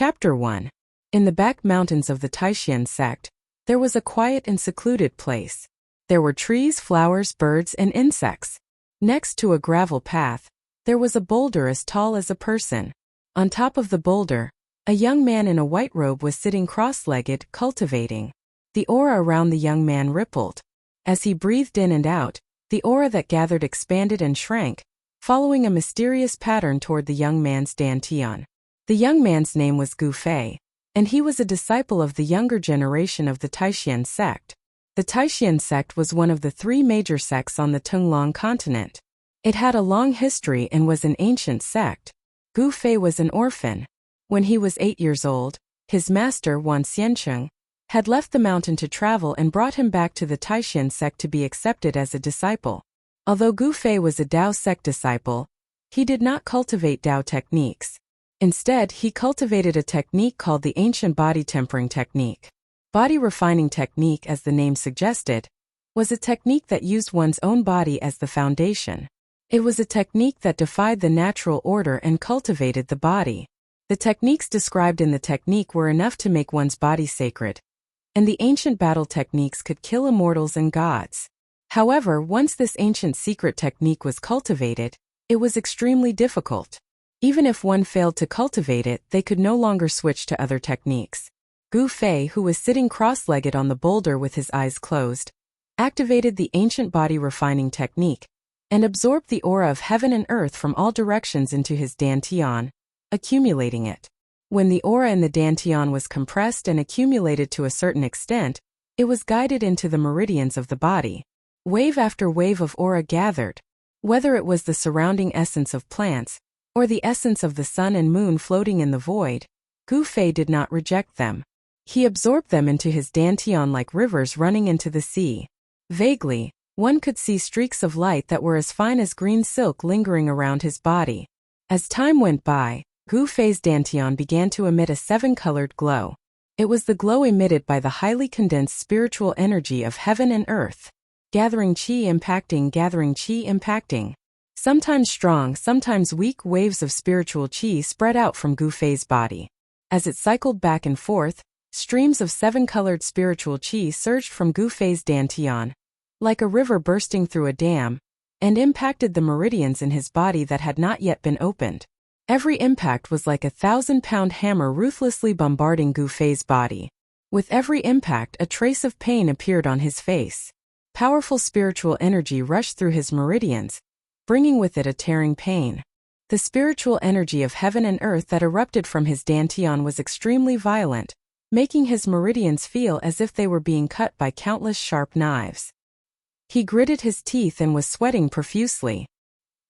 Chapter 1. In the back mountains of the Taishan sect, there was a quiet and secluded place. There were trees, flowers, birds, and insects. Next to a gravel path, there was a boulder as tall as a person. On top of the boulder, a young man in a white robe was sitting cross-legged, cultivating. The aura around the young man rippled. As he breathed in and out, the aura that gathered expanded and shrank, following a mysterious pattern toward the young man's dantian. The young man's name was Gu Fei, and he was a disciple of the younger generation of the Taishan sect. The Taishan sect was one of the three major sects on the Tunglong continent. It had a long history and was an ancient sect. Gu Fei was an orphan. When he was 8 years old, his master, Wan Xiancheng, had left the mountain to travel and brought him back to the Taishan sect to be accepted as a disciple. Although Gu Fei was a Dao sect disciple, he did not cultivate Dao techniques. Instead, he cultivated a technique called the ancient body tempering technique. Body refining technique, as the name suggested, was a technique that used one's own body as the foundation. It was a technique that defied the natural order and cultivated the body. The techniques described in the technique were enough to make one's body sacred, and the ancient battle techniques could kill immortals and gods. However, once this ancient secret technique was cultivated, it was extremely difficult. Even if one failed to cultivate it, they could no longer switch to other techniques. Gu Fei, who was sitting cross-legged on the boulder with his eyes closed, activated the ancient body refining technique and absorbed the aura of heaven and earth from all directions into his dantian, accumulating it. When the aura in the dantian was compressed and accumulated to a certain extent, it was guided into the meridians of the body. Wave after wave of aura gathered. Whether it was the surrounding essence of plants, or the essence of the sun and moon floating in the void, Gu Fei did not reject them. He absorbed them into his dantian like rivers running into the sea. Vaguely, one could see streaks of light that were as fine as green silk lingering around his body. As time went by, Gu Fei's dantian began to emit a seven-colored glow. It was the glow emitted by the highly condensed spiritual energy of heaven and earth. Gathering qi impacting. Sometimes strong, sometimes weak waves of spiritual qi spread out from Gu Fei's body. As it cycled back and forth, streams of seven-colored spiritual qi surged from Gu Fei's dantian, like a river bursting through a dam, and impacted the meridians in his body that had not yet been opened. Every impact was like a 1,000-pound hammer ruthlessly bombarding Gu Fei's body. With every impact, a trace of pain appeared on his face. Powerful spiritual energy rushed through his meridians, bringing with it a tearing pain. The spiritual energy of heaven and earth that erupted from his dantian was extremely violent, making his meridians feel as if they were being cut by countless sharp knives. He gritted his teeth and was sweating profusely.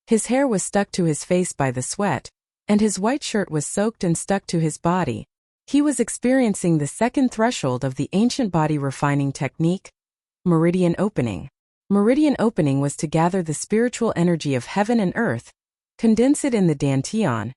His hair was stuck to his face by the sweat, and his white shirt was soaked and stuck to his body. He was experiencing the second threshold of the ancient body refining technique, meridian opening. Meridian opening was to gather the spiritual energy of heaven and earth, condense it in the dantian,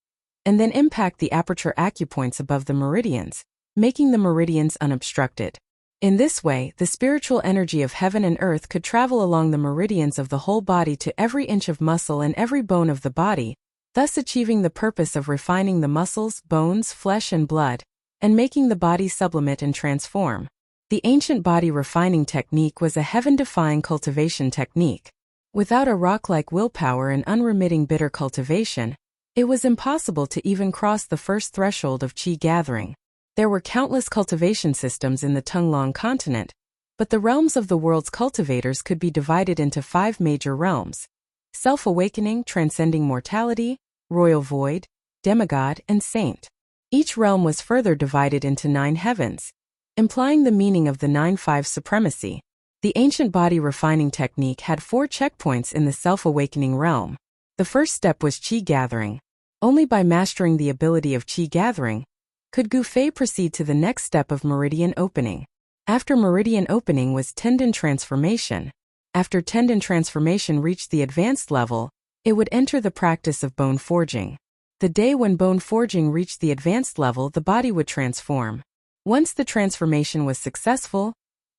and then impact the aperture acupoints above the meridians, making the meridians unobstructed. In this way, the spiritual energy of heaven and earth could travel along the meridians of the whole body to every inch of muscle and every bone of the body, thus achieving the purpose of refining the muscles, bones, flesh, and blood, and making the body sublimate and transform. The ancient body refining technique was a heaven-defying cultivation technique. Without a rock-like willpower and unremitting bitter cultivation, it was impossible to even cross the first threshold of qi gathering. There were countless cultivation systems in the Tunglong continent, but the realms of the world's cultivators could be divided into 5 major realms: self-awakening, transcending mortality, royal void, demigod, and saint. Each realm was further divided into 9 heavens, implying the meaning of the 9-5 supremacy. The ancient body refining technique had 4 checkpoints in the self-awakening realm. The first step was qi gathering. Only by mastering the ability of qi gathering could Gu Fei proceed to the next step of meridian opening. After meridian opening was tendon transformation. After tendon transformation reached the advanced level, it would enter the practice of bone forging. The day when bone forging reached the advanced level, the body would transform. Once the transformation was successful,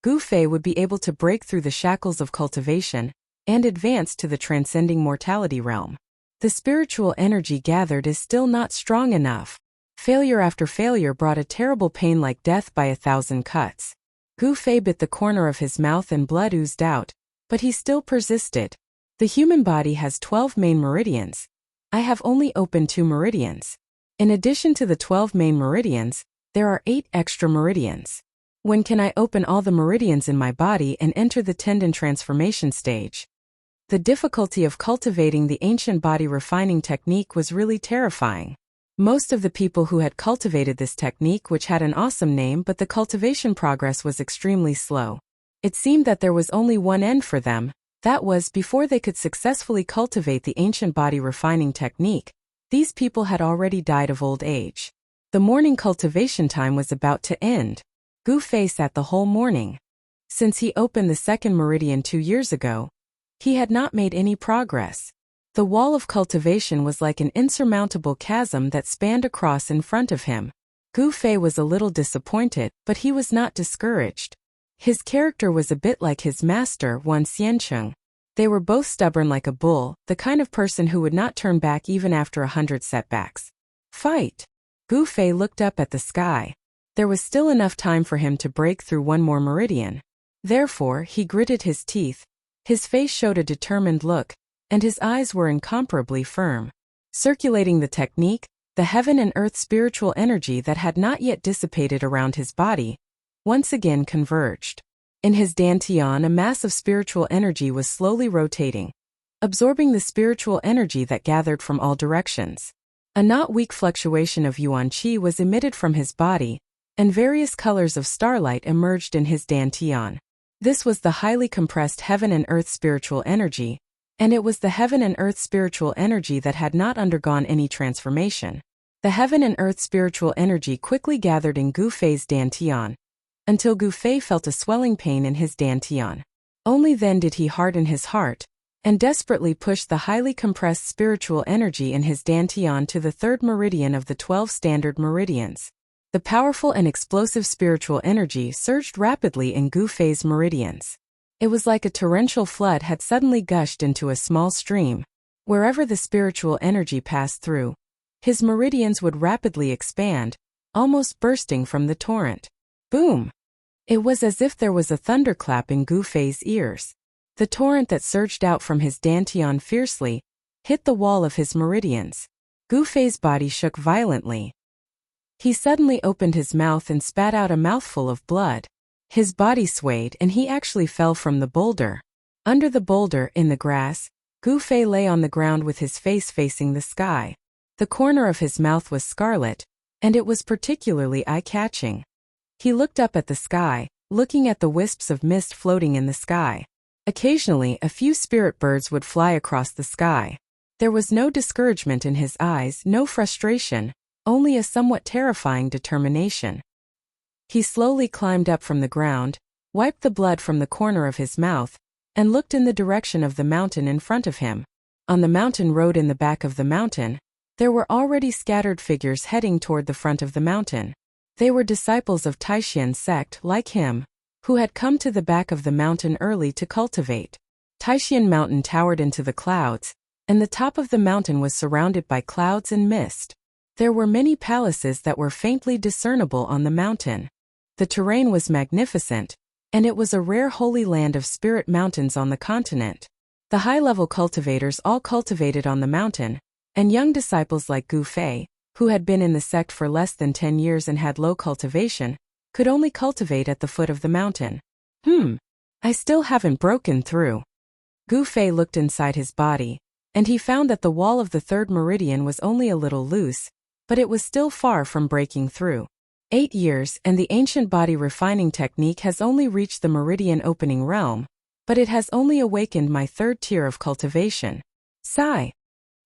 Gu Fei would be able to break through the shackles of cultivation and advance to the transcending mortality realm. The spiritual energy gathered is still not strong enough. Failure after failure brought a terrible pain like death by 1,000 cuts. Gu Fei bit the corner of his mouth and blood oozed out, but he still persisted. The human body has 12 main meridians. I have only opened 2 meridians. In addition to the 12 main meridians, there are 8 extra meridians. When can I open all the meridians in my body and enter the tendon transformation stage? The difficulty of cultivating the ancient body refining technique was really terrifying. Most of the people who had cultivated this technique, which had an awesome name, but the cultivation progress was extremely slow. It seemed that there was only one end for them, that was, before they could successfully cultivate the ancient body refining technique, these people had already died of old age. The morning cultivation time was about to end. Gu Fei sat the whole morning. Since he opened the second meridian 2 years ago, he had not made any progress. The wall of cultivation was like an insurmountable chasm that spanned across in front of him. Gu Fei was a little disappointed, but he was not discouraged. His character was a bit like his master, Wan Xiancheng. They were both stubborn like a bull, the kind of person who would not turn back even after 100 setbacks. Fight! Gu Fei looked up at the sky. There was still enough time for him to break through one more meridian. Therefore, he gritted his teeth. His face showed a determined look, and his eyes were incomparably firm. Circulating the technique, the heaven and earth spiritual energy that had not yet dissipated around his body, once again converged. In his dantian, a mass of spiritual energy was slowly rotating, absorbing the spiritual energy that gathered from all directions. A not weak fluctuation of yuan qi was emitted from his body, and various colors of starlight emerged in his dantian. This was the highly compressed heaven and earth spiritual energy, and it was the heaven and earth spiritual energy that had not undergone any transformation. The heaven and earth spiritual energy quickly gathered in Gu Fei's dantian, until Gu Fei felt a swelling pain in his dantian. Only then did he harden his heart, and desperately pushed the highly compressed spiritual energy in his dantian to the 3rd meridian of the 12 standard meridians. The powerful and explosive spiritual energy surged rapidly in Gu Fei's meridians. It was like a torrential flood had suddenly gushed into a small stream. Wherever the spiritual energy passed through, his meridians would rapidly expand, almost bursting from the torrent. Boom! It was as if there was a thunderclap in Gu Fei's ears. The torrent that surged out from his dantian fiercely hit the wall of his meridians. Gu Fei's body shook violently. He suddenly opened his mouth and spat out a mouthful of blood. His body swayed and he actually fell from the boulder. Under the boulder, in the grass, Gu Fei lay on the ground with his face facing the sky. The corner of his mouth was scarlet, and it was particularly eye-catching. He looked up at the sky, looking at the wisps of mist floating in the sky. Occasionally, a few spirit birds would fly across the sky. There was no discouragement in his eyes, no frustration, only a somewhat terrifying determination. He slowly climbed up from the ground, wiped the blood from the corner of his mouth, and looked in the direction of the mountain in front of him. On the mountain road in the back of the mountain, there were already scattered figures heading toward the front of the mountain. They were disciples of Taishian's sect, like him, who had come to the back of the mountain early to cultivate. Taishian Mountain towered into the clouds, and the top of the mountain was surrounded by clouds and mist. There were many palaces that were faintly discernible on the mountain. The terrain was magnificent, and it was a rare holy land of spirit mountains on the continent. The high-level cultivators all cultivated on the mountain, and young disciples like Gu Fei, who had been in the sect for less than 10 years and had low cultivation, could only cultivate at the foot of the mountain. I still haven't broken through. Gu Fei looked inside his body, and he found that the wall of the 3rd meridian was only a little loose, but it was still far from breaking through. 8 years, and the ancient body refining technique has only reached the meridian opening realm, but it has only awakened my 3rd tier of cultivation. Sigh.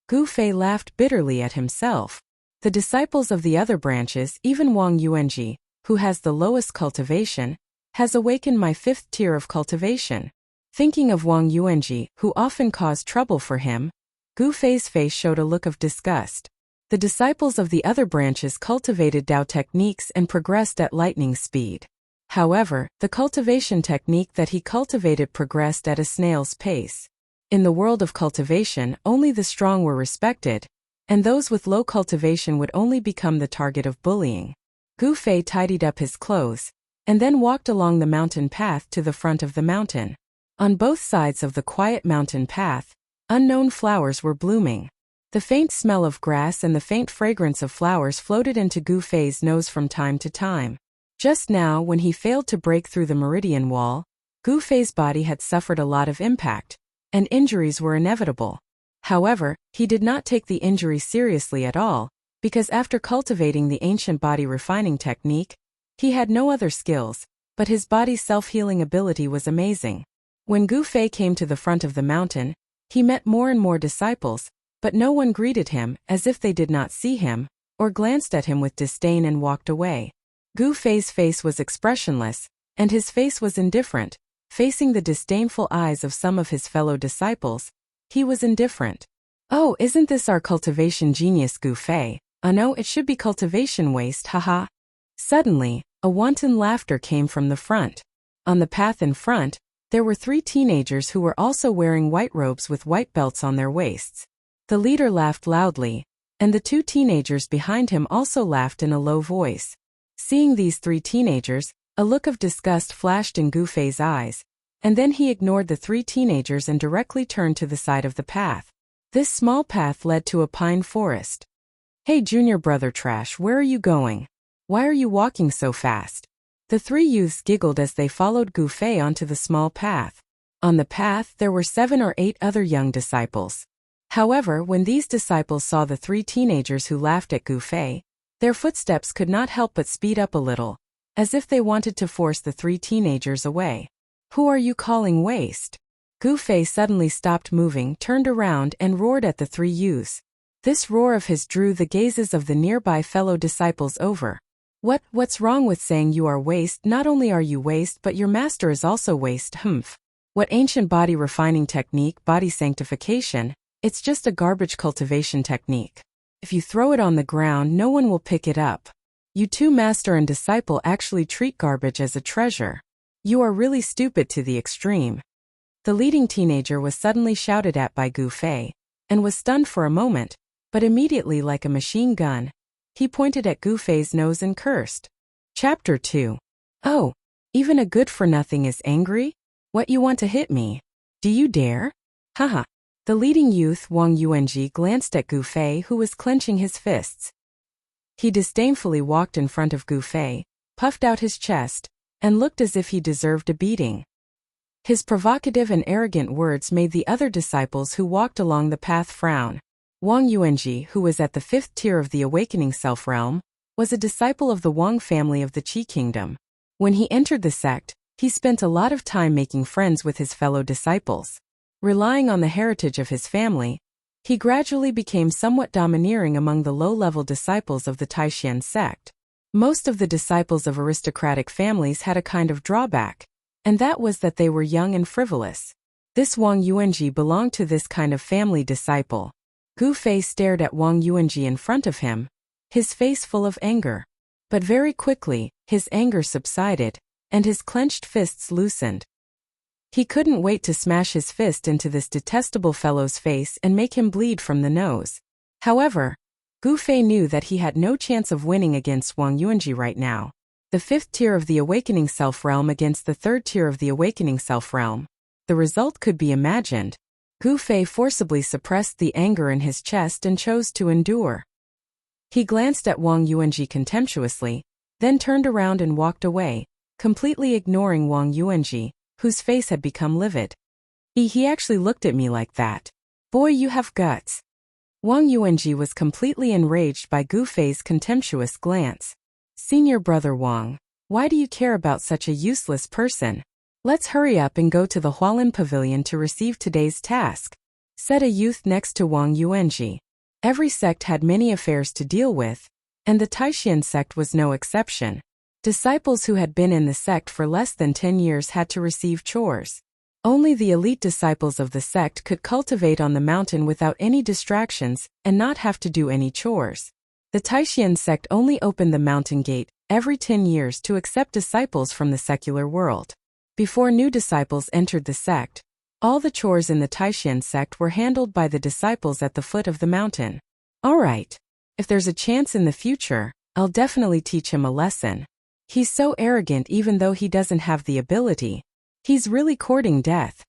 Gu Fei laughed bitterly at himself. The disciples of the other branches, even Wang Yuanji, who has the lowest cultivation, has awakened my 5th tier of cultivation. Thinking of Wang Yuanji, who often caused trouble for him, Gu Fei's face showed a look of disgust. The disciples of the other branches cultivated Dao techniques and progressed at lightning speed. However, the cultivation technique that he cultivated progressed at a snail's pace. In the world of cultivation, only the strong were respected, and those with low cultivation would only become the target of bullying. Gu Fei tidied up his clothes, and then walked along the mountain path to the front of the mountain. On both sides of the quiet mountain path, unknown flowers were blooming. The faint smell of grass and the faint fragrance of flowers floated into Gu Fei's nose from time to time. Just now, when he failed to break through the meridian wall, Gu Fei's body had suffered a lot of impact, and injuries were inevitable. However, he did not take the injury seriously at all, because after cultivating the ancient body refining technique, he had no other skills, but his body's self-healing ability was amazing. When Gu Fei came to the front of the mountain, he met more and more disciples, but no one greeted him, as if they did not see him, or glanced at him with disdain and walked away. Gu Fei's face was expressionless, and his face was indifferent. Facing the disdainful eyes of some of his fellow disciples, he was indifferent. "Oh, isn't this our cultivation genius, Gu Fei? No, it should be cultivation waste, haha." Suddenly, a wanton laughter came from the front. On the path in front, there were 3 teenagers who were also wearing white robes with white belts on their waists. The leader laughed loudly, and the 2 teenagers behind him also laughed in a low voice. Seeing these 3 teenagers, a look of disgust flashed in Gu Fei's eyes, and then he ignored the 3 teenagers and directly turned to the side of the path. This small path led to a pine forest. "Hey, junior brother trash, where are you going? Why are you walking so fast?" The 3 youths giggled as they followed Gu Fei onto the small path. On the path there were 7 or 8 other young disciples. However, when these disciples saw the 3 teenagers who laughed at Gu Fei, their footsteps could not help but speed up a little, as if they wanted to force the 3 teenagers away. "Who are you calling waste?" Gu Fei suddenly stopped moving, turned around, and roared at the 3 youths. This roar of his drew the gazes of the nearby fellow disciples over. What's wrong with saying you are waste? Not only are you waste, but your master is also waste, humph. What ancient body refining technique, body sanctification? It's just a garbage cultivation technique. If you throw it on the ground, no one will pick it up. You 2 master and disciple actually treat garbage as a treasure. You are really stupid to the extreme. The leading teenager was suddenly shouted at by Gu Fei, and was stunned for a moment, but immediately, like a machine gun, he pointed at Gu Fei's nose and cursed. Chapter 2. "Oh, even a good-for-nothing is angry? What, you want to hit me? Do you dare? Haha." The leading youth, Wang Yuanji, glanced at Gu Fei, who was clenching his fists. He disdainfully walked in front of Gu Fei, puffed out his chest, and looked as if he deserved a beating. His provocative and arrogant words made the other disciples who walked along the path frown. Wang Yuanji, who was at the 5th tier of the awakening self-realm, was a disciple of the Wang family of the Qi kingdom. When he entered the sect, he spent a lot of time making friends with his fellow disciples. Relying on the heritage of his family, he gradually became somewhat domineering among the low-level disciples of the Taishan sect. Most of the disciples of aristocratic families had a kind of drawback, and that was that they were young and frivolous. This Wang Yuanji belonged to this kind of family disciple. Gu Fei stared at Wang Yuanji in front of him, his face full of anger. But very quickly, his anger subsided, and his clenched fists loosened. He couldn't wait to smash his fist into this detestable fellow's face and make him bleed from the nose. However, Gu Fei knew that he had no chance of winning against Wang Yuanji right now. The 5th tier of the awakening self-realm against the 3rd tier of the awakening self-realm. The result could be imagined. Gu Fei forcibly suppressed the anger in his chest and chose to endure. He glanced at Wang Yuanji contemptuously, then turned around and walked away, completely ignoring Wang Yuanji, whose face had become livid. He actually looked at me like that. Boy, you have guts. Wang Yuanji was completely enraged by Gu Fei's contemptuous glance. Senior brother Wang, why do you care about such a useless person? Let's hurry up and go to the Hualin Pavilion to receive today's task, said a youth next to Wang Yuanji. Every sect had many affairs to deal with, and the Taishan sect was no exception. Disciples who had been in the sect for less than 10 years had to receive chores. Only the elite disciples of the sect could cultivate on the mountain without any distractions and not have to do any chores. The Taishan sect only opened the mountain gate every 10 years to accept disciples from the secular world. Before new disciples entered the sect, all the chores in the Taishan sect were handled by the disciples at the foot of the mountain. All right. If there's a chance in the future, I'll definitely teach him a lesson. He's so arrogant even though he doesn't have the ability. He's really courting death.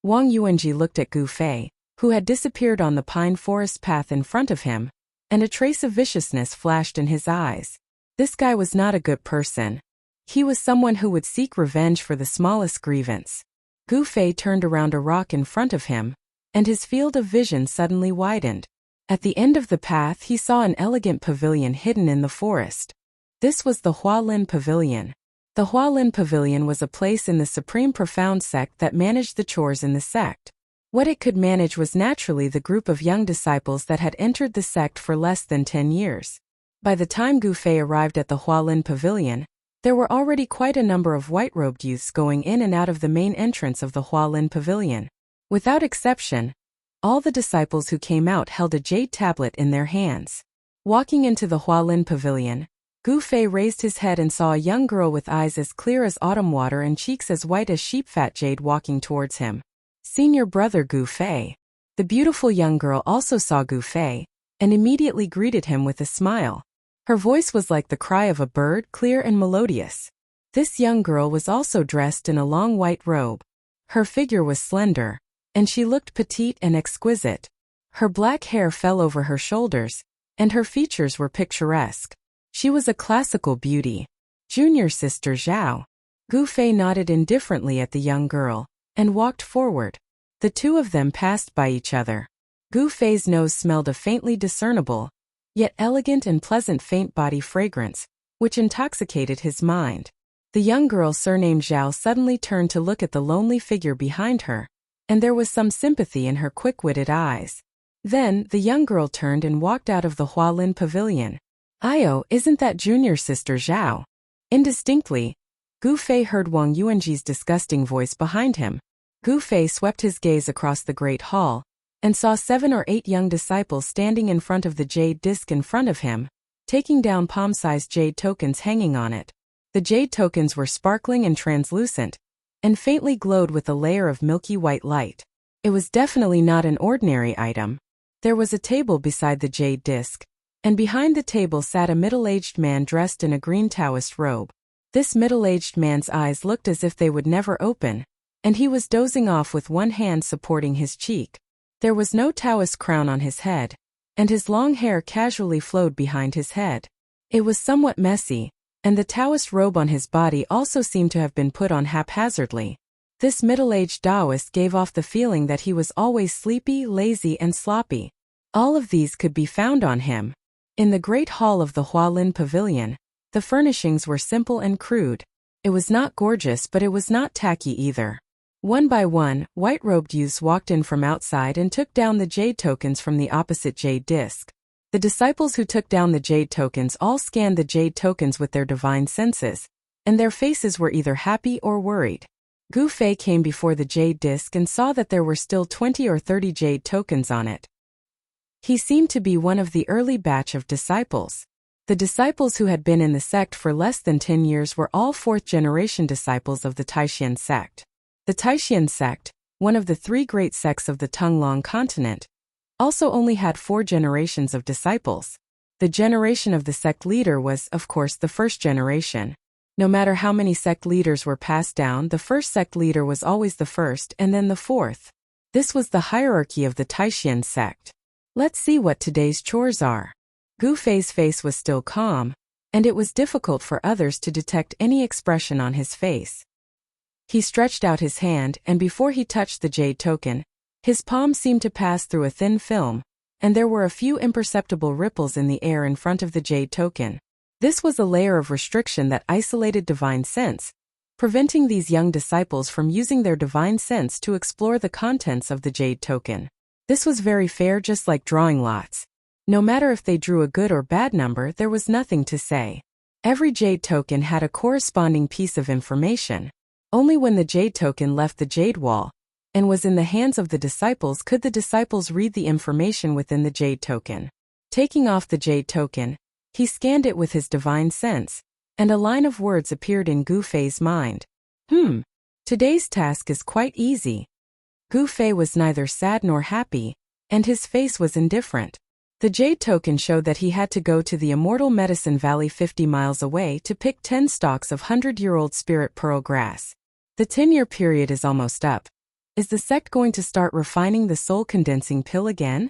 Wang Yuanji looked at Gu Fei, who had disappeared on the pine forest path in front of him, and a trace of viciousness flashed in his eyes. This guy was not a good person. He was someone who would seek revenge for the smallest grievance. Gu Fei turned around a rock in front of him, and his field of vision suddenly widened. At the end of the path he saw an elegant pavilion hidden in the forest. This was the Hualin Pavilion. The Hualin Pavilion was a place in the Supreme Profound sect that managed the chores in the sect. What it could manage was naturally the group of young disciples that had entered the sect for less than 10 years. By the time Gu Fei arrived at the Hualin Pavilion, there were already quite a number of white-robed youths going in and out of the main entrance of the Hualin Pavilion. Without exception, all the disciples who came out held a jade tablet in their hands. Walking into the Hualin Pavilion, Gu Fei raised his head and saw a young girl with eyes as clear as autumn water and cheeks as white as sheep-fat jade walking towards him. Senior brother Gu Fei. The beautiful young girl also saw Gu Fei, and immediately greeted him with a smile. Her voice was like the cry of a bird, clear and melodious. This young girl was also dressed in a long white robe. Her figure was slender, and she looked petite and exquisite. Her black hair fell over her shoulders, and her features were picturesque. She was a classical beauty. Junior sister Zhao. Gu Fei nodded indifferently at the young girl, and walked forward. The two of them passed by each other. Gu Fei's nose smelled a faintly discernible, yet elegant and pleasant faint body fragrance, which intoxicated his mind. The young girl surnamed Zhao suddenly turned to look at the lonely figure behind her, and there was some sympathy in her quick-witted eyes. Then, the young girl turned and walked out of the Hualin Pavilion. "Io, isn't that junior sister Zhao?" Indistinctly, Gu Fei heard Wang Yuanji's disgusting voice behind him. Gu Fei swept his gaze across the great hall, and saw 7 or 8 young disciples standing in front of the jade disc in front of him, taking down palm-sized jade tokens hanging on it. The jade tokens were sparkling and translucent, and faintly glowed with a layer of milky white light. It was definitely not an ordinary item. There was a table beside the jade disc, and behind the table sat a middle-aged man dressed in a green Taoist robe. This middle-aged man's eyes looked as if they would never open, and he was dozing off with one hand supporting his cheek. There was no Taoist crown on his head, and his long hair casually flowed behind his head. It was somewhat messy, and the Taoist robe on his body also seemed to have been put on haphazardly. This middle-aged Taoist gave off the feeling that he was always sleepy, lazy, and sloppy. All of these could be found on him. In the great hall of the Hualin Pavilion, the furnishings were simple and crude. It was not gorgeous, but it was not tacky either. One by one, white-robed youths walked in from outside and took down the jade tokens from the opposite jade disc. The disciples who took down the jade tokens all scanned the jade tokens with their divine senses, and their faces were either happy or worried. Gu Fei came before the jade disc and saw that there were still 20 or 30 jade tokens on it. He seemed to be one of the early batch of disciples. The disciples who had been in the sect for less than 10 years were all 4th-generation disciples of the Taishan sect. The Taishan sect, one of the 3 great sects of the Tunglong continent, also only had 4 generations of disciples. The generation of the sect leader was, of course, the 1st generation. No matter how many sect leaders were passed down, the first sect leader was always the first and then the 4th. This was the hierarchy of the Taishan sect. Let's see what today's chores are. Gu Fei's face was still calm, and it was difficult for others to detect any expression on his face. He stretched out his hand, and before he touched the jade token, his palm seemed to pass through a thin film, and there were a few imperceptible ripples in the air in front of the jade token. This was a layer of restriction that isolated divine sense, preventing these young disciples from using their divine sense to explore the contents of the jade token. This was very fair, just like drawing lots. No matter if they drew a good or bad number, there was nothing to say. Every jade token had a corresponding piece of information. Only when the jade token left the jade wall and was in the hands of the disciples could the disciples read the information within the jade token. Taking off the jade token, he scanned it with his divine sense, and a line of words appeared in Gu Fei's mind. Today's task is quite easy. Gu Fei was neither sad nor happy, and his face was indifferent. The jade token showed that he had to go to the immortal Medicine Valley 50 miles away to pick 10 stalks of 100-year-old spirit pearl grass. The 10-year period is almost up. Is the sect going to start refining the soul-condensing pill again?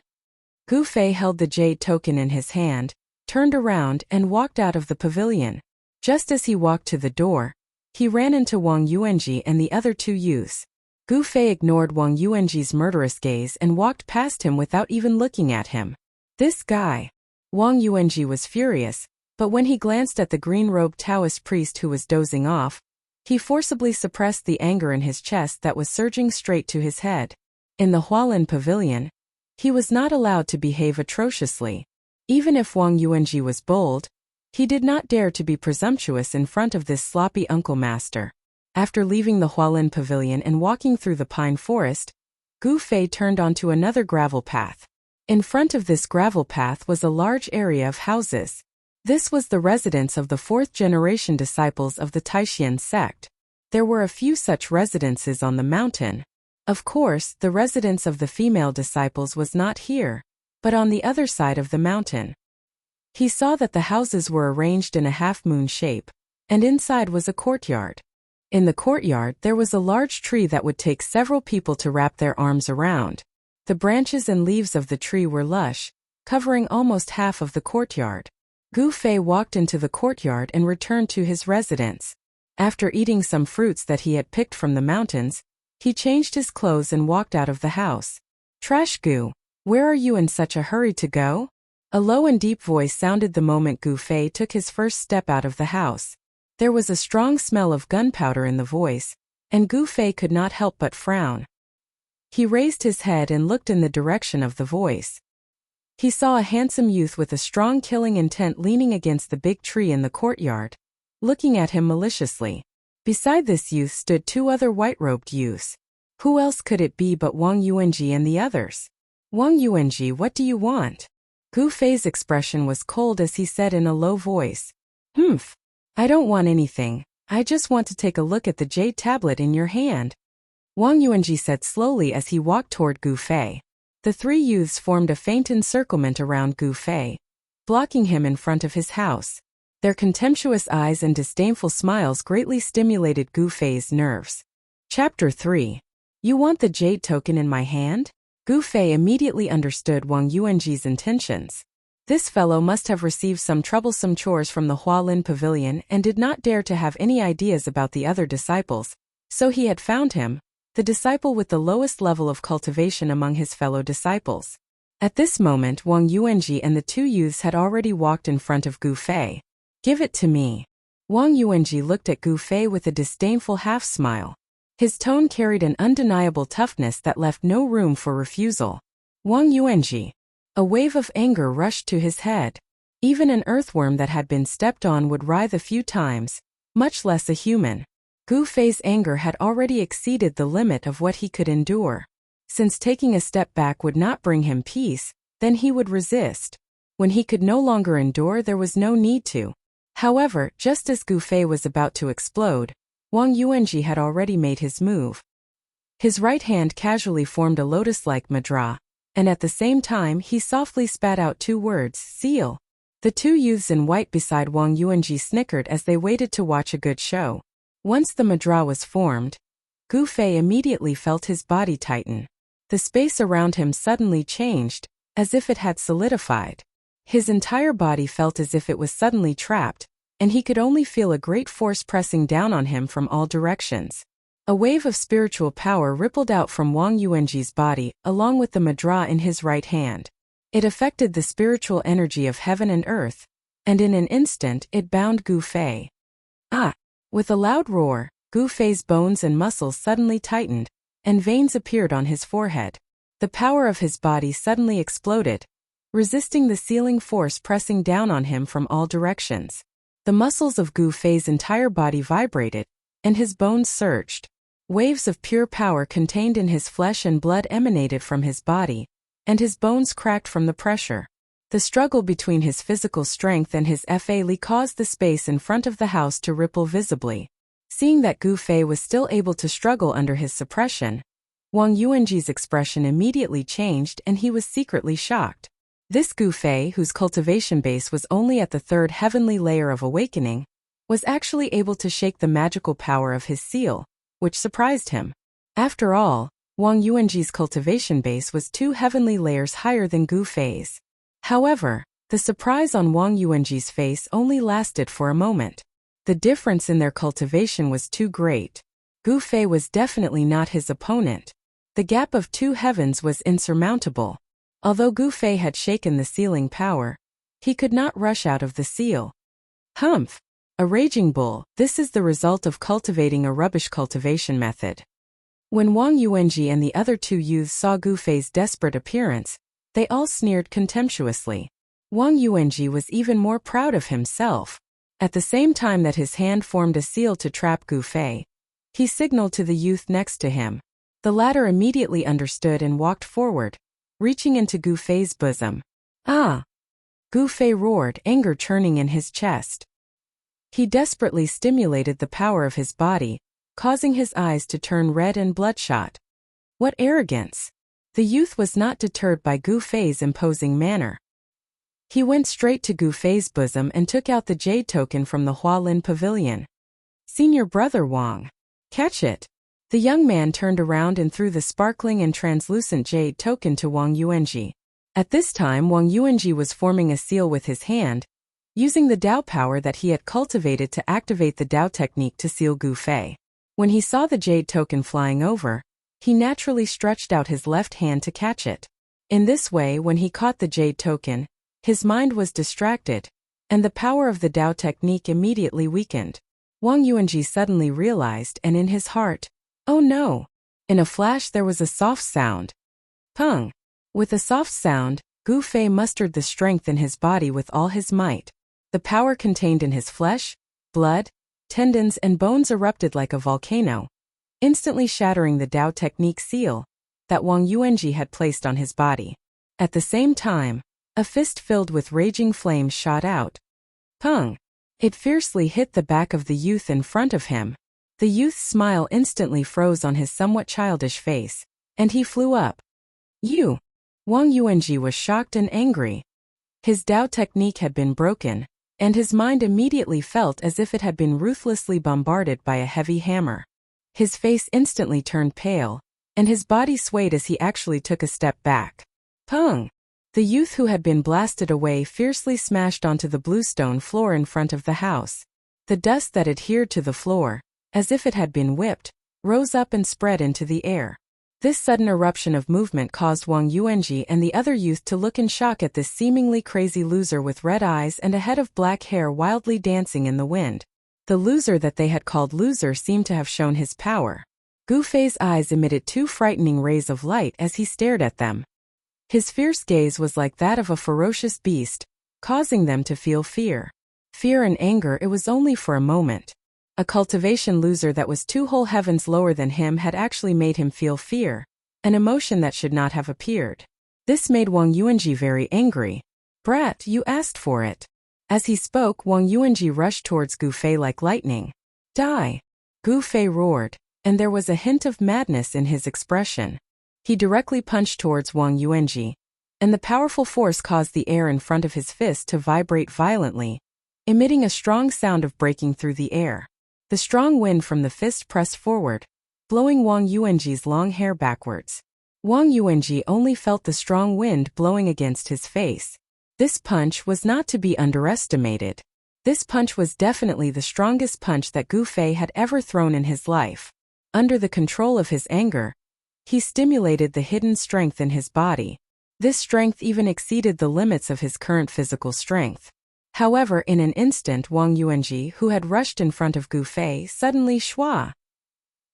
Gu Fei held the jade token in his hand, turned around and walked out of the pavilion. Just as he walked to the door, he ran into Wang Yuanji and the other two youths. Gu Fei ignored Wang Yuanji's murderous gaze and walked past him without even looking at him. This guy. Wang Yuanji was furious, but when he glanced at the green-robed Taoist priest who was dozing off, he forcibly suppressed the anger in his chest that was surging straight to his head. In the Hualin Pavilion, he was not allowed to behave atrociously. Even if Wang Yuanji was bold, he did not dare to be presumptuous in front of this sloppy uncle master. After leaving the Hualin Pavilion and walking through the pine forest, Gu Fei turned onto another gravel path. In front of this gravel path was a large area of houses. This was the residence of the fourth-generation disciples of the Taishan sect. There were a few such residences on the mountain. Of course, the residence of the female disciples was not here, but on the other side of the mountain. He saw that the houses were arranged in a half-moon shape, and inside was a courtyard. In the courtyard there was a large tree that would take several people to wrap their arms around. The branches and leaves of the tree were lush, covering almost half of the courtyard. Gu Fei walked into the courtyard and returned to his residence. After eating some fruits that he had picked from the mountains, he changed his clothes and walked out of the house. Trash Gu, where are you in such a hurry to go? A low and deep voice sounded the moment Gu Fei took his first step out of the house. There was a strong smell of gunpowder in the voice, and Gu Fei could not help but frown. He raised his head and looked in the direction of the voice. He saw a handsome youth with a strong killing intent leaning against the big tree in the courtyard, looking at him maliciously. Beside this youth stood two other white-robed youths. Who else could it be but Wang Yuanji and the others? Wang Yuanji, what do you want? Gu Fei's expression was cold as he said in a low voice. Humph. I don't want anything. I just want to take a look at the jade tablet in your hand. Wang Yuanji said slowly as he walked toward Gu Fei. The three youths formed a faint encirclement around Gu Fei, blocking him in front of his house. Their contemptuous eyes and disdainful smiles greatly stimulated Gu Fei's nerves. Chapter 3. You want the jade token in my hand? Gu Fei immediately understood Wang Yuanji's intentions. This fellow must have received some troublesome chores from the Hualin Pavilion and did not dare to have any ideas about the other disciples, so he had found him, the disciple with the lowest level of cultivation among his fellow disciples. At this moment Wang Yuanji and the two youths had already walked in front of Gu Fei. Give it to me. Wang Yuanji looked at Gu Fei with a disdainful half-smile. His tone carried an undeniable toughness that left no room for refusal. Wang Yuanji. A wave of anger rushed to his head. Even an earthworm that had been stepped on would writhe a few times, much less a human. Gu Fei's anger had already exceeded the limit of what he could endure. Since taking a step back would not bring him peace, then he would resist. When he could no longer endure, there was no need to. However, just as Gu Fei was about to explode, Wang Yuanji had already made his move. His right hand casually formed a lotus-like mudra, and at the same time he softly spat out two words, seal. The two youths in white beside Wang Yuanji snickered as they waited to watch a good show. Once the mudra was formed, Gu Fei immediately felt his body tighten. The space around him suddenly changed, as if it had solidified. His entire body felt as if it was suddenly trapped, and he could only feel a great force pressing down on him from all directions. A wave of spiritual power rippled out from Wang Yuanji's body, along with the mudra in his right hand. It affected the spiritual energy of heaven and earth, and in an instant it bound Gu Fei. Ah! With a loud roar, Gu Fei's bones and muscles suddenly tightened, and veins appeared on his forehead. The power of his body suddenly exploded, resisting the sealing force pressing down on him from all directions. The muscles of Gu Fei's entire body vibrated, and his bones surged. Waves of pure power contained in his flesh and blood emanated from his body, and his bones cracked from the pressure. The struggle between his physical strength and his Fa Li caused the space in front of the house to ripple visibly. Seeing that Gu Fei was still able to struggle under his suppression, Wang Yuanji's expression immediately changed and he was secretly shocked. This Gu Fei, whose cultivation base was only at the third heavenly layer of awakening, was actually able to shake the magical power of his seal, which surprised him. After all, Wang Yuanji's cultivation base was 2 heavenly layers higher than Gu Fei's. However, the surprise on Wang Yuanji's face only lasted for a moment. The difference in their cultivation was too great. Gu Fei was definitely not his opponent. The gap of 2 heavens was insurmountable. Although Gu Fei had shaken the sealing power, he could not rush out of the seal. Humph! A raging bull, this is the result of cultivating a rubbish cultivation method. When Wang Yuanji and the other 2 youths saw Gu Fei's desperate appearance, they all sneered contemptuously. Wang Yuanji was even more proud of himself. At the same time that his hand formed a seal to trap Gu Fei, he signaled to the youth next to him. The latter immediately understood and walked forward, reaching into Gu Fei's bosom. Ah! Gu Fei roared, anger churning in his chest. He desperately stimulated the power of his body, causing his eyes to turn red and bloodshot. What arrogance! The youth was not deterred by Gu Fei's imposing manner. He went straight to Gu Fei's bosom and took out the jade token from the Hualin pavilion. Senior brother Wang, catch it! The young man turned around and threw the sparkling and translucent jade token to Wang Yuanji. At this time Wang Yuanji was forming a seal with his hand, using the Dao power that he had cultivated to activate the Dao technique to seal Gu Fei. When he saw the jade token flying over, he naturally stretched out his left hand to catch it. In this way, when he caught the jade token, his mind was distracted, and the power of the Dao technique immediately weakened. Wang Yuanji suddenly realized, and in his heart, oh no! In a flash there was a soft sound. Pung! With a soft sound, Gu Fei mustered the strength in his body with all his might. The power contained in his flesh, blood, tendons and bones erupted like a volcano, instantly shattering the Dao technique seal that Wang Yuanji had placed on his body. At the same time, a fist filled with raging flames shot out. Pung! It fiercely hit the back of the youth in front of him. The youth's smile instantly froze on his somewhat childish face, and he flew up. You! Wang Yuanji was shocked and angry. His Dao technique had been broken, and his mind immediately felt as if it had been ruthlessly bombarded by a heavy hammer. His face instantly turned pale, and his body swayed as he actually took a step back. Pung! The youth who had been blasted away fiercely smashed onto the bluestone floor in front of the house. The dust that adhered to the floor, as if it had been whipped, rose up and spread into the air. This sudden eruption of movement caused Wang Yuanji and the other youth to look in shock at this seemingly crazy loser with red eyes and a head of black hair wildly dancing in the wind. The loser that they had called loser seemed to have shown his power. Gu Fei's eyes emitted 2 frightening rays of light as he stared at them. His fierce gaze was like that of a ferocious beast, causing them to feel fear. Fear and anger, it was only for a moment. A cultivation loser that was 2 whole heavens lower than him had actually made him feel fear, an emotion that should not have appeared. This made Wang Yuanji very angry. Brat, you asked for it. As he spoke, Wang Yuanji rushed towards Gu Fei like lightning. Die! Gu Fei roared, and there was a hint of madness in his expression. He directly punched towards Wang Yuanji, and the powerful force caused the air in front of his fist to vibrate violently, emitting a strong sound of breaking through the air. The strong wind from the fist pressed forward, blowing Wang Yuanji's long hair backwards. Wang Yuanji only felt the strong wind blowing against his face. This punch was not to be underestimated. This punch was definitely the strongest punch that Gu Fei had ever thrown in his life. Under the control of his anger, he stimulated the hidden strength in his body. This strength even exceeded the limits of his current physical strength. However, in an instant Wang Yuanji, who had rushed in front of Gu Fei, suddenly shua.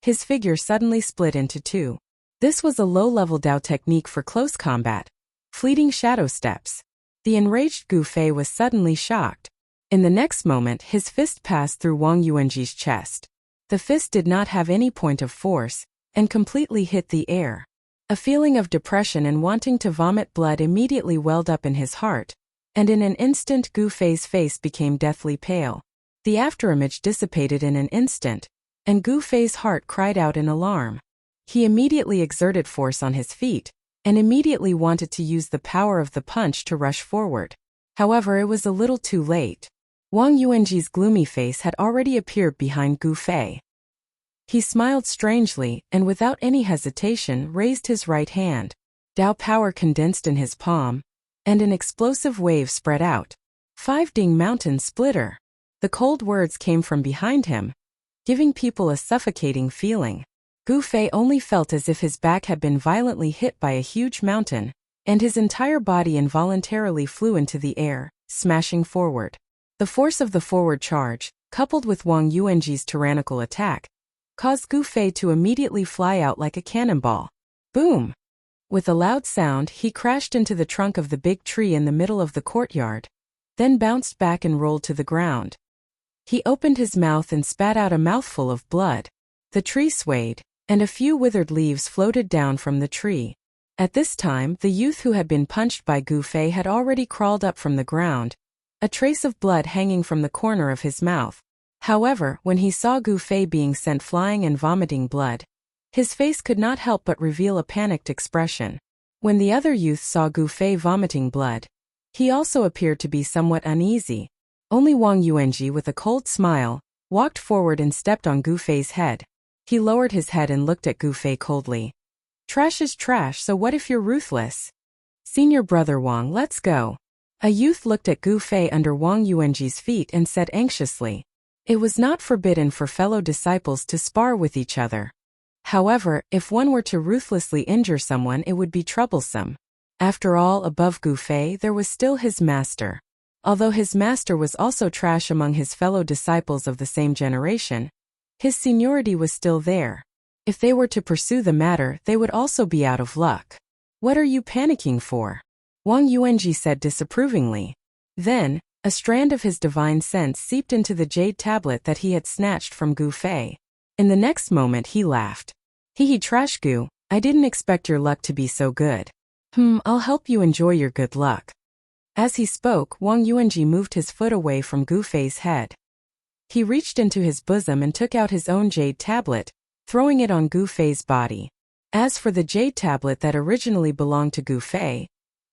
His figure suddenly split into 2. This was a low-level Dao technique for close combat. Fleeting shadow steps. The enraged Gu Fei was suddenly shocked. In the next moment, his fist passed through Wang Yuanji's chest. The fist did not have any point of force, and completely hit the air. A feeling of depression and wanting to vomit blood immediately welled up in his heart, and in an instant Gu Fei's face became deathly pale. The afterimage dissipated in an instant, and Gu Fei's heart cried out in alarm. He immediately exerted force on his feet, and immediately wanted to use the power of the punch to rush forward. However, it was a little too late. Wang Yuanji's gloomy face had already appeared behind Gu Fei. He smiled strangely, and without any hesitation raised his right hand. Dao power condensed in his palm, and an explosive wave spread out. 5-ding mountain splitter. The cold words came from behind him, giving people a suffocating feeling. Gu Fei only felt as if his back had been violently hit by a huge mountain, and his entire body involuntarily flew into the air, smashing forward. The force of the forward charge, coupled with Wang Yuanji's tyrannical attack, caused Gu Fei to immediately fly out like a cannonball. Boom! With a loud sound, he crashed into the trunk of the big tree in the middle of the courtyard, then bounced back and rolled to the ground. He opened his mouth and spat out a mouthful of blood. The tree swayed, and a few withered leaves floated down from the tree. At this time, the youth who had been punched by Gu Fei had already crawled up from the ground, a trace of blood hanging from the corner of his mouth. However, when he saw Gu Fei being sent flying and vomiting blood, his face could not help but reveal a panicked expression. When the other youth saw Gu Fei vomiting blood, he also appeared to be somewhat uneasy. Only Wang Yuanji, with a cold smile, walked forward and stepped on Gu Fei's head. He lowered his head and looked at Gu Fei coldly. Trash is trash, so what if you're ruthless? Senior brother Wang, let's go. A youth looked at Gu Fei under Wang Yuanji's feet and said anxiously. It was not forbidden for fellow disciples to spar with each other. However, if one were to ruthlessly injure someone, it would be troublesome. After all, above Gu Fei, there was still his master. Although his master was also trash among his fellow disciples of the same generation, his seniority was still there. If they were to pursue the matter, they would also be out of luck. What are you panicking for? Wang Yuanji said disapprovingly. Then, a strand of his divine sense seeped into the jade tablet that he had snatched from Gu Fei. In the next moment he laughed. Hee trash Gu, I didn't expect your luck to be so good. I'll help you enjoy your good luck. As he spoke, Wang Yuanji moved his foot away from Gu Fei's head. He reached into his bosom and took out his own jade tablet, throwing it on Gu Fei's body. As for the jade tablet that originally belonged to Gu Fei,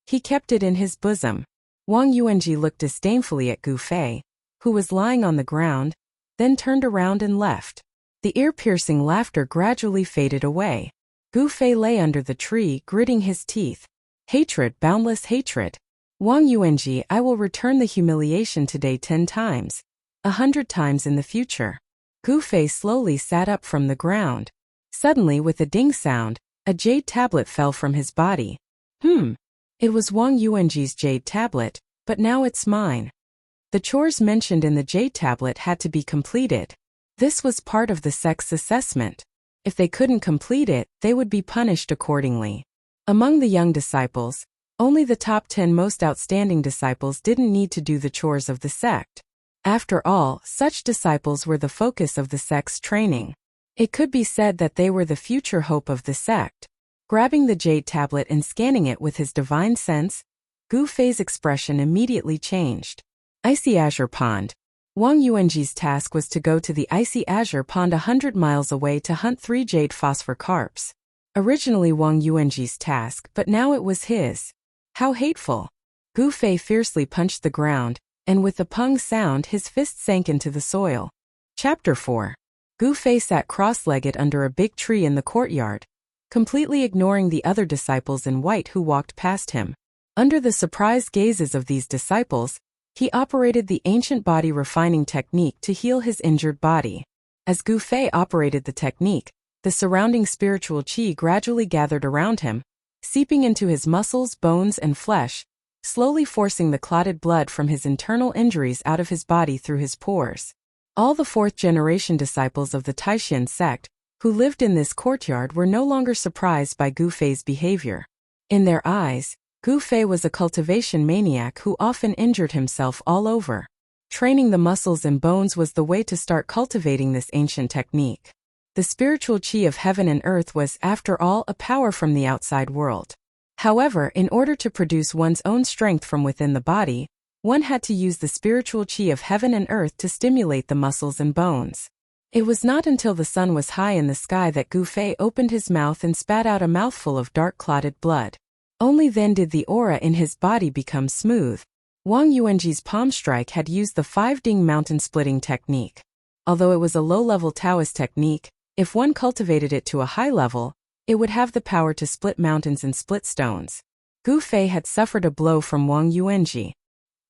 he kept it in his bosom. Wang Yuanji looked disdainfully at Gu Fei, who was lying on the ground, then turned around and left. The ear-piercing laughter gradually faded away. Gu Fei lay under the tree, gritting his teeth. Hatred, boundless hatred. Wang Yuanji, I will return the humiliation today 10 times. 100 times in the future. Gu Fei slowly sat up from the ground. Suddenly, with a ding sound, a jade tablet fell from his body. It was Wang Yuanji's jade tablet, but now it's mine. The chores mentioned in the jade tablet had to be completed. This was part of the sect's assessment. If they couldn't complete it, they would be punished accordingly. Among the young disciples, only the top 10 most outstanding disciples didn't need to do the chores of the sect. After all, such disciples were the focus of the sect's training. It could be said that they were the future hope of the sect. Grabbing the jade tablet and scanning it with his divine sense, Gu Fei's expression immediately changed. Icy Azure Pond. Wang Yuanji's task was to go to the Icy Azure Pond 100 miles away to hunt 3 jade phosphor carps. Originally Wang Yuanji's task, but now it was his. How hateful. Gu Fei fiercely punched the ground, and with a pung sound his fist sank into the soil. Chapter 4. Gu Fei sat cross-legged under a big tree in the courtyard, completely ignoring the other disciples in white who walked past him. Under the surprised gazes of these disciples, he operated the ancient body refining technique to heal his injured body. As Gu Fei operated the technique, the surrounding spiritual qi gradually gathered around him, seeping into his muscles, bones, and flesh, slowly forcing the clotted blood from his internal injuries out of his body through his pores. All the 4th-generation disciples of the Taishan sect, who lived in this courtyard, were no longer surprised by Gu Fei's behavior. In their eyes, Gu Fei was a cultivation maniac who often injured himself all over. Training the muscles and bones was the way to start cultivating this ancient technique. The spiritual qi of heaven and earth was, after all, a power from the outside world. However, in order to produce one's own strength from within the body, one had to use the spiritual qi of heaven and earth to stimulate the muscles and bones. It was not until the sun was high in the sky that Gu Fei opened his mouth and spat out a mouthful of dark clotted blood. Only then did the aura in his body become smooth. Wang Yuanji's palm strike had used the 5-ding mountain splitting technique. Although it was a low-level Taoist technique, if one cultivated it to a high level, it would have the power to split mountains and split stones. Gu Fei had suffered a blow from Wang Yuanji.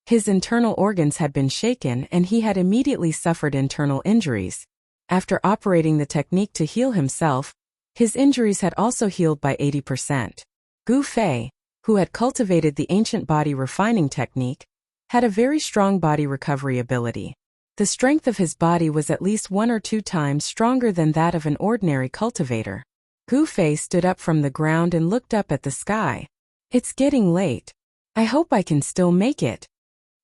His internal organs had been shaken and he had immediately suffered internal injuries. After operating the technique to heal himself, his injuries had also healed by 80%. Gu Fei, who had cultivated the ancient body refining technique, had a very strong body recovery ability. The strength of his body was at least 1 or 2 times stronger than that of an ordinary cultivator. Gu Fei stood up from the ground and looked up at the sky. It's getting late. I hope I can still make it.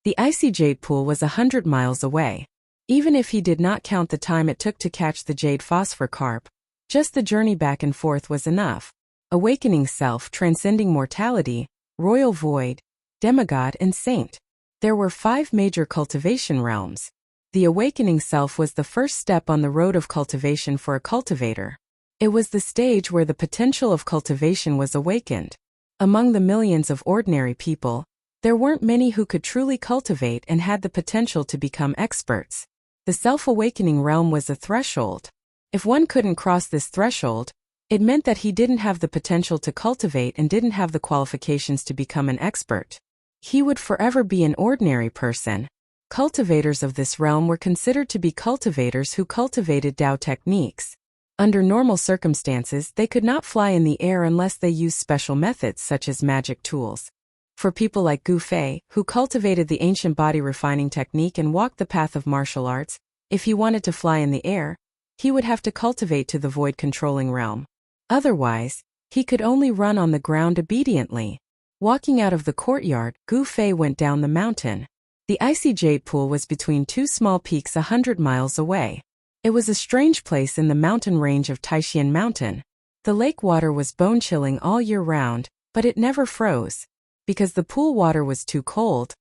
The icy jade pool was 100 miles away. Even if he did not count the time it took to catch the jade phosphor carp, just the journey back and forth was enough. Awakening self, transcending mortality, royal void, demigod and saint. There were 5 major cultivation realms. The awakening self was the first step on the road of cultivation for a cultivator. It was the stage where the potential of cultivation was awakened. Among the millions of ordinary people, there weren't many who could truly cultivate and had the potential to become experts. The self-awakening realm was a threshold. If one couldn't cross this threshold, it meant that he didn't have the potential to cultivate and didn't have the qualifications to become an expert. He would forever be an ordinary person. Cultivators of this realm were considered to be cultivators who cultivated Tao techniques. Under normal circumstances, they could not fly in the air unless they used special methods such as magic tools. For people like Gu Fei, who cultivated the ancient body refining technique and walked the path of martial arts, if he wanted to fly in the air, he would have to cultivate to the void controlling realm. Otherwise, he could only run on the ground obediently. Walking out of the courtyard, Gu Fei went down the mountain. The icy jade pool was between 2 small peaks 100 miles away. It was a strange place in the mountain range of Taixian Mountain. The lake water was bone-chilling all year round, but it never froze. Because the pool water was too cold,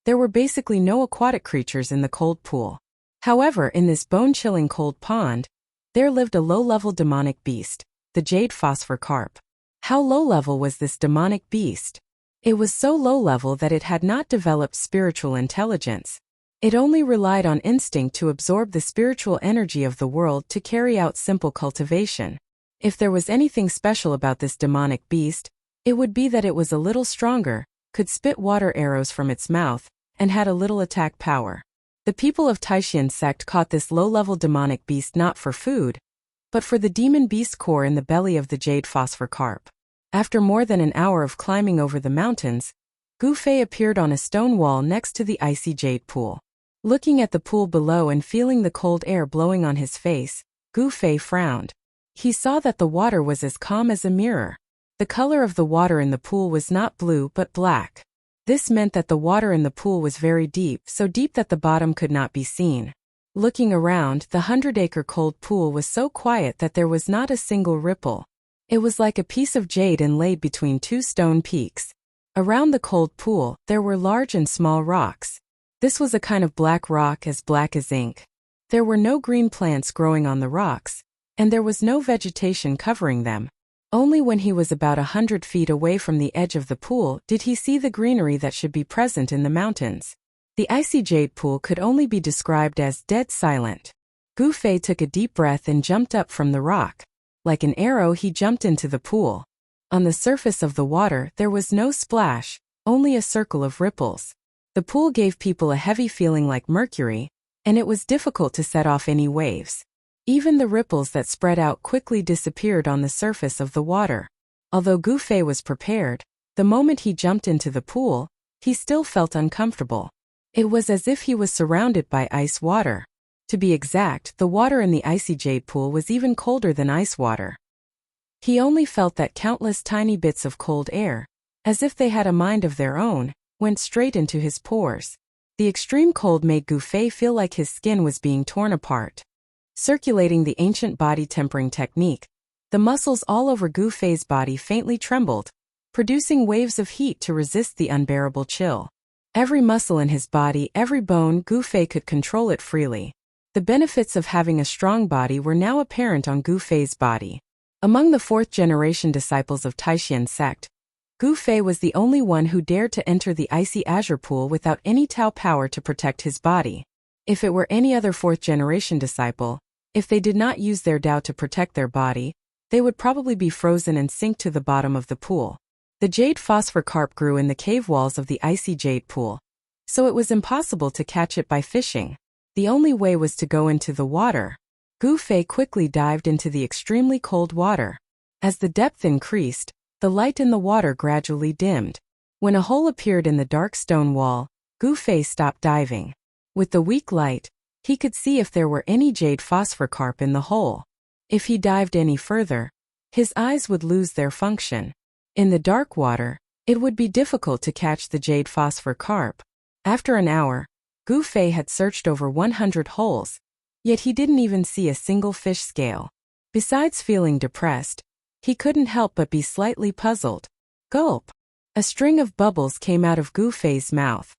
there were basically no aquatic creatures in the cold pool. However, in this bone-chilling cold pond, there lived a low-level demonic beast, the jade phosphor carp. How low-level was this demonic beast? It was so low-level that it had not developed spiritual intelligence. It only relied on instinct to absorb the spiritual energy of the world to carry out simple cultivation. If there was anything special about this demonic beast, it would be that it was a little stronger, could spit water arrows from its mouth, and had a little attack power. The people of Taixian sect caught this low-level demonic beast not for food, but for the demon beast core in the belly of the jade phosphor carp. After more than an hour of climbing over the mountains, Gu Fei appeared on a stone wall next to the icy jade pool. Looking at the pool below and feeling the cold air blowing on his face, Gu Fei frowned. He saw that the water was as calm as a mirror. The color of the water in the pool was not blue but black. This meant that the water in the pool was very deep, so deep that the bottom could not be seen. Looking around, the 100-acre cold pool was so quiet that there was not a single ripple. It was like a piece of jade inlaid between 2 stone peaks. Around the cold pool, there were large and small rocks. This was a kind of black rock as black as ink. There were no green plants growing on the rocks, and there was no vegetation covering them. Only when he was about 100 feet away from the edge of the pool did he see the greenery that should be present in the mountains. The icy jade pool could only be described as dead silent. Gu Fei took a deep breath and jumped up from the rock. Like an arrow, he jumped into the pool. On the surface of the water there was no splash, only a circle of ripples. The pool gave people a heavy feeling like mercury, and it was difficult to set off any waves. Even the ripples that spread out quickly disappeared on the surface of the water. Although Gu Fei was prepared, the moment he jumped into the pool, he still felt uncomfortable. It was as if he was surrounded by ice water. To be exact, the water in the icy jade pool was even colder than ice water. He only felt that countless tiny bits of cold air, as if they had a mind of their own, went straight into his pores. The extreme cold made Gu Fei feel like his skin was being torn apart. Circulating the ancient body tempering technique, the muscles all over Gu Fei's body faintly trembled, producing waves of heat to resist the unbearable chill. Every muscle in his body, every bone, Gu Fei could control it freely. The benefits of having a strong body were now apparent on Gu Fei's body. Among the fourth-generation disciples of Taishan sect, Gu Fei was the only one who dared to enter the icy azure pool without any Tao power to protect his body. If it were any other fourth-generation disciple, if they did not use their Tao to protect their body, they would probably be frozen and sink to the bottom of the pool. The jade phosphor carp grew in the cave walls of the icy jade pool, so it was impossible to catch it by fishing. The only way was to go into the water. Gu Fei quickly dived into the extremely cold water. As the depth increased, the light in the water gradually dimmed. When a hole appeared in the dark stone wall, Gu Fei stopped diving. With the weak light, he could see if there were any jade phosphor carp in the hole. If he dived any further, his eyes would lose their function. In the dark water, it would be difficult to catch the jade phosphor carp. After an hour, Gu Fei had searched over 100 holes, yet he didn't even see a single fish scale. Besides feeling depressed, he couldn't help but be slightly puzzled. Gulp! A string of bubbles came out of Gu Fei's mouth.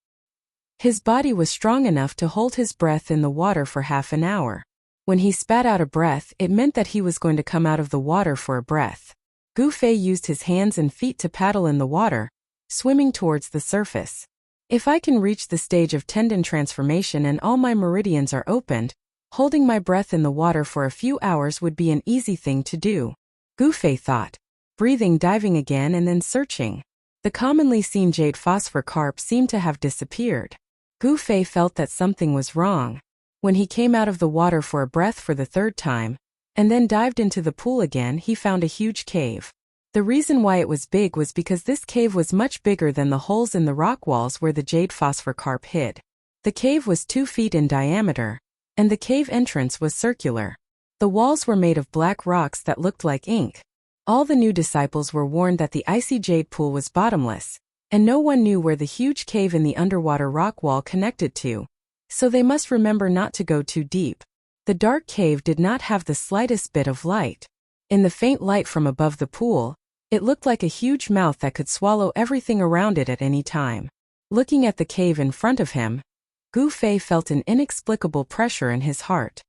His body was strong enough to hold his breath in the water for half an hour. When he spat out a breath, it meant that he was going to come out of the water for a breath. Gu Fei used his hands and feet to paddle in the water, swimming towards the surface. If I can reach the stage of tendon transformation and all my meridians are opened, holding my breath in the water for a few hours would be an easy thing to do. Gu Fei thought, breathing, diving again and then searching. The commonly seen jade phosphor carp seemed to have disappeared. Gu Fei felt that something was wrong. When he came out of the water for a breath for the third time, and then dived into the pool again, he found a huge cave. The reason why it was big was because this cave was much bigger than the holes in the rock walls where the jade phosphor carp hid. The cave was 2 feet in diameter, and the cave entrance was circular. The walls were made of black rocks that looked like ink. All the new disciples were warned that the icy jade pool was bottomless, and no one knew where the huge cave in the underwater rock wall connected to, so they must remember not to go too deep. The dark cave did not have the slightest bit of light. In the faint light from above the pool, it looked like a huge mouth that could swallow everything around it at any time. Looking at the cave in front of him, Gu Fei felt an inexplicable pressure in his heart.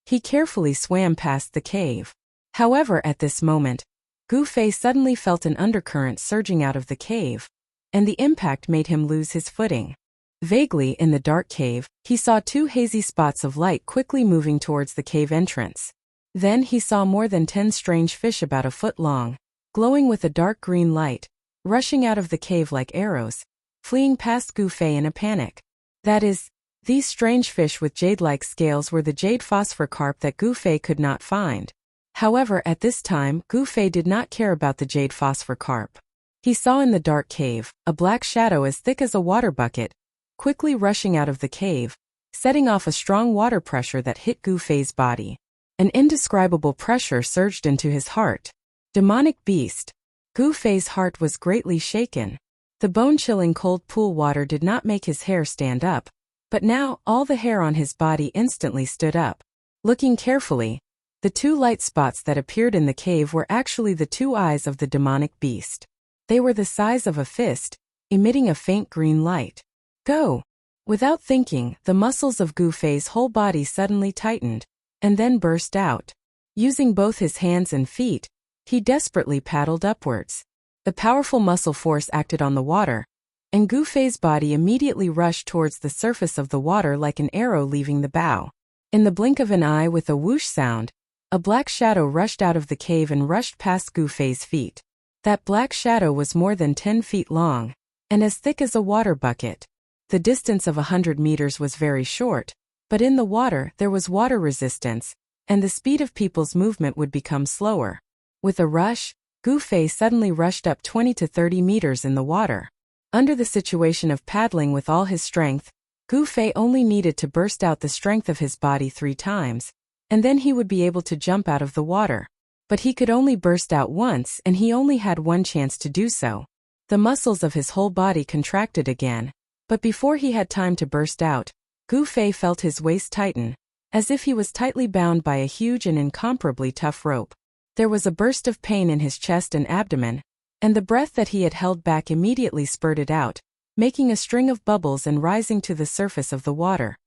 He carefully swam past the cave. However, at this moment, Gu Fei suddenly felt an undercurrent surging out of the cave, and the impact made him lose his footing. Vaguely in the dark cave, he saw 2 hazy spots of light quickly moving towards the cave entrance. Then he saw more than 10 strange fish about a foot long, glowing with a dark green light, rushing out of the cave like arrows, fleeing past Gu Fei in a panic. That is, these strange fish with jade-like scales were the jade phosphor carp that Gu Fei could not find. However, at this time, Gu Fei did not care about the jade phosphor carp. He saw in the dark cave a black shadow as thick as a water bucket, quickly rushing out of the cave, setting off a strong water pressure that hit Gu Fei's body. An indescribable pressure surged into his heart. Demonic beast. Gu Fei's heart was greatly shaken. The bone-chilling cold pool water did not make his hair stand up, but now all the hair on his body instantly stood up. Looking carefully, the 2 light spots that appeared in the cave were actually the 2 eyes of the demonic beast. They were the size of a fist, emitting a faint green light. Go! Without thinking, the muscles of Gu Fei's whole body suddenly tightened, and then burst out. Using both his hands and feet, he desperately paddled upwards. The powerful muscle force acted on the water, and Gu Fei's body immediately rushed towards the surface of the water like an arrow leaving the bow. In the blink of an eye, with a whoosh sound, a black shadow rushed out of the cave and rushed past Gu Fei's feet. That black shadow was more than 10 feet long, and as thick as a water bucket. The distance of 100 meters was very short, but in the water there was water resistance, and the speed of people's movement would become slower. With a rush, Gu Fei suddenly rushed up 20 to 30 meters in the water. Under the situation of paddling with all his strength, Gu Fei only needed to burst out the strength of his body 3 times, and then he would be able to jump out of the water. But he could only burst out once, and he only had 1 chance to do so. The muscles of his whole body contracted again, but before he had time to burst out, Gu Fei felt his waist tighten, as if he was tightly bound by a huge and incomparably tough rope. There was a burst of pain in his chest and abdomen, and the breath that he had held back immediately spurted out, making a string of bubbles and rising to the surface of the water.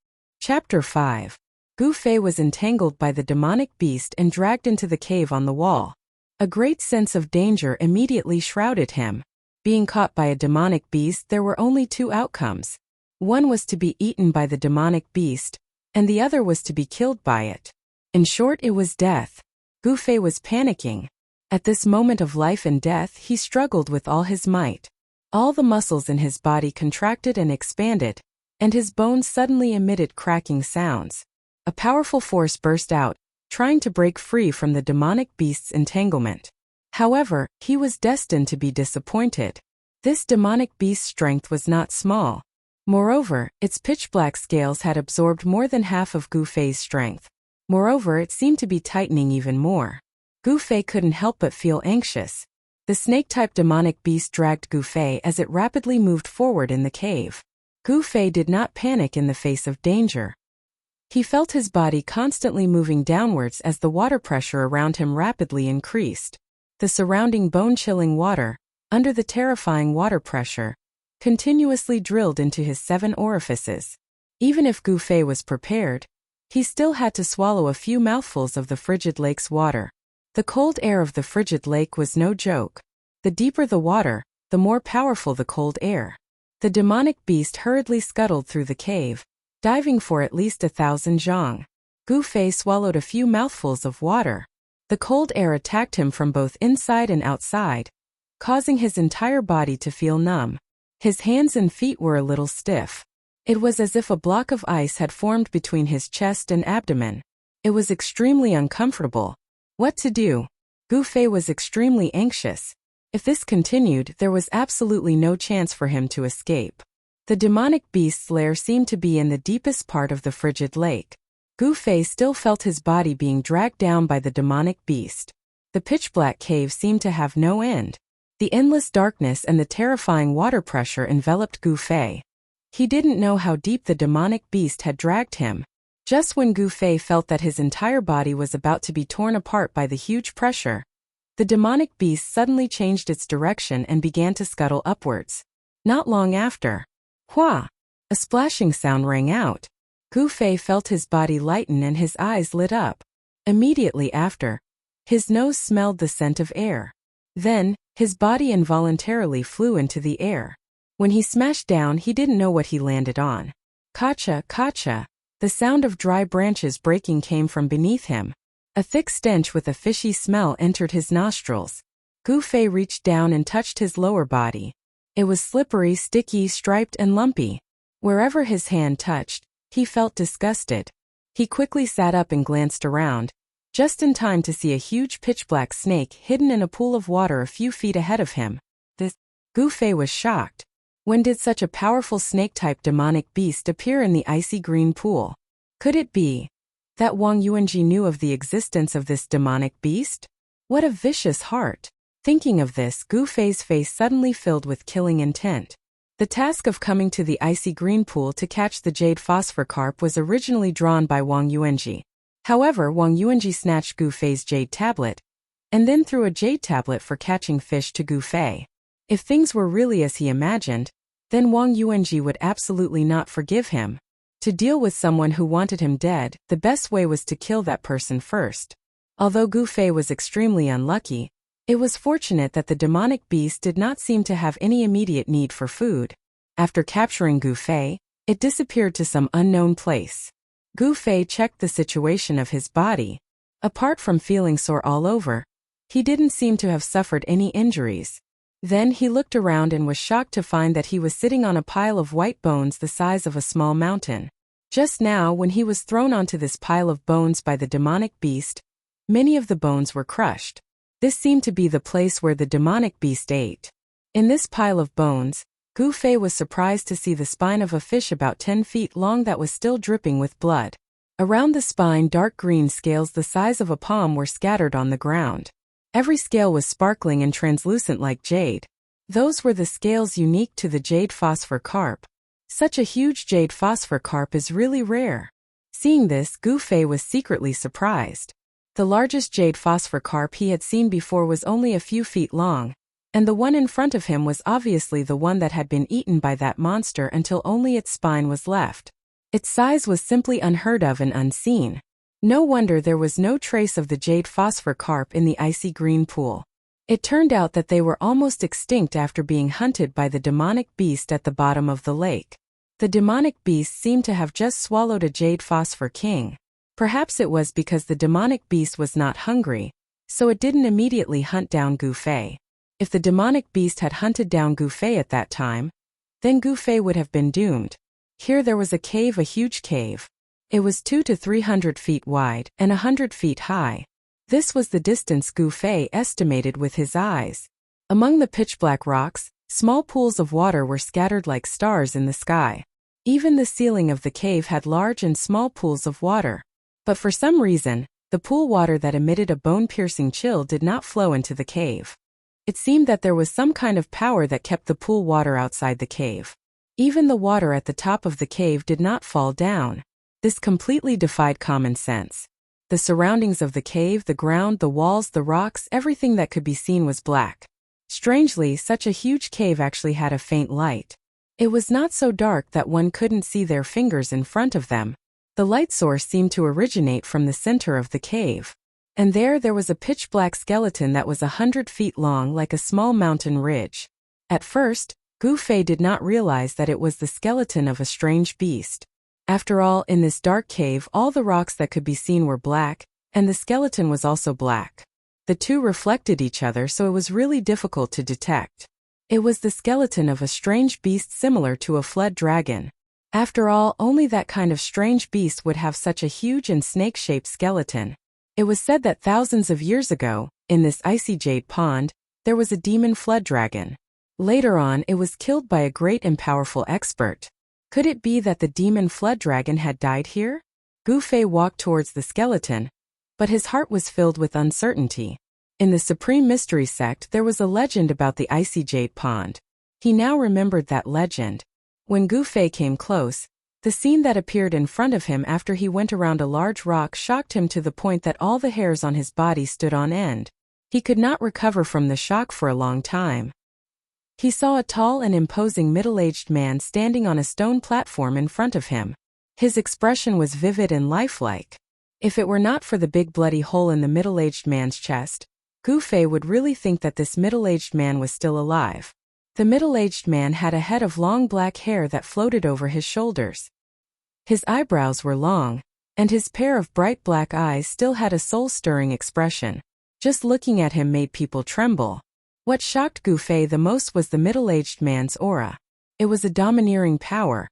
Chapter 5. Gu Fei was entangled by the demonic beast and dragged into the cave on the wall. A great sense of danger immediately shrouded him. Being caught by a demonic beast, there were only two outcomes. One was to be eaten by the demonic beast, and the other was to be killed by it. In short, it was death. Gu Fei was panicking. At this moment of life and death, he struggled with all his might. All the muscles in his body contracted and expanded, and his bones suddenly emitted cracking sounds. A powerful force burst out, trying to break free from the demonic beast's entanglement. However, he was destined to be disappointed. This demonic beast's strength was not small. Moreover, its pitch-black scales had absorbed more than half of Gu Fei's strength. Moreover, it seemed to be tightening even more. Gu Fei couldn't help but feel anxious. The snake-type demonic beast dragged Gu Fei as it rapidly moved forward in the cave. Gu Fei did not panic in the face of danger. He felt his body constantly moving downwards as the water pressure around him rapidly increased. The surrounding bone-chilling water, under the terrifying water pressure, continuously drilled into his 7 orifices. Even if Gu Fei was prepared, he still had to swallow a few mouthfuls of the frigid lake's water. The cold air of the frigid lake was no joke. The deeper the water, the more powerful the cold air. The demonic beast hurriedly scuttled through the cave, diving for at least 1,000 zhang. Gu Fei swallowed a few mouthfuls of water. The cold air attacked him from both inside and outside, causing his entire body to feel numb. His hands and feet were a little stiff. It was as if a block of ice had formed between his chest and abdomen. It was extremely uncomfortable. What to do? Gu Fei was extremely anxious. If this continued, there was absolutely no chance for him to escape. The demonic beast's lair seemed to be in the deepest part of the frigid lake. Gu Fei still felt his body being dragged down by the demonic beast. The pitch-black cave seemed to have no end. The endless darkness and the terrifying water pressure enveloped Gu Fei. He didn't know how deep the demonic beast had dragged him. Just when Gu Fei felt that his entire body was about to be torn apart by the huge pressure, the demonic beast suddenly changed its direction and began to scuttle upwards. Not long after, "Hua!" a splashing sound rang out. Gu Fei felt his body lighten and his eyes lit up. Immediately after, his nose smelled the scent of air. Then, his body involuntarily flew into the air. When he smashed down, he didn't know what he landed on. Kacha, kacha. The sound of dry branches breaking came from beneath him. A thick stench with a fishy smell entered his nostrils. Gu Fei reached down and touched his lower body. It was slippery, sticky, striped, and lumpy. Wherever his hand touched, he felt disgusted. He quickly sat up and glanced around, just in time to see a huge pitch-black snake hidden in a pool of water a few feet ahead of him. Gu Fei was shocked. When did such a powerful snake-type demonic beast appear in the icy green pool? Could it be that Wang Yuanji knew of the existence of this demonic beast? What a vicious heart! Thinking of this, Gu Fei's face suddenly filled with killing intent. The task of coming to the icy green pool to catch the jade phosphor carp was originally drawn by Wang Yuanji. However, Wang Yuanji snatched Gu Fei's jade tablet, and then threw a jade tablet for catching fish to Gu Fei. If things were really as he imagined, then Wang Yuanji would absolutely not forgive him. To deal with someone who wanted him dead, the best way was to kill that person first. Although Gu Fei was extremely unlucky, it was fortunate that the demonic beast did not seem to have any immediate need for food. After capturing Gu Fei, it disappeared to some unknown place. Gu Fei checked the situation of his body. Apart from feeling sore all over, he didn't seem to have suffered any injuries. Then he looked around and was shocked to find that he was sitting on a pile of white bones the size of a small mountain. Just now, when he was thrown onto this pile of bones by the demonic beast, many of the bones were crushed. This seemed to be the place where the demonic beast ate. In this pile of bones, Gu Fei was surprised to see the spine of a fish about 10 feet long that was still dripping with blood. Around the spine, dark green scales the size of a palm were scattered on the ground. Every scale was sparkling and translucent like jade. Those were the scales unique to the jade phosphor carp. Such a huge jade phosphor carp is really rare. Seeing this, Gu Fei was secretly surprised. The largest jade phosphor carp he had seen before was only a few feet long, and the one in front of him was obviously the one that had been eaten by that monster until only its spine was left. Its size was simply unheard of and unseen. No wonder there was no trace of the jade phosphor carp in the icy green pool. It turned out that they were almost extinct after being hunted by the demonic beast at the bottom of the lake. The demonic beast seemed to have just swallowed a jade phosphor king. Perhaps it was because the demonic beast was not hungry, so it didn't immediately hunt down Gufei. If the demonic beast had hunted down Gufei at that time, then Gufei would have been doomed. Here there was a huge cave. It was 200 to 300 feet wide and 100 feet high. This was the distance Gufei estimated with his eyes. Among the pitch-black rocks, small pools of water were scattered like stars in the sky. Even the ceiling of the cave had large and small pools of water. But for some reason, the pool water that emitted a bone-piercing chill did not flow into the cave. It seemed that there was some kind of power that kept the pool water outside the cave. Even the water at the top of the cave did not fall down. This completely defied common sense. The surroundings of the cave, the ground, the walls, the rocks, everything that could be seen was black. Strangely, such a huge cave actually had a faint light. It was not so dark that one couldn't see their fingers in front of them. The light source seemed to originate from the center of the cave. And there was a pitch-black skeleton that was 100 feet long like a small mountain ridge. At first, Gufei did not realize that it was the skeleton of a strange beast. After all, in this dark cave all the rocks that could be seen were black, and the skeleton was also black. The two reflected each other, so it was really difficult to detect. It was the skeleton of a strange beast similar to a fled dragon. After all, only that kind of strange beast would have such a huge and snake-shaped skeleton. It was said that thousands of years ago, in this icy jade pond, there was a demon flood dragon. Later on, it was killed by a great and powerful expert. Could it be that the demon flood dragon had died here? Gufei walked towards the skeleton, but his heart was filled with uncertainty. In the Supreme Mystery Sect there was a legend about the icy jade pond. He now remembered that legend. When Gufei came close, the scene that appeared in front of him after he went around a large rock shocked him to the point that all the hairs on his body stood on end. He could not recover from the shock for a long time. He saw a tall and imposing middle-aged man standing on a stone platform in front of him. His expression was vivid and lifelike. If it were not for the big bloody hole in the middle-aged man's chest, Gufei would really think that this middle-aged man was still alive. The middle-aged man had a head of long black hair that floated over his shoulders. His eyebrows were long, and his pair of bright black eyes still had a soul-stirring expression. Just looking at him made people tremble. What shocked Gufei the most was the middle-aged man's aura. It was a domineering power,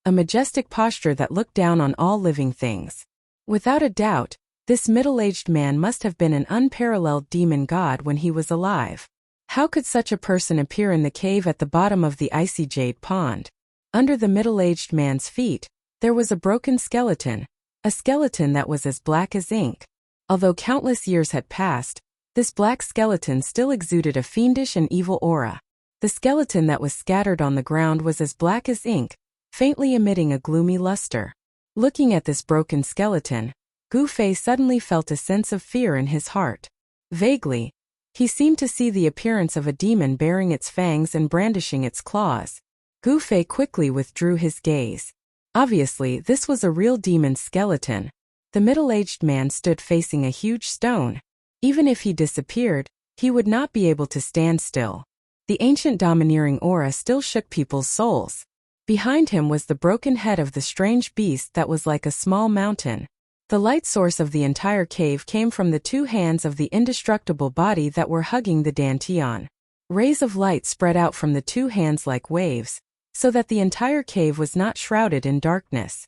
a majestic posture that looked down on all living things. Without a doubt, this middle-aged man must have been an unparalleled demon god when he was alive. How could such a person appear in the cave at the bottom of the icy jade pond? Under the middle-aged man's feet, there was a broken skeleton, a skeleton that was as black as ink. Although countless years had passed, this black skeleton still exuded a fiendish and evil aura. The skeleton that was scattered on the ground was as black as ink, faintly emitting a gloomy luster. Looking at this broken skeleton, Gufei suddenly felt a sense of fear in his heart. Vaguely, he seemed to see the appearance of a demon baring its fangs and brandishing its claws. Gufei quickly withdrew his gaze. Obviously, this was a real demon skeleton. The middle-aged man stood facing a huge stone. Even if he disappeared, he would not be able to stand still. The ancient domineering aura still shook people's souls. Behind him was the broken head of the strange beast that was like a small mountain. The light source of the entire cave came from the two hands of the indestructible body that were hugging the dantian. Rays of light spread out from the two hands like waves, so that the entire cave was not shrouded in darkness.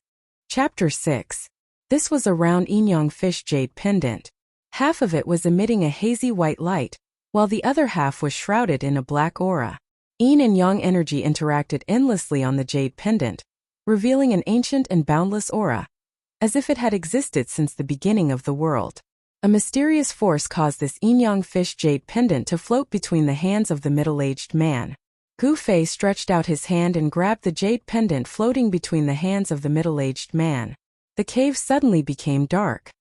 Chapter 6. This was a round yin-yang fish jade pendant. Half of it was emitting a hazy white light, while the other half was shrouded in a black aura. Yin and yang energy interacted endlessly on the jade pendant, revealing an ancient and boundless aura, as if it had existed since the beginning of the world. A mysterious force caused this yin-yang fish jade pendant to float between the hands of the middle-aged man. Gufei stretched out his hand and grabbed the jade pendant floating between the hands of the middle-aged man. The cave suddenly became dark.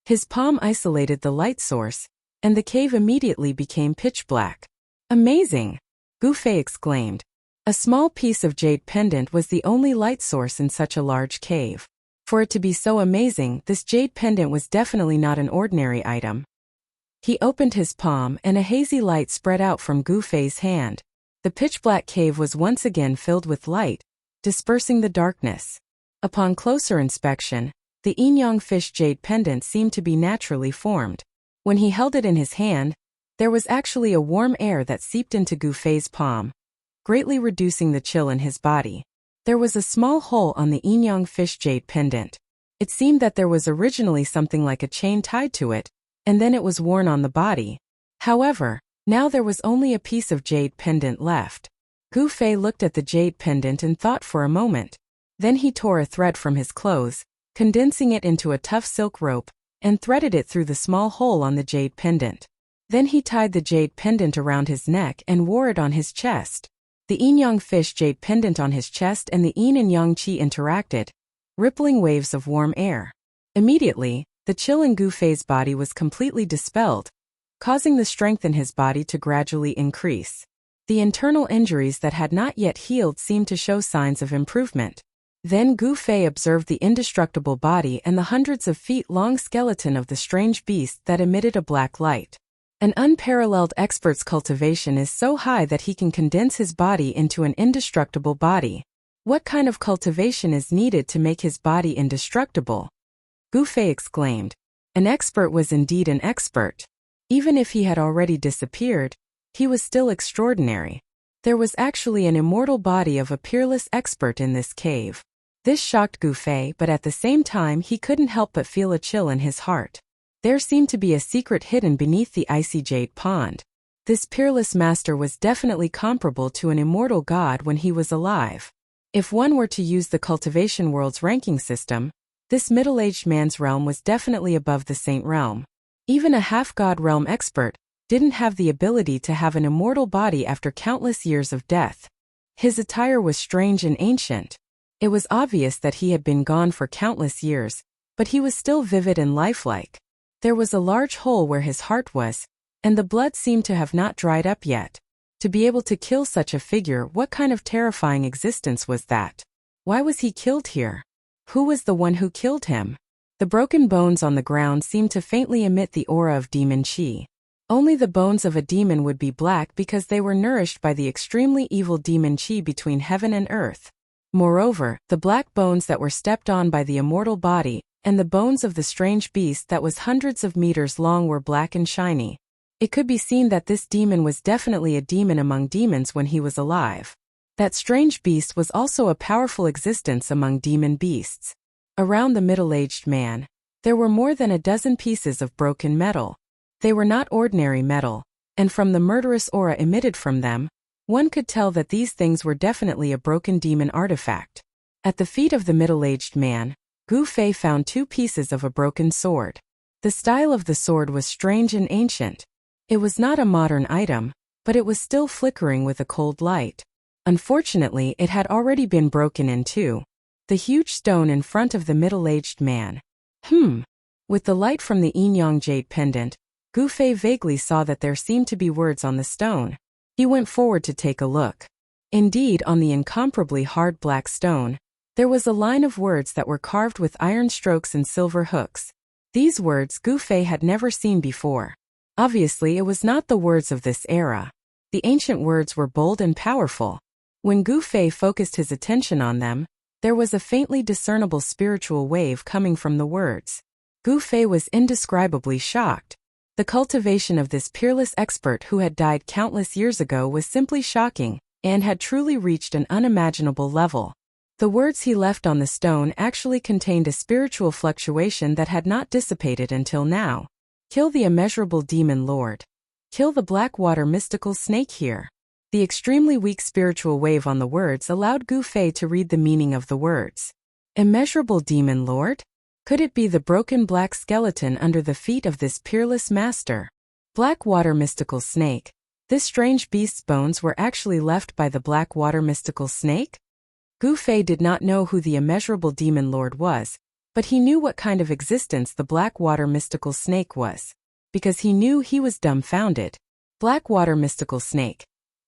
His palm isolated the light source, and the cave immediately became pitch black. Amazing! Gufei exclaimed. A small piece of jade pendant was the only light source in such a large cave. For it to be so amazing, this jade pendant was definitely not an ordinary item. He opened his palm and a hazy light spread out from Gu Fei's hand. The pitch-black cave was once again filled with light, dispersing the darkness. Upon closer inspection, the yin-yang fish jade pendant seemed to be naturally formed. When he held it in his hand, there was actually a warm air that seeped into Gu Fei's palm, greatly reducing the chill in his body. There was a small hole on the yin-yang fish jade pendant. It seemed that there was originally something like a chain tied to it, and then it was worn on the body. However, now there was only a piece of jade pendant left. Gu Fei looked at the jade pendant and thought for a moment. Then he tore a thread from his clothes, condensing it into a tough silk rope, and threaded it through the small hole on the jade pendant. Then he tied the jade pendant around his neck and wore it on his chest. The yin-yang fish jade pendant on his chest and the yin and yang qi interacted, rippling waves of warm air. Immediately, the chill in Gu Fei's body was completely dispelled, causing the strength in his body to gradually increase. The internal injuries that had not yet healed seemed to show signs of improvement. Then Gu Fei observed the indestructible body and the hundreds of feet-long skeleton of the strange beast that emitted a black light. An unparalleled expert's cultivation is so high that he can condense his body into an indestructible body. What kind of cultivation is needed to make his body indestructible? Gu Fei exclaimed. An expert was indeed an expert. Even if he had already disappeared, he was still extraordinary. There was actually an immortal body of a peerless expert in this cave. This shocked Gu Fei, but at the same time he couldn't help but feel a chill in his heart. There seemed to be a secret hidden beneath the icy jade pond. This peerless master was definitely comparable to an immortal god when he was alive. If one were to use the cultivation world's ranking system, this middle-aged man's realm was definitely above the saint realm. Even a half-god realm expert didn't have the ability to have an immortal body after countless years of death. His attire was strange and ancient. It was obvious that he had been gone for countless years, but he was still vivid and lifelike. There was a large hole where his heart was, and the blood seemed to have not dried up yet. To be able to kill such a figure, what kind of terrifying existence was that? Why was he killed here? Who was the one who killed him? The broken bones on the ground seemed to faintly emit the aura of demon qi. Only the bones of a demon would be black because they were nourished by the extremely evil demon qi between heaven and earth. Moreover, the black bones that were stepped on by the immortal body, and the bones of the strange beast that was hundreds of meters long were black and shiny. It could be seen that this demon was definitely a demon among demons when he was alive. That strange beast was also a powerful existence among demon beasts. Around the middle-aged man, there were more than a dozen pieces of broken metal. They were not ordinary metal, and from the murderous aura emitted from them, one could tell that these things were definitely a broken demon artifact. At the feet of the middle-aged man, Gu Fei found two pieces of a broken sword. The style of the sword was strange and ancient. It was not a modern item, but it was still flickering with a cold light. Unfortunately, it had already been broken in two. The huge stone in front of the middle-aged man. With the light from the yin-yang jade pendant, Gu Fei vaguely saw that there seemed to be words on the stone. He went forward to take a look. Indeed, on the incomparably hard black stone, there was a line of words that were carved with iron strokes and silver hooks. These words Gu Fei had never seen before. Obviously, it was not the words of this era. The ancient words were bold and powerful. When Gu Fei focused his attention on them, there was a faintly discernible spiritual wave coming from the words. Gu Fei was indescribably shocked. The cultivation of this peerless expert who had died countless years ago was simply shocking, and had truly reached an unimaginable level. The words he left on the stone actually contained a spiritual fluctuation that had not dissipated until now. Kill the immeasurable demon lord. Kill the black water mystical snake here. The extremely weak spiritual wave on the words allowed Gu Fei to read the meaning of the words. Immeasurable demon lord? Could it be the broken black skeleton under the feet of this peerless master? Black water mystical snake. This strange beast's bones were actually left by the black water mystical snake? Gu Fei did not know who the immeasurable demon lord was, but he knew what kind of existence the black water mystical snake was. Because he knew, he was dumbfounded. Black water mystical snake.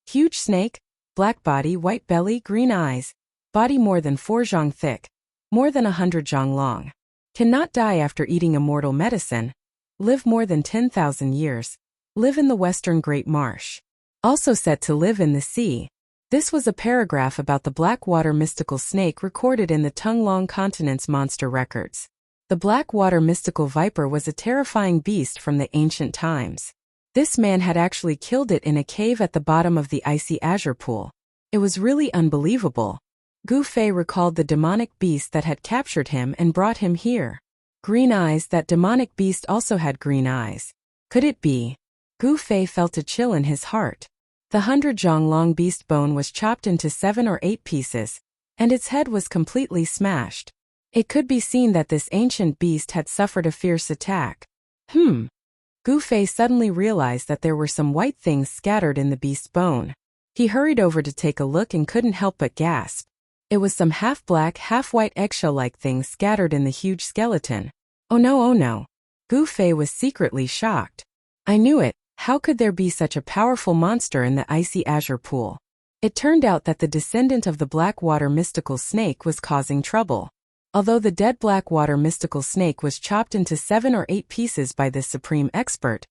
Huge snake? black body, white belly, green eyes, body more than 4 zhang thick, more than 100 zhang long. Cannot die after eating immortal medicine, live more than 10,000 years, live in the western Great Marsh. Also said to live in the sea. This was a paragraph about the Blackwater mystical snake recorded in the Tonglong Continent's monster records. The Blackwater mystical viper was a terrifying beast from the ancient times. This man had actually killed it in a cave at the bottom of the icy azure pool. It was really unbelievable. Gu Fei recalled the demonic beast that had captured him and brought him here. Green eyes, that demonic beast also had green eyes. Could it be? Gu Fei felt a chill in his heart. The 100 zhang long beast bone was chopped into 7 or 8 pieces, and its head was completely smashed. It could be seen that this ancient beast had suffered a fierce attack. Gu Fei suddenly realized that there were some white things scattered in the beast's bone. He hurried over to take a look and couldn't help but gasp. It was some half-black, half-white eggshell-like things scattered in the huge skeleton. Oh no, oh no. Gu Fei was secretly shocked. I knew it. How could there be such a powerful monster in the icy azure pool? It turned out that the descendant of the Blackwater mystical snake was causing trouble. Although the dead Blackwater mystical snake was chopped into 7 or 8 pieces by this supreme expert,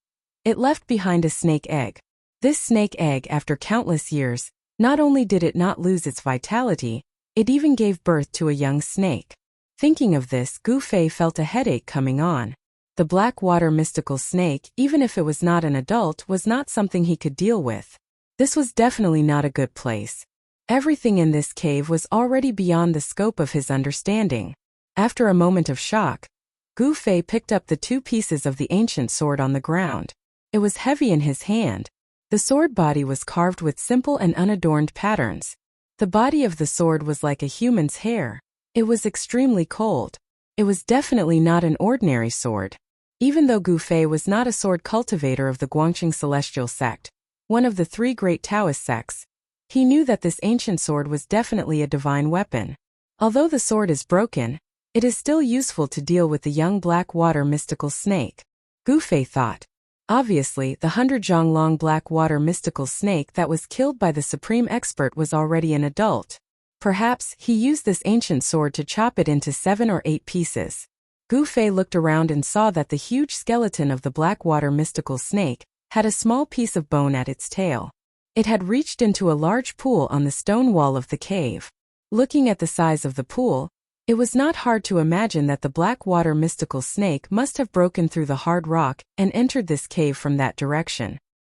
it left behind a snake egg. This snake egg, after countless years, not only did it not lose its vitality, it even gave birth to a young snake. Thinking of this, Gu Fei felt a headache coming on. The Blackwater mystical snake, even if it was not an adult, was not something he could deal with. This was definitely not a good place. Everything in this cave was already beyond the scope of his understanding. After a moment of shock, Gu Fei picked up the 2 pieces of the ancient sword on the ground. It was heavy in his hand. The sword body was carved with simple and unadorned patterns. The body of the sword was like a human's hair. It was extremely cold. It was definitely not an ordinary sword. Even though Gu Fei was not a sword cultivator of the Guangqing Celestial Sect, one of the 3 great Taoist sects, he knew that this ancient sword was definitely a divine weapon. Although the sword is broken, it is still useful to deal with the young Blackwater mystical snake. Gu Fei thought. Obviously, the 100 zhang long Blackwater mystical snake that was killed by the supreme expert was already an adult. Perhaps he used this ancient sword to chop it into 7 or 8 pieces. Gu Fei looked around and saw that the huge skeleton of the Blackwater mystical snake had a small piece of bone at its tail. It had reached into a large pool on the stone wall of the cave. Looking at the size of the pool, it was not hard to imagine that the Blackwater mystical snake must have broken through the hard rock and entered this cave from that direction.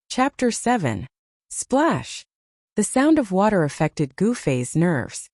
Chapter 7. Splash! The sound of water affected Gu Fei's nerves.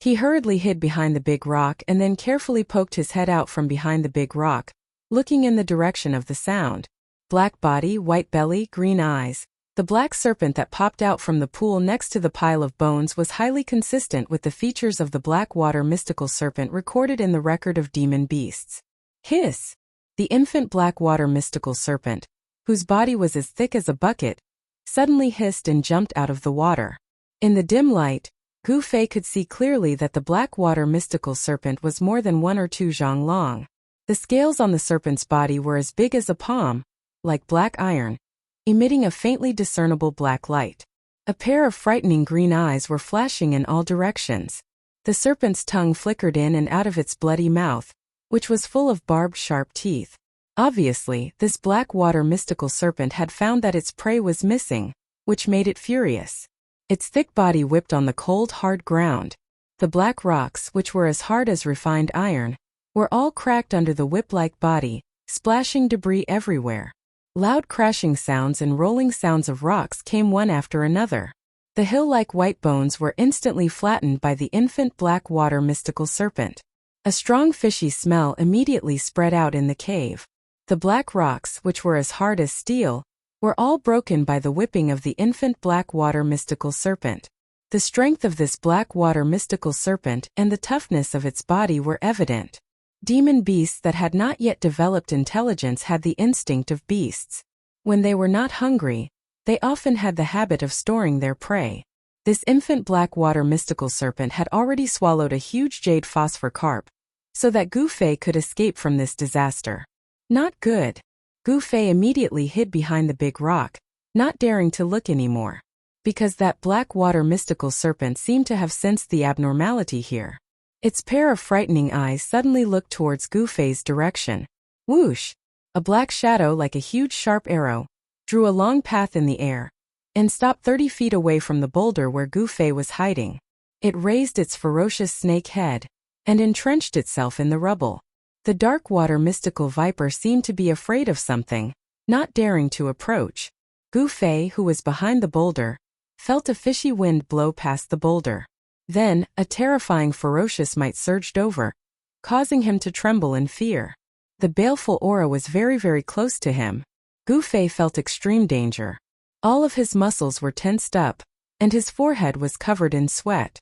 He hurriedly hid behind the big rock and then carefully poked his head out from behind the big rock, looking in the direction of the sound. Black body, white belly, green eyes. The black serpent that popped out from the pool next to the pile of bones was highly consistent with the features of the Blackwater mystical serpent recorded in the record of demon beasts. Hiss! The infant Blackwater mystical serpent, whose body was as thick as a bucket, suddenly hissed and jumped out of the water. In the dim light, Gu Fei could see clearly that the Blackwater mystical serpent was more than 1 or 2 zhang long. The scales on the serpent's body were as big as a palm, like black iron, emitting a faintly discernible black light. A pair of frightening green eyes were flashing in all directions. The serpent's tongue flickered in and out of its bloody mouth, which was full of barbed sharp teeth. Obviously, this Blackwater mystical serpent had found that its prey was missing, which made it furious. Its thick body whipped on the cold, hard ground. The black rocks, which were as hard as refined iron, were all cracked under the whip-like body, splashing debris everywhere. Loud crashing sounds and rolling sounds of rocks came one after another. The hill-like white bones were instantly flattened by the infant Blackwater mystical serpent. A strong fishy smell immediately spread out in the cave. The black rocks, which were as hard as steel, were all broken by the whipping of the infant Blackwater mystical serpent. The strength of this Blackwater mystical serpent and the toughness of its body were evident. Demon beasts that had not yet developed intelligence had the instinct of beasts. When they were not hungry, they often had the habit of storing their prey. This infant Blackwater mystical serpent had already swallowed a huge jade phosphor carp, so that Gu Fei could escape from this disaster. Not good. Gu Fei immediately hid behind the big rock, not daring to look anymore. because that black water mystical serpent seemed to have sensed the abnormality here. Its pair of frightening eyes suddenly looked towards Gu Fei's direction. Whoosh! A black shadow like a huge sharp arrow drew a long path in the air and stopped 30 feet away from the boulder where Gu Fei was hiding. It raised its ferocious snake head and entrenched itself in the rubble. The dark water mystical viper seemed to be afraid of something, not daring to approach. Gu Fei, who was behind the boulder, felt a fishy wind blow past the boulder. Then, a terrifying ferocious might surged over, causing him to tremble in fear. The baleful aura was very, very close to him. Gu Fei felt extreme danger. All of his muscles were tensed up, and his forehead was covered in sweat.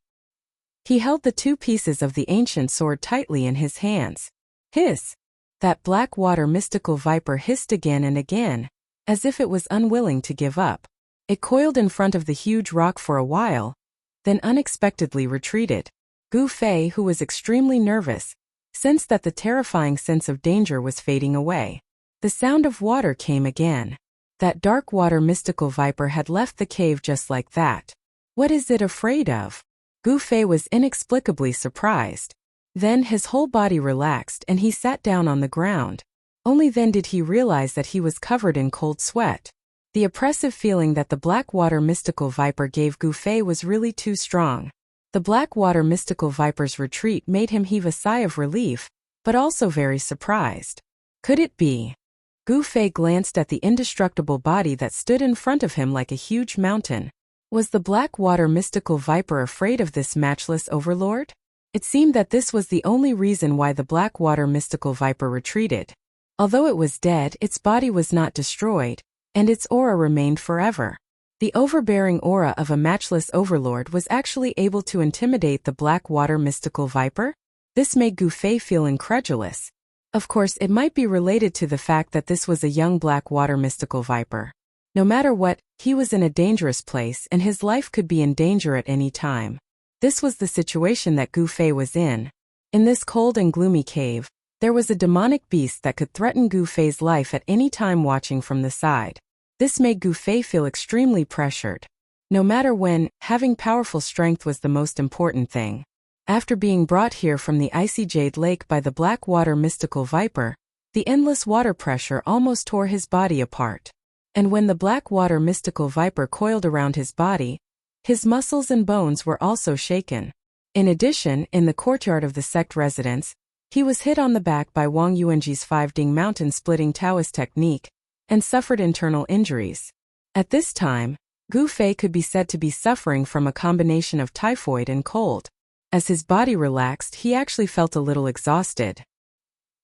He held the 2 pieces of the ancient sword tightly in his hands. Hiss! That black water mystical viper hissed again and again, as if it was unwilling to give up. It coiled in front of the huge rock for a while, then unexpectedly retreated. Gu Fei, who was extremely nervous, sensed that the terrifying sense of danger was fading away. The sound of water came again. That dark water mystical viper had left the cave just like that. What is it afraid of? Gu Fei was inexplicably surprised. Then his whole body relaxed and he sat down on the ground. Only then did he realize that he was covered in cold sweat. The oppressive feeling that the black water mystical viper gave Gu Fei was really too strong. The black water mystical viper's retreat made him heave a sigh of relief, but also very surprised. Could it be? Gu Fei glanced at the indestructible body that stood in front of him like a huge mountain. Was the black water mystical viper afraid of this matchless overlord? It seemed that this was the only reason why the black water mystical viper retreated. Although it was dead, its body was not destroyed, and its aura remained forever. The overbearing aura of a matchless overlord was actually able to intimidate the black water mystical viper? This made Gu Fei feel incredulous. Of course, it might be related to the fact that this was a young black water mystical viper. No matter what, he was in a dangerous place and his life could be in danger at any time. This was the situation that Gu Fei was in. In this cold and gloomy cave, there was a demonic beast that could threaten Gu Fei's life at any time watching from the side. This made Gu Fei feel extremely pressured. No matter when, having powerful strength was the most important thing. After being brought here from the icy jade lake by the black water mystical viper, the endless water pressure almost tore his body apart. And when the black water mystical viper coiled around his body, his muscles and bones were also shaken. In addition, in the courtyard of the sect residence, he was hit on the back by Wang Yuanji's 5-ding mountain-splitting Taoist technique, and suffered internal injuries. At this time, Gu Fei could be said to be suffering from a combination of typhoid and cold. As his body relaxed, he actually felt a little exhausted.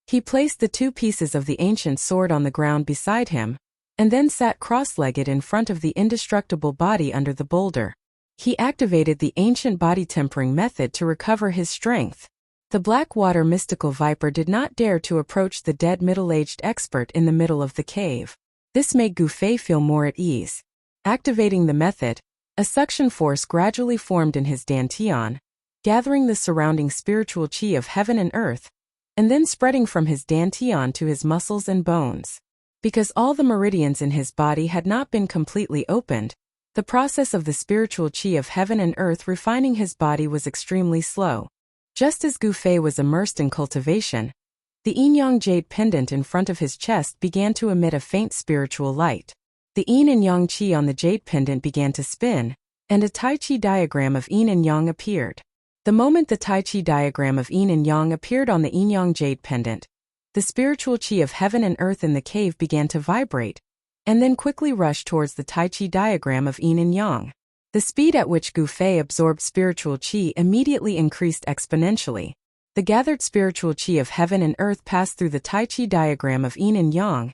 He placed the 2 pieces of the ancient sword on the ground beside him, and then sat cross-legged in front of the indestructible body under the boulder. He activated the ancient body tempering method to recover his strength. The black water mystical viper did not dare to approach the dead middle-aged expert in the middle of the cave. This made Gu Fei feel more at ease. Activating the method, a suction force gradually formed in his dantian, gathering the surrounding spiritual qi of heaven and earth, and then spreading from his dantian to his muscles and bones. Because all the meridians in his body had not been completely opened, the process of the spiritual qi of heaven and earth refining his body was extremely slow. Just as Gu Fei was immersed in cultivation, the yin-yang jade pendant in front of his chest began to emit a faint spiritual light. The yin and yang qi on the jade pendant began to spin, and a tai chi diagram of yin and yang appeared. The moment the tai chi diagram of yin and yang appeared on the yin-yang jade pendant, the spiritual qi of heaven and earth in the cave began to vibrate, and then quickly rushed towards the tai chi diagram of yin and yang. The speed at which Gu Fei absorbed spiritual qi immediately increased exponentially. The gathered spiritual qi of heaven and earth passed through the tai chi diagram of yin and yang,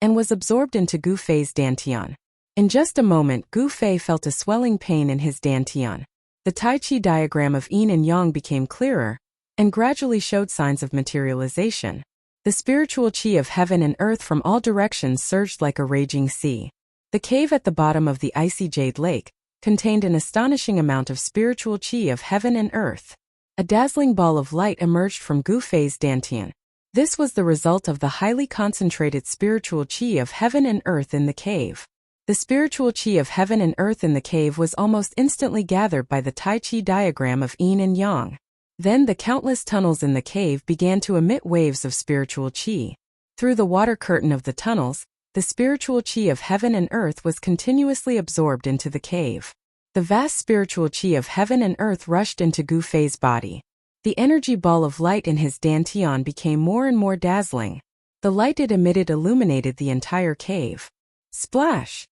and was absorbed into Gu Fei's dantian. In just a moment, Gu Fei felt a swelling pain in his dantian. The tai chi diagram of yin and yang became clearer, and gradually showed signs of materialization. The spiritual qi of heaven and earth from all directions surged like a raging sea. The cave at the bottom of the icy jade lake contained an astonishing amount of spiritual qi of heaven and earth. A dazzling ball of light emerged from Gu Fei's dantian. This was the result of the highly concentrated spiritual qi of heaven and earth in the cave. The spiritual chi of heaven and earth in the cave was almost instantly gathered by the Tai Chi diagram of yin and yang. Then the countless tunnels in the cave began to emit waves of spiritual chi. Through the water curtain of the tunnels, the spiritual chi of heaven and earth was continuously absorbed into the cave. The vast spiritual chi of heaven and earth rushed into Gu Fei's body. The energy ball of light in his dantian became more and more dazzling. The light it emitted illuminated the entire cave. Splash!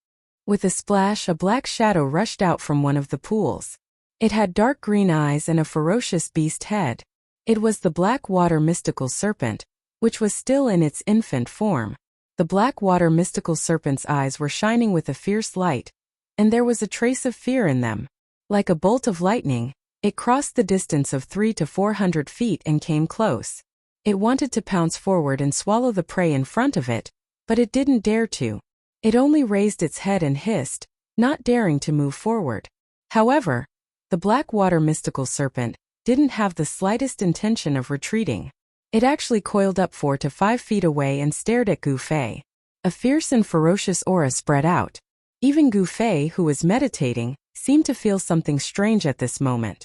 With a splash, a black shadow rushed out from one of the pools. It had dark green eyes and a ferocious beast head. It was the black water mystical serpent, which was still in its infant form. The black water mystical serpent's eyes were shining with a fierce light, and there was a trace of fear in them. Like a bolt of lightning, it crossed the distance of 300 to 400 feet and came close. It wanted to pounce forward and swallow the prey in front of it, but it didn't dare to. It only raised its head and hissed, not daring to move forward. However, the black water mystical serpent didn't have the slightest intention of retreating. It actually coiled up 4 to 5 feet away and stared at Gu Fei. A fierce and ferocious aura spread out. Even Gu Fei, who was meditating, seemed to feel something strange at this moment.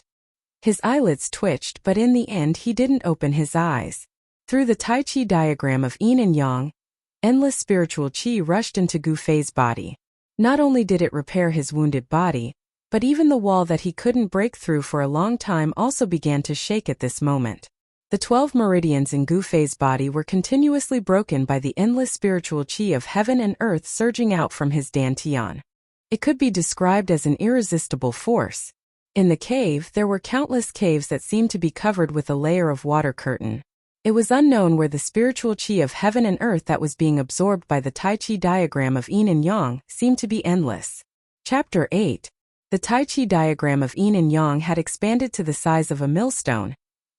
His eyelids twitched, but in the end he didn't open his eyes. Through the Tai Chi diagram of yin and yang, endless spiritual chi rushed into Gu Fei's body. Not only did it repair his wounded body, but even the wall that he couldn't break through for a long time also began to shake at this moment. The 12 meridians in Gu Fei's body were continuously broken by the endless spiritual chi of heaven and earth surging out from his dantian. It could be described as an irresistible force. In the cave, there were countless caves that seemed to be covered with a layer of water curtain. It was unknown where the spiritual chi of heaven and earth that was being absorbed by the Tai Chi diagram of yin and yang seemed to be endless. Chapter 8. The Tai Chi diagram of yin and yang had expanded to the size of a millstone,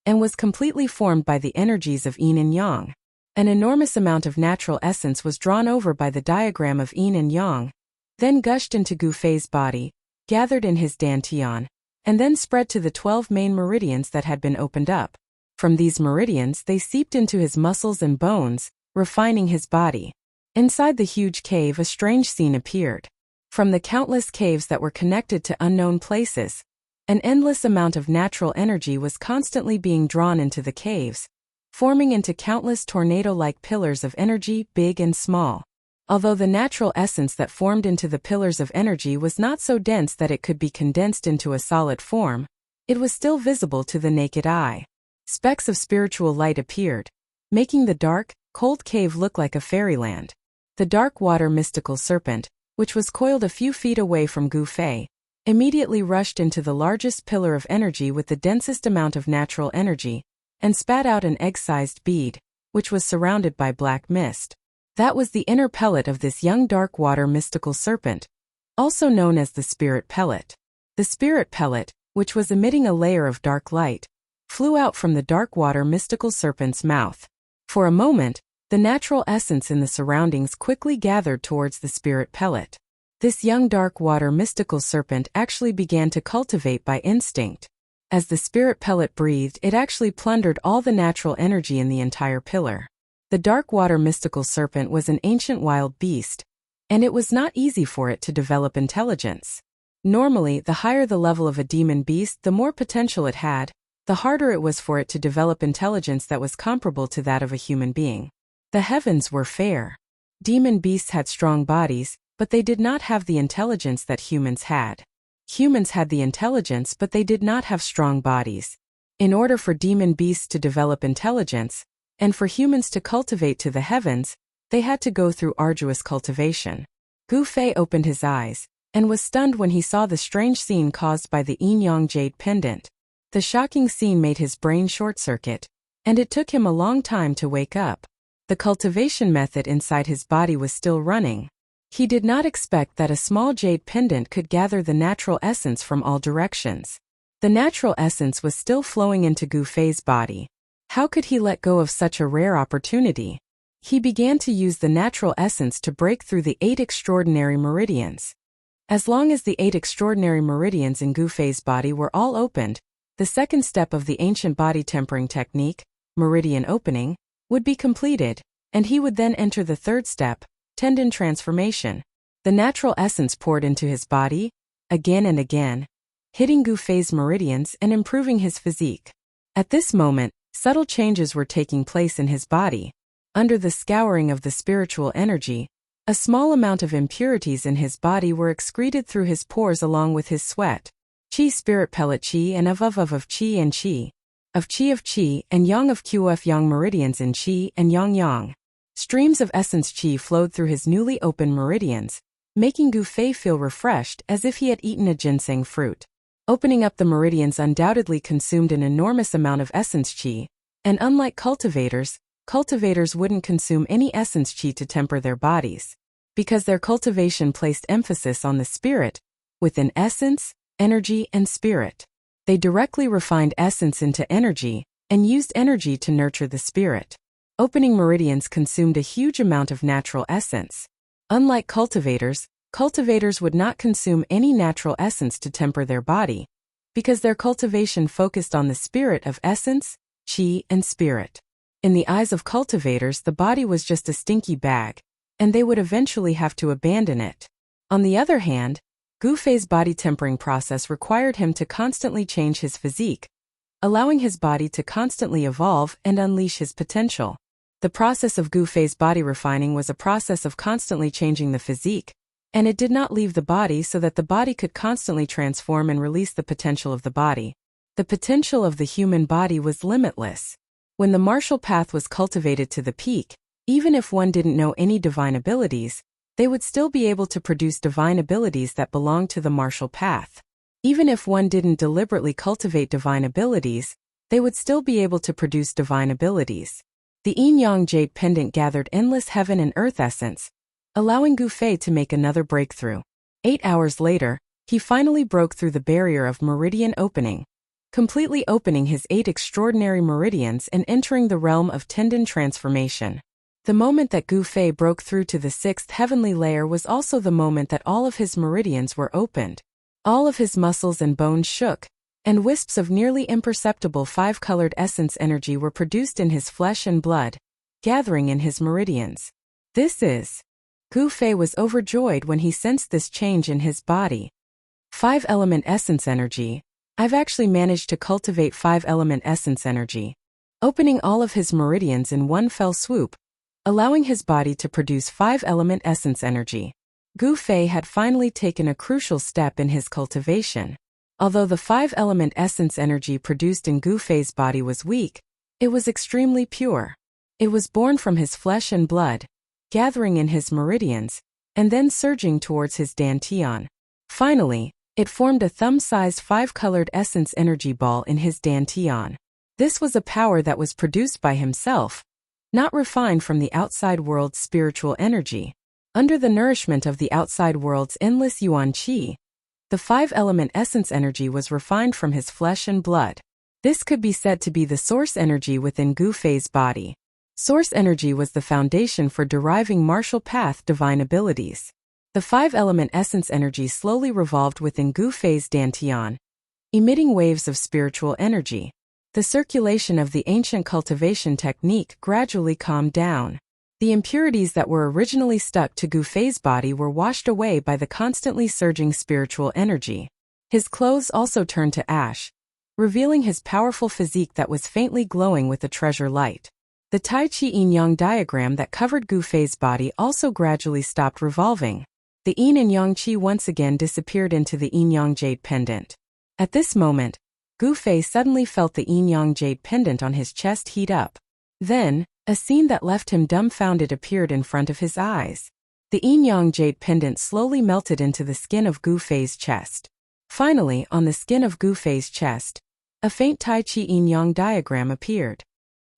and was completely formed by the energies of yin and yang. An enormous amount of natural essence was drawn over by the diagram of yin and yang, then gushed into Gu Fei's body, gathered in his dantian, and then spread to the 12 main meridians that had been opened up. From these meridians they seeped into his muscles and bones, refining his body. Inside the huge cave a strange scene appeared. From the countless caves that were connected to unknown places, an endless amount of natural energy was constantly being drawn into the caves, forming into countless tornado-like pillars of energy, big and small. Although the natural essence that formed into the pillars of energy was not so dense that it could be condensed into a solid form, it was still visible to the naked eye. Specks of spiritual light appeared, making the dark, cold cave look like a fairyland. The dark water mystical serpent, which was coiled a few feet away from Gu Fei, immediately rushed into the largest pillar of energy with the densest amount of natural energy, and spat out an egg-sized bead, which was surrounded by black mist. That was the inner pellet of this young dark water mystical serpent, also known as the spirit pellet. The spirit pellet, which was emitting a layer of dark light, flew out from the dark water mystical serpent's mouth. For a moment, the natural essence in the surroundings quickly gathered towards the spirit pellet. This young dark water mystical serpent actually began to cultivate by instinct. As the spirit pellet breathed, it actually plundered all the natural energy in the entire pillar. The dark water mystical serpent was an ancient wild beast, and it was not easy for it to develop intelligence. Normally, the higher the level of a demon beast, the more potential it had, the harder it was for it to develop intelligence that was comparable to that of a human being. The heavens were fair. Demon beasts had strong bodies, but they did not have the intelligence that humans had. Humans had the intelligence, but they did not have strong bodies. In order for demon beasts to develop intelligence, and for humans to cultivate to the heavens, they had to go through arduous cultivation. Gu Fei opened his eyes, and was stunned when he saw the strange scene caused by the yin-yang jade pendant. The shocking scene made his brain short-circuit, and it took him a long time to wake up. The cultivation method inside his body was still running. He did not expect that a small jade pendant could gather the natural essence from all directions. The natural essence was still flowing into Gu Fei's body. How could he let go of such a rare opportunity? He began to use the natural essence to break through the 8 extraordinary meridians. As long as the 8 extraordinary meridians in Gu Fei's body were all opened, the second step of the ancient body tempering technique, meridian opening, would be completed, and he would then enter the third step, tendon transformation. The natural essence poured into his body, again and again, hitting Gu Fei's meridians and improving his physique. At this moment, subtle changes were taking place in his body. Under the scouring of the spiritual energy, a small amount of impurities in his body were excreted through his pores along with his sweat. Qi spirit pellet qi and of qi and qi. Of qi and yang of qf yang meridians in qi and yang. Streams of essence qi flowed through his newly opened meridians, making Gu Fei feel refreshed as if he had eaten a ginseng fruit. Opening up the meridians undoubtedly consumed an enormous amount of essence qi, and unlike cultivators wouldn't consume any essence qi to temper their bodies, because their cultivation placed emphasis on the spirit, within essence, energy and spirit. They directly refined essence into energy, and used energy to nurture the spirit. Opening meridians consumed a huge amount of natural essence. Unlike cultivators would not consume any natural essence to temper their body, because their cultivation focused on the spirit of essence, qi and spirit. In the eyes of cultivators, the body was just a stinky bag, and they would eventually have to abandon it. On the other hand, Gu Fei's body tempering process required him to constantly change his physique, allowing his body to constantly evolve and unleash his potential. The process of Gu Fei's body refining was a process of constantly changing the physique, and it did not leave the body so that the body could constantly transform and release the potential of the body. The potential of the human body was limitless. When the martial path was cultivated to the peak, even if one didn't know any divine abilities, they would still be able to produce divine abilities that belonged to the martial path. Even if one didn't deliberately cultivate divine abilities, they would still be able to produce divine abilities. The yin-yang jade pendant gathered endless heaven and earth essence, allowing Gu Fei to make another breakthrough. 8 hours later, he finally broke through the barrier of meridian opening, completely opening his 8 extraordinary meridians and entering the realm of tendon transformation. The moment that Gu Fei broke through to the 6th heavenly layer was also the moment that all of his meridians were opened. All of his muscles and bones shook, and wisps of nearly imperceptible 5-colored essence energy were produced in his flesh and blood, gathering in his meridians. Gu Fei was overjoyed when he sensed this change in his body. 5-element essence energy. I've actually managed to cultivate 5-element essence energy, opening all of his meridians in one fell swoop, allowing his body to produce 5-element essence energy. Gu Fei had finally taken a crucial step in his cultivation. Although the 5-element essence energy produced in Gu Fei's body was weak, it was extremely pure. It was born from his flesh and blood, gathering in his meridians, and then surging towards his dantian. Finally, it formed a thumb-sized 5-colored essence energy ball in his dantian. This was a power that was produced by himself, not refined from the outside world's spiritual energy. Under the nourishment of the outside world's endless yuan qi, the 5-element essence energy was refined from his flesh and blood. This could be said to be the source energy within Gu Fei's body. Source energy was the foundation for deriving martial path divine abilities. The 5-element essence energy slowly revolved within Gu Fei's dantian, emitting waves of spiritual energy. The circulation of the ancient cultivation technique gradually calmed down. The impurities that were originally stuck to Gu Fei's body were washed away by the constantly surging spiritual energy. His clothes also turned to ash, revealing his powerful physique that was faintly glowing with a treasure light. The Tai Chi yin-yang diagram that covered Gu Fei's body also gradually stopped revolving. The yin and yang qi once again disappeared into the yin-yang jade pendant. At this moment, Gu Fei suddenly felt the yin-yang jade pendant on his chest heat up. Then, a scene that left him dumbfounded appeared in front of his eyes. The yin-yang jade pendant slowly melted into the skin of Gu Fei's chest. Finally, on the skin of Gu Fei's chest, a faint Tai Chi yin-yang diagram appeared.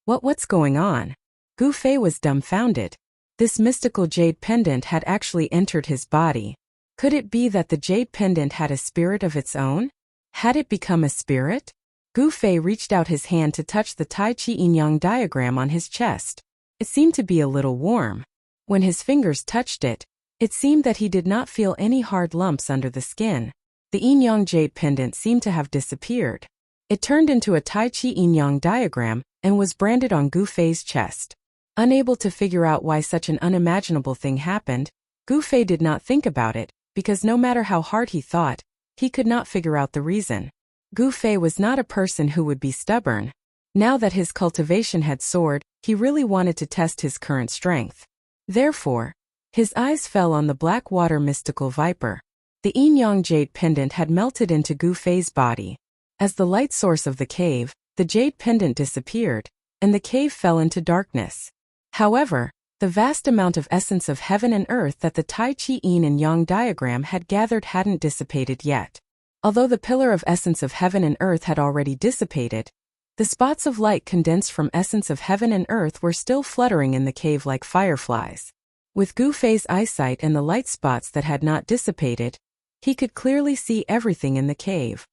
What's going on? Gu Fei was dumbfounded. This mystical jade pendant had actually entered his body. Could it be that the jade pendant had a spirit of its own? Had it become a spirit? Gu Fei reached out his hand to touch the Tai Chi yin-yang diagram on his chest. It seemed to be a little warm. When his fingers touched it, it seemed that he did not feel any hard lumps under the skin. The yin-yang jade pendant seemed to have disappeared. It turned into a Tai Chi yin-yang diagram and was branded on Gu Fei's chest. Unable to figure out why such an unimaginable thing happened, Gu Fei did not think about it, because no matter how hard he thought, he could not figure out the reason. Gu Fei was not a person who would be stubborn. Now that his cultivation had soared, he really wanted to test his current strength. Therefore, his eyes fell on the black water mystical viper. The yin-yang jade pendant had melted into Gu Fei's body. As the light source of the cave, the jade pendant disappeared, and the cave fell into darkness. However, the vast amount of essence of heaven and earth that the Tai Chi yin and yang diagram had gathered hadn't dissipated yet. Although the pillar of essence of heaven and earth had already dissipated, the spots of light condensed from essence of heaven and earth were still fluttering in the cave like fireflies. With Gu Fei's eyesight and the light spots that had not dissipated, he could clearly see everything in the cave.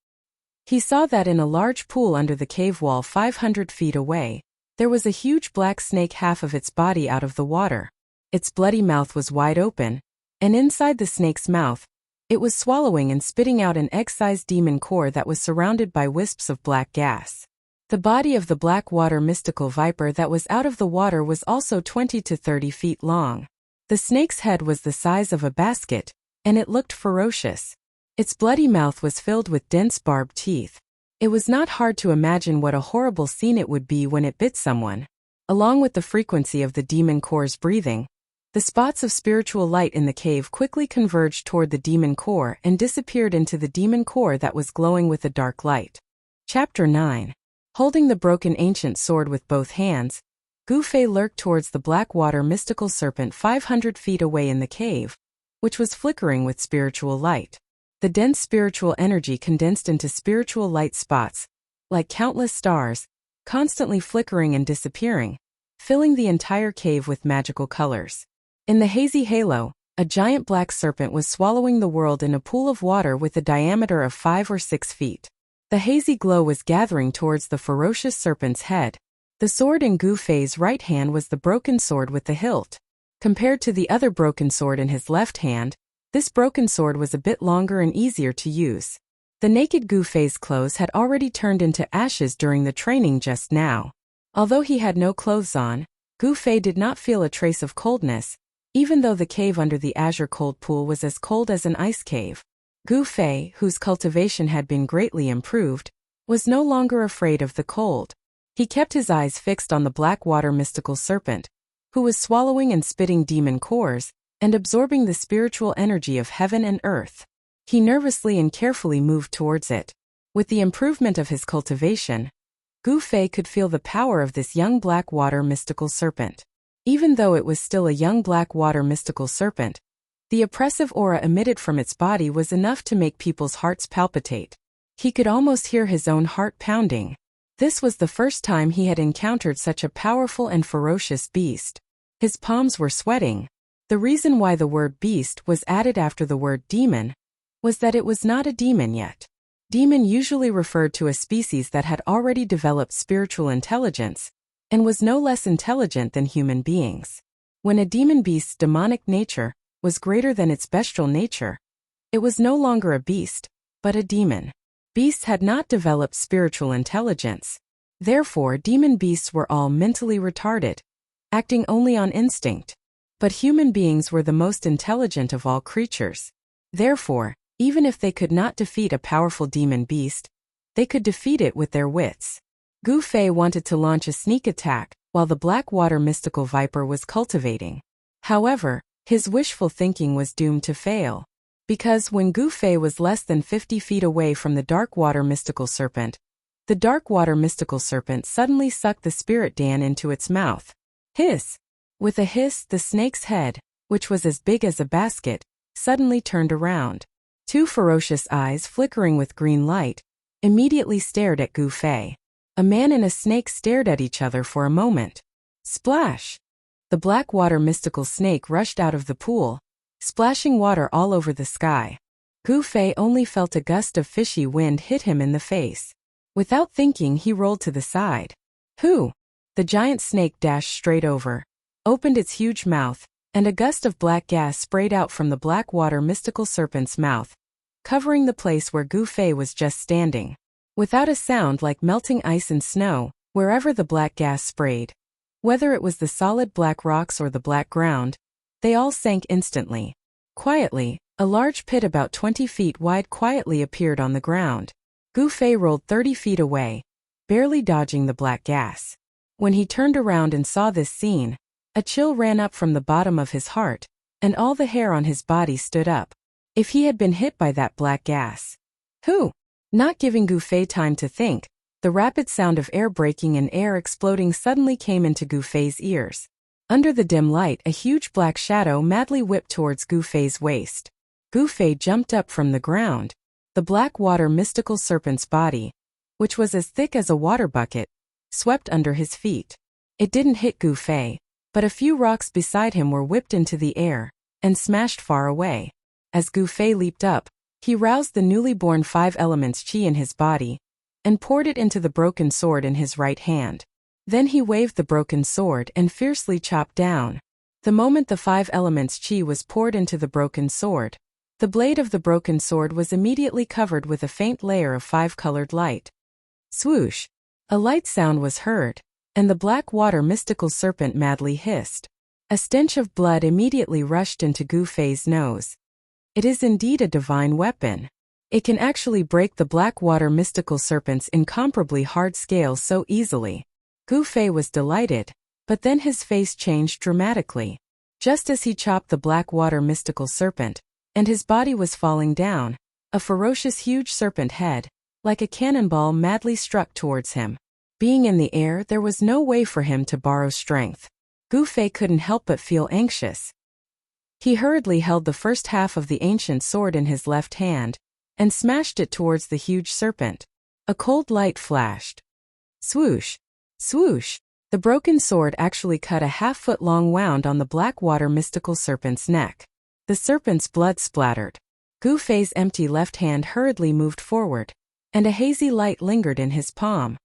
He saw that in a large pool under the cave wall 500 feet away, there was a huge black snake, half of its body out of the water. Its bloody mouth was wide open, and inside the snake's mouth, it was swallowing and spitting out an egg-sized demon core that was surrounded by wisps of black gas. The body of the black water mystical viper that was out of the water was also 20 to 30 feet long. The snake's head was the size of a basket, and it looked ferocious. Its bloody mouth was filled with dense barbed teeth. It was not hard to imagine what a horrible scene it would be when it bit someone. Along with the frequency of the demon core's breathing, the spots of spiritual light in the cave quickly converged toward the demon core and disappeared into the demon core that was glowing with a dark light. Chapter 9. Holding the broken ancient sword with both hands, Gu Fei lurked towards the black water mystical serpent 500 feet away in the cave, which was flickering with spiritual light. The dense spiritual energy condensed into spiritual light spots, like countless stars, constantly flickering and disappearing, filling the entire cave with magical colors. In the hazy halo, a giant black serpent was swallowing the world in a pool of water with a diameter of 5 or 6 feet. The hazy glow was gathering towards the ferocious serpent's head. The sword in Gu Fei's right hand was the broken sword with the hilt. Compared to the other broken sword in his left hand, this broken sword was a bit longer and easier to use. The naked Gu Fei's clothes had already turned into ashes during the training just now. Although he had no clothes on, Gu Fei did not feel a trace of coldness, even though the cave under the azure cold pool was as cold as an ice cave. Gu Fei, whose cultivation had been greatly improved, was no longer afraid of the cold. He kept his eyes fixed on the black water mystical serpent, who was swallowing and spitting demon cores, and absorbing the spiritual energy of heaven and earth. He nervously and carefully moved towards it. With the improvement of his cultivation, Gu Fei could feel the power of this young black water mystical serpent. Even though it was still a young black water mystical serpent, the oppressive aura emitted from its body was enough to make people's hearts palpitate. He could almost hear his own heart pounding. This was the first time he had encountered such a powerful and ferocious beast. His palms were sweating. The reason why the word beast was added after the word demon was that it was not a demon yet. Demon usually referred to a species that had already developed spiritual intelligence and was no less intelligent than human beings. When a demon beast's demonic nature was greater than its bestial nature, it was no longer a beast, but a demon. Beasts had not developed spiritual intelligence. Therefore, demon beasts were all mentally retarded, acting only on instinct. But human beings were the most intelligent of all creatures. Therefore, even if they could not defeat a powerful demon beast, they could defeat it with their wits. Gu Fei wanted to launch a sneak attack while the black water mystical viper was cultivating. However, his wishful thinking was doomed to fail. Because when Gu Fei was less than 50 feet away from the dark water mystical serpent, the dark water mystical serpent suddenly sucked the spirit Dan into its mouth. Hiss! With a hiss, the snake's head, which was as big as a basket, suddenly turned around. Two ferocious eyes flickering with green light immediately stared at Gu Fei. A man and a snake stared at each other for a moment. Splash! The black water mystical snake rushed out of the pool, splashing water all over the sky. Gu Fei only felt a gust of fishy wind hit him in the face. Without thinking, he rolled to the side. Who? The giant snake dashed straight over, opened its huge mouth, and a gust of black gas sprayed out from the black water mystical serpent's mouth, covering the place where Gu Fei was just standing. Without a sound, like melting ice and snow, wherever the black gas sprayed, whether it was the solid black rocks or the black ground, they all sank instantly. Quietly, a large pit about 20 feet wide quietly appeared on the ground. Gu Fei rolled 30 feet away, barely dodging the black gas. When he turned around and saw this scene, a chill ran up from the bottom of his heart, and all the hair on his body stood up. If he had been hit by that black gas. Who? Not giving Gu Fei time to think, the rapid sound of air breaking and air exploding suddenly came into Gu Fei's ears. Under the dim light, a huge black shadow madly whipped towards Gu Fei's waist. Gu Fei jumped up from the ground. The black water mystical serpent's body, which was as thick as a water bucket, swept under his feet. It didn't hit Gu Fei, but a few rocks beside him were whipped into the air and smashed far away. As Gu Fei leaped up, he roused the newly born 5 elements chi in his body and poured it into the broken sword in his right hand. Then he waved the broken sword and fiercely chopped down. The moment the 5 elements chi was poured into the broken sword, the blade of the broken sword was immediately covered with a faint layer of 5-colored light. Swoosh! A light sound was heard, and the black water mystical serpent madly hissed. A stench of blood immediately rushed into Gu Fei's nose. It is indeed a divine weapon. It can actually break the black water mystical serpent's incomparably hard scales so easily. Gu Fei was delighted, but then his face changed dramatically. Just as he chopped the black water mystical serpent, and his body was falling down, a ferocious huge serpent head, like a cannonball, madly struck towards him. Being in the air, there was no way for him to borrow strength. Gu Fei couldn't help but feel anxious. He hurriedly held the first half of the ancient sword in his left hand, and smashed it towards the huge serpent. A cold light flashed. Swoosh! Swoosh! The broken sword actually cut a half-foot-long wound on the black water mystical serpent's neck. The serpent's blood splattered. Gu Fei's empty left hand hurriedly moved forward, and a hazy light lingered in his palm.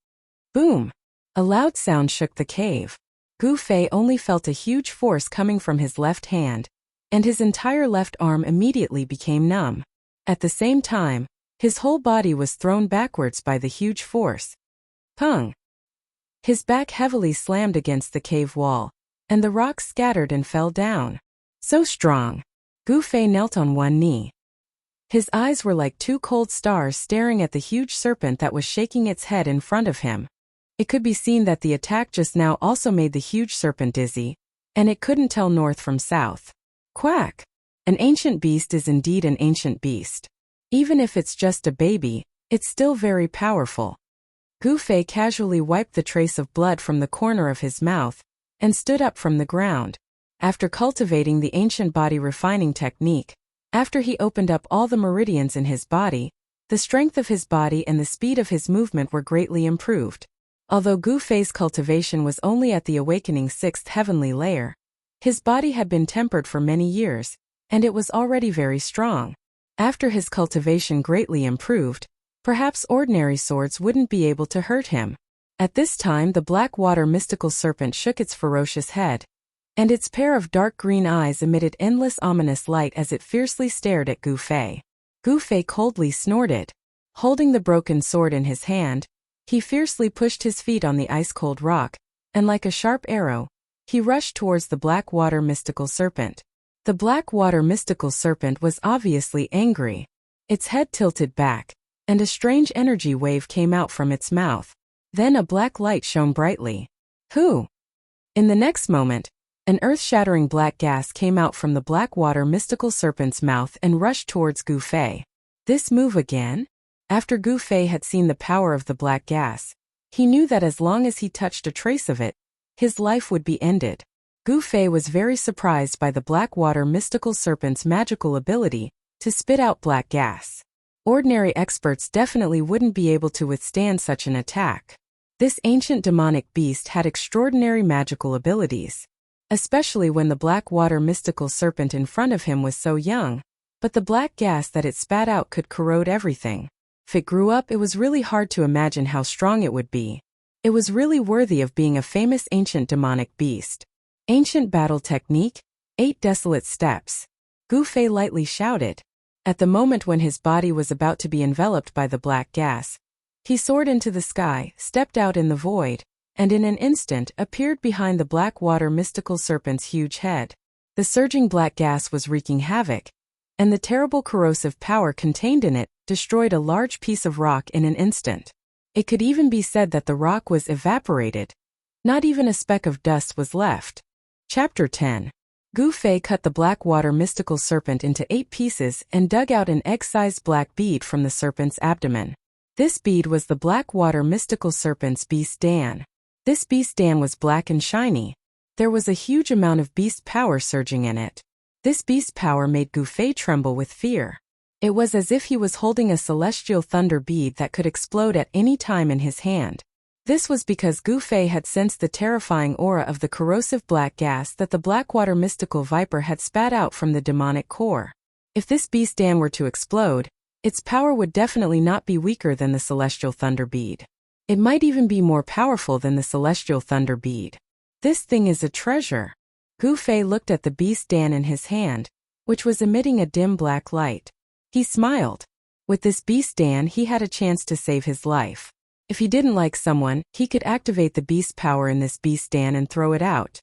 Boom! A loud sound shook the cave. Gu Fei only felt a huge force coming from his left hand, and his entire left arm immediately became numb. At the same time, his whole body was thrown backwards by the huge force. Pung! His back heavily slammed against the cave wall, and the rocks scattered and fell down. So strong! Gu Fei knelt on one knee. His eyes were like 2 cold stars staring at the huge serpent that was shaking its head in front of him. It could be seen that the attack just now also made the huge serpent dizzy, and it couldn't tell north from south. Quack! An ancient beast is indeed an ancient beast. Even if it's just a baby, it's still very powerful. Gu Fei casually wiped the trace of blood from the corner of his mouth, and stood up from the ground. After cultivating the ancient body refining technique, after he opened up all the meridians in his body, the strength of his body and the speed of his movement were greatly improved. Although Gu Fei's cultivation was only at the awakening 6th heavenly layer, his body had been tempered for many years, and it was already very strong. After his cultivation greatly improved, perhaps ordinary swords wouldn't be able to hurt him. At this time the black water mystical serpent shook its ferocious head, and its pair of dark green eyes emitted endless ominous light as it fiercely stared at Gu Fei. Gu Fei coldly snorted. Holding the broken sword in his hand, he fiercely pushed his feet on the ice-cold rock, and like a sharp arrow, he rushed towards the black water mystical serpent. The black water mystical serpent was obviously angry. Its head tilted back, and a strange energy wave came out from its mouth. Then a black light shone brightly. Who? In the next moment, an earth-shattering black gas came out from the black water mystical serpent's mouth and rushed towards Gu Fei. This move again? After Gu Fei had seen the power of the black gas, he knew that as long as he touched a trace of it, his life would be ended. Gu Fei was very surprised by the black water mystical serpent's magical ability to spit out black gas. Ordinary experts definitely wouldn't be able to withstand such an attack. This ancient demonic beast had extraordinary magical abilities, especially when the black water mystical serpent in front of him was so young, but the black gas that it spat out could corrode everything. If it grew up, it was really hard to imagine how strong it would be. It was really worthy of being a famous ancient demonic beast. Ancient battle technique, 8 desolate steps. Gu Fei lightly shouted. At the moment when his body was about to be enveloped by the black gas, he soared into the sky, stepped out in the void, and in an instant appeared behind the black water mystical serpent's huge head. The surging black gas was wreaking havoc, and the terrible corrosive power contained in it destroyed a large piece of rock in an instant. It could even be said that the rock was evaporated. Not even a speck of dust was left. Chapter 10. Gu Fei cut the black water mystical serpent into 8 pieces and dug out an egg-sized black bead from the serpent's abdomen. This bead was the black water mystical serpent's beast Dan. This beast Dan was black and shiny. There was a huge amount of beast power surging in it. This beast power made Gu Fei tremble with fear. It was as if he was holding a celestial thunder bead that could explode at any time in his hand. This was because Gu Fei had sensed the terrifying aura of the corrosive black gas that the Blackwater mystical viper had spat out from the demonic core. If this beast Dan were to explode, its power would definitely not be weaker than the celestial thunder bead. It might even be more powerful than the celestial thunder bead. This thing is a treasure. Gu Fei looked at the beast Dan in his hand, which was emitting a dim black light. He smiled. With this beast Dan, he had a chance to save his life. If he didn't like someone, he could activate the beast power in this beast Dan and throw it out.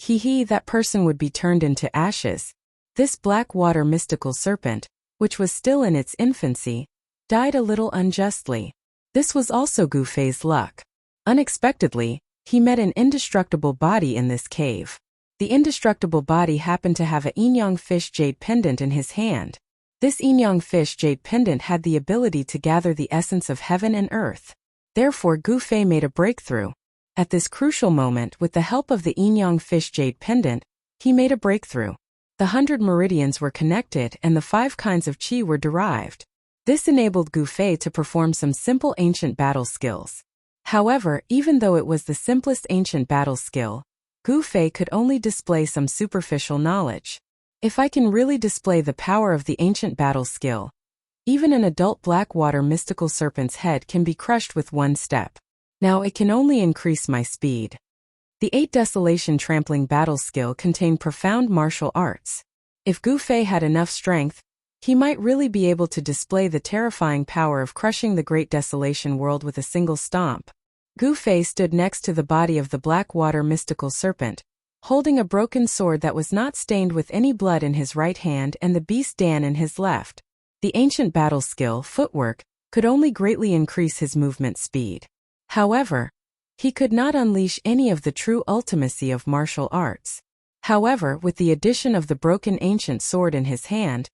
That person would be turned into ashes. This black water mystical serpent, which was still in its infancy, died a little unjustly. This was also Gu Fei's luck. Unexpectedly, he met an indestructible body in this cave. The indestructible body happened to have a yin-yang fish jade pendant in his hand. This yin-yang fish jade pendant had the ability to gather the essence of heaven and earth. Therefore Gu Fei made a breakthrough. At this crucial moment, with the help of the yin-yang fish jade pendant, he made a breakthrough. The 100 meridians were connected and the 5 kinds of qi were derived. This enabled Gu Fei to perform some simple ancient battle skills. However, even though it was the simplest ancient battle skill, Gu Fei could only display some superficial knowledge. If I can really display the power of the ancient battle skill, even an adult blackwater mystical serpent's head can be crushed with 1 step. Now it can only increase my speed. The 8 desolation trampling battle skill contained profound martial arts. If Gu Fei had enough strength, he might really be able to display the terrifying power of crushing the great desolation world with a single stomp. Gu Fei stood next to the body of the blackwater mystical serpent, holding a broken sword that was not stained with any blood in his right hand and the beast Dan in his left. The ancient battle skill, footwork, could only greatly increase his movement speed. However, he could not unleash any of the true ultimacy of martial arts. However, with the addition of the broken ancient sword in his hand,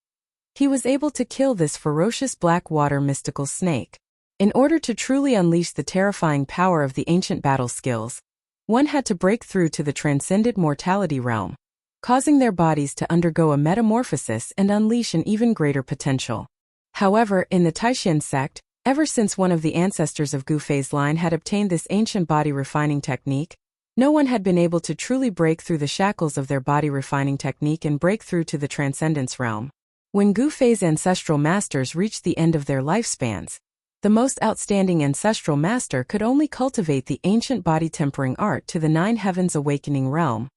he was able to kill this ferocious black water mystical snake. In order to truly unleash the terrifying power of the ancient battle skills, one had to break through to the transcended mortality realm, causing their bodies to undergo a metamorphosis and unleash an even greater potential. However, in the Taishan sect, ever since one of the ancestors of Gu Fei's line had obtained this ancient body refining technique, no one had been able to truly break through the shackles of their body refining technique and break through to the transcendence realm. When Gu Fei's ancestral masters reached the end of their lifespans, the most outstanding ancestral master could only cultivate the ancient body tempering art to the 9 heavens awakening realm,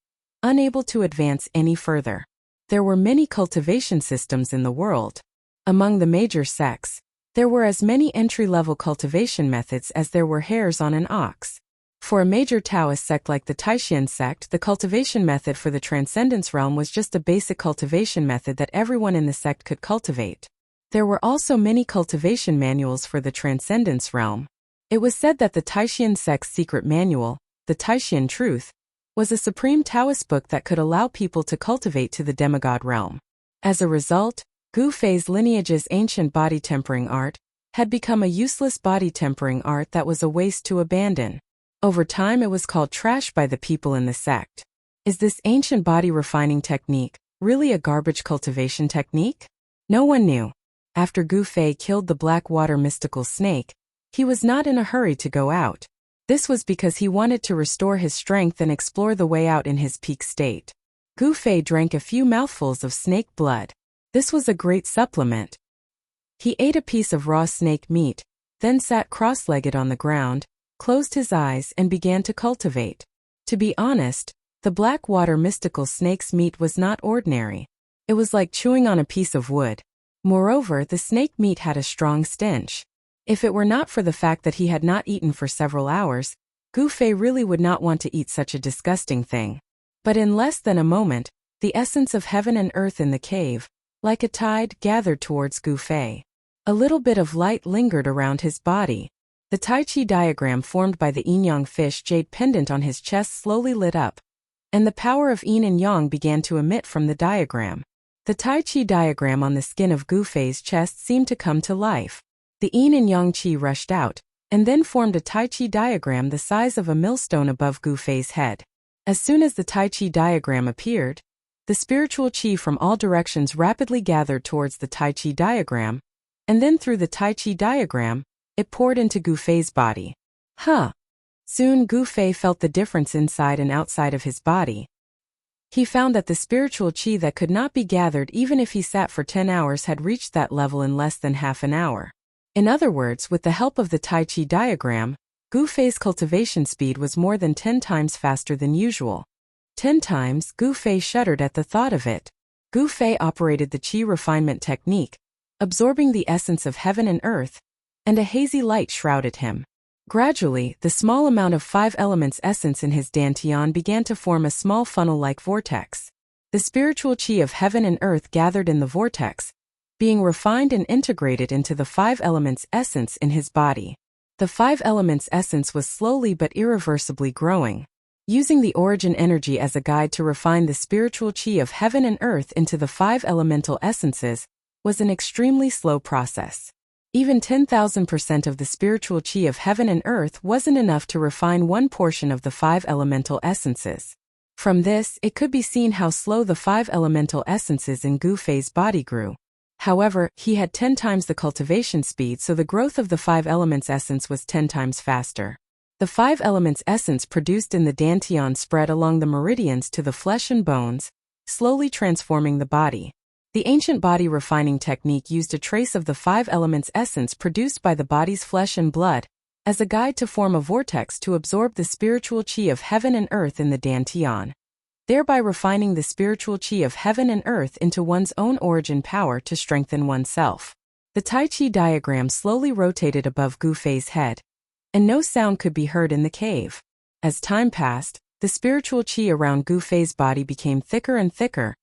unable to advance any further. There were many cultivation systems in the world. Among the major sects, there were as many entry-level cultivation methods as there were hairs on an ox. For a major Taoist sect like the Taishan sect, the cultivation method for the transcendence realm was just a basic cultivation method that everyone in the sect could cultivate. There were also many cultivation manuals for the transcendence realm. It was said that the Taishan sect's secret manual, the Taishan Truth, was a supreme Taoist book that could allow people to cultivate to the demigod realm. As a result, Gu Fei's lineage's ancient body tempering art had become a useless body tempering art that was a waste to abandon. Over time it was called trash by the people in the sect. Is this ancient body refining technique really a garbage cultivation technique? No one knew. After Gu Fei killed the black water mystical snake, he was not in a hurry to go out. This was because he wanted to restore his strength and explore the way out in his peak state. Gu Fei drank a few mouthfuls of snake blood. This was a great supplement. He ate a piece of raw snake meat, then sat cross-legged on the ground, closed his eyes and began to cultivate. To be honest, the black water mystical snake's meat was not ordinary. It was like chewing on a piece of wood. Moreover, the snake meat had a strong stench. If it were not for the fact that he had not eaten for several hours, Gu Fei really would not want to eat such a disgusting thing. But in less than a moment, the essence of heaven and earth in the cave, like a tide, gathered towards Gu Fei. A little bit of light lingered around his body. The Tai Chi diagram formed by the yin-yang fish jade pendant on his chest slowly lit up, and the power of yin and yang began to emit from the diagram. The Tai Chi diagram on the skin of Gu Fei's chest seemed to come to life. The yin and yang chi rushed out, and then formed a Tai Chi diagram the size of a millstone above Gu Fei's head. As soon as the Tai Chi diagram appeared, the spiritual chi from all directions rapidly gathered towards the Tai Chi diagram, and then through the Tai Chi diagram, it poured into Gu Fei's body. Soon Gu Fei felt the difference inside and outside of his body. He found that the spiritual chi that could not be gathered even if he sat for 10 hours had reached that level in less than half an hour. In other words, with the help of the Tai Chi diagram, Gu Fei's cultivation speed was more than 10 times faster than usual. 10 times, Gu Fei shuddered at the thought of it. Gu Fei operated the chi refinement technique, absorbing the essence of heaven and earth, and a hazy light shrouded him. Gradually, the small amount of 5 elements essence in his dantian began to form a small funnel-like vortex. The spiritual chi of heaven and earth gathered in the vortex, being refined and integrated into the 5 elements essence in his body. The 5 elements essence was slowly but irreversibly growing. Using the origin energy as a guide to refine the spiritual chi of heaven and earth into the 5 elemental essences was an extremely slow process. Even 10,000% of the spiritual chi of heaven and earth wasn't enough to refine one portion of the 5 elemental essences. From this, it could be seen how slow the 5 elemental essences in Gu Fei's body grew. However, he had 10 times the cultivation speed, so the growth of the 5 elements essence was 10 times faster. The 5 elements essence produced in the dantian spread along the meridians to the flesh and bones, slowly transforming the body. The ancient body refining technique used a trace of the 5 elements essence produced by the body's flesh and blood as a guide to form a vortex to absorb the spiritual chi of heaven and earth in the dantian, thereby refining the spiritual chi of heaven and earth into one's own origin power to strengthen oneself. The Tai Chi diagram slowly rotated above Gu Fei's head, and no sound could be heard in the cave. As time passed, the spiritual chi around Gu Fei's body became thicker and thicker,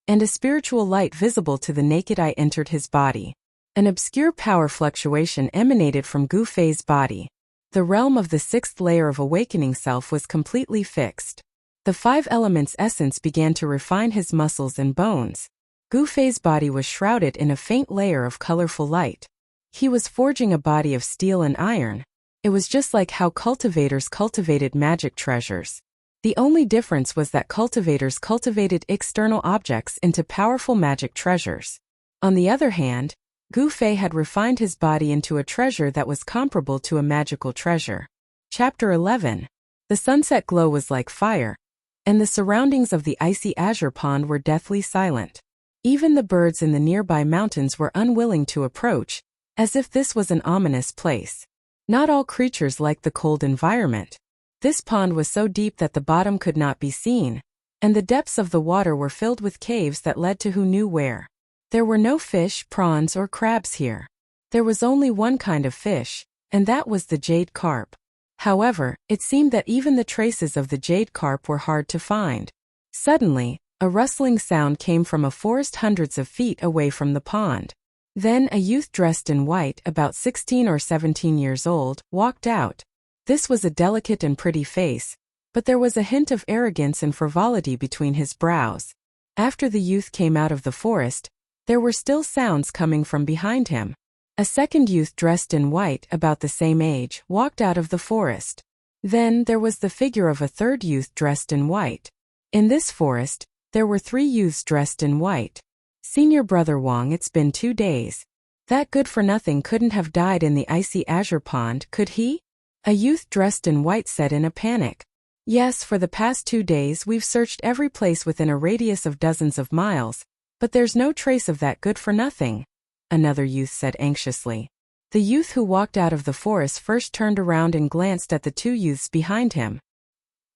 and a spiritual light visible to the naked eye entered his body. An obscure power fluctuation emanated from Gu Fei's body. The realm of the 6th layer of awakening self was completely fixed. The 5 elements essence began to refine his muscles and bones. Gu Fei's body was shrouded in a faint layer of colorful light. He was forging a body of steel and iron. It was just like how cultivators cultivated magic treasures. The only difference was that cultivators cultivated external objects into powerful magic treasures. On the other hand, Gu Fei had refined his body into a treasure that was comparable to a magical treasure. Chapter 11. The sunset glow was like fire, and the surroundings of the icy azure pond were deathly silent. Even the birds in the nearby mountains were unwilling to approach, as if this was an ominous place. Not all creatures liked the cold environment. This pond was so deep that the bottom could not be seen, and the depths of the water were filled with caves that led to who knew where. There were no fish, prawns, or crabs here. There was only one kind of fish, and that was the jade carp. However, it seemed that even the traces of the jade carp were hard to find. Suddenly, a rustling sound came from a forest hundreds of feet away from the pond. Then a youth dressed in white, about 16 or 17 years old, walked out. This was a delicate and pretty face, but there was a hint of arrogance and frivolity between his brows. After the youth came out of the forest, there were still sounds coming from behind him. A second youth dressed in white, about the same age, walked out of the forest. Then there was the figure of a third youth dressed in white. In this forest, there were 3 youths dressed in white. Senior Brother Wang, it's been 2 days. That good-for-nothing couldn't have died in the icy azure pond, could he? A youth dressed in white said in a panic. Yes, for the past 2 days we've searched every place within a radius of dozens of miles, but there's no trace of that good-for-nothing, another youth said anxiously. The youth who walked out of the forest first turned around and glanced at the 2 youths behind him.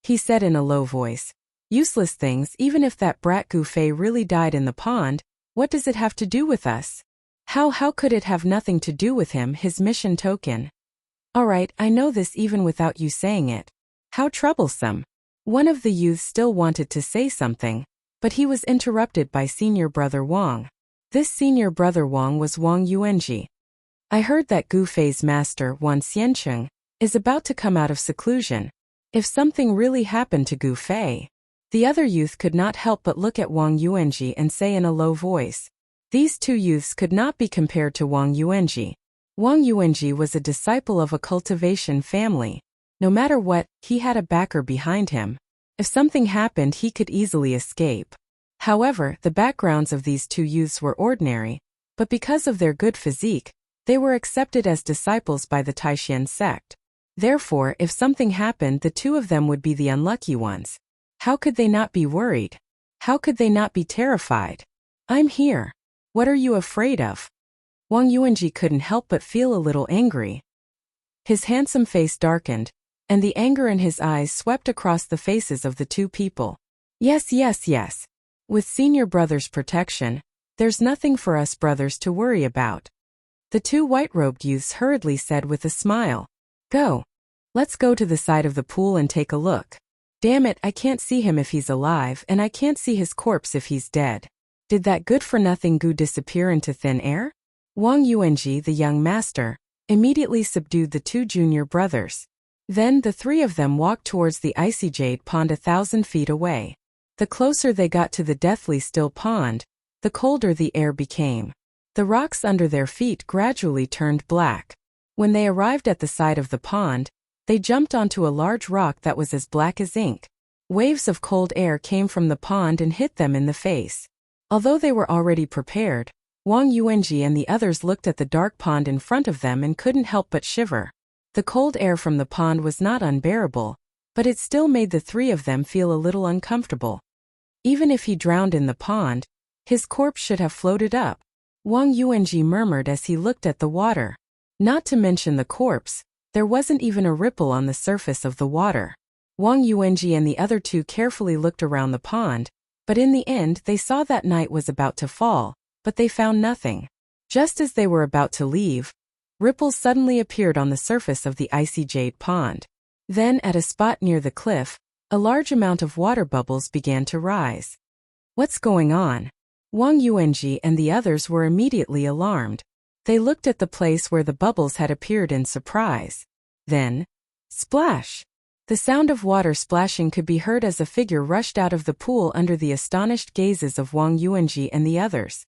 He said in a low voice, "Useless things, even if that brat Gu Fei really died in the pond, what does it have to do with us? How could it have nothing to do with him, his mission token? All right, I know this even without you saying it. How troublesome." One of the youths still wanted to say something, but he was interrupted by Senior Brother Wang. This senior brother Wang was Wang Yuanji. I heard that Gu Fei's master, Wan Xiancheng, is about to come out of seclusion. If something really happened to Gu Fei. The other youth could not help but look at Wang Yuanji and say in a low voice. These two youths could not be compared to Wang Yuanji. Wang Yuanji was a disciple of a cultivation family. No matter what, he had a backer behind him. If something happened, he could easily escape. However, the backgrounds of these two youths were ordinary, but because of their good physique, they were accepted as disciples by the Taishan sect. Therefore, if something happened, the two of them would be the unlucky ones. How could they not be worried? How could they not be terrified? I'm here. What are you afraid of? Wang Yuanji couldn't help but feel a little angry. His handsome face darkened, and the anger in his eyes swept across the faces of the two people. Yes. With senior brother's protection, there's nothing for us brothers to worry about. The two white-robed youths hurriedly said with a smile. Go. Let's go to the side of the pool and take a look. Damn it, I can't see him if he's alive, and I can't see his corpse if he's dead. Did that good-for-nothing Gu disappear into thin air? Wang Yuanji, the young master, immediately subdued the two junior brothers. Then the three of them walked towards the icy jade pond 1,000 feet away. The closer they got to the deathly still pond, the colder the air became. The rocks under their feet gradually turned black. When they arrived at the side of the pond, they jumped onto a large rock that was as black as ink. Waves of cold air came from the pond and hit them in the face. Although they were already prepared, Wang Yuanji and the others looked at the dark pond in front of them and couldn't help but shiver. The cold air from the pond was not unbearable, but it still made the three of them feel a little uncomfortable. Even if he drowned in the pond, his corpse should have floated up, Wang Yuanji murmured as he looked at the water. Not to mention the corpse, there wasn't even a ripple on the surface of the water. Wang Yuanji and the other two carefully looked around the pond, but in the end they saw that night was about to fall, but they found nothing. Just as they were about to leave, ripples suddenly appeared on the surface of the icy jade pond. Then, at a spot near the cliff, a large amount of water bubbles began to rise. What's going on? Wang Yuanji and the others were immediately alarmed. They looked at the place where the bubbles had appeared in surprise. Then, splash! The sound of water splashing could be heard as a figure rushed out of the pool under the astonished gazes of Wang Yuanji and the others.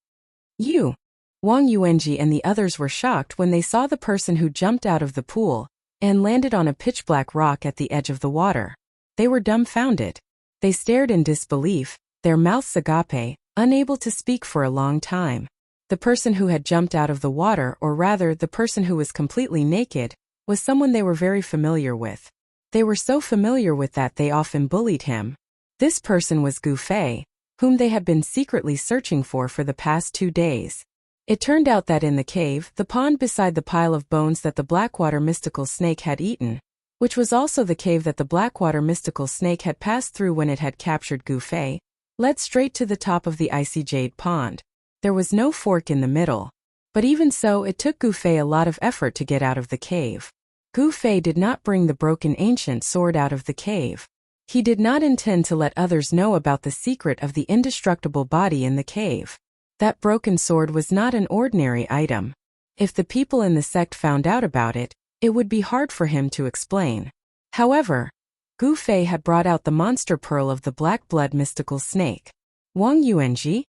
You! Wang Yuanji and the others were shocked when they saw the person who jumped out of the pool and landed on a pitch-black rock at the edge of the water. They were dumbfounded. They stared in disbelief, their mouths agape, unable to speak for a long time. The person who had jumped out of the water, or rather the person who was completely naked, was someone they were very familiar with. They were so familiar with that they often bullied him. This person was Gu Fei, whom they had been secretly searching for the past 2 days. It turned out that in the cave, the pond beside the pile of bones that the Blackwater mystical snake had eaten, which was also the cave that the Blackwater mystical snake had passed through when it had captured Gu Fei, led straight to the top of the icy jade pond. There was no fork in the middle. But even so, it took Gu Fei a lot of effort to get out of the cave. Gu Fei did not bring the broken ancient sword out of the cave. He did not intend to let others know about the secret of the indestructible body in the cave. That broken sword was not an ordinary item. If the people in the sect found out about it, it would be hard for him to explain. However, Gu Fei had brought out the monster pearl of the black blood mystical snake. Wang Yuanji?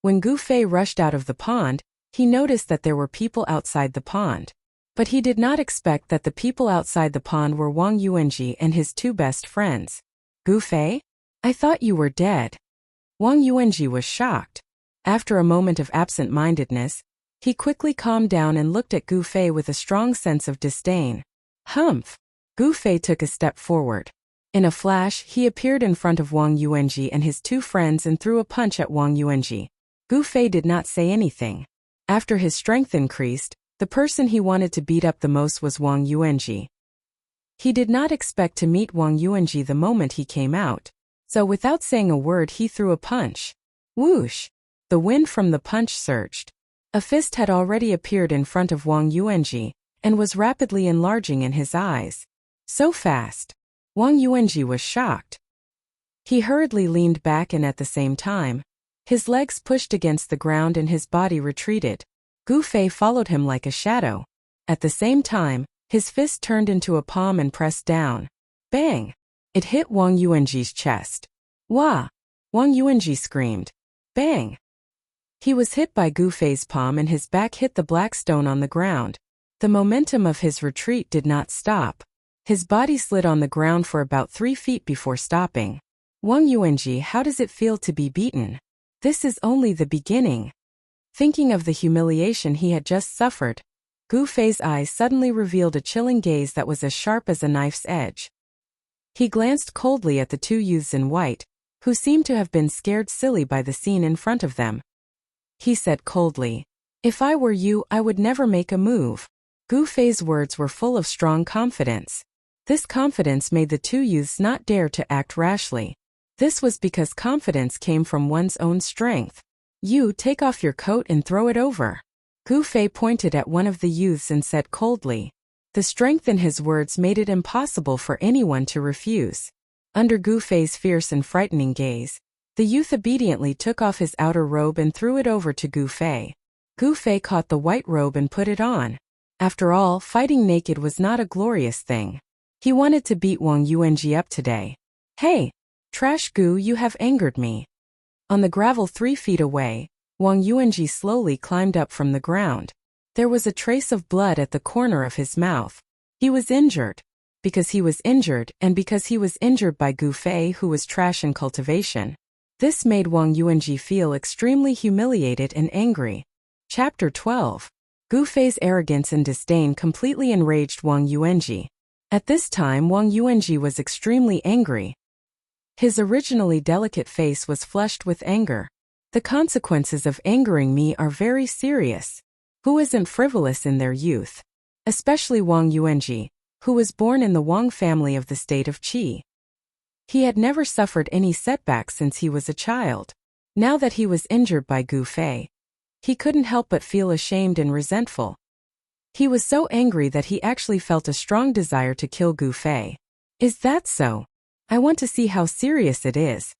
When Gu Fei rushed out of the pond, he noticed that there were people outside the pond. But he did not expect that the people outside the pond were Wang Yuanji and his 2 best friends. Gu Fei? I thought you were dead. Wang Yuanji was shocked. After a moment of absent-mindedness, he quickly calmed down and looked at Gu Fei with a strong sense of disdain. Humph! Gu Fei took a step forward. In a flash, he appeared in front of Wang Yuanji and his 2 friends and threw a punch at Wang Yuanji. Gu Fei did not say anything. After his strength increased, the person he wanted to beat up the most was Wang Yuanji. He did not expect to meet Wang Yuanji the moment he came out, so without saying a word he threw a punch. Whoosh! The wind from the punch surged. A fist had already appeared in front of Wang Yuanji, and was rapidly enlarging in his eyes. So fast! Wang Yuanji was shocked. He hurriedly leaned back and at the same time, His legs pushed against the ground and his body retreated. Gu Fei followed him like a shadow. At the same time, his fist turned into a palm and pressed down. Bang! It hit Wang Yuanji's chest. Wah! Wang Yuanji screamed. Bang! He was hit by Gu Fei's palm and his back hit the black stone on the ground. The momentum of his retreat did not stop. His body slid on the ground for about 3 feet before stopping. Wang Yuanji, how does it feel to be beaten? This is only the beginning. Thinking of the humiliation he had just suffered, Gu Fei's eyes suddenly revealed a chilling gaze that was as sharp as a knife's edge. He glanced coldly at the 2 youths in white, who seemed to have been scared silly by the scene in front of them. He said coldly, "If I were you, I would never make a move." Gu Fei's words were full of strong confidence. This confidence made the 2 youths not dare to act rashly. This was because confidence came from one's own strength. "You take off your coat and throw it over." Gu Fei pointed at one of the youths and said coldly. The strength in his words made it impossible for anyone to refuse. Under Gu Fei's fierce and frightening gaze, the youth obediently took off his outer robe and threw it over to Gu Fei. Gu Fei caught the white robe and put it on. After all, fighting naked was not a glorious thing. He wanted to beat Wang Yuanji up today. "Hey! Trash Gu, you have angered me." On the gravel 3 feet away, Wang Yuanji slowly climbed up from the ground. There was a trace of blood at the corner of his mouth. He was injured. Because he was injured, and because he was injured by Gu Fei, who was trash in cultivation. This made Wang Yuanji feel extremely humiliated and angry. Chapter 12. Gu Fei's arrogance and disdain completely enraged Wang Yuanji. At this time, Wang Yuanji was extremely angry. His originally delicate face was flushed with anger. The consequences of angering me are very serious. Who isn't frivolous in their youth? Especially Wang Yuanji, who was born in the Wang family of the state of Qi. He had never suffered any setbacks since he was a child. Now that he was injured by Gu Fei, he couldn't help but feel ashamed and resentful. He was so angry that he actually felt a strong desire to kill Gu Fei. "Is that so? I want to see how serious it is,"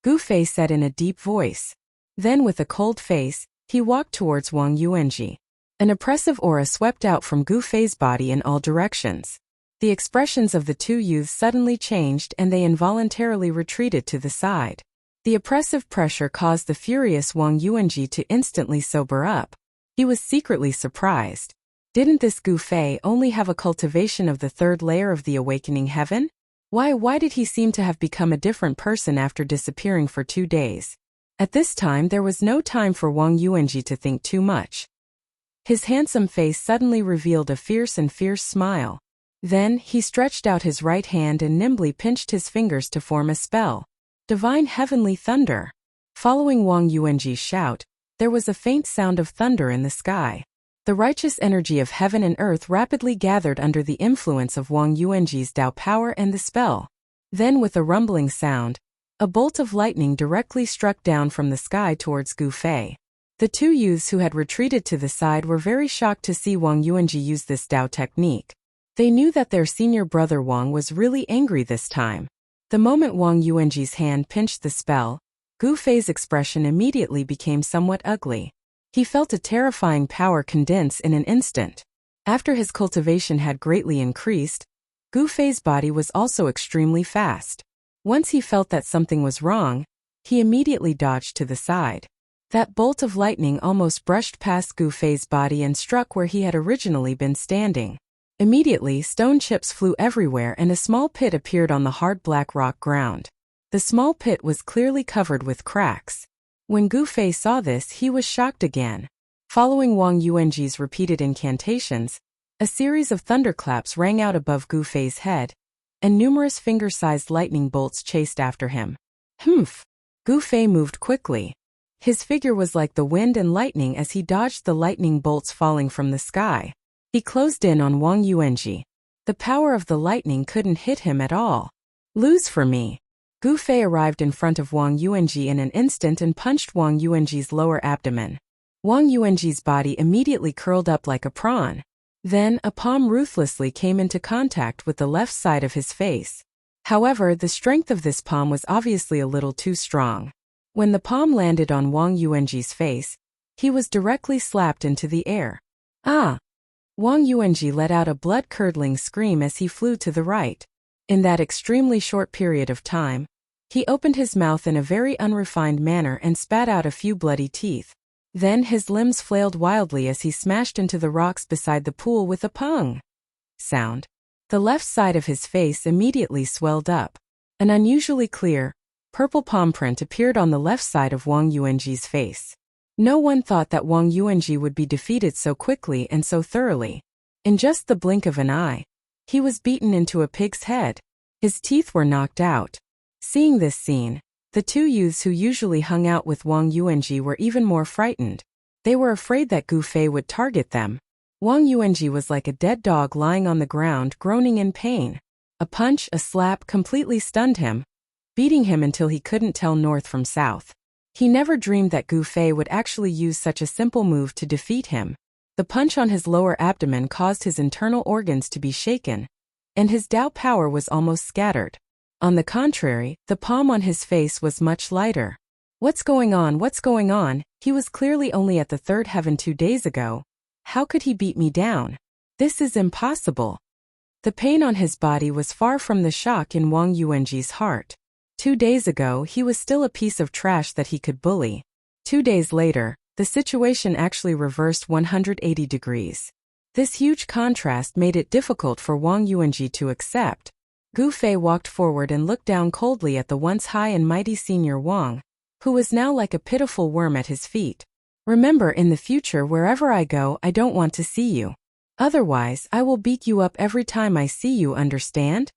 Gu Fei said in a deep voice. Then with a cold face, he walked towards Wang Yuanji. An oppressive aura swept out from Gu Fei's body in all directions. The expressions of the 2 youths suddenly changed and they involuntarily retreated to the side. The oppressive pressure caused the furious Wang Yuanji to instantly sober up. He was secretly surprised. Didn't this Gu Fei only have a cultivation of the 3rd layer of the awakening heaven? Why did he seem to have become a different person after disappearing for 2 days? At this time there was no time for Wang Yuanji to think too much. His handsome face suddenly revealed a fierce smile. Then, he stretched out his right hand and nimbly pinched his fingers to form a spell. Divine heavenly thunder. Following Wang Yuanji's shout, there was a faint sound of thunder in the sky. The righteous energy of heaven and earth rapidly gathered under the influence of Wang Yuanji's Dao power and the spell. Then with a rumbling sound, a bolt of lightning directly struck down from the sky towards Gu Fei. The 2 youths who had retreated to the side were very shocked to see Wang Yuanji use this Dao technique. They knew that their senior brother Wang was really angry this time. The moment Wang Yuanji's hand pinched the spell, Gu Fei's expression immediately became somewhat ugly. He felt a terrifying power condense in an instant. After his cultivation had greatly increased, Gu Fei's body was also extremely fast. Once he felt that something was wrong, he immediately dodged to the side. That bolt of lightning almost brushed past Gu Fei's body and struck where he had originally been standing. Immediately, stone chips flew everywhere and a small pit appeared on the hard black rock ground. The small pit was clearly covered with cracks. When Gu Fei saw this, he was shocked again. Following Wang Yuanji's repeated incantations, a series of thunderclaps rang out above Gu Fei's head, and numerous finger-sized lightning bolts chased after him. Humph! Gu Fei moved quickly. His figure was like the wind and lightning as he dodged the lightning bolts falling from the sky. He closed in on Wang Yuanji. The power of the lightning couldn't hit him at all. "Lose for me." Gu Fei arrived in front of Wang Yuanji in an instant and punched Wang Yuanji's lower abdomen. Wang Yuanji's body immediately curled up like a prawn. Then, a palm ruthlessly came into contact with the left side of his face. However, the strength of this palm was obviously a little too strong. When the palm landed on Wang Yuanji's face, he was directly slapped into the air. Ah! Wang Yuanji let out a blood-curdling scream as he flew to the right. In that extremely short period of time, he opened his mouth in a very unrefined manner and spat out a few bloody teeth. Then his limbs flailed wildly as he smashed into the rocks beside the pool with a pung sound. The left side of his face immediately swelled up. An unusually clear, purple palm print appeared on the left side of Wang Yuanji's face. No one thought that Wang Yuanji would be defeated so quickly and so thoroughly. In just the blink of an eye, he was beaten into a pig's head. His teeth were knocked out. Seeing this scene, the two youths who usually hung out with Wang Yuanji were even more frightened. They were afraid that Gu Fei would target them. Wang Yuanji was like a dead dog lying on the ground groaning in pain. A punch, a slap completely stunned him, beating him until he couldn't tell north from south. He never dreamed that Gu Fei would actually use such a simple move to defeat him. The punch on his lower abdomen caused his internal organs to be shaken, and his Dao power was almost scattered. On the contrary, the palm on his face was much lighter. What's going on? What's going on? He was clearly only at the third heaven 2 days ago. How could he beat me down? This is impossible. The pain on his body was far from the shock in Wang Yuanji's heart. 2 days ago he was still a piece of trash that he could bully. 2 days later, the situation actually reversed 180 degrees. This huge contrast made it difficult for Wang Yuanji to accept. Gu Fei walked forward and looked down coldly at the once high and mighty senior Wang, who was now like a pitiful worm at his feet. Remember, in the future wherever I go, I don't want to see you. Otherwise, I will beat you up every time I see you, understand?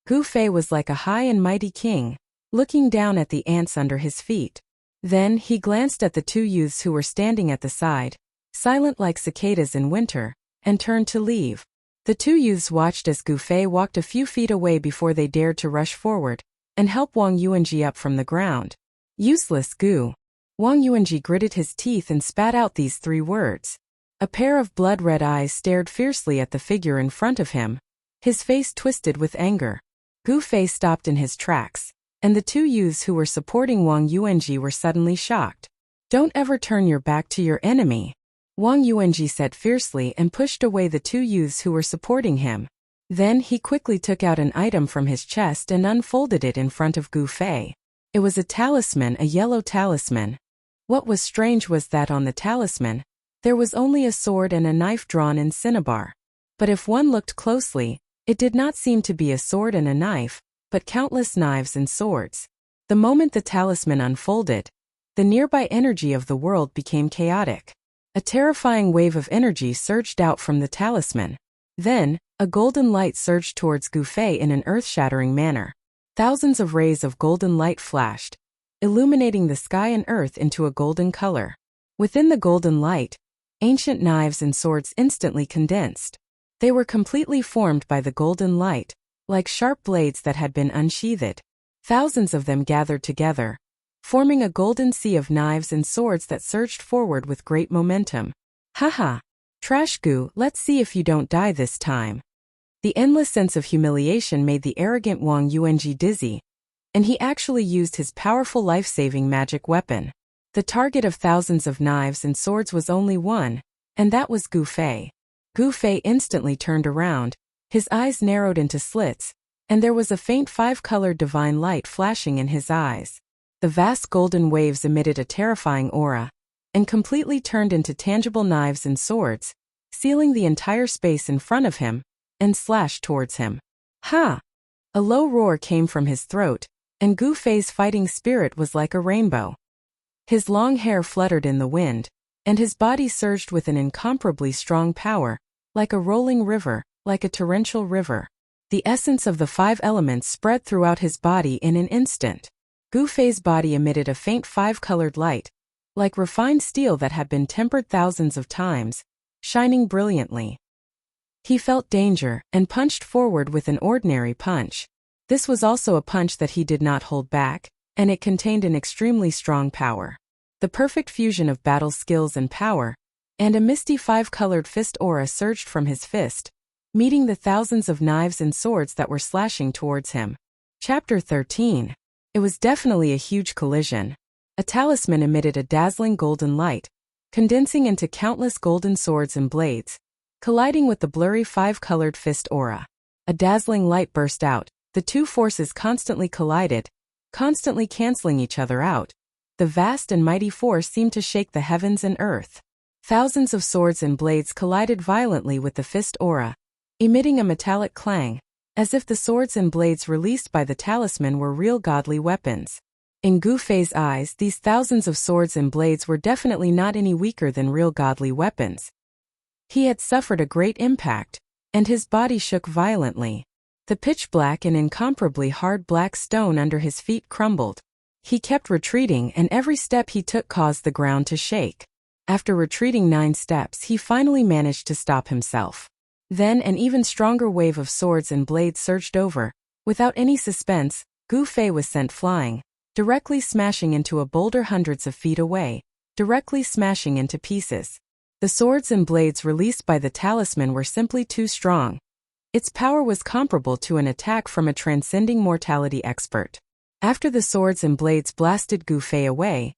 Gu Fei was like a high and mighty king, looking down at the ants under his feet. Then he glanced at the two youths who were standing at the side, silent like cicadas in winter, and turned to leave. The two youths watched as Gu Fei walked a few feet away before they dared to rush forward and help Wang Yuanji up from the ground. Useless Gu. Wang Yuanji gritted his teeth and spat out these 3 words. A pair of blood-red eyes stared fiercely at the figure in front of him, his face twisted with anger. Gu Fei stopped in his tracks, and the two youths who were supporting Wang Yuanji were suddenly shocked. Don't ever turn your back to your enemy, Wang Yuanji said fiercely and pushed away the two youths who were supporting him. Then he quickly took out an item from his chest and unfolded it in front of Gu Fei. It was a talisman, a yellow talisman. What was strange was that on the talisman, there was only a sword and a knife drawn in cinnabar. But if one looked closely, it did not seem to be a sword and a knife, but countless knives and swords. The moment the talisman unfolded, the nearby energy of the world became chaotic. A terrifying wave of energy surged out from the talisman. Then, a golden light surged towards Gu Fei in an earth-shattering manner. Thousands of rays of golden light flashed, illuminating the sky and earth into a golden color. Within the golden light, ancient knives and swords instantly condensed. They were completely formed by the golden light, like sharp blades that had been unsheathed. Thousands of them gathered together, forming a golden sea of knives and swords that surged forward with great momentum. Haha! Trash Gu, let's see if you don't die this time. The endless sense of humiliation made the arrogant Wang Yuanji dizzy, and he actually used his powerful life-saving magic weapon. The target of thousands of knives and swords was only one, and that was Gu Fei. Gu Fei instantly turned around, his eyes narrowed into slits, and there was a faint 5-colored divine light flashing in his eyes. The vast golden waves emitted a terrifying aura, and completely turned into tangible knives and swords, sealing the entire space in front of him, and slashed towards him. Ha! A low roar came from his throat, and Gu Fei's fighting spirit was like a rainbow. His long hair fluttered in the wind, and his body surged with an incomparably strong power, like a rolling river, like a torrential river. The essence of the 5 elements spread throughout his body in an instant. Gu Fei's body emitted a faint 5-colored light, like refined steel that had been tempered thousands of times, shining brilliantly. He felt danger and punched forward with an ordinary punch. This was also a punch that he did not hold back, and it contained an extremely strong power. The perfect fusion of battle skills and power, and a misty 5-colored fist aura surged from his fist, meeting the thousands of knives and swords that were slashing towards him. Chapter 13. It was definitely a huge collision. A talisman emitted a dazzling golden light, condensing into countless golden swords and blades, colliding with the blurry five-colored fist aura. A dazzling light burst out, the two forces constantly collided, constantly canceling each other out. The vast and mighty force seemed to shake the heavens and earth. Thousands of swords and blades collided violently with the fist aura, emitting a metallic clang, as if the swords and blades released by the talisman were real godly weapons. In Gu Fei's eyes, these thousands of swords and blades were definitely not any weaker than real godly weapons. He had suffered a great impact, and his body shook violently. The pitch-black and incomparably hard black stone under his feet crumbled. He kept retreating, and every step he took caused the ground to shake. After retreating 9 steps, he finally managed to stop himself. Then an even stronger wave of swords and blades surged over. Without any suspense, Gu Fei was sent flying, directly smashing into a boulder hundreds of feet away, directly smashing into pieces. The swords and blades released by the talisman were simply too strong. Its power was comparable to an attack from a transcending mortality expert. After the swords and blades blasted Gu Fei away,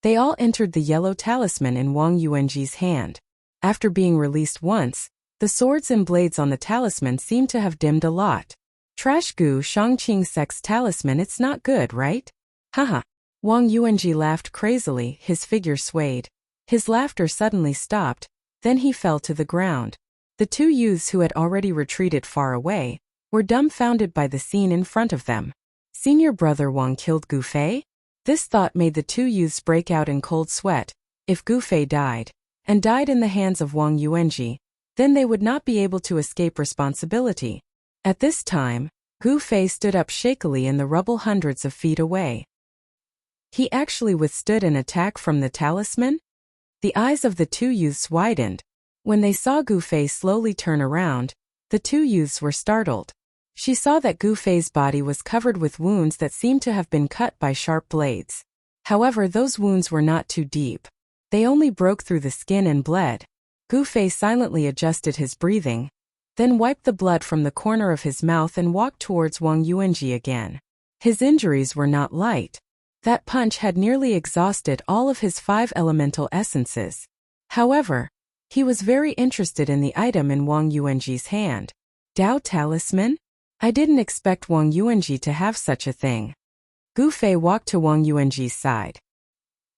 they all entered the yellow talisman in Wang Yuanji's hand. After being released once, the swords and blades on the talisman seemed to have dimmed a lot. Trash Gu Shangqing Sec's talisman, it's not good, right? Haha. Wang Yuanji laughed crazily, his figure swayed. His laughter suddenly stopped, then he fell to the ground. The two youths who had already retreated far away were dumbfounded by the scene in front of them. Senior brother Wang killed Gu Fei? This thought made the two youths break out in cold sweat. If Gu Fei died, and died in the hands of Wang Yuanji, then they would not be able to escape responsibility. At this time, Gu Fei stood up shakily in the rubble hundreds of feet away. He actually withstood an attack from the talisman? The eyes of the two youths widened. When they saw Gu Fei slowly turn around, the two youths were startled. She saw that Gu Fei's body was covered with wounds that seemed to have been cut by sharp blades. However, those wounds were not too deep. They only broke through the skin and bled. Gu Fei silently adjusted his breathing, then wiped the blood from the corner of his mouth and walked towards Wang Yuanji again. His injuries were not light. That punch had nearly exhausted all of his 5 elemental essences. However, he was very interested in the item in Wang Yuanji's hand. Dao Talisman? I didn't expect Wang Yuanji to have such a thing. Gu Fei walked to Wang Yuanji's side.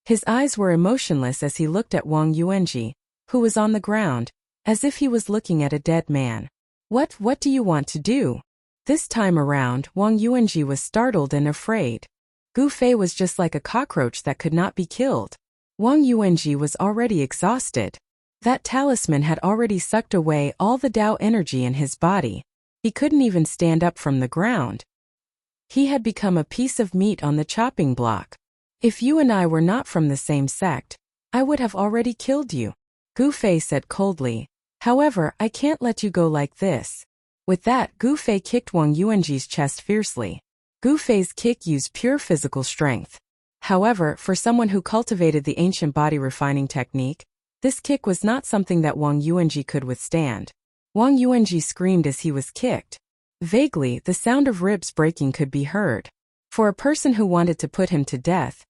His eyes were emotionless as he looked at Wang Yuanji, who was on the ground, as if he was looking at a dead man. What do you want to do? This time around, Wang Yuanji was startled and afraid. Gu Fei was just like a cockroach that could not be killed. Wang Yuanji was already exhausted. That talisman had already sucked away all the Dao energy in his body. He couldn't even stand up from the ground. He had become a piece of meat on the chopping block. If you and I were not from the same sect, I would have already killed you, Gu Fei said coldly. However, I can't let you go like this. With that, Gu Fei kicked Wang Yuanji's chest fiercely. Gu Fei's kick used pure physical strength. However, for someone who cultivated the ancient body refining technique, this kick was not something that Wang Yuanji could withstand. Wang Yuanji screamed as he was kicked. Vaguely, the sound of ribs breaking could be heard. For a person who wanted to put him to death,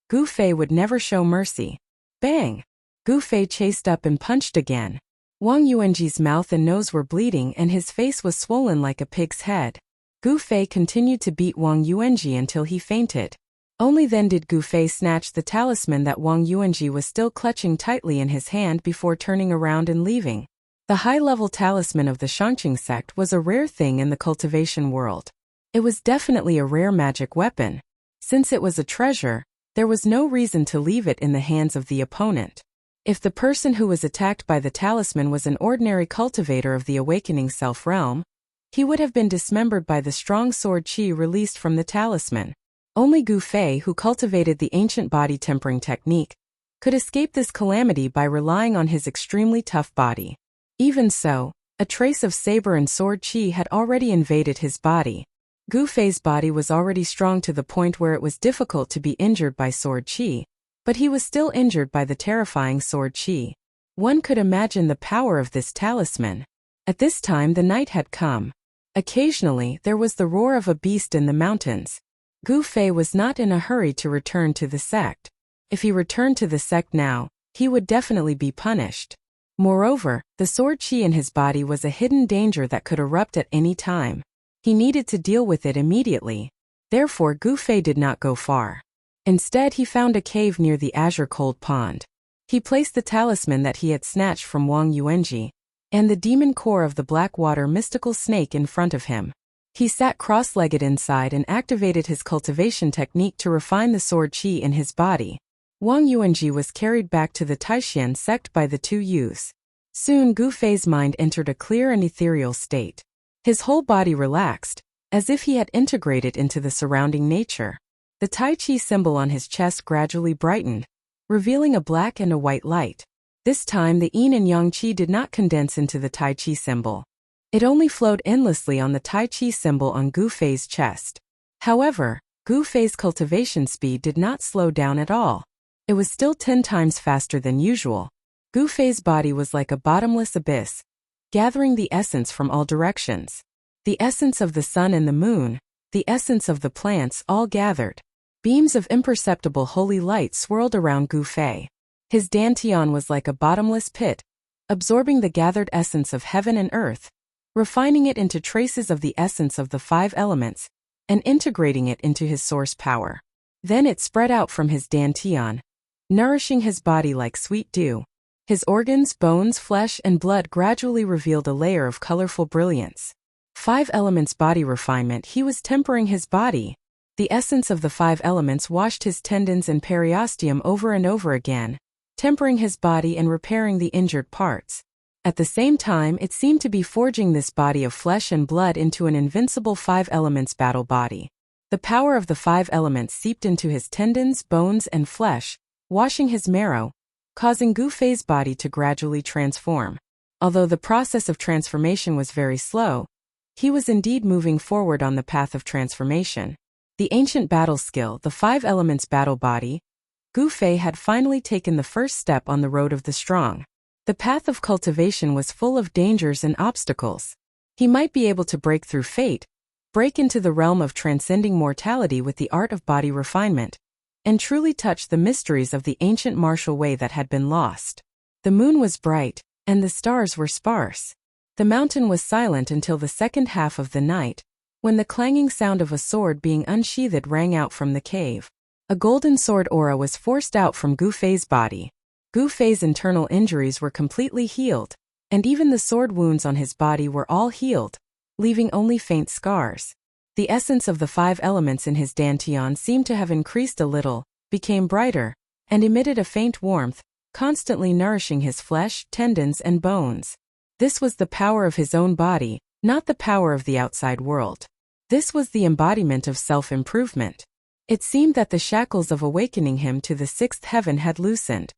Gu Fei would never show mercy. Bang! Gu Fei chased up and punched again. Wang Yuanji's mouth and nose were bleeding and his face was swollen like a pig's head. Gu Fei continued to beat Wang Yuanji until he fainted. Only then did Gu Fei snatch the talisman that Wang Yuanji was still clutching tightly in his hand before turning around and leaving. The high-level talisman of the Shangqing sect was a rare thing in the cultivation world. It was definitely a rare magic weapon. Since it was a treasure, there was no reason to leave it in the hands of the opponent. If the person who was attacked by the talisman was an ordinary cultivator of the awakening self-realm, he would have been dismembered by the strong sword qi released from the talisman. Only Gu Fei, who cultivated the ancient body tempering technique, could escape this calamity by relying on his extremely tough body. Even so, a trace of saber and sword qi had already invaded his body. Gu Fei's body was already strong to the point where it was difficult to be injured by sword qi, but he was still injured by the terrifying sword qi. One could imagine the power of this talisman. At this time the night had come. Occasionally there was the roar of a beast in the mountains. Gu Fei was not in a hurry to return to the sect. If he returned to the sect now, he would definitely be punished. Moreover, the sword chi in his body was a hidden danger that could erupt at any time. He needed to deal with it immediately. Therefore, Gu Fei did not go far. Instead, he found a cave near the azure cold pond. He placed the talisman that he had snatched from Wang Yuanji and the demon core of the black water mystical snake in front of him. He sat cross-legged inside and activated his cultivation technique to refine the sword chi in his body. Wang Yuanji was carried back to the Taishan sect by the two youths. Soon Gu Fei's mind entered a clear and ethereal state. His whole body relaxed, as if he had integrated into the surrounding nature. The Tai Chi symbol on his chest gradually brightened, revealing a black and a white light. This time the yin and yang qi did not condense into the Tai Chi symbol. It only flowed endlessly on the Tai Chi symbol on Gu Fei's chest. However, Gu Fei's cultivation speed did not slow down at all. It was still 10 times faster than usual. Gu Fei's body was like a bottomless abyss, gathering the essence from all directions. The essence of the sun and the moon, the essence of the plants all gathered. Beams of imperceptible holy light swirled around Gu Fei. His dantian was like a bottomless pit, absorbing the gathered essence of heaven and earth, refining it into traces of the essence of the 5 elements, and integrating it into his source power. Then it spread out from his dantian, nourishing his body like sweet dew. His organs, bones, flesh, and blood gradually revealed a layer of colorful brilliance. 5 elements body refinement. He was tempering his body. The essence of the 5 elements washed his tendons and periosteum over and over again, tempering his body and repairing the injured parts. At the same time, it seemed to be forging this body of flesh and blood into an invincible 5 elements battle body. The power of the 5 elements seeped into his tendons, bones, and flesh, washing his marrow, causing Gu Fei's body to gradually transform. Although the process of transformation was very slow, he was indeed moving forward on the path of transformation. The ancient battle skill, the 5 elements battle body, Gu Fei had finally taken the first step on the road of the strong. The path of cultivation was full of dangers and obstacles. He might be able to break through fate, break into the realm of transcending mortality with the art of body refinement, and truly touch the mysteries of the ancient martial way that had been lost. The moon was bright, and the stars were sparse. The mountain was silent until the second half of the night, when the clanging sound of a sword being unsheathed rang out from the cave. A golden sword aura was forced out from Gu Fei's body. Gu Fei's internal injuries were completely healed, and even the sword wounds on his body were all healed, leaving only faint scars. The essence of the 5 elements in his dantian seemed to have increased a little, became brighter, and emitted a faint warmth, constantly nourishing his flesh, tendons, and bones. This was the power of his own body, not the power of the outside world. This was the embodiment of self-improvement. It seemed that the shackles of awakening him to the 6th heaven had loosened.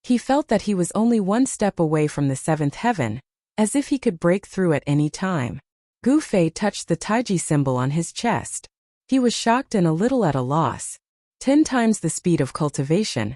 He felt that he was only 1 step away from the 7th heaven, as if he could break through at any time. Gu Fei touched the Taiji symbol on his chest. He was shocked and a little at a loss. 10 times the speed of cultivation,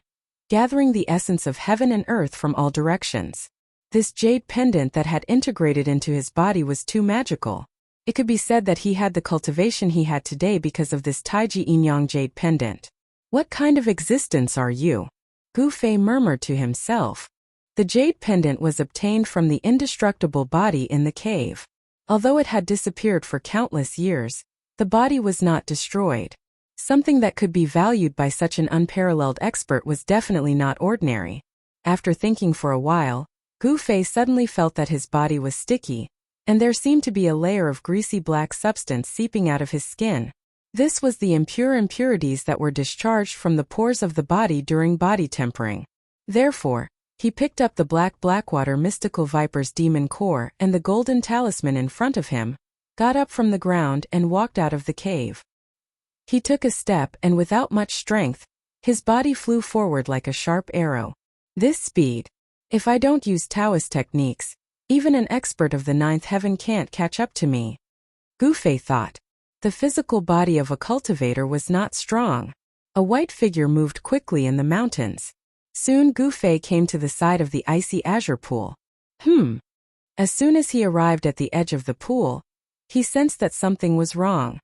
gathering the essence of heaven and earth from all directions. This jade pendant that had integrated into his body was too magical. It could be said that he had the cultivation he had today because of this Taiji Yin-Yang jade pendant. What kind of existence are you? Gu Fei murmured to himself. The jade pendant was obtained from the indestructible body in the cave. Although it had disappeared for countless years, the body was not destroyed. Something that could be valued by such an unparalleled expert was definitely not ordinary. After thinking for a while, Gu Fei suddenly felt that his body was sticky, and there seemed to be a layer of greasy black substance seeping out of his skin. This was the impure impurities that were discharged from the pores of the body during body tempering. Therefore, he picked up the Blackwater mystical viper's demon core and the golden talisman in front of him, got up from the ground and walked out of the cave. He took a step and without much strength, his body flew forward like a sharp arrow. This speed! If I don't use Taoist techniques, even an expert of the 9th heaven can't catch up to me. Gu Fei thought. The physical body of a cultivator was not strong. A white figure moved quickly in the mountains. Soon Gu Fei came to the side of the icy azure pool. As soon as he arrived at the edge of the pool, he sensed that something was wrong.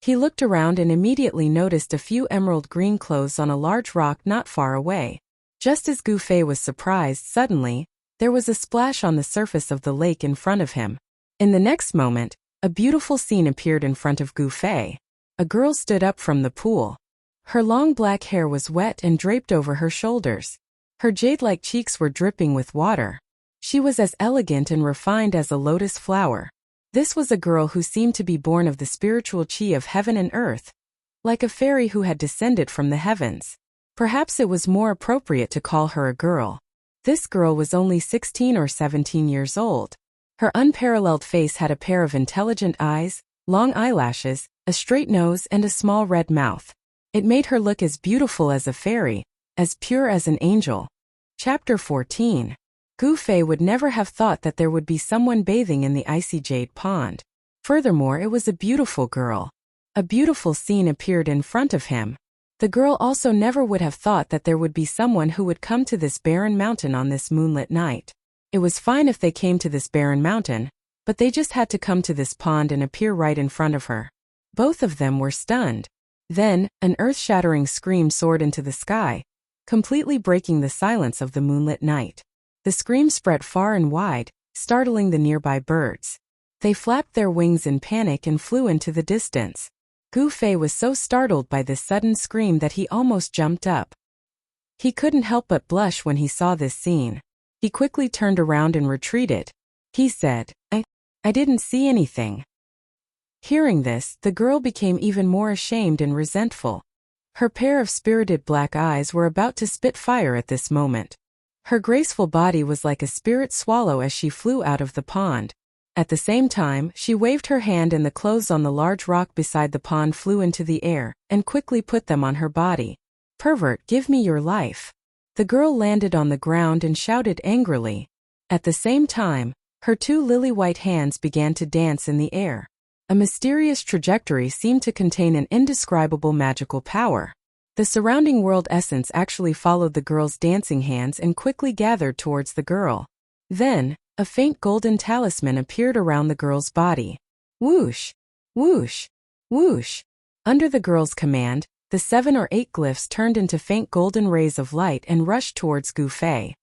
He looked around and immediately noticed a few emerald green clothes on a large rock not far away. Just as Gu Fei was surprised, suddenly, there was a splash on the surface of the lake in front of him. In the next moment, a beautiful scene appeared in front of Gu Fei. A girl stood up from the pool. Her long black hair was wet and draped over her shoulders. Her jade-like cheeks were dripping with water. She was as elegant and refined as a lotus flower. This was a girl who seemed to be born of the spiritual chi of heaven and earth, like a fairy who had descended from the heavens. Perhaps it was more appropriate to call her a girl. This girl was only 16 or 17 years old. Her unparalleled face had a pair of intelligent eyes, long eyelashes, a straight nose and a small red mouth. It made her look as beautiful as a fairy, as pure as an angel. Chapter 14. Gu Fei would never have thought that there would be someone bathing in the icy jade pond. Furthermore, it was a beautiful girl. A beautiful scene appeared in front of him. The girl also never would have thought that there would be someone who would come to this barren mountain on this moonlit night. It was fine if they came to this barren mountain, but they just had to come to this pond and appear right in front of her. Both of them were stunned. Then, an earth-shattering scream soared into the sky, completely breaking the silence of the moonlit night. The scream spread far and wide, startling the nearby birds. They flapped their wings in panic and flew into the distance. Gu Fei was so startled by this sudden scream that he almost jumped up. He couldn't help but blush when he saw this scene. He quickly turned around and retreated. He said, I didn't see anything. Hearing this, the girl became even more ashamed and resentful. Her pair of spirited black eyes were about to spit fire at this moment. Her graceful body was like a spirit swallow as she flew out of the pond. At the same time, she waved her hand and the clothes on the large rock beside the pond flew into the air, and quickly put them on her body. Pervert, give me your life. The girl landed on the ground and shouted angrily. At the same time, her two lily-white hands began to dance in the air. A mysterious trajectory seemed to contain an indescribable magical power. The surrounding world essence actually followed the girl's dancing hands and quickly gathered towards the girl. Then, a faint golden talisman appeared around the girl's body. Whoosh! Whoosh! Whoosh! Under the girl's command, the 7 or 8 glyphs turned into faint golden rays of light and rushed towards Gu Fei.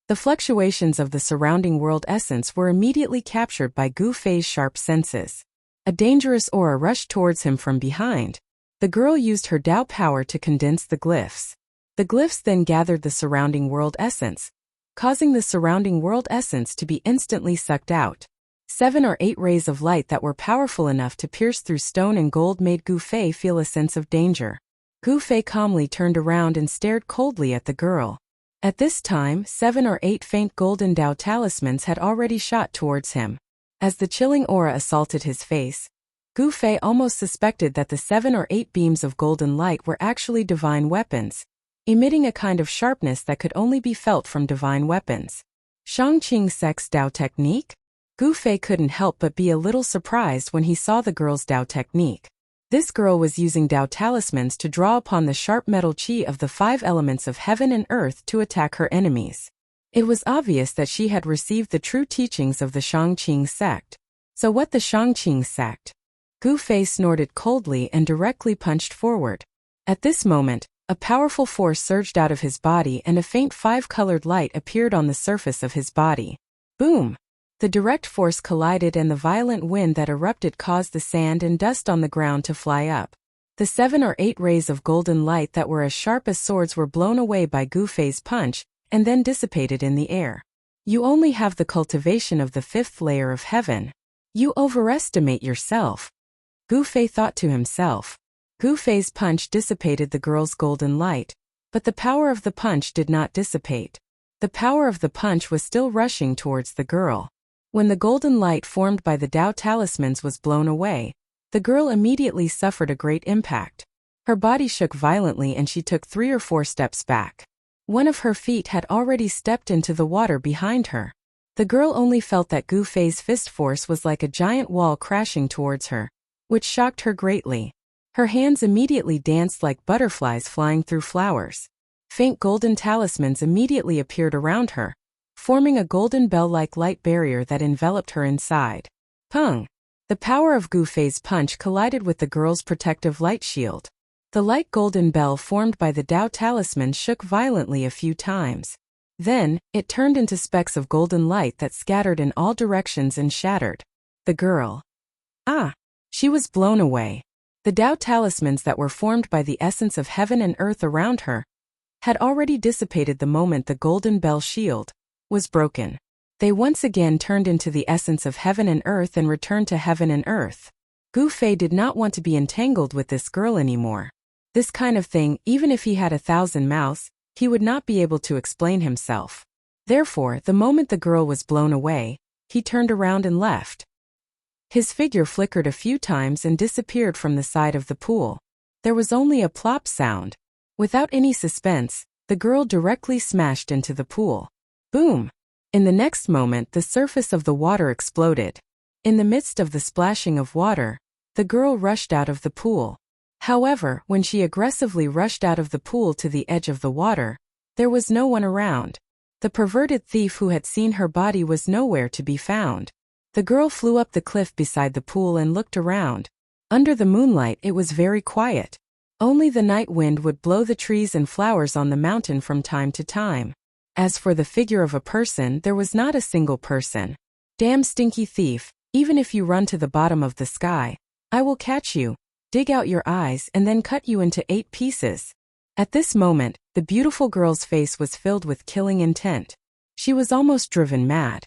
The fluctuations of the surrounding world essence were immediately captured by Gu Fei's sharp senses. A dangerous aura rushed towards him from behind. The girl used her Dao power to condense the glyphs. The glyphs then gathered the surrounding world essence, causing the surrounding world essence to be instantly sucked out. 7 or 8 rays of light that were powerful enough to pierce through stone and gold made Gu Fei feel a sense of danger. Gu Fei calmly turned around and stared coldly at the girl. At this time, 7 or 8 faint golden Dao talismans had already shot towards him. As the chilling aura assaulted his face, Gu Fei almost suspected that the 7 or 8 beams of golden light were actually divine weapons, emitting a kind of sharpness that could only be felt from divine weapons. Shangqing Sec's Dao technique? Gu Fei couldn't help but be a little surprised when he saw the girl's Dao technique. This girl was using Dao talismans to draw upon the sharp metal chi of the 5 elements of heaven and earth to attack her enemies. It was obvious that she had received the true teachings of the Shangqing sect. So what the Shangqing sect? Gu Fei snorted coldly and directly punched forward. At this moment, a powerful force surged out of his body and a faint 5-colored light appeared on the surface of his body. Boom! The direct force collided and the violent wind that erupted caused the sand and dust on the ground to fly up. The 7 or 8 rays of golden light that were as sharp as swords were blown away by Gu Fei's punch, and then dissipated in the air. You only have the cultivation of the 5th layer of heaven. You overestimate yourself. Gu Fei thought to himself. Gu Fei's punch dissipated the girl's golden light, but the power of the punch did not dissipate. The power of the punch was still rushing towards the girl. When the golden light formed by the Dao talismans was blown away, the girl immediately suffered a great impact. Her body shook violently and she took 3 or 4 steps back. One of her feet had already stepped into the water behind her. The girl only felt that Gu Fei's fist force was like a giant wall crashing towards her, which shocked her greatly. Her hands immediately danced like butterflies flying through flowers. Faint golden talismans immediately appeared around her, forming a golden bell-like light barrier that enveloped her inside. Pung! The The power of Gu Fei's punch collided with the girl's protective light shield. The light golden bell formed by the Tao talisman shook violently a few times. Then, it turned into specks of golden light that scattered in all directions and shattered. The girl. She was blown away. The Tao talismans that were formed by the essence of heaven and earth around her had already dissipated the moment the golden bell shield was broken. They once again turned into the essence of heaven and earth and returned to heaven and earth. Gu Fei did not want to be entangled with this girl anymore. This kind of thing, even if he had 1,000 mouths, he would not be able to explain himself. Therefore, the moment the girl was blown away, he turned around and left. His figure flickered a few times and disappeared from the side of the pool. There was only a plop sound. Without any suspense, the girl directly smashed into the pool. Boom! In the next moment, the surface of the water exploded. In the midst of the splashing of water, the girl rushed out of the pool. However, when she aggressively rushed out of the pool to the edge of the water, there was no one around. The perverted thief who had seen her body was nowhere to be found. The girl flew up the cliff beside the pool and looked around. Under the moonlight, it was very quiet. Only the night wind would blow the trees and flowers on the mountain from time to time. As for the figure of a person, there was not a single person. Damn stinky thief, even if you run to the bottom of the sky, I will catch you, dig out your eyes and then cut you into 8 pieces. At this moment, the beautiful girl's face was filled with killing intent. She was almost driven mad.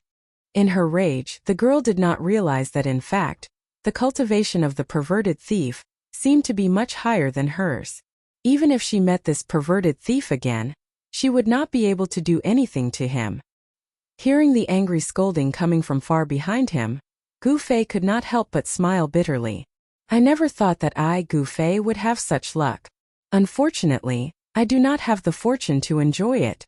In her rage, the girl did not realize that in fact, the cultivation of the perverted thief seemed to be much higher than hers. Even if she met this perverted thief again, she would not be able to do anything to him. Hearing the angry scolding coming from far behind him, Gu Fei could not help but smile bitterly. I never thought that I, Gu Fei, would have such luck. Unfortunately, I do not have the fortune to enjoy it.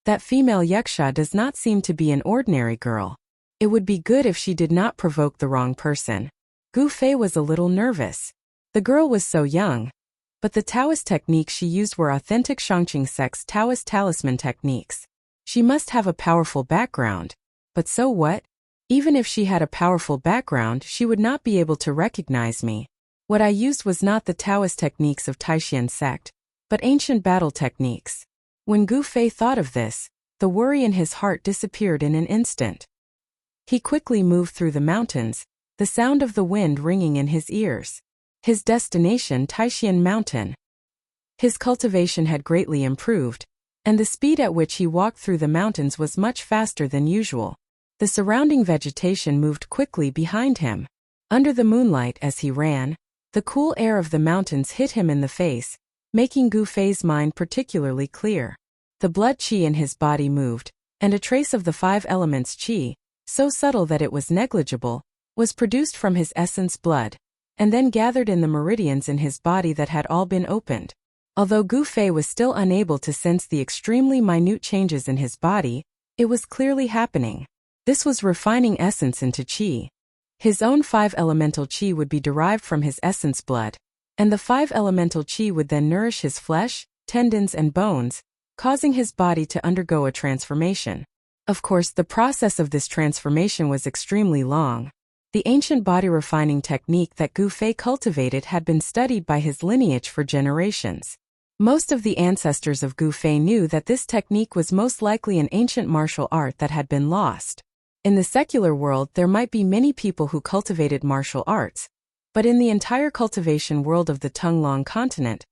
That female yaksha does not seem to be an ordinary girl. It would be good if she did not provoke the wrong person. Gu Fei was a little nervous. The girl was so young. But the Taoist techniques she used were authentic Shangqing sect's Taoist talisman techniques. She must have a powerful background. But so what? Even if she had a powerful background, she would not be able to recognize me. What I used was not the Taoist techniques of Taishan sect, but ancient battle techniques. When Gu Fei thought of this, the worry in his heart disappeared in an instant. He quickly moved through the mountains, the sound of the wind ringing in his ears. His destination, Taishan Mountain. His cultivation had greatly improved, and the speed at which he walked through the mountains was much faster than usual. The surrounding vegetation moved quickly behind him. Under the moonlight as he ran, the cool air of the mountains hit him in the face, making Gu Fei's mind particularly clear. The blood qi in his body moved, and a trace of the 5 elements qi, so subtle that it was negligible, was produced from his essence blood, and then gathered in the meridians in his body that had all been opened. Although Gu Fei was still unable to sense the extremely minute changes in his body, it was clearly happening. This was refining essence into qi. His own 5 elemental qi would be derived from his essence blood, and the 5 elemental qi would then nourish his flesh, tendons and bones, causing his body to undergo a transformation. Of course, the process of this transformation was extremely long. The ancient body refining technique that Gu Fei cultivated had been studied by his lineage for generations. Most of the ancestors of Gu Fei knew that this technique was most likely an ancient martial art that had been lost. In the secular world, there might be many people who cultivated martial arts, but in the entire cultivation world of the Tunglong continent,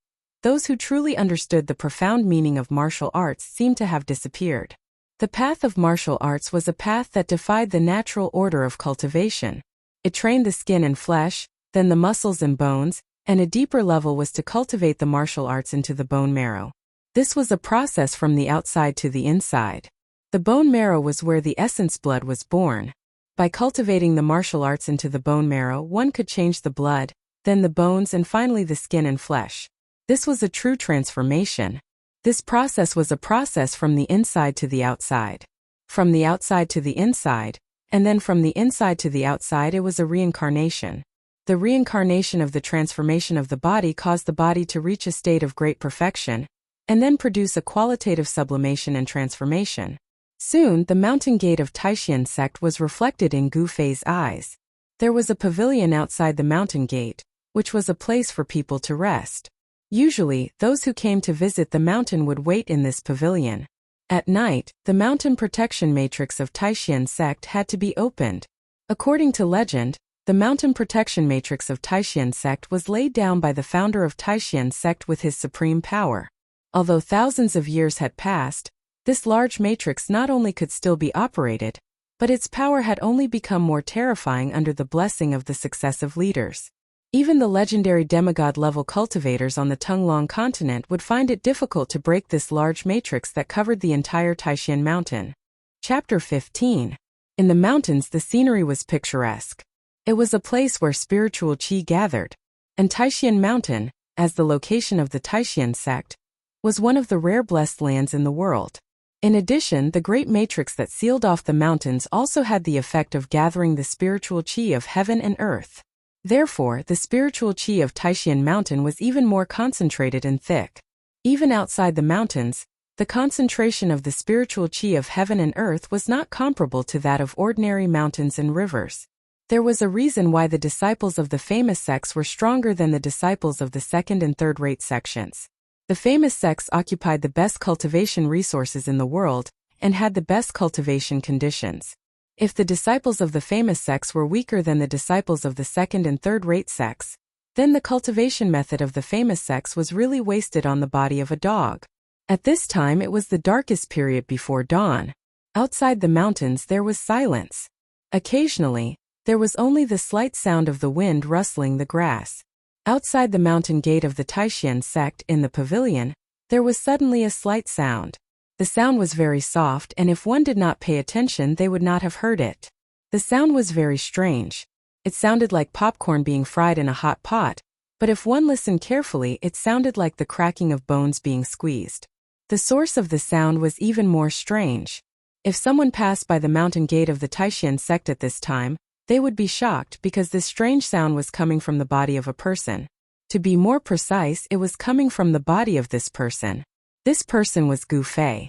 those who truly understood the profound meaning of martial arts seemed to have disappeared. The path of martial arts was a path that defied the natural order of cultivation. It trained the skin and flesh, then the muscles and bones, and a deeper level was to cultivate the martial arts into the bone marrow. This was a process from the outside to the inside. The bone marrow was where the essence blood was born. By cultivating the martial arts into the bone marrow, one could change the blood, then the bones and finally the skin and flesh. This was a true transformation. This process was a process from the inside to the outside. From the outside to the inside, and then from the inside to the outside it was a reincarnation. The reincarnation of the transformation of the body caused the body to reach a state of great perfection, and then produce a qualitative sublimation and transformation. Soon, the mountain gate of Taishan sect was reflected in Gu Fei's eyes. There was a pavilion outside the mountain gate, which was a place for people to rest. Usually, those who came to visit the mountain would wait in this pavilion. At night, the mountain protection matrix of Taishan sect had to be opened. According to legend, the mountain protection matrix of Taishan sect was laid down by the founder of Taishan sect with his supreme power. Although thousands of years had passed, this large matrix not only could still be operated, but its power had only become more terrifying under the blessing of the successive leaders. Even the legendary demigod-level cultivators on the Tunglong continent would find it difficult to break this large matrix that covered the entire Taishan mountain. Chapter 15. In the mountains, the scenery was picturesque. It was a place where spiritual qi gathered, and Taishan Mountain, as the location of the Taishan sect, was one of the rare blessed lands in the world. In addition, the great matrix that sealed off the mountains also had the effect of gathering the spiritual qi of heaven and earth. Therefore, the spiritual qi of Taishan Mountain was even more concentrated and thick. Even outside the mountains, the concentration of the spiritual qi of heaven and earth was not comparable to that of ordinary mountains and rivers. There was a reason why the disciples of the famous sects were stronger than the disciples of the second and third-rate sections. The famous sects occupied the best cultivation resources in the world and had the best cultivation conditions. If the disciples of the famous sects were weaker than the disciples of the second and third-rate sects, then the cultivation method of the famous sects was really wasted on the body of a dog. At this time it was the darkest period before dawn. Outside the mountains there was silence. Occasionally, there was only the slight sound of the wind rustling the grass. Outside the mountain gate of the Taishan sect in the pavilion, there was suddenly a slight sound. The sound was very soft, and if one did not pay attention they would not have heard it. The sound was very strange. It sounded like popcorn being fried in a hot pot, but if one listened carefully it sounded like the cracking of bones being squeezed. The source of the sound was even more strange. If someone passed by the mountain gate of the Taishan sect at this time, they would be shocked because this strange sound was coming from the body of a person. To be more precise, it was coming from the body of this person. This person was Gu Fei.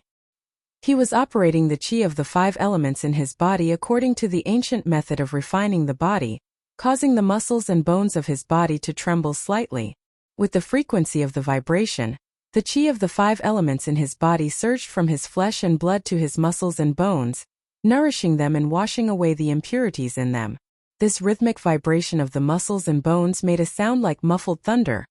He was operating the qi of the 5 elements in his body according to the ancient method of refining the body, causing the muscles and bones of his body to tremble slightly. With the frequency of the vibration, the qi of the 5 elements in his body surged from his flesh and blood to his muscles and bones, nourishing them and washing away the impurities in them. This rhythmic vibration of the muscles and bones made a sound like muffled thunder,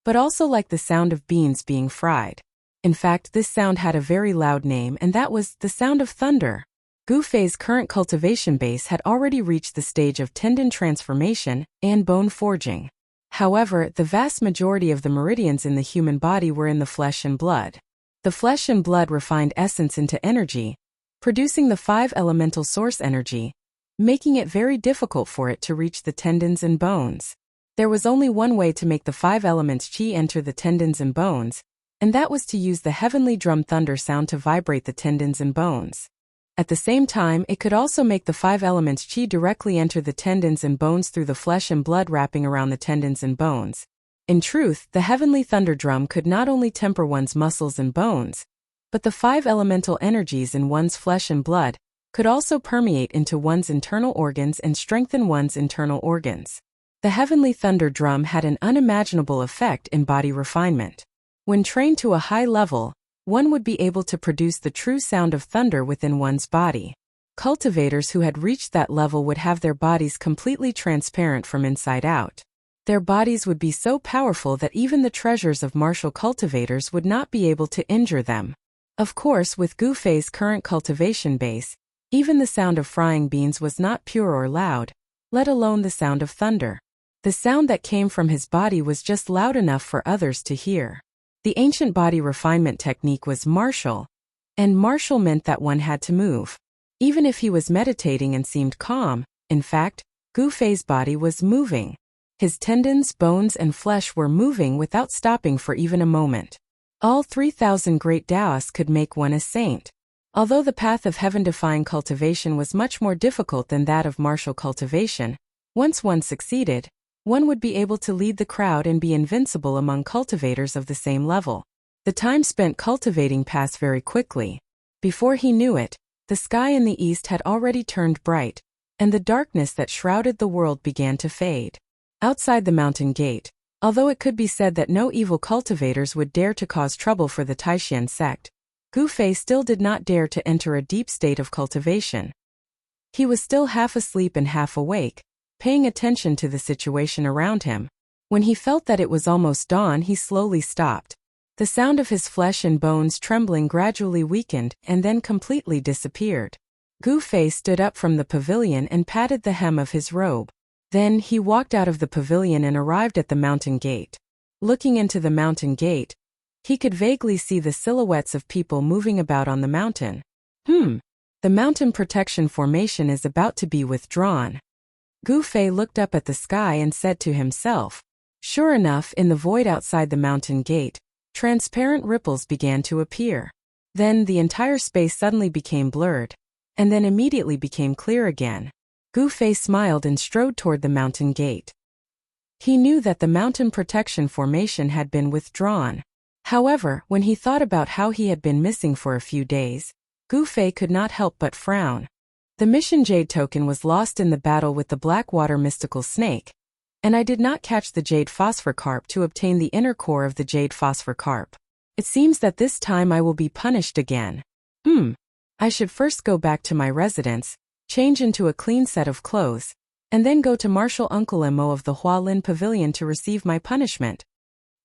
but also like the sound of beans being fried. In fact, this sound had a very loud name, and that was the sound of thunder. Gu Fei's current cultivation base had already reached the stage of tendon transformation and bone forging. However, the vast majority of the meridians in the human body were in the flesh and blood. The flesh and blood refined essence into energy, producing the 5 elemental source energy, making it very difficult for it to reach the tendons and bones. There was only one way to make the 5 elements qi enter the tendons and bones, and that was to use the heavenly drum thunder sound to vibrate the tendons and bones. At the same time, it could also make the 5 elements qi directly enter the tendons and bones through the flesh and blood wrapping around the tendons and bones. In truth, the heavenly thunder drum could not only temper one's muscles and bones, but the 5 elemental energies in one's flesh and blood could also permeate into one's internal organs and strengthen one's internal organs. The heavenly thunder drum had an unimaginable effect in body refinement. When trained to a high level, one would be able to produce the true sound of thunder within one's body. Cultivators who had reached that level would have their bodies completely transparent from inside out. Their bodies would be so powerful that even the treasures of martial cultivators would not be able to injure them. Of course, with Gu Fei's current cultivation base, even the sound of frying beans was not pure or loud, let alone the sound of thunder. The sound that came from his body was just loud enough for others to hear. The ancient body refinement technique was martial, and martial meant that one had to move. Even if he was meditating and seemed calm, in fact, Gu Fei's body was moving. His tendons, bones, and flesh were moving without stopping for even a moment. All 3,000 great Taoists could make one a saint. Although the path of heaven-defying cultivation was much more difficult than that of martial cultivation, once one succeeded, one would be able to lead the crowd and be invincible among cultivators of the same level. The time spent cultivating passed very quickly. Before he knew it, the sky in the east had already turned bright, and the darkness that shrouded the world began to fade. Outside the mountain gate, although it could be said that no evil cultivators would dare to cause trouble for the Taishan sect, Gu Fei still did not dare to enter a deep state of cultivation. He was still half asleep and half awake, paying attention to the situation around him. When he felt that it was almost dawn, he slowly stopped. The sound of his flesh and bones trembling gradually weakened and then completely disappeared. Gu Fei stood up from the pavilion and patted the hem of his robe. Then he walked out of the pavilion and arrived at the mountain gate. Looking into the mountain gate, he could vaguely see the silhouettes of people moving about on the mountain. The mountain protection formation is about to be withdrawn. Gu Fei looked up at the sky and said to himself. Sure enough, in the void outside the mountain gate, transparent ripples began to appear. Then the entire space suddenly became blurred, and then immediately became clear again. Gu Fei smiled and strode toward the mountain gate. He knew that the mountain protection formation had been withdrawn. However, when he thought about how he had been missing for a few days, Gu Fei could not help but frown. The mission Jade token was lost in the battle with the Blackwater mystical snake, and I did not catch the Jade Phosphor Carp to obtain the inner core of the Jade Phosphor Carp. It seems that this time I will be punished again. I should first go back to my residence, change into a clean set of clothes, and then go to Marshal Uncle Mo of the Hualin Pavilion to receive my punishment.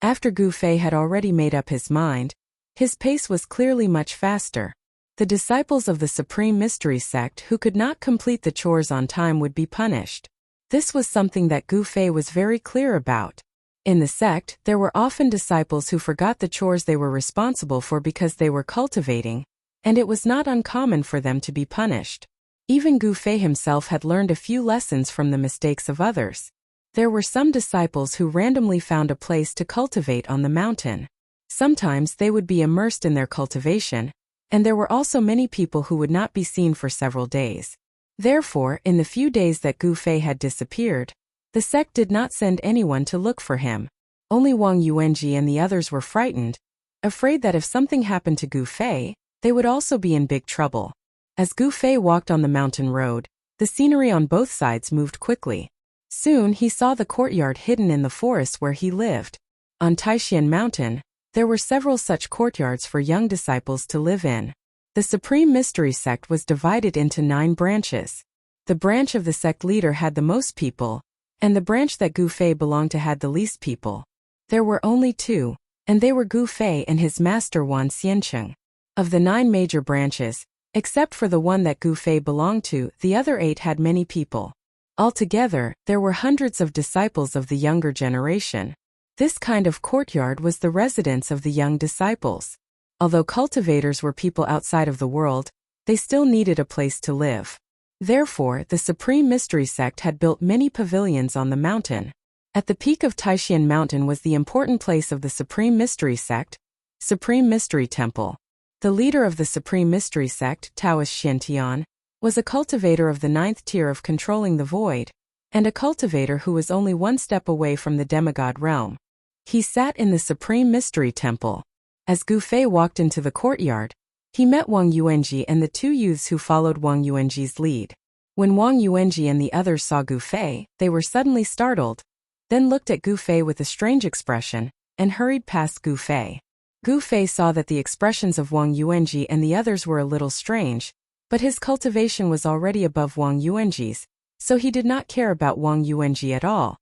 After Gu Fei had already made up his mind, his pace was clearly much faster. The disciples of the Supreme Mystery Sect who could not complete the chores on time would be punished. This was something that Gu Fei was very clear about. In the sect, there were often disciples who forgot the chores they were responsible for because they were cultivating, and it was not uncommon for them to be punished. Even Gu Fei himself had learned a few lessons from the mistakes of others. There were some disciples who randomly found a place to cultivate on the mountain. Sometimes they would be immersed in their cultivation, and there were also many people who would not be seen for several days. Therefore, in the few days that Gu Fei had disappeared, the sect did not send anyone to look for him. Only Wang Yuanji and the others were frightened, afraid that if something happened to Gu Fei, they would also be in big trouble. As Gu Fei walked on the mountain road, the scenery on both sides moved quickly. Soon he saw the courtyard hidden in the forest where he lived. On Taishan Mountain, there were several such courtyards for young disciples to live in. The Supreme Mystery Sect was divided into 9 branches. The branch of the sect leader had the most people, and the branch that Gu Fei belonged to had the least people. There were only 2, and they were Gu Fei and his master Wan Xiancheng. Of the 9 major branches, except for the one that Gu Fei belonged to, the other 8 had many people. Altogether, there were hundreds of disciples of the younger generation. This kind of courtyard was the residence of the young disciples. Although cultivators were people outside of the world, they still needed a place to live. Therefore, the Supreme Mystery Sect had built many pavilions on the mountain. At the peak of Taishan Mountain was the important place of the Supreme Mystery Sect, Supreme Mystery Temple. The leader of the Supreme Mystery Sect, Taoist Xiantian, was a cultivator of the 9th tier of controlling the void, and a cultivator who was only one step away from the demigod realm. He sat in the Supreme Mystery Temple. As Gu Fei walked into the courtyard, he met Wang Yuanji and the 2 youths who followed Wang Yuanji's lead. When Wang Yuanji and the others saw Gu Fei, they were suddenly startled, then looked at Gu Fei with a strange expression, and hurried past Gu Fei. Gu Fei saw that the expressions of Wang Yuanji and the others were a little strange, but his cultivation was already above Wang Yuanji's, so he did not care about Wang Yuanji at all.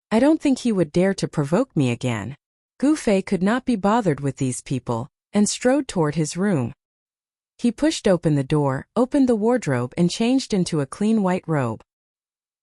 I don't think he would dare to provoke me again. Gu Fei could not be bothered with these people, and strode toward his room. He pushed open the door, opened the wardrobe and changed into a clean white robe.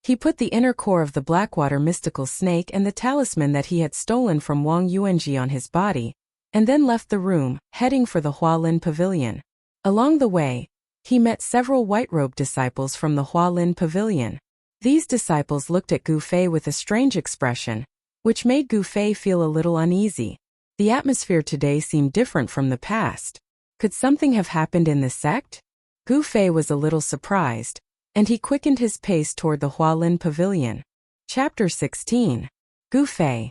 He put the inner core of the Blackwater mystical snake and the talisman that he had stolen from Wang Yuanji on his body, and then left the room, heading for the Hualin Pavilion. Along the way, he met several white-robed disciples from the Hualin Pavilion. These disciples looked at Gu Fei with a strange expression, which made Gu Fei feel a little uneasy. The atmosphere today seemed different from the past. Could something have happened in the sect? Gu Fei was a little surprised, and he quickened his pace toward the Hualin Pavilion. Chapter 16. Gu Fei.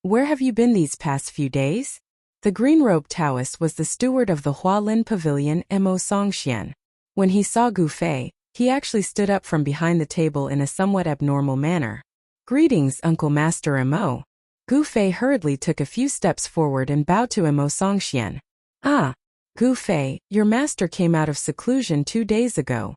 Where have you been these past few days? The green-robed Taoist was the steward of the Hualin Pavilion, Mo Songxian. When he saw Gu Fei, He actually stood up from behind the table in a somewhat abnormal manner. "Greetings, Uncle Master Mo." Gu Fei hurriedly took a few steps forward and bowed to Mo Songxian. "Ah, Gu Fei, your master came out of seclusion 2 days ago."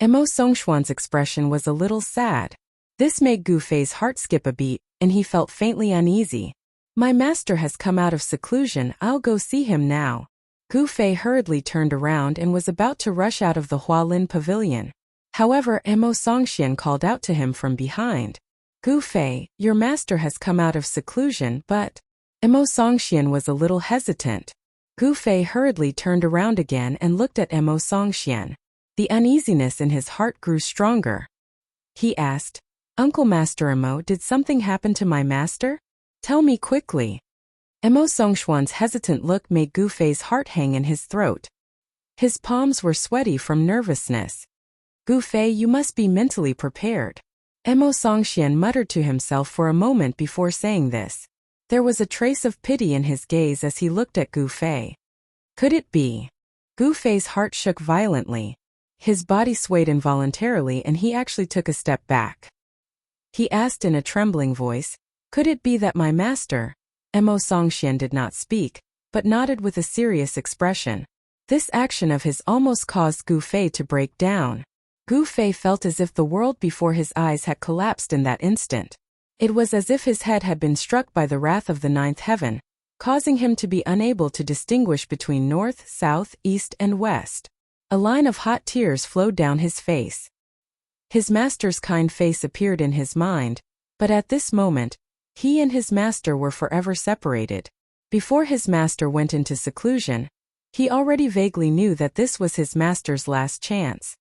Mo Songxuan's expression was a little sad. This made Gu Fei's heart skip a beat, and he felt faintly uneasy. "My master has come out of seclusion, I'll go see him now." Gu Fei hurriedly turned around and was about to rush out of the Hualin pavilion. However, Mo Songxian called out to him from behind. "Gu Fei, your master has come out of seclusion, but..." Mo Songxian was a little hesitant. Gu Fei hurriedly turned around again and looked at Mo Songxian. The uneasiness in his heart grew stronger. He asked, "Uncle Master Mo, did something happen to my master? Tell me quickly." Mo Songxuan's hesitant look made Gu Fei's heart hang in his throat. His palms were sweaty from nervousness. "Gu Fei, you must be mentally prepared." Mo Songxian muttered to himself for a moment before saying this. There was a trace of pity in his gaze as he looked at Gu Fei. Could it be? Gu Fei's heart shook violently. His body swayed involuntarily and he actually took a step back. He asked in a trembling voice, "Could it be that my master..." Mo Songxian did not speak, but nodded with a serious expression. This action of his almost caused Gu Fei to break down. Gu Fei felt as if the world before his eyes had collapsed in that instant. It was as if his head had been struck by the wrath of the ninth heaven, causing him to be unable to distinguish between north, south, east, and west. A line of hot tears flowed down his face. His master's kind face appeared in his mind, but at this moment, he and his master were forever separated. Before his master went into seclusion, he already vaguely knew that this was his master's last chance.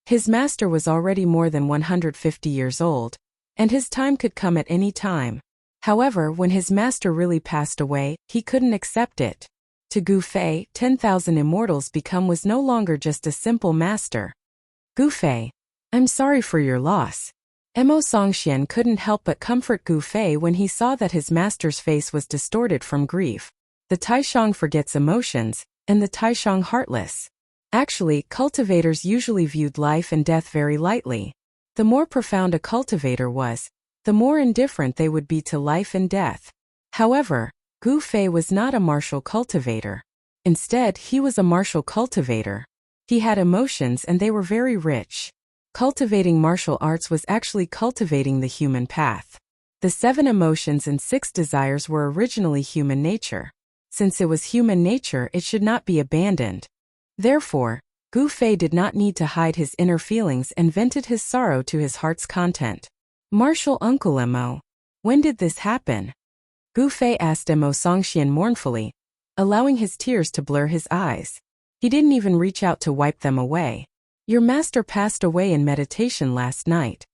His master was already more than 150 years old, and his time could come at any time. However, when his master really passed away, he couldn't accept it. To Gu Fei, 10,000 immortals become was no longer just a simple master. "Gu Fei, I'm sorry for your loss." Mo Songxian couldn't help but comfort Gu Fei when he saw that his master's face was distorted from grief. The Taishang forgets emotions, and the Taishang heartless. Actually, cultivators usually viewed life and death very lightly. The more profound a cultivator was, the more indifferent they would be to life and death. However, Gu Fei was not a martial cultivator. Instead, he was a martial cultivator. He had emotions and they were very rich. Cultivating martial arts was actually cultivating the human path. The 7 emotions and 6 desires were originally human nature. Since it was human nature, it should not be abandoned. Therefore, Gu Fei did not need to hide his inner feelings and vented his sorrow to his heart's content. "Martial Uncle Mo, when did this happen?" Gu Fei asked Mo Songxian mournfully, allowing his tears to blur his eyes. He didn't even reach out to wipe them away. "Your master passed away in meditation last night.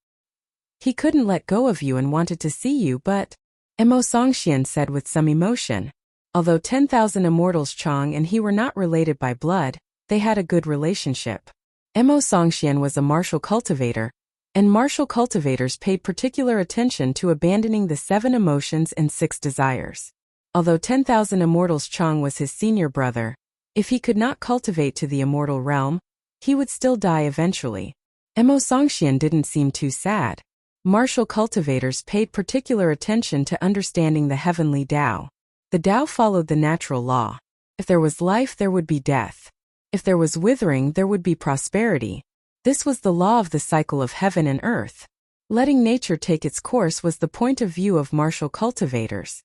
He couldn't let go of you and wanted to see you, but..." Mo Songxian said with some emotion. Although 10,000 immortals Chang and he were not related by blood, they had a good relationship. Mo Songxian was a martial cultivator, and martial cultivators paid particular attention to abandoning the 7 emotions and 6 desires. Although 10,000 immortals Chang was his senior brother, if he could not cultivate to the immortal realm, he would still die eventually. Mo Songxian didn't seem too sad. Martial cultivators paid particular attention to understanding the heavenly Tao. The Tao followed the natural law. If there was life, there would be death. If there was withering, there would be prosperity. This was the law of the cycle of heaven and earth. Letting nature take its course was the point of view of martial cultivators.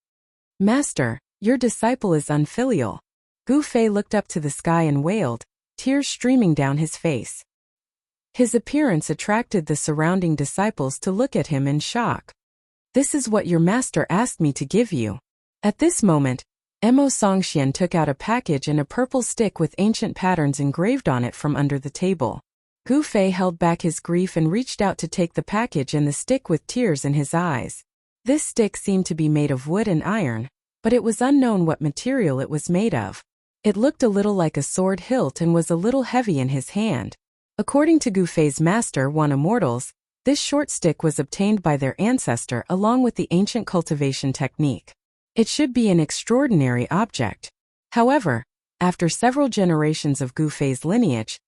"Master, your disciple is unfilial." Gu Fei looked up to the sky and wailed, tears streaming down his face. His appearance attracted the surrounding disciples to look at him in shock. "This is what your master asked me to give you." At this moment, Mo Songxian took out a package and a purple stick with ancient patterns engraved on it from under the table. Gu Fei held back his grief and reached out to take the package and the stick with tears in his eyes. This stick seemed to be made of wood and iron, but it was unknown what material it was made of. It looked a little like a sword hilt and was a little heavy in his hand. According to Gu Fei's master, One Immortals, this short stick was obtained by their ancestor along with the ancient cultivation technique. It should be an extraordinary object. However, after several generations of Gu Fei's lineage,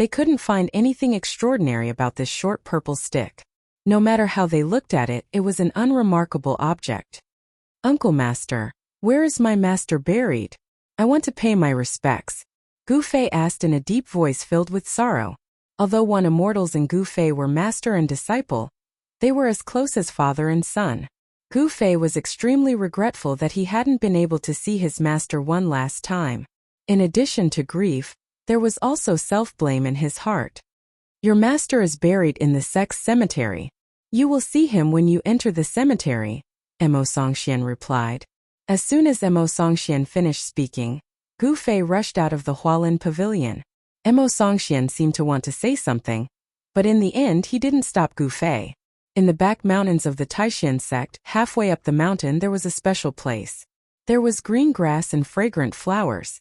They couldn't find anything extraordinary about this short purple stick. No matter how they looked at it, it was an unremarkable object. "Uncle Master, where is my master buried? I want to pay my respects," Gu Fei asked in a deep voice filled with sorrow. Although one immortals and Gu Fei were master and disciple, they were as close as father and son. Gu Fei was extremely regretful that he hadn't been able to see his master one last time. In addition to grief, there was also self-blame in his heart. "Your master is buried in the Sex Cemetery. You will see him when you enter the cemetery," Mo Songxian replied. As soon as Mo Songxian finished speaking, Gu Fei rushed out of the Hualin Pavilion. Mo Songxian seemed to want to say something, but in the end he didn't stop Gu Fei. In the back mountains of the Taishan sect, halfway up the mountain there was a special place. There was green grass and fragrant flowers.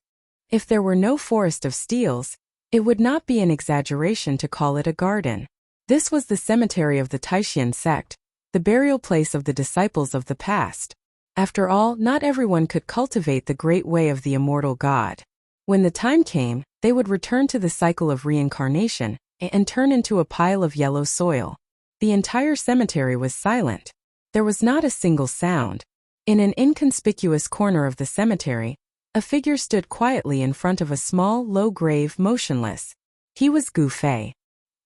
If there were no forest of steels, it would not be an exaggeration to call it a garden. This was the cemetery of the Taishan sect, the burial place of the disciples of the past. After all, not everyone could cultivate the great way of the immortal God. When the time came, they would return to the cycle of reincarnation and turn into a pile of yellow soil. The entire cemetery was silent. There was not a single sound. In an inconspicuous corner of the cemetery, a figure stood quietly in front of a small, low grave, motionless. He was Gu Fei.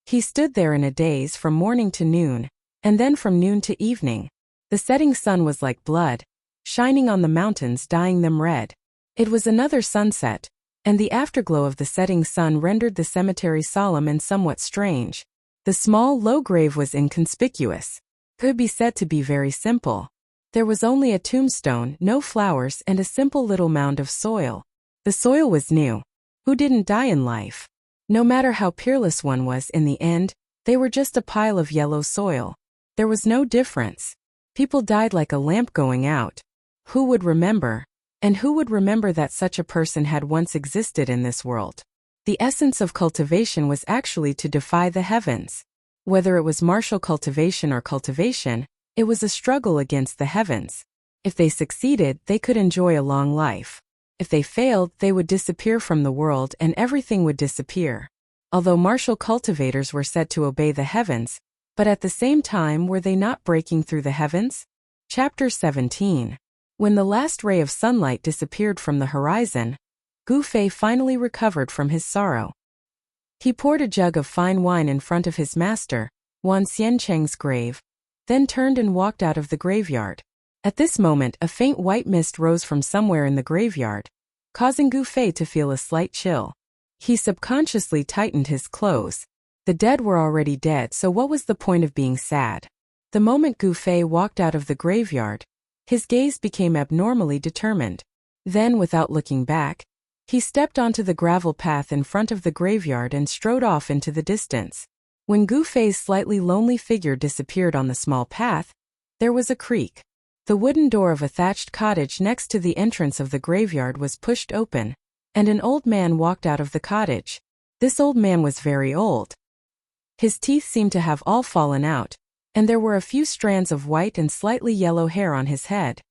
He stood there in a daze from morning to noon, and then from noon to evening. The setting sun was like blood, shining on the mountains, dyeing them red. It was another sunset, and the afterglow of the setting sun rendered the cemetery solemn and somewhat strange. The small, low grave was inconspicuous. Could be said to be very simple. There was only a tombstone, no flowers, and a simple little mound of soil. The soil was new. Who didn't die in life? No matter how peerless one was, in the end, they were just a pile of yellow soil. There was no difference. People died like a lamp going out. Who would remember? And who would remember that such a person had once existed in this world? The essence of cultivation was actually to defy the heavens. Whether it was martial cultivation or cultivation, it was a struggle against the heavens. If they succeeded, they could enjoy a long life. If they failed, they would disappear from the world and everything would disappear. Although martial cultivators were said to obey the heavens, but at the same time were they not breaking through the heavens? Chapter 17. When the last ray of sunlight disappeared from the horizon, Gu Fei finally recovered from his sorrow. He poured a jug of fine wine in front of his master, Wan Xiancheng's grave, then turned and walked out of the graveyard. At this moment a faint white mist rose from somewhere in the graveyard, causing Gu Fei to feel a slight chill. He subconsciously tightened his clothes. The dead were already dead, so what was the point of being sad? The moment Gu Fei walked out of the graveyard, his gaze became abnormally determined. Then, without looking back, he stepped onto the gravel path in front of the graveyard and strode off into the distance. When Gu Fei's slightly lonely figure disappeared on the small path, there was a creak. The wooden door of a thatched cottage next to the entrance of the graveyard was pushed open, and an old man walked out of the cottage. This old man was very old. His teeth seemed to have all fallen out, and there were a few strands of white and slightly yellow hair on his head.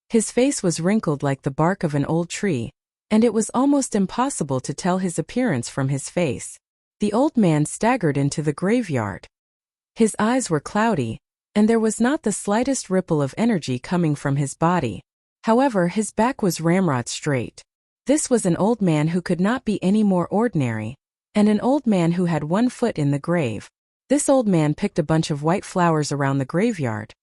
His face was wrinkled like the bark of an old tree, and it was almost impossible to tell his appearance from his face. The old man staggered into the graveyard. His eyes were cloudy, and there was not the slightest ripple of energy coming from his body. However, his back was ramrod straight. This was an old man who could not be any more ordinary, and an old man who had one foot in the grave. This old man picked a bunch of white flowers around the graveyard,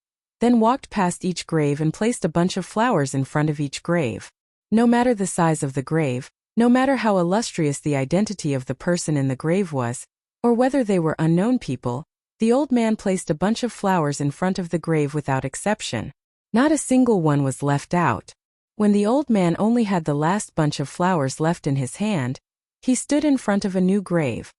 then walked past each grave and placed a bunch of flowers in front of each grave. No matter the size of the grave, no matter how illustrious the identity of the person in the grave was, or whether they were unknown people, the old man placed a bunch of flowers in front of the grave without exception. Not a single one was left out. When the old man only had the last bunch of flowers left in his hand, he stood in front of a new grave.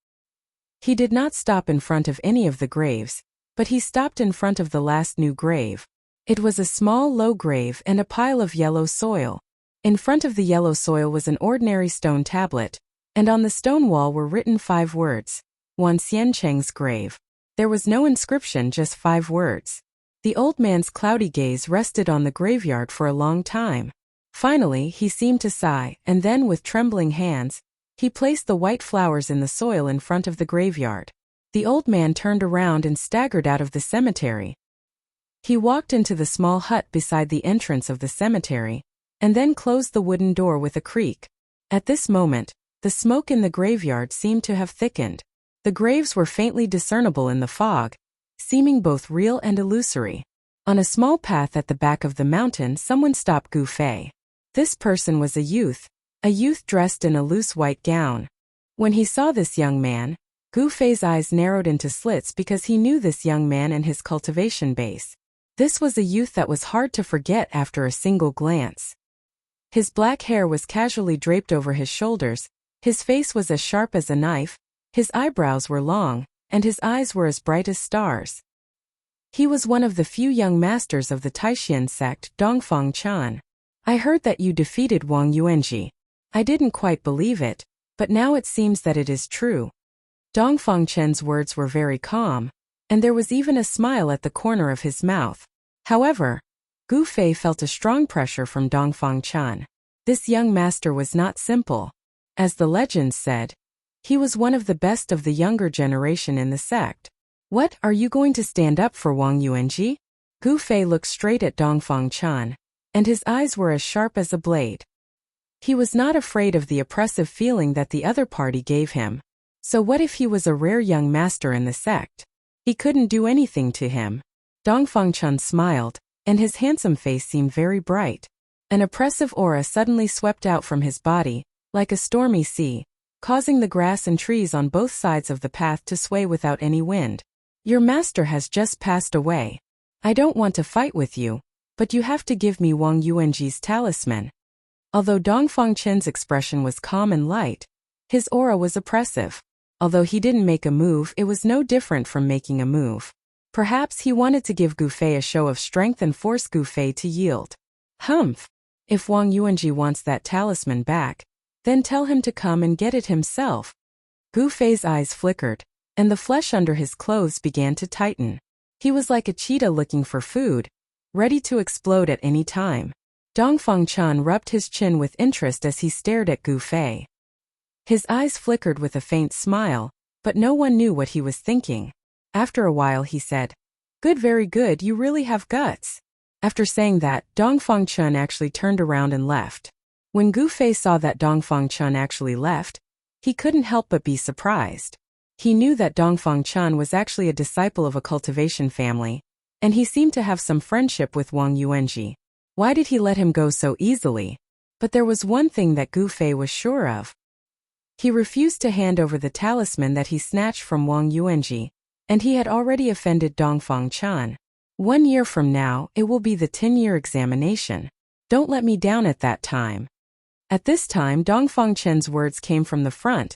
He did not stop in front of any of the graves, but he stopped in front of the last new grave. It was a small, low grave and a pile of yellow soil. In front of the yellow soil was an ordinary stone tablet, and on the stone wall were written 5 words. Wan Xiancheng's grave. There was no inscription, just 5 words. The old man's cloudy gaze rested on the graveyard for a long time. Finally, he seemed to sigh, and then with trembling hands, He placed the white flowers in the soil in front of the graveyard. The old man turned around and staggered out of the cemetery. He walked into the small hut beside the entrance of the cemetery, and then closed the wooden door with a creak. At this moment, the smoke in the graveyard seemed to have thickened. The graves were faintly discernible in the fog, seeming both real and illusory. On a small path at the back of the mountain, someone stopped Gu Fei. This person was a youth dressed in a loose white gown. When he saw this young man, Gu Fei's eyes narrowed into slits because he knew this young man and his cultivation base. This was a youth that was hard to forget after a single glance. His black hair was casually draped over his shoulders, his face was as sharp as a knife, his eyebrows were long, and his eyes were as bright as stars. He was one of the few young masters of the Taishan sect, Dongfang Chan. I heard that you defeated Wang Yuanji. I didn't quite believe it, but now it seems that it is true. Dongfang Chen's words were very calm, and there was even a smile at the corner of his mouth. However, Gu Fei felt a strong pressure from Dongfang Chan. This young master was not simple. As the legends said, he was one of the best of the younger generation in the sect. What, are you going to stand up for Wang Yuanji? Gu Fei looked straight at Dongfang Chan, and his eyes were as sharp as a blade. He was not afraid of the oppressive feeling that the other party gave him. So what if he was a rare young master in the sect? He couldn't do anything to him. Dongfang Chan smiled, and his handsome face seemed very bright. An oppressive aura suddenly swept out from his body, like a stormy sea, causing the grass and trees on both sides of the path to sway without any wind. Your master has just passed away. I don't want to fight with you, but you have to give me Wang Yuanji's talisman. Although Dongfang Chen's expression was calm and light, his aura was oppressive. Although he didn't make a move, it was no different from making a move. Perhaps he wanted to give Gu Fei a show of strength and force Gu Fei to yield. Humph! If Wang Yuanji wants that talisman back, then tell him to come and get it himself. Gu Fei's eyes flickered, and the flesh under his clothes began to tighten. He was like a cheetah looking for food, ready to explode at any time. Dongfang Chan rubbed his chin with interest as he stared at Gu Fei. His eyes flickered with a faint smile, but no one knew what he was thinking. After a while he said, "Good, very good, you really have guts." After saying that, Dongfang Chan actually turned around and left. When Gu Fei saw that Dongfang Chan actually left, he couldn't help but be surprised. He knew that Dongfang Chan was actually a disciple of a cultivation family, and he seemed to have some friendship with Wang Yuanji. Why did he let him go so easily? But there was one thing that Gu Fei was sure of. He refused to hand over the talisman that he snatched from Wang Yuanji, and he had already offended Dongfang Chan. 1 year from now, it will be the 10-year examination. Don't let me down at that time. At this time, Dongfang Chen's words came from the front,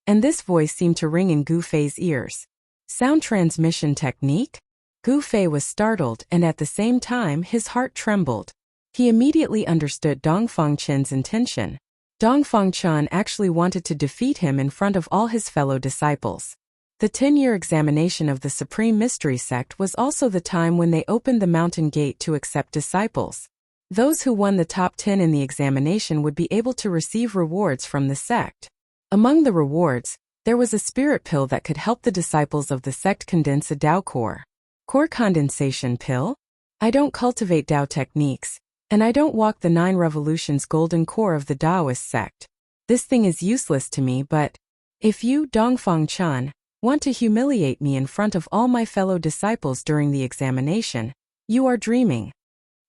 and this voice seemed to ring in Gu Fei's ears. Sound transmission technique? Gu Fei was startled, and at the same time his heart trembled. He immediately understood Dongfang Chen's intention. Dongfang Chan actually wanted to defeat him in front of all his fellow disciples. The 10-year examination of the Supreme Mystery Sect was also the time when they opened the mountain gate to accept disciples. Those who won the top 10 in the examination would be able to receive rewards from the sect. Among the rewards, there was a spirit pill that could help the disciples of the sect condense a Dao core. Core condensation pill? I don't cultivate Dao techniques, and I don't walk the 9 revolutions golden core of the Taoist sect. This thing is useless to me, but if you, Dongfang Chan, want to humiliate me in front of all my fellow disciples during the examination, you are dreaming.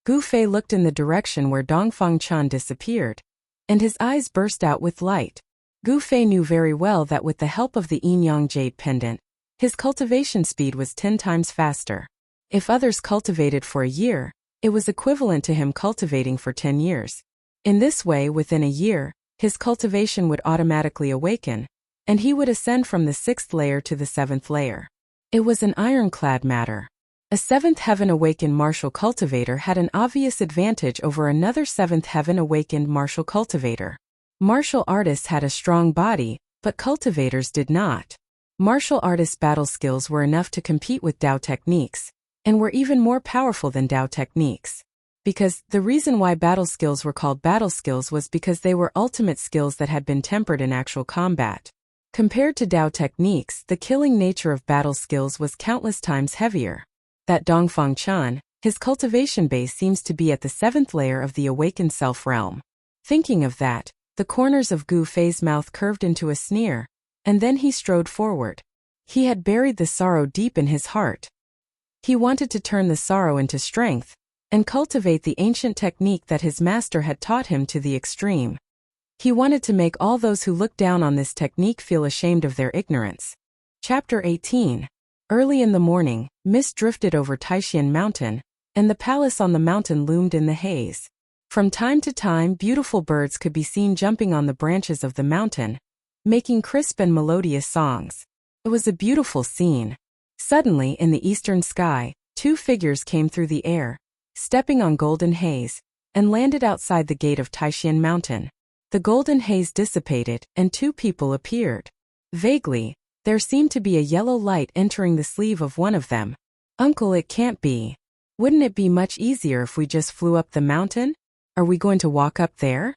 Gu Fei looked in the direction where Dongfang Chan disappeared, and his eyes burst out with light. Gu Fei knew very well that with the help of the yin-yang jade pendant, his cultivation speed was 10 times faster. If others cultivated for a year, it was equivalent to him cultivating for 10 years. In this way, within a year, his cultivation would automatically awaken, and he would ascend from the 6th layer to the 7th layer. It was an ironclad matter. A 7th heaven awakened martial cultivator had an obvious advantage over another 7th heaven awakened martial cultivator. Martial artists had a strong body, but cultivators did not. Martial artists' battle skills were enough to compete with Dao techniques, and were even more powerful than Dao techniques. Because the reason why battle skills were called battle skills was because they were ultimate skills that had been tempered in actual combat. Compared to Dao techniques, the killing nature of battle skills was countless times heavier. That Dongfang Chan, his cultivation base seems to be at the 7th layer of the awakened self realm. Thinking of that, the corners of Gu Fei's mouth curved into a sneer, and then he strode forward. He had buried the sorrow deep in his heart. He wanted to turn the sorrow into strength, and cultivate the ancient technique that his master had taught him to the extreme. He wanted to make all those who looked down on this technique feel ashamed of their ignorance. Chapter 18. Early in the morning, mist drifted over Taishan Mountain, and the palace on the mountain loomed in the haze. From time to time, beautiful birds could be seen jumping on the branches of the mountain, making crisp and melodious songs. It was a beautiful scene. Suddenly, in the eastern sky, 2 figures came through the air, stepping on golden haze, and landed outside the gate of Taishan Mountain. The golden haze dissipated, and 2 people appeared. Vaguely, there seemed to be a yellow light entering the sleeve of one of them. "Uncle, it can't be. Wouldn't it be much easier if we just flew up the mountain? Are we going to walk up there?"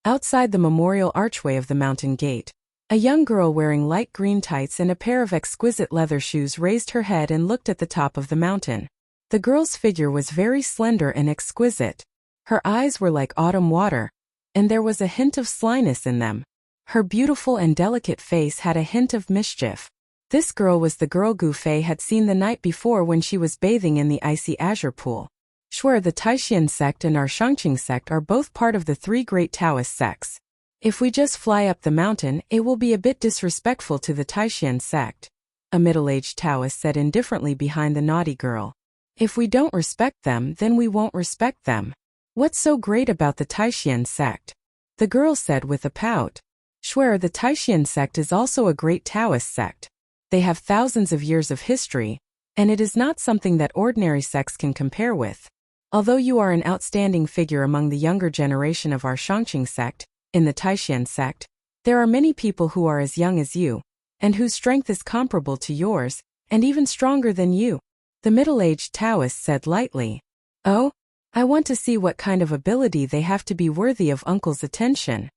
Outside the memorial archway of the mountain gate, a young girl wearing light green tights and a pair of exquisite leather shoes raised her head and looked at the top of the mountain. The girl's figure was very slender and exquisite. Her eyes were like autumn water, and there was a hint of slyness in them. Her beautiful and delicate face had a hint of mischief. This girl was the girl Gu Fei had seen the night before when she was bathing in the icy azure pool. Sure, the Taishan sect and our Shangqing sect are both part of the 3 great Taoist sects. If we just fly up the mountain, it will be a bit disrespectful to the Taishan sect, a middle-aged Taoist said indifferently behind the naughty girl. If we don't respect them, then we won't respect them. What's so great about the Taishan sect? The girl said with a pout. Sure, the Taishan sect is also a great Taoist sect. They have thousands of years of history, and it is not something that ordinary sects can compare with. Although you are an outstanding figure among the younger generation of our Shangqing sect, in the Taishan sect, there are many people who are as young as you, and whose strength is comparable to yours, and even stronger than you. The middle-aged Taoist said lightly. Oh? I want to see what kind of ability they have to be worthy of Uncle's attention.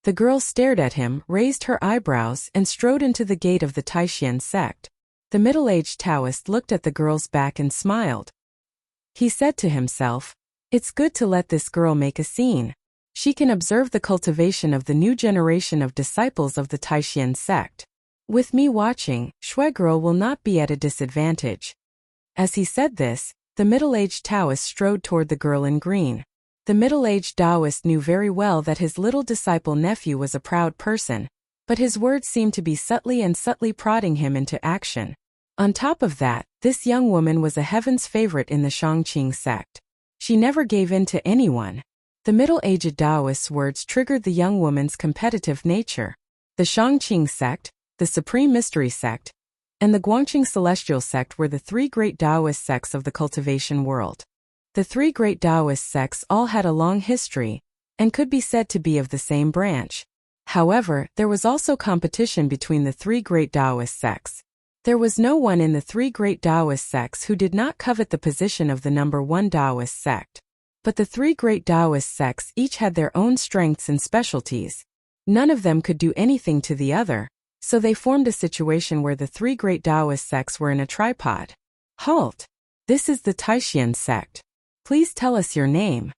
The girl stared at him, raised her eyebrows, and strode into the gate of the Taishan sect. The middle-aged Taoist looked at the girl's back and smiled. He said to himself, "It's good to let this girl make a scene. She can observe the cultivation of the new generation of disciples of the Taishan sect. With me watching, Shui girl will not be at a disadvantage." As he said this, the middle-aged Taoist strode toward the girl in green. The middle-aged Taoist knew very well that his little disciple nephew was a proud person, but his words seemed to be subtly prodding him into action. On top of that, this young woman was a heaven's favorite in the Shangqing sect. She never gave in to anyone. The middle-aged Taoist's words triggered the young woman's competitive nature. The Shangqing sect, the Supreme Mystery sect, and the Guangqing Celestial sect were the 3 great Taoist sects of the cultivation world. The 3 great Taoist sects all had a long history, and could be said to be of the same branch. However, there was also competition between the 3 great Taoist sects. There was no one in the 3 great Taoist sects who did not covet the position of the number 1 Taoist sect. But the 3 great Taoist sects each had their own strengths and specialties. None of them could do anything to the other, so they formed a situation where the 3 great Taoist sects were in a tripod. Halt! This is the Taishan sect. Please tell us your name.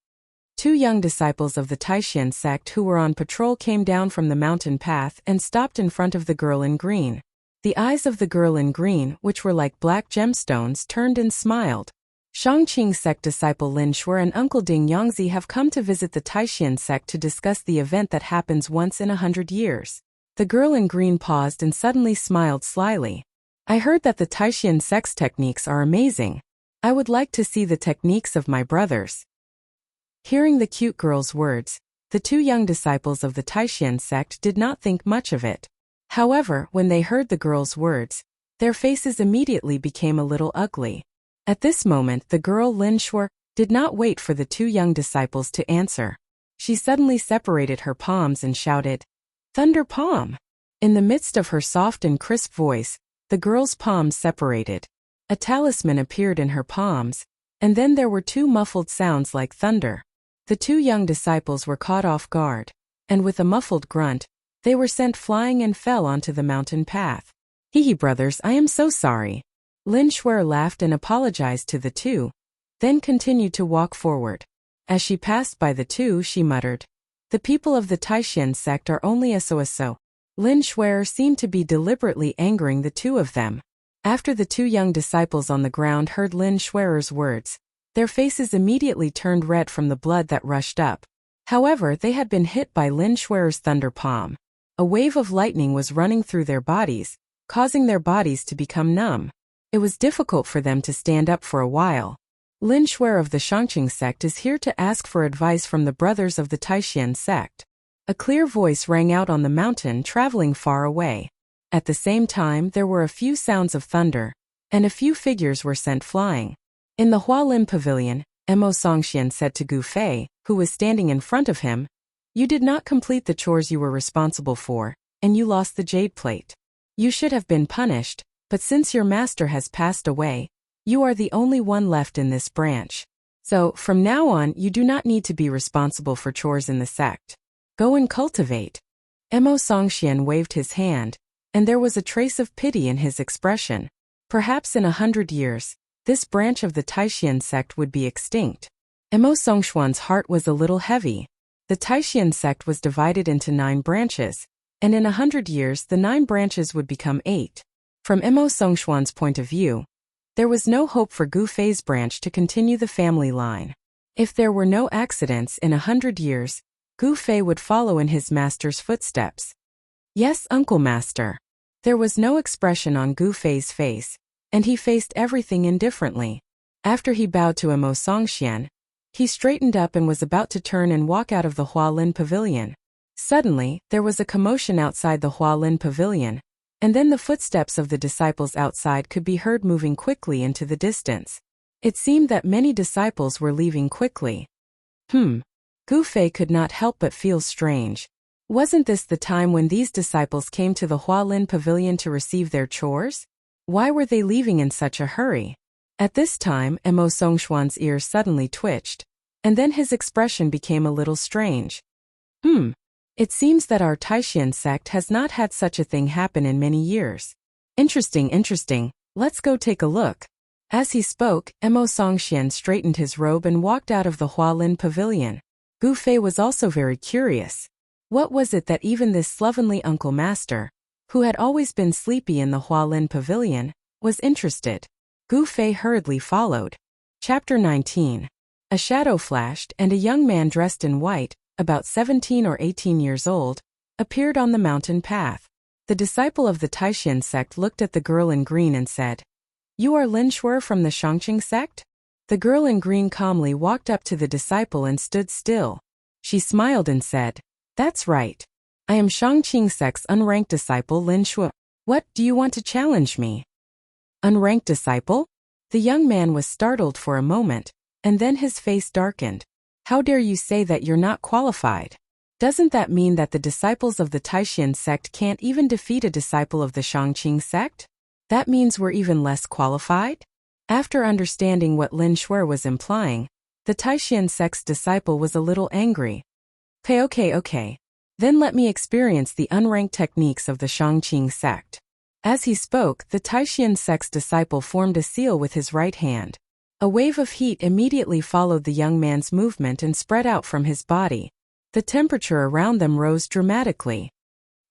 2 young disciples of the Taishan sect who were on patrol came down from the mountain path and stopped in front of the girl in green. The eyes of the girl in green, which were like black gemstones, turned and smiled. Shangqing sect disciple Lin Shuer and Uncle Ding Yangzi have come to visit the Taishan sect to discuss the event that happens once in 100 years. The girl in green paused and suddenly smiled slyly. I heard that the Taishan sect's techniques are amazing. I would like to see the techniques of my brothers. Hearing the cute girl's words, the 2 young disciples of the Taishan sect did not think much of it. However, when they heard the girl's words, their faces immediately became a little ugly. At this moment, the girl Lin Shuer did not wait for the 2 young disciples to answer. She suddenly separated her palms and shouted, "Thunder Palm!" In the midst of her soft and crisp voice, the girl's palms separated. A talisman appeared in her palms, And then there were two muffled sounds like thunder. The two young disciples were caught off guard, and with a muffled grunt, they were sent flying and fell onto the mountain path. Hee brothers, I am so sorry. Lin Shuer laughed and apologized to the two, then continued to walk forward. As she passed by the two, she muttered, "The people of the Taishan sect are only so. Lin Shuer seemed to be deliberately angering the two of them. After the two young disciples on the ground heard Lin Shuer's words, their faces immediately turned red from the blood that rushed up. However, they had been hit by Lin Shuer's thunder palm. A wave of lightning was running through their bodies, causing their bodies to become numb. It was difficult for them to stand up for a while. Lin Shuer of the Shangqing sect is here to ask for advice from the brothers of the Taishan sect." A clear voice rang out on the mountain, traveling far away. At the same time, there were a few sounds of thunder, and a few figures were sent flying. In the Hualin Pavilion, Mo Songxian said to Gu Fei, who was standing in front of him, "You did not complete the chores you were responsible for, and you lost the jade plate. You should have been punished, but since your master has passed away, you are the only one left in this branch. So, from now on, you do not need to be responsible for chores in the sect. Go and cultivate." Mo Songxian waved his hand, and there was a trace of pity in his expression. Perhaps in 100 years, this branch of the Taishan sect would be extinct. Mo Songxuan's heart was a little heavy. The Taishan sect was divided into 9 branches, and in 100 years the 9 branches would become 8. From Mo Songxuan's point of view, there was no hope for Gu Fei's branch to continue the family line. If there were no accidents in 100 years, Gu Fei would follow in his master's footsteps. "Yes, Uncle Master." There was no expression on Gu Fei's face, and he faced everything indifferently. After he bowed to Mo Songxian, he straightened up and was about to turn and walk out of the Hualin Pavilion. Suddenly, there was a commotion outside the Hualin Pavilion, and then the footsteps of the disciples outside could be heard moving quickly into the distance. It seemed that many disciples were leaving quickly. Gu Fei could not help but feel strange. Wasn't this the time when these disciples came to the Hualin Pavilion to receive their chores? Why were they leaving in such a hurry? At this time, Mo Songxuan's ears suddenly twitched, and then his expression became a little strange. It seems that our Taishan sect has not had such a thing happen in many years. Interesting, let's go take a look." As he spoke, Mo Songxian straightened his robe and walked out of the Hualin Pavilion. Gu Fei was also very curious. What was it that even this slovenly Uncle Master, who had always been sleepy in the Hualin Pavilion, was interested? Gu Fei hurriedly followed. Chapter 19. A shadow flashed, and a young man dressed in white, about 17 or 18 years old, appeared on the mountain path. The disciple of the Taishan sect looked at the girl in green and said, "You are Lin Shuer from the Shangqing sect?" The girl in green calmly walked up to the disciple and stood still. She smiled and said, "That's right. I am Shangqing sect's unranked disciple Lin Shuer. What, do you want to challenge me?" "Unranked disciple?" The young man was startled for a moment, and then his face darkened. "How dare you say that you're not qualified? Doesn't that mean that the disciples of the Taishan sect can't even defeat a disciple of the Shangqing sect? That means we're even less qualified?" After understanding what Lin Shuer was implying, the Taishan sect's disciple was a little angry. Okay. Then let me experience the unranked techniques of the Shangqing sect." As he spoke, the Taishan sect's disciple formed a seal with his right hand. A wave of heat immediately followed the young man's movement and spread out from his body. The temperature around them rose dramatically.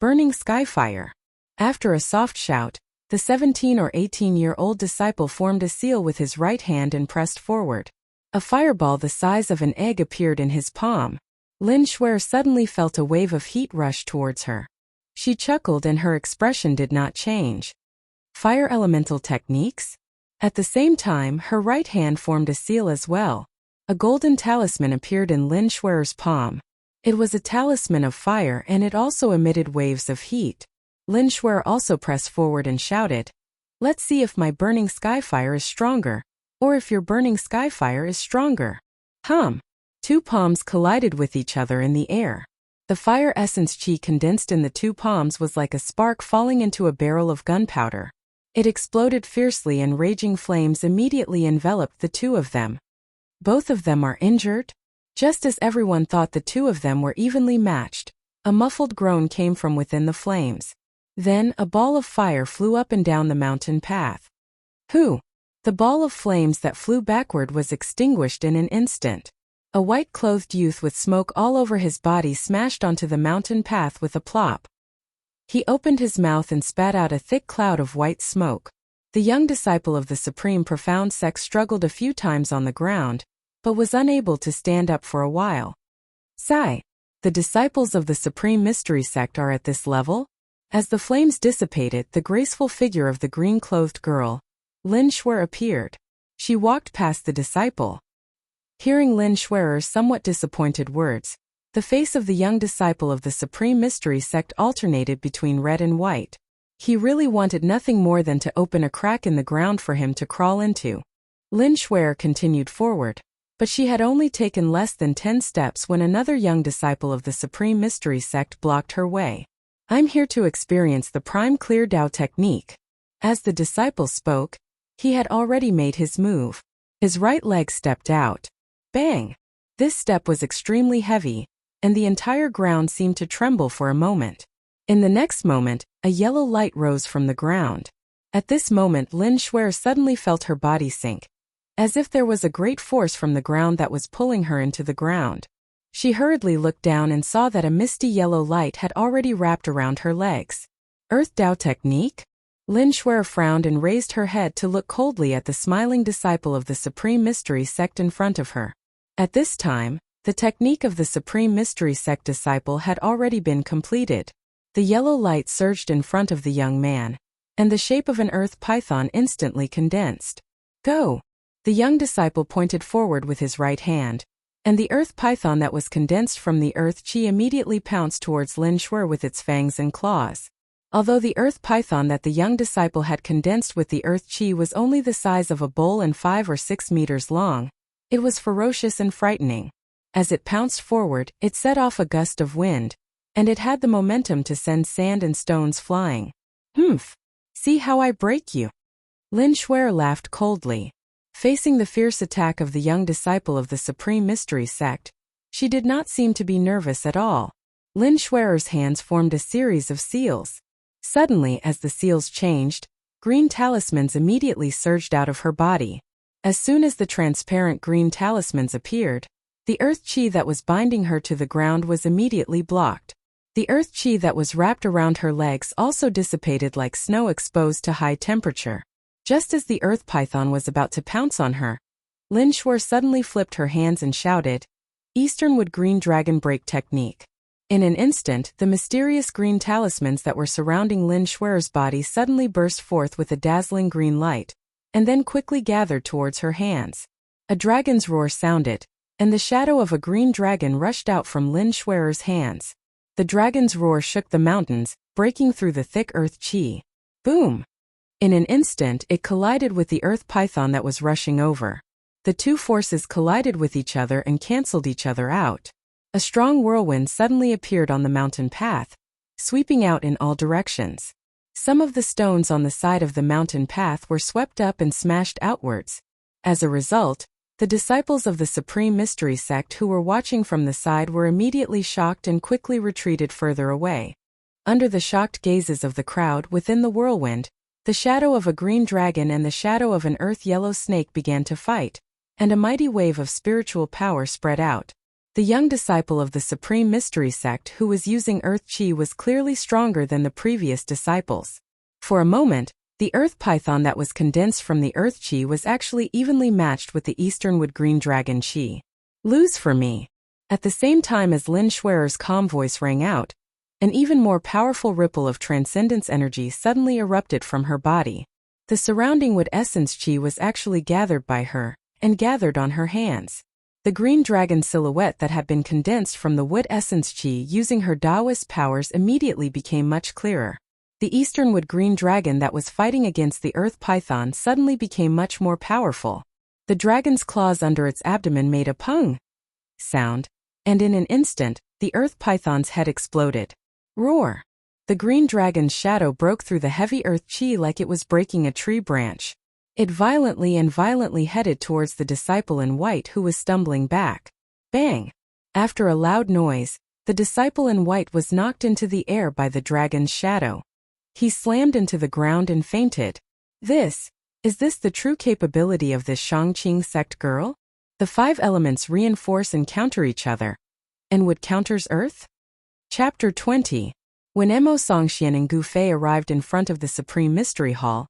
Burning skyfire. After a soft shout, the 17 or 18-year-old disciple formed a seal with his right hand and pressed forward. A fireball the size of an egg appeared in his palm. Lin Shuer suddenly felt a wave of heat rush towards her. She chuckled and her expression did not change. Fire elemental techniques? At the same time, her right hand formed a seal as well. A golden talisman appeared in Lin Shuer's palm. It was a talisman of fire and it also emitted waves of heat. Lin Shuer also pressed forward and shouted, "Let's see if my burning skyfire is stronger, or if your burning skyfire is stronger." Two palms collided with each other in the air. The fire essence chi condensed in the two palms was like a spark falling into a barrel of gunpowder. It exploded fiercely and raging flames immediately enveloped the two of them. Both of them are injured? Just as everyone thought the two of them were evenly matched, a muffled groan came from within the flames. Then, a ball of fire flew up and down the mountain path. Who? The ball of flames that flew backward was extinguished in an instant. A white-clothed youth with smoke all over his body smashed onto the mountain path with a plop. He opened his mouth and spat out a thick cloud of white smoke. The young disciple of the Supreme Profound Sect struggled a few times on the ground, but was unable to stand up for a while. Sigh. The disciples of the Supreme Mystery Sect are at this level? As the flames dissipated, the graceful figure of the green-clothed girl, Lin Shuer, appeared. She walked past the disciple. Hearing Lin Shuer's somewhat disappointed words, the face of the young disciple of the Supreme Mystery Sect alternated between red and white. He really wanted nothing more than to open a crack in the ground for him to crawl into. Lin Shuer continued forward, but she had only taken less than 10 steps when another young disciple of the Supreme Mystery Sect blocked her way. I'm here to experience the Prime Clear Dao technique. As the disciple spoke, he had already made his move. His right leg stepped out. Bang! This step was extremely heavy, and the entire ground seemed to tremble for a moment. In the next moment, a yellow light rose from the ground. At this moment, Lin Shuer suddenly felt her body sink, as if there was a great force from the ground that was pulling her into the ground. She hurriedly looked down and saw that a misty yellow light had already wrapped around her legs. Earth Dao technique? Lin Shuer frowned and raised her head to look coldly at the smiling disciple of the Supreme Mystery Sect in front of her. At this time, the technique of the Supreme Mystery Sect disciple had already been completed. The yellow light surged in front of the young man, and the shape of an earth python instantly condensed. Go! The young disciple pointed forward with his right hand, and the earth python that was condensed from the earth chi immediately pounced towards Lin Shuer with its fangs and claws. Although the earth python that the young disciple had condensed with the earth chi was only the size of a bowl and 5 or 6 meters long, it was ferocious and frightening. As it pounced forward, it set off a gust of wind, and it had the momentum to send sand and stones flying. Humph! See how I break you? Lin Shuer laughed coldly. Facing the fierce attack of the young disciple of the Supreme Mystery Sect, she did not seem to be nervous at all. Lin Shuer's hands formed a series of seals. Suddenly, as the seals changed, green talismans immediately surged out of her body. As soon as the transparent green talismans appeared, the earth chi that was binding her to the ground was immediately blocked. The earth chi that was wrapped around her legs also dissipated like snow exposed to high temperature. Just as the earth python was about to pounce on her, Lin Shuer suddenly flipped her hands and shouted, "Easternwood Green Dragon Break Technique." In an instant, the mysterious green talismans that were surrounding Lin Shuer's body suddenly burst forth with a dazzling green light, and then quickly gathered towards her hands. A dragon's roar sounded, and the shadow of a green dragon rushed out from Lin Shuer's hands. The dragon's roar shook the mountains, breaking through the thick earth chi. Boom! In an instant, it collided with the earth python that was rushing over. The two forces collided with each other and cancelled each other out. A strong whirlwind suddenly appeared on the mountain path, sweeping out in all directions. Some of the stones on the side of the mountain path were swept up and smashed outwards. As a result, the disciples of the Supreme Mystery Sect who were watching from the side were immediately shocked and quickly retreated further away. Under the shocked gazes of the crowd within the whirlwind, the shadow of a green dragon and the shadow of an earth yellow snake began to fight, and a mighty wave of spiritual power spread out. The young disciple of the Supreme Mystery Sect who was using earth chi was clearly stronger than the previous disciples. For a moment, the earth python that was condensed from the earth chi was actually evenly matched with the Easternwood Green Dragon chi. Lose for me. At the same time as Lin Shuer's calm voice rang out, an even more powerful ripple of transcendence energy suddenly erupted from her body. The surrounding wood essence chi was actually gathered by her, and gathered on her hands. The green dragon silhouette that had been condensed from the wood essence chi using her Taoist powers immediately became much clearer. The Easternwood Green Dragon that was fighting against the earth python suddenly became much more powerful. The dragon's claws under its abdomen made a pung sound, and in an instant, the earth python's head exploded. Roar! The green dragon's shadow broke through the heavy earth chi like it was breaking a tree branch. It violently headed towards the disciple in white who was stumbling back. Bang! After a loud noise, the disciple in white was knocked into the air by the dragon's shadow. He slammed into the ground and fainted. Is this the true capability of this Shangqing sect girl? The 5 elements reinforce and counter each other. And what counters earth? Chapter 20. When Emo Songxian and Gu Fei arrived in front of the Supreme Mystery Hall,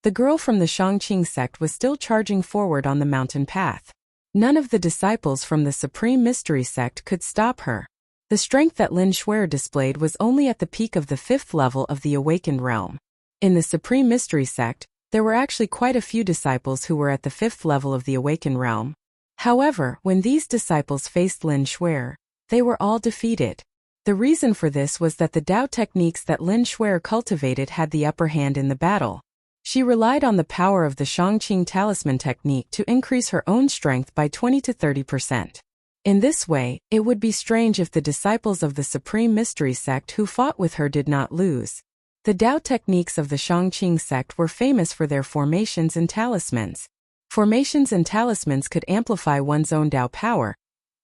the girl from the Shangqing sect was still charging forward on the mountain path. None of the disciples from the Supreme Mystery sect could stop her. The strength that Lin Shuer displayed was only at the peak of the 5th level of the awakened realm. In the Supreme Mystery sect, there were actually quite a few disciples who were at the 5th level of the awakened realm. However, when these disciples faced Lin Shuer, they were all defeated. The reason for this was that the Dao techniques that Lin Shuer cultivated had the upper hand in the battle. She relied on the power of the Shangqing talisman technique to increase her own strength by 20 to 30%. In this way, it would be strange if the disciples of the Supreme Mystery sect who fought with her did not lose. The Dao techniques of the Shangqing sect were famous for their formations and talismans. Formations and talismans could amplify one's own Dao power,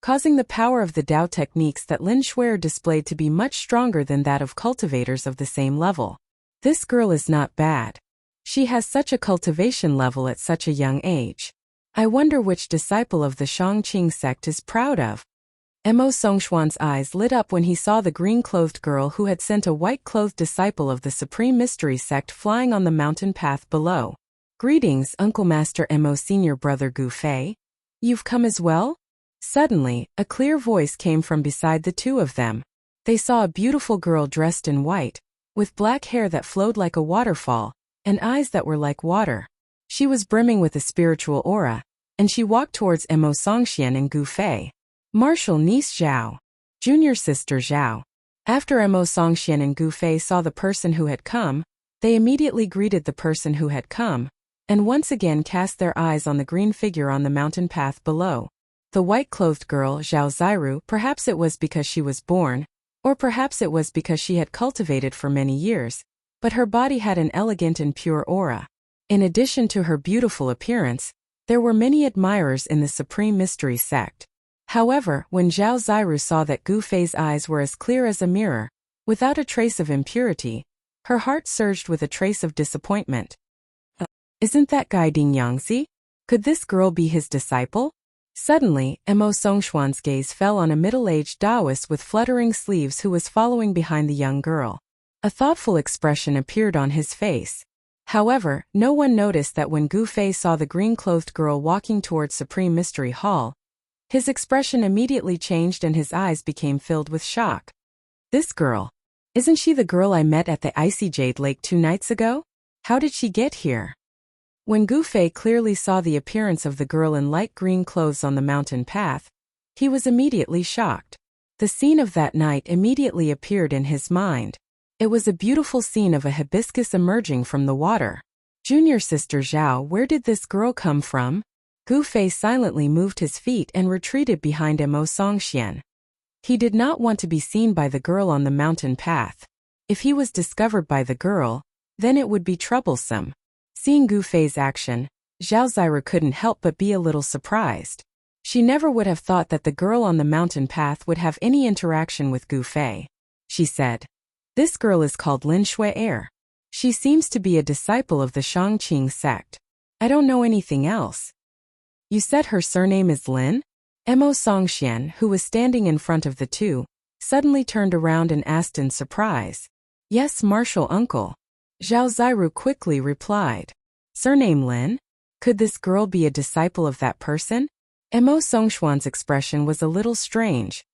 causing the power of the Dao techniques that Lin Shuer displayed to be much stronger than that of cultivators of the same level. This girl is not bad. She has such a cultivation level at such a young age. I wonder which disciple of the Shangqing sect is proud of. Emo Songxuan's eyes lit up when he saw the green-clothed girl who had sent a white-clothed disciple of the Supreme Mystery sect flying on the mountain path below. Greetings, Uncle Master Emo Senior Brother Gu Fei. You've come as well? Suddenly, a clear voice came from beside the two of them. They saw a beautiful girl dressed in white, with black hair that flowed like a waterfall, and eyes that were like water. She was brimming with a spiritual aura, and she walked towards Emo Songxian and Gu Fei. Martial niece Zhao. Junior sister Zhao. After Emo Songxian and Gu Fei saw the person who had come, they immediately greeted the person who had come, and once again cast their eyes on the green figure on the mountain path below. The white-clothed girl, Zhao Zairu, perhaps it was because she was born, or perhaps it was because she had cultivated for many years, but her body had an elegant and pure aura. In addition to her beautiful appearance, there were many admirers in the Supreme Mystery sect. However, when Zhao Zairu saw that Gu Fei's eyes were as clear as a mirror, without a trace of impurity, her heart surged with a trace of disappointment. Isn't that guy Ding Yangzi? Could this girl be his disciple? Suddenly, Emo Songxuan's gaze fell on a middle-aged Taoist with fluttering sleeves who was following behind the young girl. A thoughtful expression appeared on his face. However, no one noticed that when Gu Fei saw the green-clothed girl walking towards Supreme Mystery Hall, his expression immediately changed and his eyes became filled with shock. This girl. Isn't she the girl I met at the Icy Jade Lake 2 nights ago? How did she get here? When Gu Fei clearly saw the appearance of the girl in light green clothes on the mountain path, he was immediately shocked. The scene of that night immediately appeared in his mind. It was a beautiful scene of a hibiscus emerging from the water. Junior sister Zhao, where did this girl come from? Gu Fei silently moved his feet and retreated behind Emo Songxian. He did not want to be seen by the girl on the mountain path. If he was discovered by the girl, then it would be troublesome. Seeing Gu Fei's action, Zhao Zairu couldn't help but be a little surprised. She never would have thought that the girl on the mountain path would have any interaction with Gu Fei. She said, "This girl is called Lin Shuer. She seems to be a disciple of the Shangqing sect. I don't know anything else." "You said her surname is Lin?" Emo Songxian, who was standing in front of the two, suddenly turned around and asked in surprise. "Yes, martial uncle." Zhao Zairu quickly replied. "Surname Lin? Could this girl be a disciple of that person?" Emo Songxuan's expression was a little strange.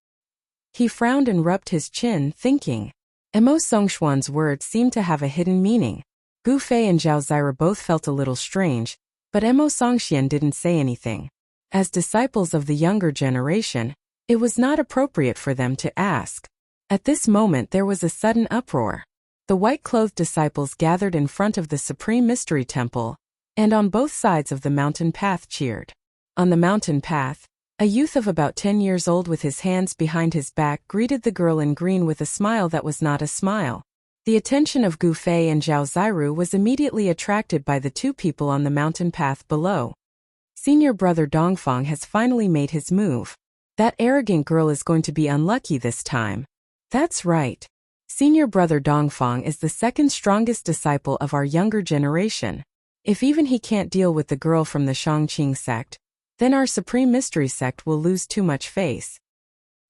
He frowned and rubbed his chin, thinking. Emo Songxuan's words seemed to have a hidden meaning. Gu Fei and Zhao Zairu both felt a little strange, but Emo Songxian didn't say anything. As disciples of the younger generation, it was not appropriate for them to ask. At this moment there was a sudden uproar. The white-clothed disciples gathered in front of the Supreme Mystery Temple, and on both sides of the mountain path cheered. On the mountain path, a youth of about 10 years old with his hands behind his back greeted the girl in green with a smile that was not a smile. The The attention of Gu Fei and Zhao Ziru was immediately attracted by the two people on the mountain path below. Senior brother Dongfang has finally made his move. That arrogant girl is going to be unlucky this time. That's right. Senior brother Dongfang is the second strongest disciple of our younger generation. If even he can't deal with the girl from the Shangqing sect, then our Supreme Mystery sect will lose too much face.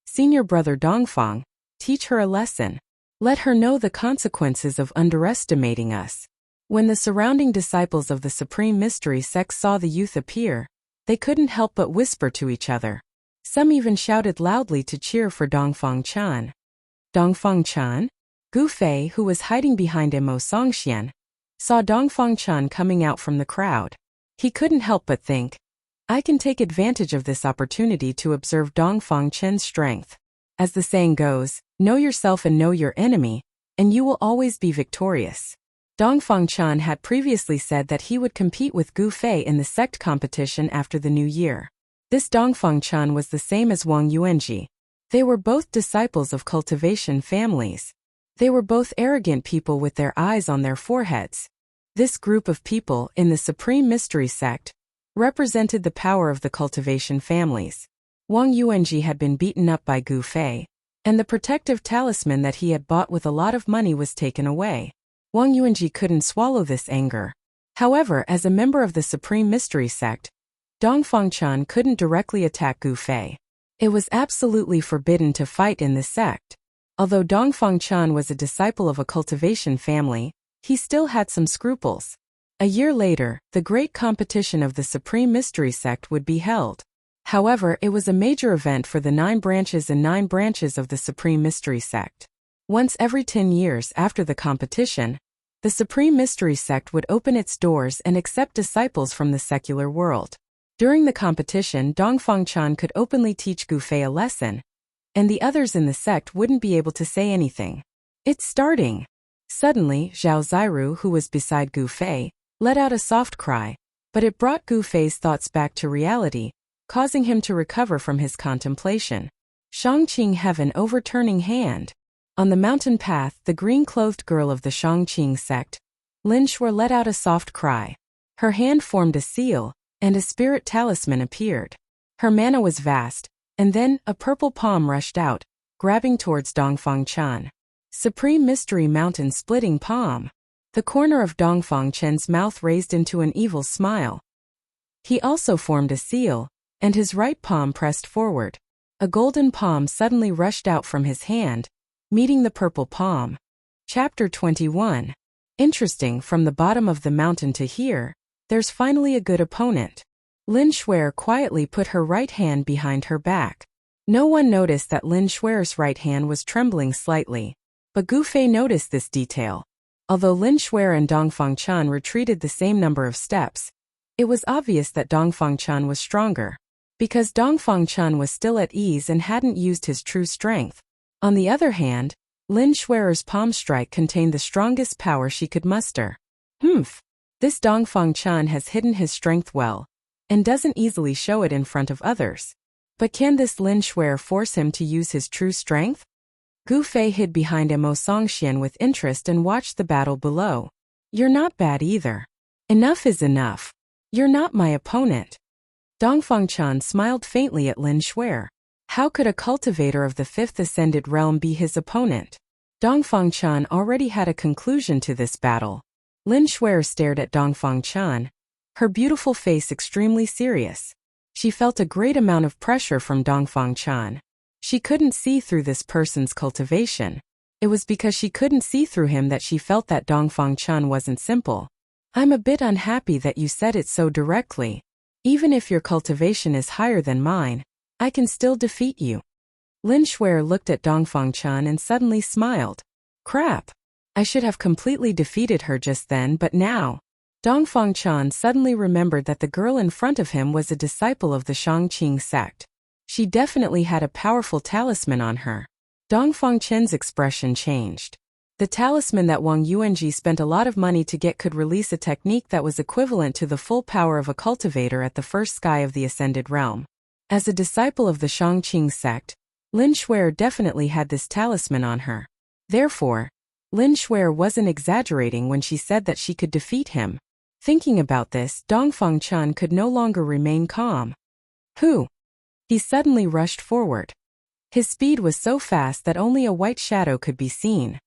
Senior brother Dongfang, teach her a lesson. Let her know the consequences of underestimating us. When the surrounding disciples of the Supreme Mystery sect saw the youth appear, they couldn't help but whisper to each other. Some even shouted loudly to cheer for Dongfang Chan. Dongfang Chan? Gu Fei, who was hiding behind Mo Songxian, saw Dongfang Chan coming out from the crowd. He couldn't help but think, I can take advantage of this opportunity to observe Dongfang Chen's strength. As the saying goes, know yourself and know your enemy, and you will always be victorious. Dongfang Chan had previously said that he would compete with Gu Fei in the sect competition after the new year. This Dongfang Chan was the same as Wang Yuanji. They were both disciples of cultivation families. They were both arrogant people with their eyes on their foreheads. This group of people in the Supreme Mystery sect represented the power of the cultivation families. Wang Yuanji had been beaten up by Gu Fei, and the protective talisman that he had bought with a lot of money was taken away. Wang Yuanji couldn't swallow this anger. However, as a member of the Supreme Mystery sect, Dongfang Chan couldn't directly attack Gu Fei. It was absolutely forbidden to fight in this sect. Although Dongfang Chan was a disciple of a cultivation family, he still had some scruples. A year later, the great competition of the Supreme Mystery sect would be held. However, it was a major event for the 9 branches and 9 branches of the Supreme Mystery sect. Once every 10 years after the competition, the Supreme Mystery sect would open its doors and accept disciples from the secular world. During the competition, Dongfang Chan could openly teach Gu Fei a lesson, and the others in the sect wouldn't be able to say anything. It's starting. Suddenly, Zhao Ziru, who was beside Gu Fei, let out a soft cry, but it brought Gu Fei's thoughts back to reality, causing him to recover from his contemplation. Shangqing Heaven overturning hand. On the mountain path, the green-clothed girl of the Shangqing sect, Lin Shuer, let out a soft cry. Her hand formed a seal, and a spirit talisman appeared. Her mana was vast, and then a purple palm rushed out, grabbing towards Dongfang Chan. Supreme Mystery Mountain Splitting Palm. The corner of Dongfang Chen's mouth raised into an evil smile. He also formed a seal, and his right palm pressed forward. A golden palm suddenly rushed out from his hand, meeting the purple palm. Chapter 21. Interesting, from the bottom of the mountain to here, there's finally a good opponent. Lin Shuer quietly put her right hand behind her back. No one noticed that Lin Shuer's right hand was trembling slightly, but Gu Fei noticed this detail. Although Lin Shuer and Dongfang Chan retreated the same number of steps, it was obvious that Dongfang Chan was stronger, because Dongfang Chan was still at ease and hadn't used his true strength. On the other hand, Lin Shuer's palm strike contained the strongest power she could muster. This Dongfang Chan has hidden his strength well, and doesn't easily show it in front of others. But can this Lin Shuer force him to use his true strength? Gu Fei hid behind Mo Songxian with interest and watched the battle below. You're not bad either. Enough is enough. You're not my opponent. Dongfang Chan smiled faintly at Lin Shuer. How could a cultivator of the 5th Ascended Realm be his opponent? Dongfang Chan already had a conclusion to this battle. Lin Shuer stared at Dongfang Chan, her beautiful face extremely serious. She felt a great amount of pressure from Dongfang Chan. She couldn't see through this person's cultivation. It was because she couldn't see through him that she felt that Dongfang Chan wasn't simple. I'm a bit unhappy that you said it so directly. Even if your cultivation is higher than mine, I can still defeat you. Lin Shuer looked at Dongfang Chan and suddenly smiled. Crap. I should have completely defeated her just then, but now. Dongfang Chan suddenly remembered that the girl in front of him was a disciple of the Shangqing sect. She definitely had a powerful talisman on her. Dongfang Chen's expression changed. The talisman that Wang Yuanji spent a lot of money to get could release a technique that was equivalent to the full power of a cultivator at the first sky of the Ascended Realm. As a disciple of the Shangqing sect, Lin Shuer definitely had this talisman on her. Therefore, Lin Shuer wasn't exaggerating when she said that she could defeat him. Thinking about this, Dongfang Chen could no longer remain calm. Who? He suddenly rushed forward. His speed was so fast that only a white shadow could be seen.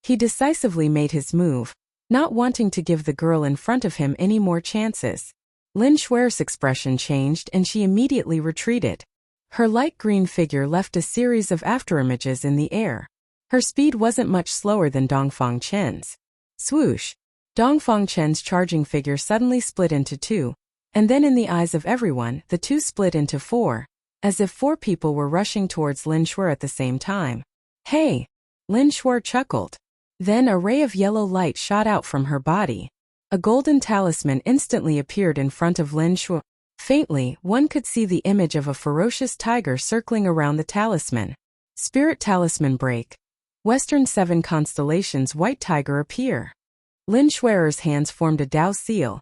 He decisively made his move, not wanting to give the girl in front of him any more chances. Lin Shuer's expression changed and she immediately retreated. Her light green figure left a series of afterimages in the air. Her speed wasn't much slower than Dongfang Chen's. Swoosh! Dongfang Chen's charging figure suddenly split into two, and then in the eyes of everyone, the two split into four, as if four people were rushing towards Lin Shuer at the same time. Hey! Lin Shuer chuckled. Then a ray of yellow light shot out from her body. A golden talisman instantly appeared in front of Lin Shuer. Faintly, one could see the image of a ferocious tiger circling around the talisman. Spirit talisman break. Western 7 constellations white tiger appear. Lin Shuer's hands formed a Dao seal,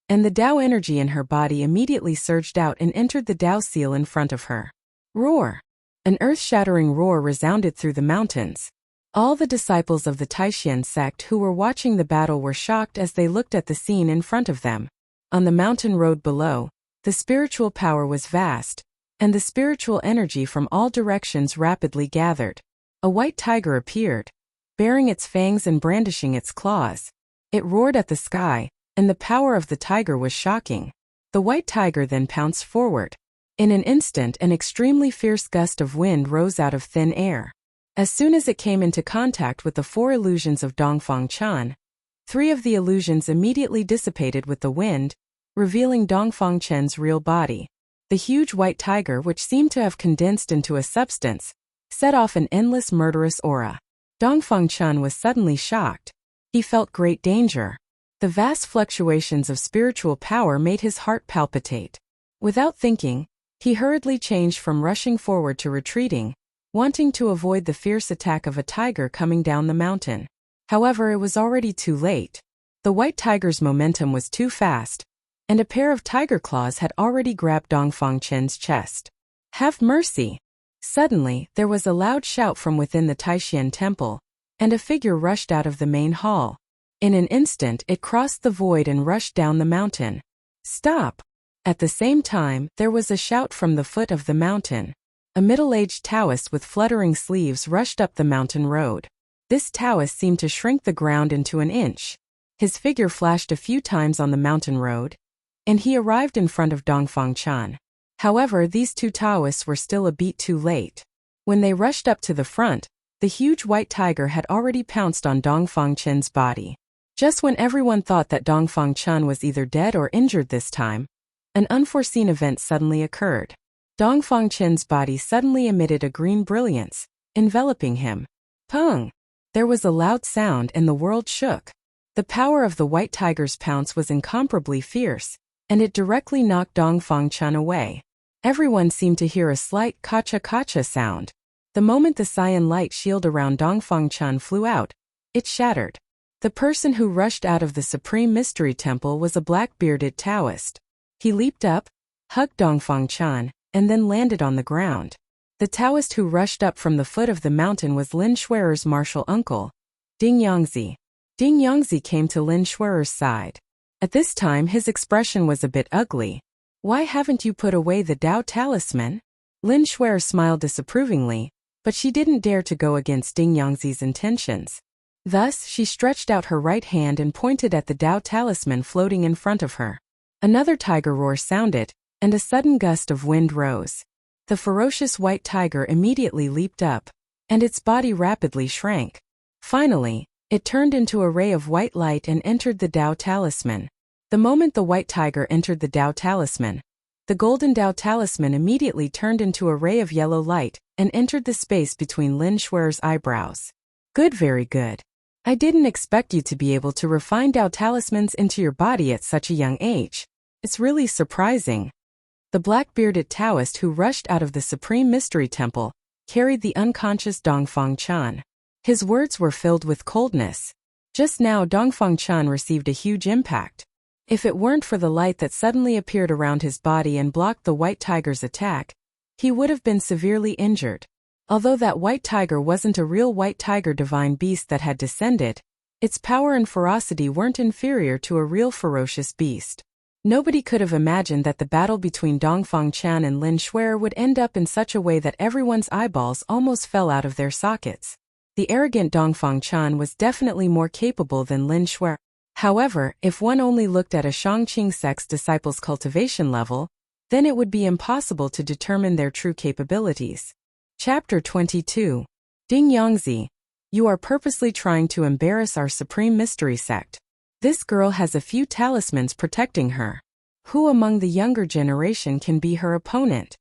and the Dao energy in her body immediately surged out and entered the Dao seal in front of her. Roar! An earth-shattering roar resounded through the mountains. All the disciples of the Taishan sect who were watching the battle were shocked as they looked at the scene in front of them. On the mountain road below, the spiritual power was vast, and the spiritual energy from all directions rapidly gathered. A white tiger appeared, baring its fangs and brandishing its claws. It roared at the sky, and the power of the tiger was shocking. The white tiger then pounced forward. In an instant, an extremely fierce gust of wind rose out of thin air. As soon as it came into contact with the 4 illusions of Dongfang Chen, 3 of the illusions immediately dissipated with the wind, revealing Dongfang Chen's real body. The huge white tiger, which seemed to have condensed into a substance, set off an endless murderous aura. Dongfang Chen was suddenly shocked. He felt great danger. The vast fluctuations of spiritual power made his heart palpitate. Without thinking, he hurriedly changed from rushing forward to retreating, wanting to avoid the fierce attack of a tiger coming down the mountain. However, it was already too late. The white tiger's momentum was too fast, and a pair of tiger claws had already grabbed Dongfang Chen's chest. Have mercy! Suddenly, there was a loud shout from within the Taishan temple, and a figure rushed out of the main hall. In an instant, it crossed the void and rushed down the mountain. Stop! At the same time, there was a shout from the foot of the mountain. A middle-aged Taoist with fluttering sleeves rushed up the mountain road. This Taoist seemed to shrink the ground into an inch. His figure flashed a few times on the mountain road, and he arrived in front of Dongfang Chen. However, these 2 Taoists were still a beat too late. When they rushed up to the front, the huge white tiger had already pounced on Dongfang Chen's body. Just when everyone thought that Dongfang Chen was either dead or injured this time, an unforeseen event suddenly occurred. Dongfang Chen's body suddenly emitted a green brilliance, enveloping him. Pung! There was a loud sound and the world shook. The power of the white tiger's pounce was incomparably fierce, and it directly knocked Dongfang Chen away. Everyone seemed to hear a slight kacha-kacha sound. The moment the cyan light shield around Dongfang Chen flew out, it shattered. The person who rushed out of the Supreme Mystery Temple was a black-bearded Taoist. He leaped up, hugged Dongfang Chen, and then landed on the ground. The Taoist who rushed up from the foot of the mountain was Lin Shuer's martial uncle, Ding Yangzi. Ding Yangzi came to Lin Shuer's side. At this time his expression was a bit ugly. Why haven't you put away the Dao talisman? Lin Shuer smiled disapprovingly, but she didn't dare to go against Ding Yangzi's intentions. Thus, she stretched out her right hand and pointed at the Dao talisman floating in front of her. Another tiger roar sounded, and a sudden gust of wind rose. The ferocious white tiger immediately leaped up, and its body rapidly shrank. Finally, it turned into a ray of white light and entered the Dao talisman. The moment the white tiger entered the Dao talisman, the golden Dao talisman immediately turned into a ray of yellow light and entered the space between Lin Shuer's eyebrows. Good, very good. I didn't expect you to be able to refine Dao talismans into your body at such a young age. It's really surprising. The black-bearded Taoist who rushed out of the Supreme Mystery Temple carried the unconscious Dongfang Chen. His words were filled with coldness. Just now Dongfang Chen received a huge impact. If it weren't for the light that suddenly appeared around his body and blocked the white tiger's attack, he would have been severely injured. Although that white tiger wasn't a real white tiger divine beast that had descended, its power and ferocity weren't inferior to a real ferocious beast. Nobody could have imagined that the battle between Dongfang Chan and Lin Shuer would end up in such a way that everyone's eyeballs almost fell out of their sockets. The arrogant Dongfang Chan was definitely more capable than Lin Shuer. However, if one only looked at a Shangqing sect's disciples' cultivation level, then it would be impossible to determine their true capabilities. Chapter 22. Ding Yangzi, you are purposely trying to embarrass our supreme mystery sect. This girl has a few talismans protecting her. Who among the younger generation can be her opponent?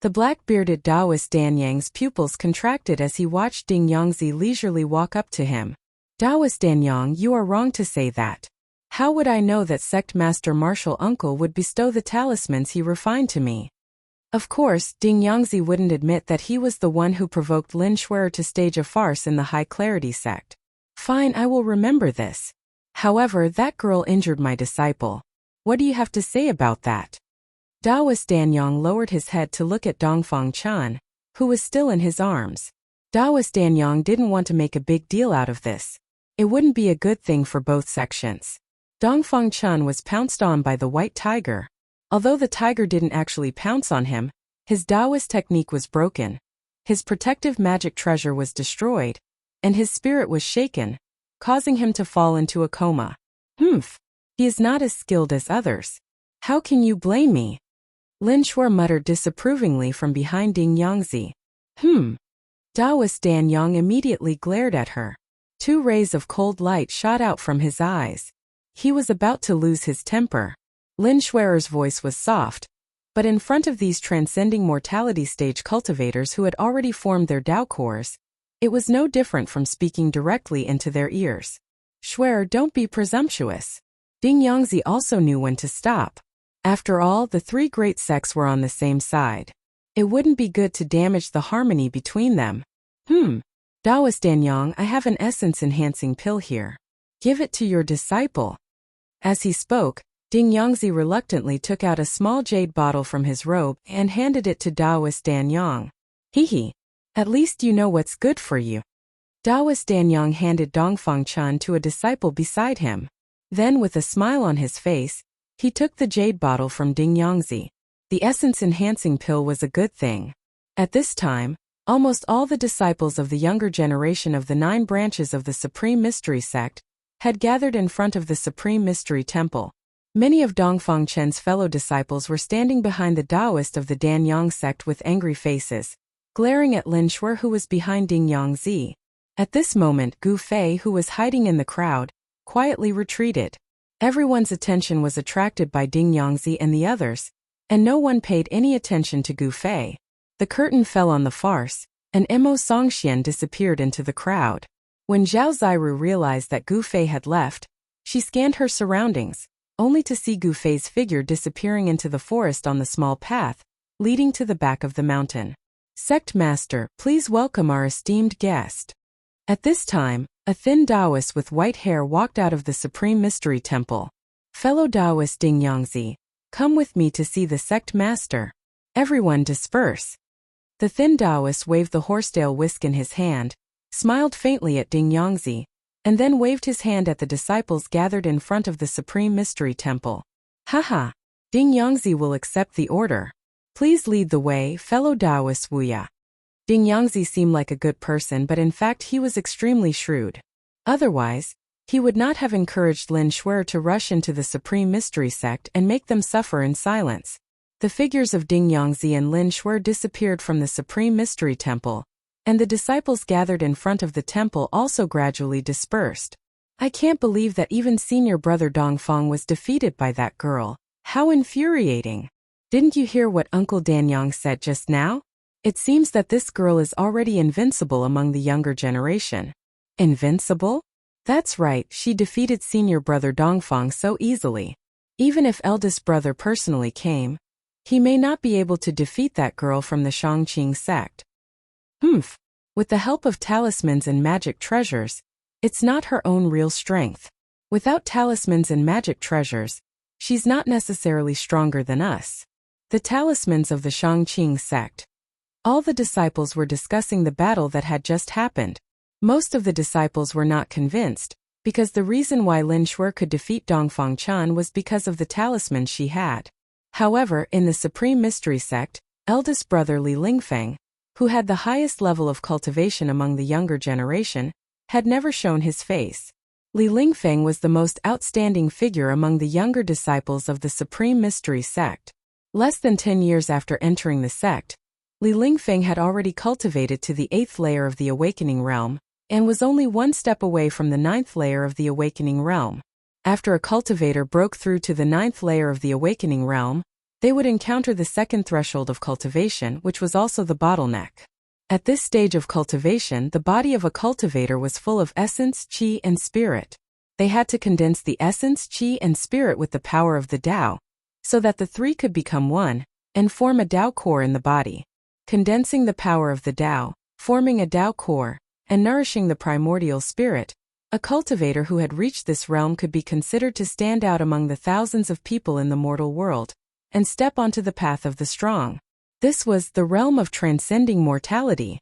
The black-bearded Taoist Dan Yang's pupils contracted as he watched Ding Yangzi leisurely walk up to him. Taoist Dan Yang, you are wrong to say that. How would I know that sect master Martial Uncle would bestow the talismans he refined to me? Of course, Ding Yangzi wouldn't admit that he was the one who provoked Lin Shuer to stage a farce in the High Clarity sect. Fine, I will remember this. However, that girl injured my disciple. What do you have to say about that? Taoist Dan Yang lowered his head to look at Dongfang Chan, who was still in his arms. Taoist Dan Yang didn't want to make a big deal out of this. It wouldn't be a good thing for both sections. Dongfang Chan was pounced on by the white tiger. Although the tiger didn't actually pounce on him, his Taoist technique was broken, his protective magic treasure was destroyed, and his spirit was shaken, causing him to fall into a coma. He is not as skilled as others. How can you blame me? Lin Shuer muttered disapprovingly from behind Ding Yangzi. Taoist Dan Yang immediately glared at her. 2 rays of cold light shot out from his eyes. He was about to lose his temper. Lin Shuer's voice was soft, but in front of these transcending mortality stage cultivators who had already formed their Dao cores, it was no different from speaking directly into their ears. Shuer, don't be presumptuous. Ding Yangzi also knew when to stop. After all, the 3 great sects were on the same side. It wouldn't be good to damage the harmony between them. Taoist Dan Yang, I have an essence-enhancing pill here. Give it to your disciple. As he spoke, Ding Yangzi reluctantly took out a small jade bottle from his robe and handed it to Taoist Dan Yang. Hee. At least you know what's good for you. Taoist Dan Yang handed Dongfang Chan to a disciple beside him. Then, with a smile on his face, he took the jade bottle from Ding Yangzi. The essence-enhancing pill was a good thing. At this time, almost all the disciples of the younger generation of the 9 branches of the Supreme Mystery Sect had gathered in front of the Supreme Mystery Temple. Many of Dongfang Chen's fellow disciples were standing behind the Taoist of the Dan Yang sect with angry faces, glaring at Lin Shuer who was behind Ding Yangzi. At this moment, Gu Fei, who was hiding in the crowd, quietly retreated. Everyone's attention was attracted by Ding Yangzi and the others, and no one paid any attention to Gu Fei. The curtain fell on the farce, and Mo Songxian disappeared into the crowd. When Zhao Ziru realized that Gu Fei had left, she scanned her surroundings, only to see Gu Fei's figure disappearing into the forest on the small path, leading to the back of the mountain. Sect Master, please welcome our esteemed guest. At this time, a thin Taoist with white hair walked out of the Supreme Mystery Temple. Fellow Taoist Ding Yangzi, come with me to see the Sect Master. Everyone disperse. The thin Taoist waved the horsetail whisk in his hand, smiled faintly at Ding Yangzi, and then waved his hand at the disciples gathered in front of the Supreme Mystery Temple. Haha, Ding Yangzi will accept the order. Please lead the way, fellow Taoists Wuya. Ding Yangzi seemed like a good person, but in fact he was extremely shrewd. Otherwise, he would not have encouraged Lin Shuer to rush into the Supreme Mystery Sect and make them suffer in silence. The figures of Ding Yangzi and Lin Shuer disappeared from the Supreme Mystery Temple, and the disciples gathered in front of the temple also gradually dispersed. I can't believe that even senior brother Dongfang was defeated by that girl. How infuriating. Didn't you hear what Uncle Danyang said just now? It seems that this girl is already invincible among the younger generation. Invincible? That's right, she defeated senior brother Dongfang so easily. Even if eldest brother personally came, he may not be able to defeat that girl from the Shangqing sect. With the help of talismans and magic treasures, it's not her own real strength. Without talismans and magic treasures, she's not necessarily stronger than us. The talismans of the Shangqing sect. All the disciples were discussing the battle that had just happened. Most of the disciples were not convinced, because the reason why Lin Shuer could defeat Dongfang Chan was because of the talisman she had. However, in the Supreme Mystery Sect, eldest brother Li Lingfeng, who had the highest level of cultivation among the younger generation, had never shown his face. Li Lingfeng was the most outstanding figure among the younger disciples of the Supreme Mystery Sect. Less than 10 years after entering the sect, Li Lingfeng had already cultivated to the 8th layer of the Awakening Realm, and was only one step away from the 9th layer of the Awakening Realm. After a cultivator broke through to the 9th layer of the Awakening Realm, they would encounter the second threshold of cultivation, which was also the bottleneck. At this stage of cultivation, the body of a cultivator was full of essence, qi, and spirit. They had to condense the essence, qi, and spirit with the power of the Tao, so that the three could become one, and form a Tao core in the body. Condensing the power of the Tao, forming a Tao core, and nourishing the primordial spirit, a cultivator who had reached this realm could be considered to stand out among the thousands of people in the mortal world, and step onto the path of the strong. This was the realm of transcending mortality.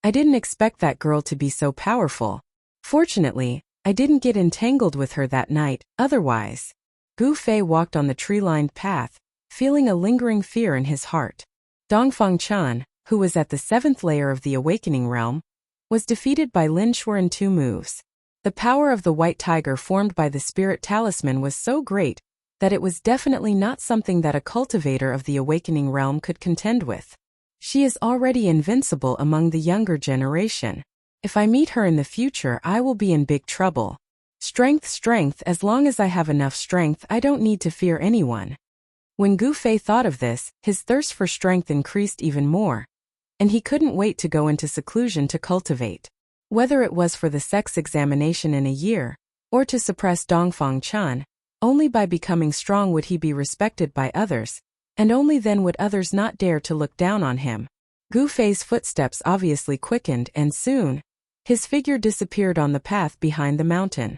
I didn't expect that girl to be so powerful. Fortunately, I didn't get entangled with her that night, otherwise. Gu Fei walked on the tree-lined path, feeling a lingering fear in his heart. Dongfang Chan, who was at the 7th layer of the Awakening Realm, was defeated by Lin Shuer in 2 moves. The power of the white tiger formed by the spirit talisman was so great that it was definitely not something that a cultivator of the Awakening Realm could contend with. She is already invincible among the younger generation. If I meet her in the future, I will be in big trouble. Strength, strength, as long as I have enough strength, I don't need to fear anyone. When Gu Fei thought of this, his thirst for strength increased even more, and he couldn't wait to go into seclusion to cultivate. Whether it was for the sex examination in a year, or to suppress Dongfang Chan, only by becoming strong would he be respected by others, and only then would others not dare to look down on him. Gu Fei's footsteps obviously quickened, and soon, his figure disappeared on the path behind the mountain.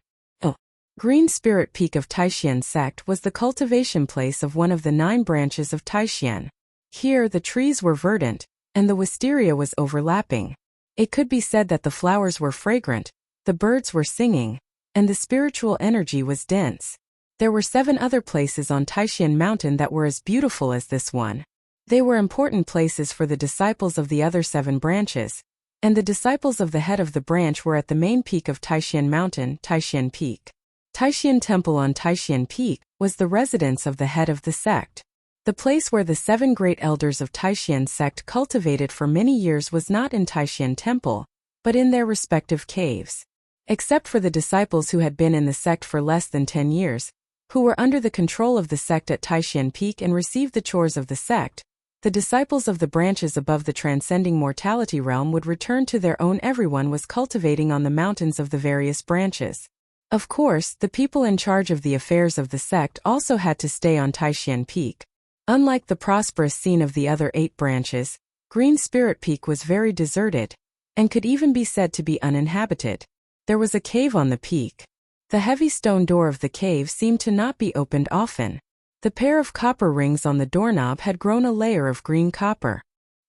Green Spirit Peak of Taishan Sect was the cultivation place of one of the 9 branches of Taishan. Here the trees were verdant, and the wisteria was overlapping. It could be said that the flowers were fragrant, the birds were singing, and the spiritual energy was dense. There were 7 other places on Taishan Mountain that were as beautiful as this one. They were important places for the disciples of the other 7 branches, and the disciples of the head of the branch were at the main peak of Taishan Mountain, Taishan Peak. Taishan Temple on Taishan Peak was the residence of the head of the sect. The place where the 7 great elders of Taishan sect cultivated for many years was not in Taishan Temple, but in their respective caves. Except for the disciples who had been in the sect for less than 10 years, who were under the control of the sect at Taishan Peak and received the chores of the sect, the disciples of the branches above the transcending mortality realm would return to their own. Everyone was cultivating on the mountains of the various branches. Of course, the people in charge of the affairs of the sect also had to stay on Taishan Peak. Unlike the prosperous scene of the other 8 branches, Green Spirit Peak was very deserted, and could even be said to be uninhabited. There was a cave on the peak. The heavy stone door of the cave seemed to not be opened often. The pair of copper rings on the doorknob had grown a layer of green copper.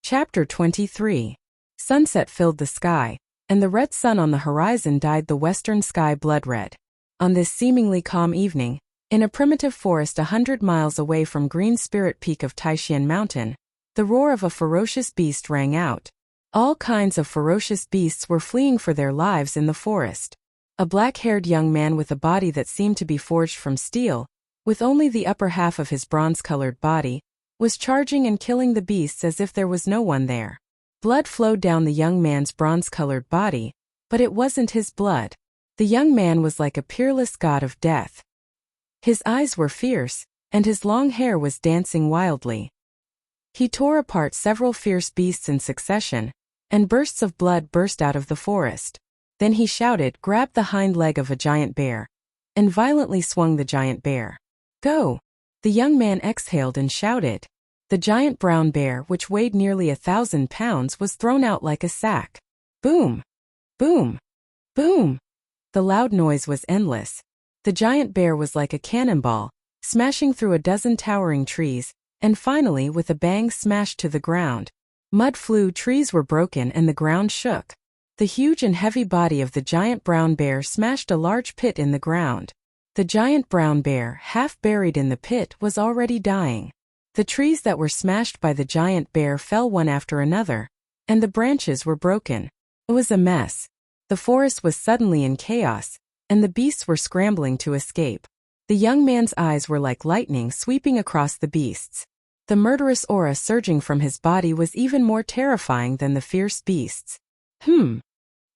Chapter 23. Sunset filled the sky, and the red sun on the horizon dyed the western sky blood red. On this seemingly calm evening, in a primitive forest 100 miles away from Green Spirit Peak of Taishan Mountain, the roar of a ferocious beast rang out. All kinds of ferocious beasts were fleeing for their lives in the forest. A black-haired young man with a body that seemed to be forged from steel, with only the upper half of his bronze-colored body, was charging and killing the beasts as if there was no one there. Blood flowed down the young man's bronze-colored body, but it wasn't his blood. The young man was like a peerless god of death. His eyes were fierce, and his long hair was dancing wildly. He tore apart several fierce beasts in succession, and bursts of blood burst out of the forest. Then he shouted, grabbed the hind leg of a giant bear, and violently swung the giant bear. Go! The young man exhaled and shouted. The giant brown bear, which weighed nearly 1,000 pounds, was thrown out like a sack. Boom! Boom! Boom! The loud noise was endless. The giant bear was like a cannonball, smashing through a dozen towering trees, and finally with a bang smashed to the ground. Mud flew, trees were broken, and the ground shook. The huge and heavy body of the giant brown bear smashed a large pit in the ground. The giant brown bear, half buried in the pit, was already dying. The trees that were smashed by the giant bear fell one after another, and the branches were broken. It was a mess. The forest was suddenly in chaos, and the beasts were scrambling to escape. The young man's eyes were like lightning sweeping across the beasts. The murderous aura surging from his body was even more terrifying than the fierce beasts.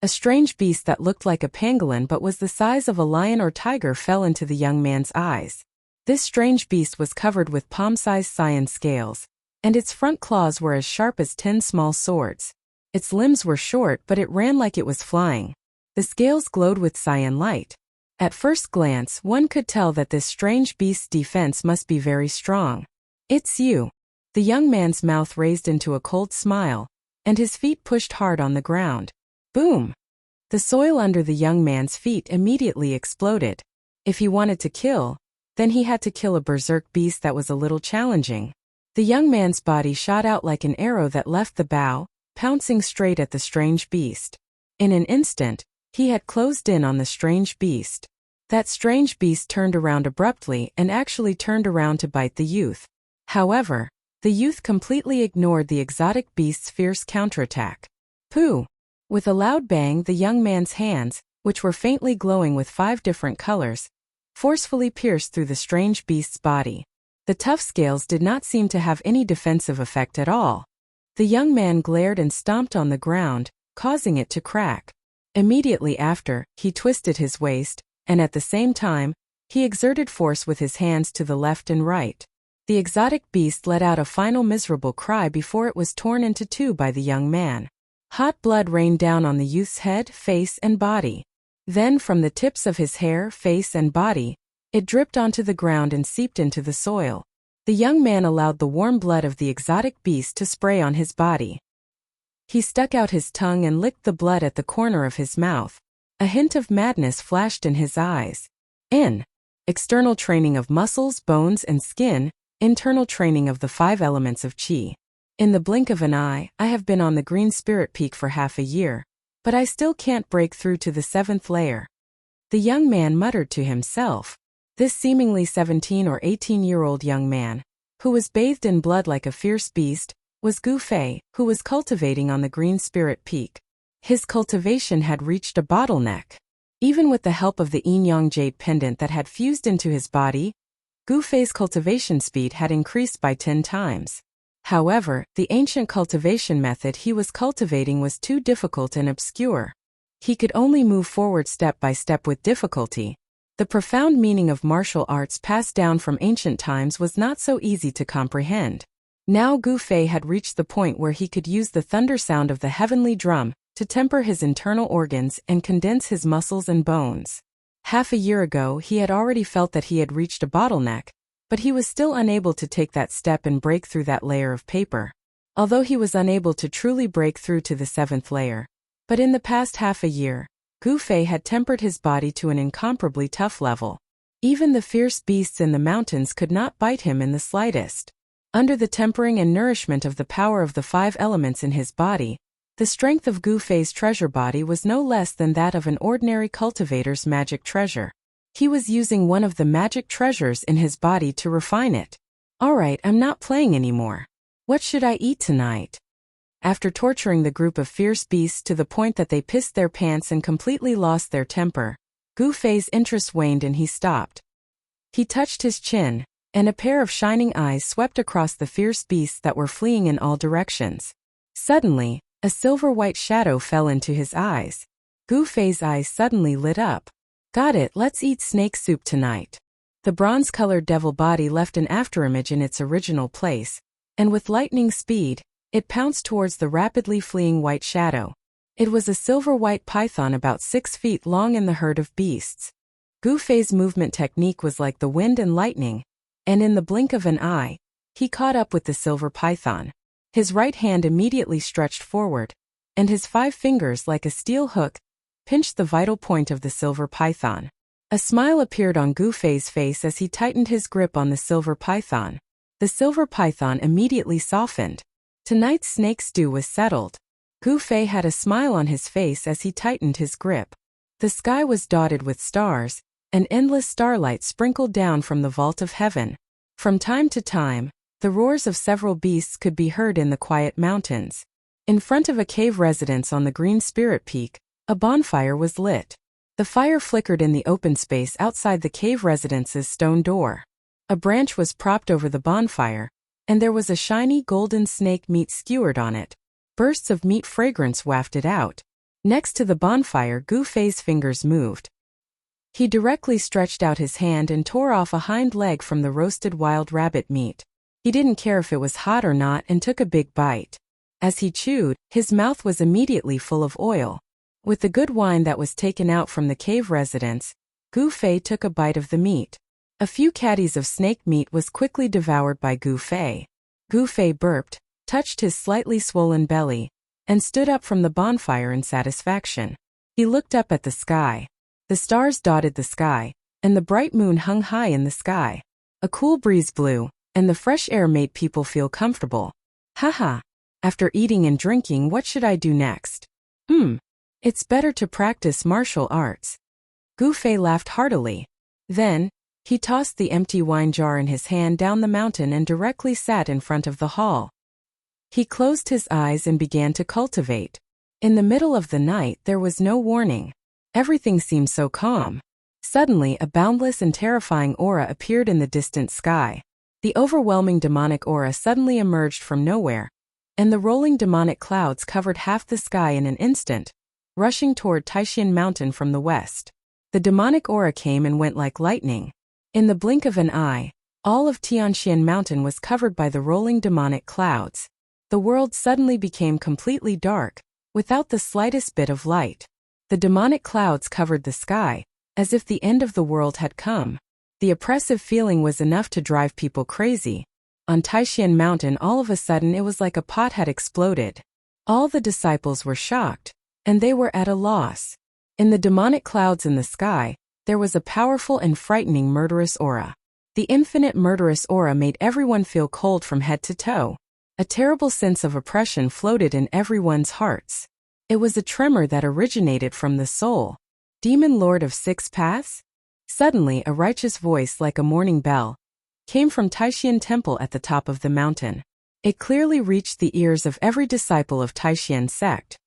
A strange beast that looked like a pangolin but was the size of a lion or tiger fell into the young man's eyes. This strange beast was covered with palm-sized cyan scales, and its front claws were as sharp as 10 small swords. Its limbs were short, but it ran like it was flying. The scales glowed with cyan light. At first glance, one could tell that this strange beast's defense must be very strong. "It's you." The young man's mouth raised into a cold smile, and his feet pushed hard on the ground. Boom! The soil under the young man's feet immediately exploded. If he wanted to kill, then he had to kill a berserk beast that was a little challenging. The young man's body shot out like an arrow that left the bow, pouncing straight at the strange beast. In an instant, he had closed in on the strange beast. That strange beast turned around abruptly and actually turned around to bite the youth. However, the youth completely ignored the exotic beast's fierce counterattack. Pooh! With a loud bang, the young man's hands, which were faintly glowing with 5 different colors, forcefully pierced through the strange beast's body. The tough scales did not seem to have any defensive effect at all. The young man glared and stomped on the ground, causing it to crack. Immediately after, he twisted his waist, and at the same time, he exerted force with his hands to the left and right. The exotic beast let out a final miserable cry before it was torn into 2 by the young man. Hot blood rained down on the youth's head, face, and body. Then, from the tips of his hair, face, and body, it dripped onto the ground and seeped into the soil. The young man allowed the warm blood of the exotic beast to spray on his body. He stuck out his tongue and licked the blood at the corner of his mouth. A hint of madness flashed in his eyes. External training of muscles, bones, and skin, internal training of the 5 elements of qi. In the blink of an eye, I have been on the green spirit peak for half a year, but I still can't break through to the 7th layer. The young man muttered to himself. This seemingly 17 or 18-year-old young man, who was bathed in blood like a fierce beast, was Gu Fei, who was cultivating on the green spirit peak. His cultivation had reached a bottleneck. Even with the help of the yin-yang jade pendant that had fused into his body, Gu Fei's cultivation speed had increased by 10 times. However, the ancient cultivation method he was cultivating was too difficult and obscure. He could only move forward step by step with difficulty. The profound meaning of martial arts passed down from ancient times was not so easy to comprehend. Now Gu Fei had reached the point where he could use the thunder sound of the heavenly drum to temper his internal organs and condense his muscles and bones. Half a year ago he had already felt that he had reached a bottleneck, but he was still unable to take that step and break through that layer of paper. Although he was unable to truly break through to the 7th layer. But in the past half a year, Gu Fei had tempered his body to an incomparably tough level. Even the fierce beasts in the mountains could not bite him in the slightest. Under the tempering and nourishment of the power of the 5 elements in his body, the strength of Gu Fei's treasure body was no less than that of an ordinary cultivator's magic treasure. He was using one of the magic treasures in his body to refine it. Alright, I'm not playing anymore. What should I eat tonight? After torturing the group of fierce beasts to the point that they pissed their pants and completely lost their temper, Gu Fei's interest waned and he stopped. He touched his chin, and a pair of shining eyes swept across the fierce beasts that were fleeing in all directions. Suddenly, a silver-white shadow fell into his eyes. Gu Fei's eyes suddenly lit up. Got it, let's eat snake soup tonight. The bronze-colored devil body left an afterimage in its original place, and with lightning speed, it pounced towards the rapidly fleeing white shadow. It was a silver-white python about 6 feet long in the herd of beasts. Gu Fei's movement technique was like the wind and lightning, and in the blink of an eye, he caught up with the silver python. His right hand immediately stretched forward, and his 5 fingers like a steel hook pinched the vital point of the silver python. A smile appeared on Gu Fei's face as he tightened his grip on the silver python. The silver python immediately softened. Tonight's snake stew was settled. Gu Fei had a smile on his face as he tightened his grip. The sky was dotted with stars, and endless starlight sprinkled down from the vault of heaven. From time to time, the roars of several beasts could be heard in the quiet mountains. In front of a cave residence on the Green Spirit Peak, a bonfire was lit. The fire flickered in the open space outside the cave residence's stone door. A branch was propped over the bonfire, and there was a shiny golden snake meat skewered on it. Bursts of meat fragrance wafted out. Next to the bonfire, Gu Fei's fingers moved. He directly stretched out his hand and tore off a hind leg from the roasted wild rabbit meat. He didn't care if it was hot or not and took a big bite. As he chewed, his mouth was immediately full of oil. With the good wine that was taken out from the cave residence, Gu Fei took a bite of the meat. A few caddies of snake meat was quickly devoured by Gu Fei. Gu Fei burped, touched his slightly swollen belly, and stood up from the bonfire in satisfaction. He looked up at the sky. The stars dotted the sky, and the bright moon hung high in the sky. A cool breeze blew, and the fresh air made people feel comfortable. Haha. After eating and drinking, what should I do next? It's better to practice martial arts. Gu Fei laughed heartily. Then, he tossed the empty wine jar in his hand down the mountain and directly sat in front of the hall. He closed his eyes and began to cultivate. In the middle of the night, there was no warning. Everything seemed so calm. Suddenly, a boundless and terrifying aura appeared in the distant sky. The overwhelming demonic aura suddenly emerged from nowhere, and the rolling demonic clouds covered half the sky in an instant, rushing toward Taishan Mountain from the west. The demonic aura came and went like lightning. In the blink of an eye, all of Tianshan Mountain was covered by the rolling demonic clouds. The world suddenly became completely dark, without the slightest bit of light. The demonic clouds covered the sky, as if the end of the world had come. The oppressive feeling was enough to drive people crazy. On Taishan Mountain, all of a sudden it was like a pot had exploded. All the disciples were shocked, and they were at a loss. In the demonic clouds in the sky, there was a powerful and frightening murderous aura. The infinite murderous aura made everyone feel cold from head to toe. A terrible sense of oppression floated in everyone's hearts. It was a tremor that originated from the soul. Demon Lord of Six Paths? Suddenly, a righteous voice like a morning bell came from Taishan Temple at the top of the mountain. It clearly reached the ears of every disciple of Taishan sect.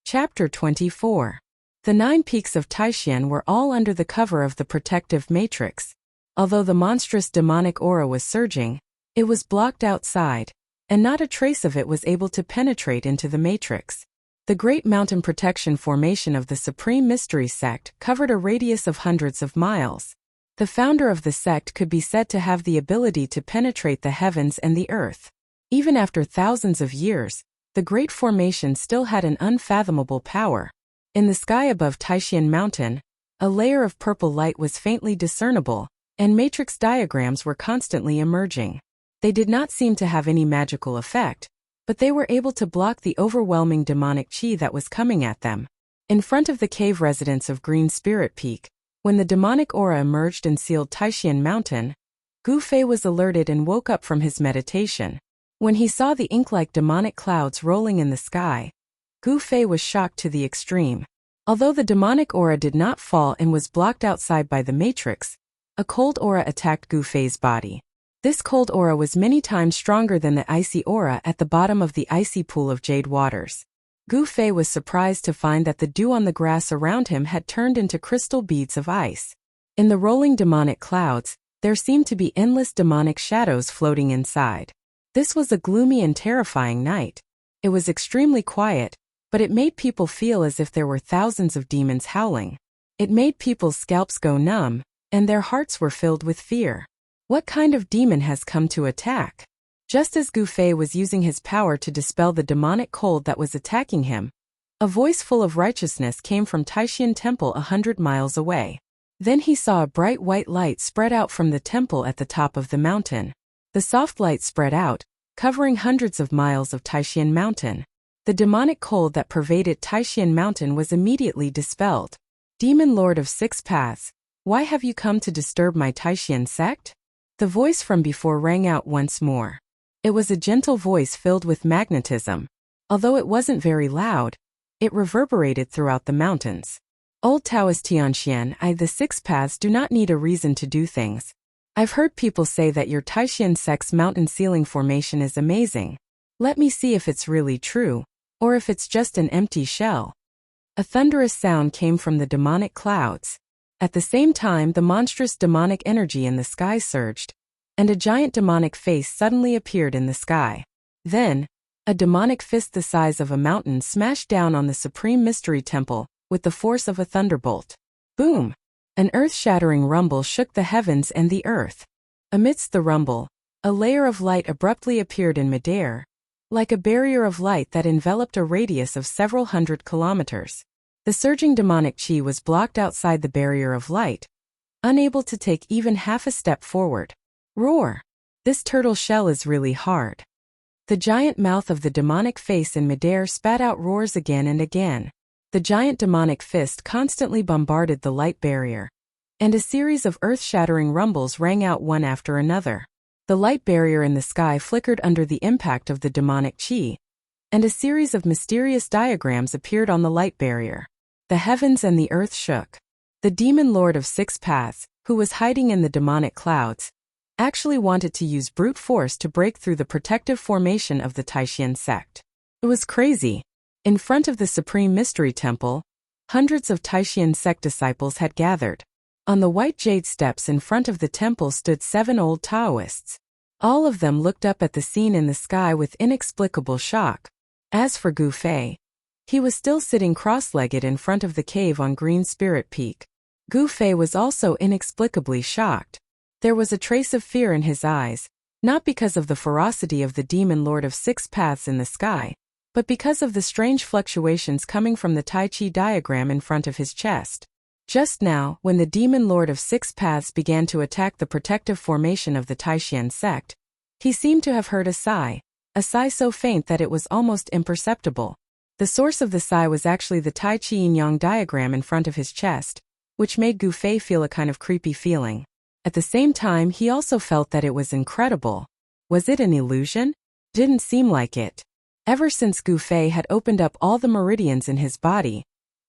Chapter 24. The 9 peaks of Taishan were all under the cover of the protective matrix. Although the monstrous demonic aura was surging, it was blocked outside, and not a trace of it was able to penetrate into the matrix. The Great Mountain Protection Formation of the Supreme Mystery Sect covered a radius of hundreds of miles. The founder of the sect could be said to have the ability to penetrate the heavens and the earth. Even after thousands of years, the Great Formation still had an unfathomable power. In the sky above Taishan Mountain, a layer of purple light was faintly discernible, and matrix diagrams were constantly emerging. They did not seem to have any magical effect, but they were able to block the overwhelming demonic chi that was coming at them. In front of the cave residence of Green Spirit Peak, when the demonic aura emerged and sealed Taishan Mountain, Gu Fei was alerted and woke up from his meditation. When he saw the ink-like demonic clouds rolling in the sky, Gu Fei was shocked to the extreme. Although the demonic aura did not fall and was blocked outside by the matrix, a cold aura attacked Gu Fei's body. This cold aura was many times stronger than the icy aura at the bottom of the icy pool of jade waters. Gu Fei was surprised to find that the dew on the grass around him had turned into crystal beads of ice. In the rolling demonic clouds, there seemed to be endless demonic shadows floating inside. This was a gloomy and terrifying night. It was extremely quiet, but it made people feel as if there were thousands of demons howling. It made people's scalps go numb, and their hearts were filled with fear. What kind of demon has come to attack? Just as Gu Fei was using his power to dispel the demonic cold that was attacking him, a voice full of righteousness came from Taishan Temple 100 miles away. Then he saw a bright white light spread out from the temple at the top of the mountain. The soft light spread out, covering hundreds of miles of Taishan Mountain. The demonic cold that pervaded Taishan Mountain was immediately dispelled. Demon Lord of Six Paths, why have you come to disturb my Taishan sect? The voice from before rang out once more. It was a gentle voice filled with magnetism. Although it wasn't very loud, it reverberated throughout the mountains. Old Taoist Tianxian, the 6 paths do not need a reason to do things. I've heard people say that your Taishan sect's mountain ceiling formation is amazing. Let me see if it's really true, or if it's just an empty shell. A thunderous sound came from the demonic clouds. At the same time, the monstrous demonic energy in the sky surged, and a giant demonic face suddenly appeared in the sky. Then, a demonic fist the size of a mountain smashed down on the Supreme Mystery Temple with the force of a thunderbolt. Boom! An earth-shattering rumble shook the heavens and the earth. Amidst the rumble, a layer of light abruptly appeared in midair, like a barrier of light that enveloped a radius of several hundred kilometers. The surging demonic chi was blocked outside the barrier of light, unable to take even half a step forward. Roar! This turtle shell is really hard. The giant mouth of the demonic face in midair spat out roars again and again. The giant demonic fist constantly bombarded the light barrier, and a series of earth-shattering rumbles rang out one after another. The light barrier in the sky flickered under the impact of the demonic chi, and a series of mysterious diagrams appeared on the light barrier. The heavens and the earth shook. The demon lord of 6 paths, who was hiding in the demonic clouds, actually wanted to use brute force to break through the protective formation of the Taishan sect. It was crazy. In front of the Supreme Mystery Temple, hundreds of Taishan sect disciples had gathered. On the white jade steps in front of the temple stood 7 old Taoists. All of them looked up at the scene in the sky with inexplicable shock. As for Gu Fei, he was still sitting cross-legged in front of the cave on Green Spirit Peak. Gu Fei was also inexplicably shocked. There was a trace of fear in his eyes, not because of the ferocity of the demon lord of 6 paths in the sky, but because of the strange fluctuations coming from the Tai Chi diagram in front of his chest. Just now, when the demon lord of 6 paths began to attack the protective formation of the Taishan sect, he seemed to have heard a sigh so faint that it was almost imperceptible. The source of the sigh was actually the Tai Chi yin-yang diagram in front of his chest, which made Gu Fei feel a kind of creepy feeling. At the same time, he also felt that it was incredible. Was it an illusion? Didn't seem like it. Ever since Gu Fei had opened up all the meridians in his body,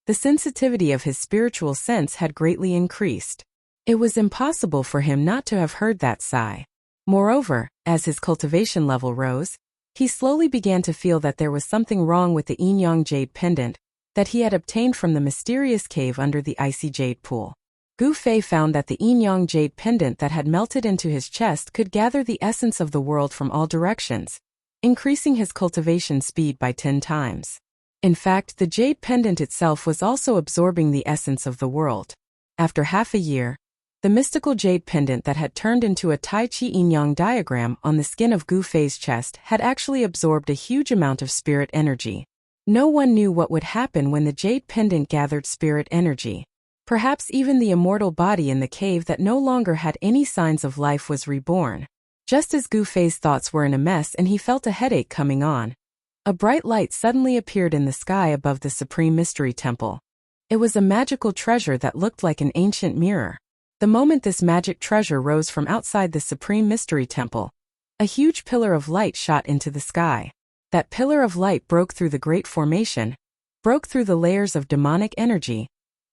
the sensitivity of his spiritual sense had greatly increased. It was impossible for him not to have heard that sigh. Moreover, as his cultivation level rose, he slowly began to feel that there was something wrong with the yin-yang jade pendant that he had obtained from the mysterious cave under the icy jade pool. Gu Fei found that the yin-yang jade pendant that had melted into his chest could gather the essence of the world from all directions, increasing his cultivation speed by 10 times. In fact, the jade pendant itself was also absorbing the essence of the world. After half a year, the mystical jade pendant that had turned into a Tai Chi yin-yang diagram on the skin of Gu Fei's chest had actually absorbed a huge amount of spirit energy. No one knew what would happen when the jade pendant gathered spirit energy. Perhaps even the immortal body in the cave that no longer had any signs of life was reborn. Just as Gu Fei's thoughts were in a mess and he felt a headache coming on, a bright light suddenly appeared in the sky above the Supreme Mystery Temple. It was a magical treasure that looked like an ancient mirror. The moment this magic treasure rose from outside the Supreme Mystery Temple, a huge pillar of light shot into the sky. That pillar of light broke through the Great Formation, broke through the layers of demonic energy,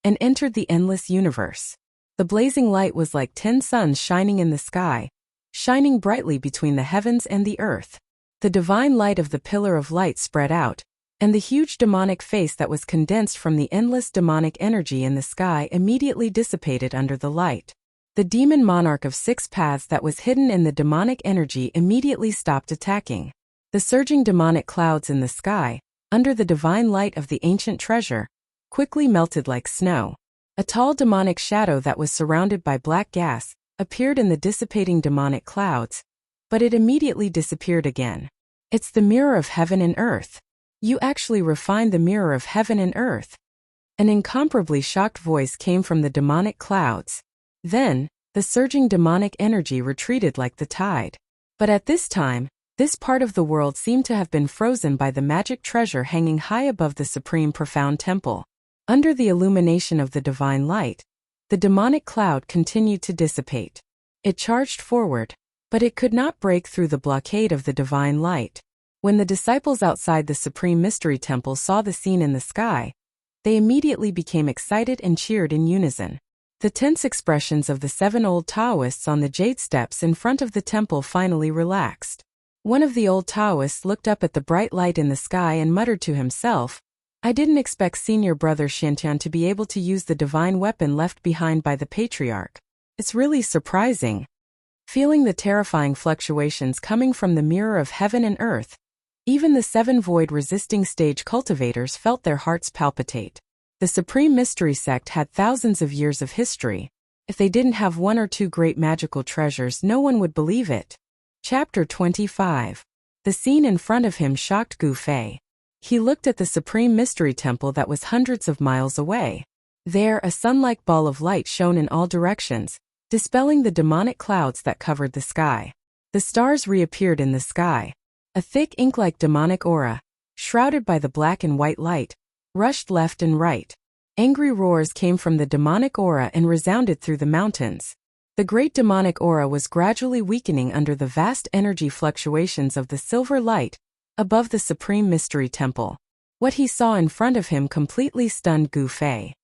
and entered the endless universe. The blazing light was like 10 suns shining in the sky, shining brightly between the heavens and the earth. The divine light of the pillar of light spread out, and the huge demonic face that was condensed from the endless demonic energy in the sky immediately dissipated under the light. The demon monarch of 6 paths that was hidden in the demonic energy immediately stopped attacking. The surging demonic clouds in the sky, under the divine light of the ancient treasure, quickly melted like snow. A tall demonic shadow that was surrounded by black gas appeared in the dissipating demonic clouds, but it immediately disappeared again. It's the mirror of heaven and earth. You actually refined the mirror of heaven and earth. An incomparably shocked voice came from the demonic clouds. Then, the surging demonic energy retreated like the tide. But at this time, this part of the world seemed to have been frozen by the magic treasure hanging high above the supreme profound temple. Under the illumination of the divine light, the demonic cloud continued to dissipate. It charged forward, But it could not break through the blockade of the divine light. When the disciples outside the Supreme Mystery Temple saw the scene in the sky, they immediately became excited and cheered in unison. The tense expressions of the 7 old Taoists on the jade steps in front of the temple finally relaxed. One of the old Taoists looked up at the bright light in the sky and muttered to himself, "I didn't expect senior brother Xiantian to be able to use the divine weapon left behind by the patriarch. It's really surprising." Feeling the terrifying fluctuations coming from the mirror of heaven and earth, even the 7 void-resisting stage cultivators felt their hearts palpitate. The Supreme Mystery Sect had thousands of years of history. If they didn't have 1 or 2 great magical treasures, no one would believe it. Chapter 25. The scene in front of him shocked Gu Fei. He looked at the Supreme Mystery Temple that was hundreds of miles away. There, a sun-like ball of light shone in all directions, dispelling the demonic clouds that covered the sky. The stars reappeared in the sky. A thick ink-like demonic aura, shrouded by the black and white light, rushed left and right. Angry roars came from the demonic aura and resounded through the mountains. The great demonic aura was gradually weakening under the vast energy fluctuations of the silver light above the Supreme Mystery Temple. What he saw in front of him completely stunned Gu Fei.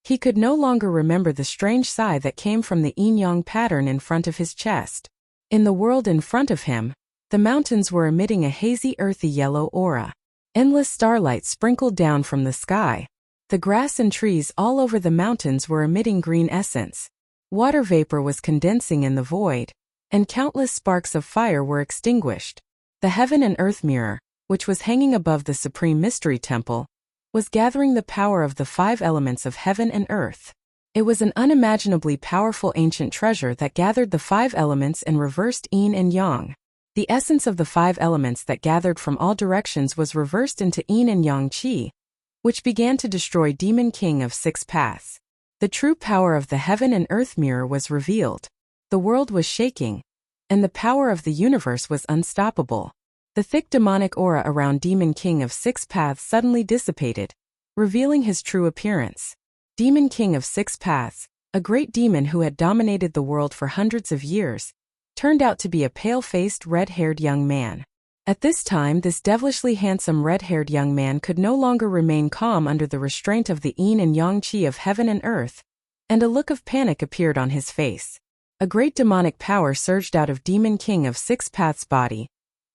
He could no longer remember the strange sigh that came from the yin-yang pattern in front of his chest. In the world in front of him, the mountains were emitting a hazy earthy yellow aura. Endless starlight sprinkled down from the sky. The grass and trees all over the mountains were emitting green essence. Water vapor was condensing in the void, and countless sparks of fire were extinguished. The heaven and earth mirror, which was hanging above the Supreme Mystery Temple, was gathering the power of the 5 elements of heaven and earth. It was an unimaginably powerful ancient treasure that gathered the 5 elements and reversed yin and yang. The essence of the 5 elements that gathered from all directions was reversed into yin and yang qi, which began to destroy Demon King of 6 Paths. The true power of the heaven and earth mirror was revealed. The world was shaking, and the power of the universe was unstoppable. The thick demonic aura around Demon King of 6 Paths suddenly dissipated, revealing his true appearance. Demon King of 6 Paths, a great demon who had dominated the world for hundreds of years, turned out to be a pale-faced, red-haired young man. At this time, this devilishly handsome red-haired young man could no longer remain calm under the restraint of the yin and yang qi of heaven and earth, and a look of panic appeared on his face. A great demonic power surged out of Demon King of 6 Paths' body,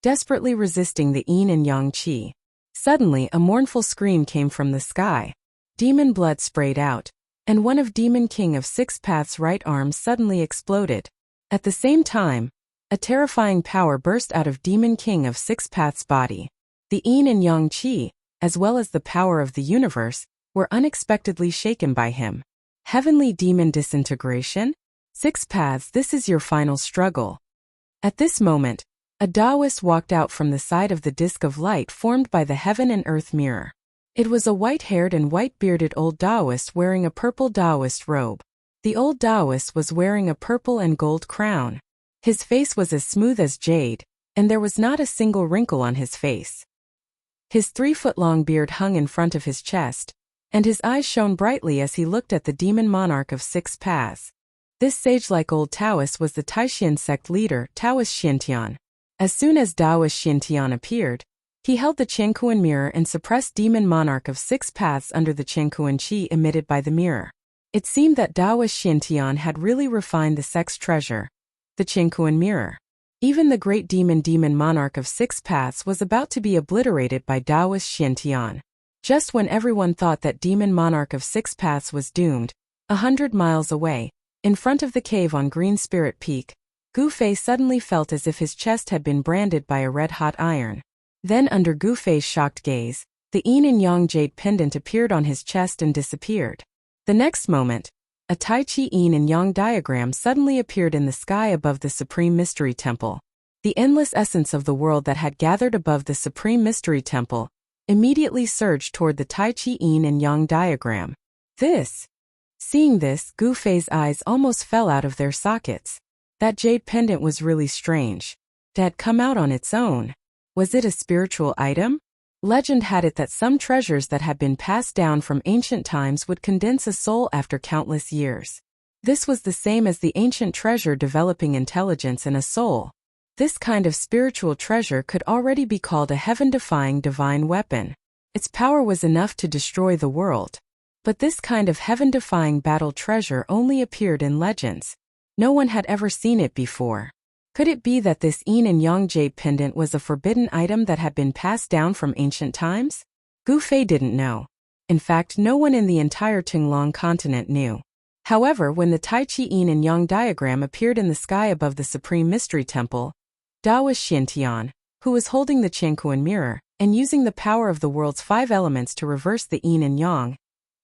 desperately resisting the yin and yang qi. Suddenly, a mournful scream came from the sky. Demon blood sprayed out, and one of Demon King of 6 Paths' right arms suddenly exploded. At the same time, a terrifying power burst out of Demon King of 6 Paths' body. The yin and yang qi, as well as the power of the universe, were unexpectedly shaken by him. Heavenly demon disintegration? 6 Paths, this is your final struggle. At this moment, a Taoist walked out from the side of the disk of light formed by the heaven and earth mirror. It was a white-haired and white-bearded old Taoist wearing a purple Taoist robe. The old Taoist was wearing a purple and gold crown. His face was as smooth as jade, and there was not a single wrinkle on his face. His 3-foot-long beard hung in front of his chest, and his eyes shone brightly as he looked at the demon monarch of 6 Paths. This sage-like old Taoist was the Taoxian sect leader, Taoist Xiantian. As soon as Taoist Xiantian appeared, he held the Qiankuan mirror and suppressed demon monarch of 6 Paths under the Qiankuan qi emitted by the mirror. It seemed that Taoist Xiantian had really refined the sect's treasure, the Qiankuan mirror. Even the great demon monarch of 6 Paths was about to be obliterated by Taoist Xiantian. Just when everyone thought that demon monarch of 6 Paths was doomed, 100 miles away, in front of the cave on Green Spirit Peak, Gu Fei suddenly felt as if his chest had been branded by a red-hot iron. Then under Gu Fei's shocked gaze, the yin and yang jade pendant appeared on his chest and disappeared. The next moment, a Tai Chi yin and yang diagram suddenly appeared in the sky above the Supreme Mystery Temple. The endless essence of the world that had gathered above the Supreme Mystery Temple immediately surged toward the Tai Chi yin and yang diagram. Seeing this, Gu Fei's eyes almost fell out of their sockets. That jade pendant was really strange. It had come out on its own. Was it a spiritual item? Legend had it that some treasures that had been passed down from ancient times would condense a soul after countless years. This was the same as the ancient treasure developing intelligence and a soul. This kind of spiritual treasure could already be called a heaven-defying divine weapon. Its power was enough to destroy the world. But this kind of heaven-defying battle treasure only appeared in legends. No one had ever seen it before. Could it be that this yin and yang jade pendant was a forbidden item that had been passed down from ancient times? Gu Fei didn't know. In fact, no one in the entire Qinglong continent knew. However, when the Tai Chi yin and yang diagram appeared in the sky above the Supreme Mystery Temple, Taoist Xiantian, who was holding the Qiankuan mirror and using the power of the world's 5 elements to reverse the yin and yang,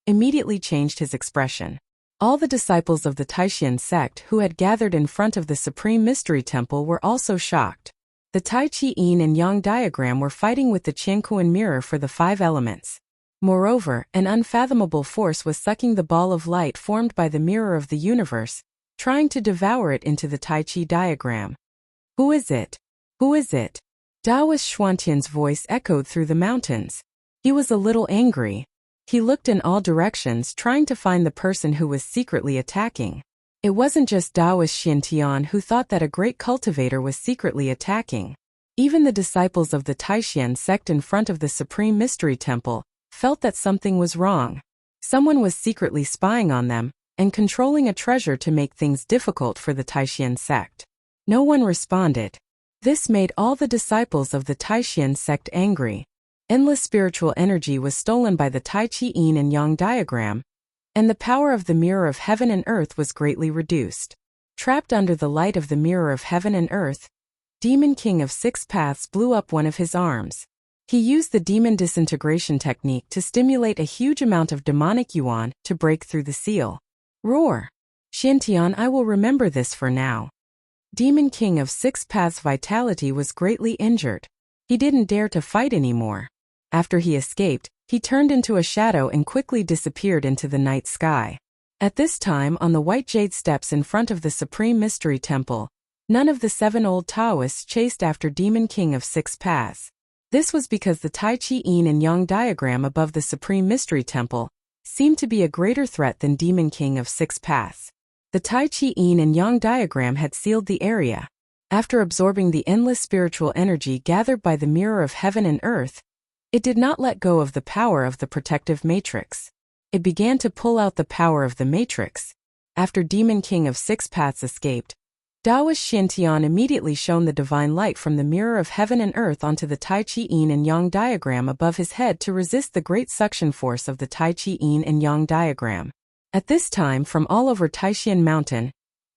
immediately changed his expression. All the disciples of the Taishan sect who had gathered in front of the Supreme Mystery Temple were also shocked. The Tai Chi yin and yang diagram were fighting with the Qiankuan mirror for the 5 elements. Moreover, an unfathomable force was sucking the ball of light formed by the mirror of the universe, trying to devour it into the Tai Chi diagram. Who is it? Who is it? Taoist Xuantian's voice echoed through the mountains. He was a little angry. He looked in all directions trying to find the person who was secretly attacking. It wasn't just Taoist Xiantian who thought that a great cultivator was secretly attacking. Even the disciples of the Taishan sect in front of the Supreme Mystery Temple felt that something was wrong. Someone was secretly spying on them and controlling a treasure to make things difficult for the Taishan sect. No one responded. This made all the disciples of the Taishan sect angry. Endless spiritual energy was stolen by the Tai Chi yin and yang diagram, and the power of the mirror of heaven and earth was greatly reduced. Trapped under the light of the mirror of heaven and earth, Demon King of 6 Paths blew up one of his arms. He used the demon disintegration technique to stimulate a huge amount of demonic yuan to break through the seal. Roar! Xiantian, I will remember this for now. Demon King of 6 Paths' vitality was greatly injured. He didn't dare to fight anymore. After he escaped, he turned into a shadow and quickly disappeared into the night sky. At this time, on the white jade steps in front of the Supreme Mystery Temple, none of the 7 old Taoists chased after Demon King of 6 Paths. This was because the Tai Chi yin and yang diagram above the Supreme Mystery Temple seemed to be a greater threat than Demon King of 6 Paths. The Tai Chi yin and yang diagram had sealed the area. After absorbing the endless spiritual energy gathered by the mirror of heaven and earth, it did not let go of the power of the protective matrix. It began to pull out the power of the matrix. After Demon King of 6 Paths escaped, Taoist Xiantian immediately shone the divine light from the mirror of heaven and earth onto the Tai Chi yin and yang diagram above his head to resist the great suction force of the Tai Chi yin and yang diagram. At this time, from all over Taishan Mountain,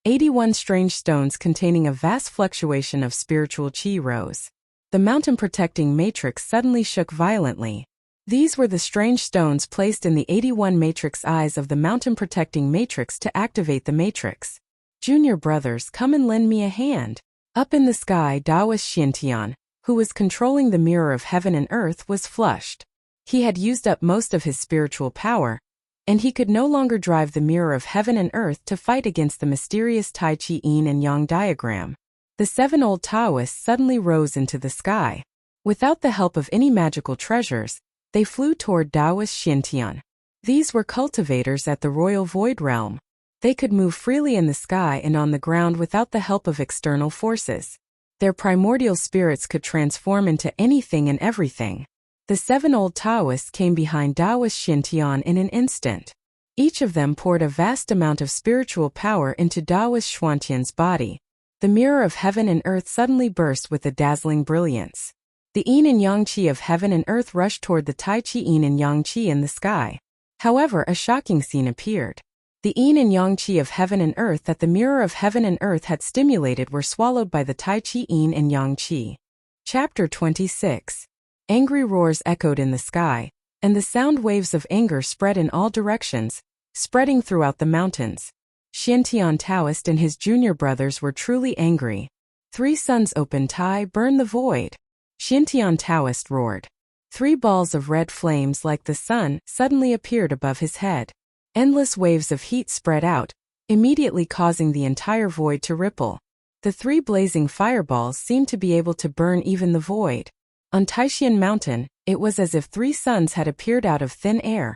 81 strange stones containing a vast fluctuation of spiritual qi rose. The mountain-protecting matrix suddenly shook violently. These were the strange stones placed in the 81 matrix eyes of the mountain-protecting matrix to activate the matrix. Junior brothers, come and lend me a hand. Up in the sky, Taoist Xiantian, who was controlling the mirror of heaven and earth, was flushed. He had used up most of his spiritual power, and he could no longer drive the mirror of heaven and earth to fight against the mysterious Tai Chi yin and yang diagram. The 7 old Taoists suddenly rose into the sky. Without the help of any magical treasures, they flew toward Taoist Xiantian. These were cultivators at the Royal Void Realm. They could move freely in the sky and on the ground without the help of external forces. Their primordial spirits could transform into anything and everything. The 7 old Taoists came behind Taoist Xiantian in an instant. Each of them poured a vast amount of spiritual power into Taoist Xuantian's body. The mirror of heaven and earth suddenly burst with a dazzling brilliance. The yin and yang qi of heaven and earth rushed toward the Tai Chi yin and yang qi in the sky. However, a shocking scene appeared. The yin and yang qi of heaven and earth that the mirror of heaven and earth had stimulated were swallowed by the Tai Chi yin and yang qi. Chapter 26. Angry roars echoed in the sky, and the sound waves of anger spread in all directions, spreading throughout the mountains. Xiantian Taoist and his junior brothers were truly angry. 3 suns open Tai, burn the void. Xiantian Taoist roared. 3 balls of red flames like the sun suddenly appeared above his head. Endless waves of heat spread out, immediately causing the entire void to ripple. The 3 blazing fireballs seemed to be able to burn even the void. On Taishan Mountain, it was as if 3 suns had appeared out of thin air,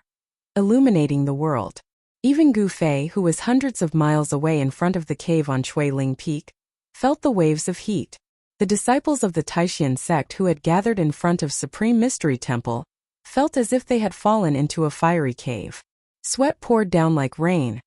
illuminating the world. Even Gu Fei, who was hundreds of miles away in front of the cave on Chui Ling Peak, felt the waves of heat. The disciples of the Taishan sect who had gathered in front of Supreme Mystery Temple felt as if they had fallen into a fiery cave. Sweat poured down like rain,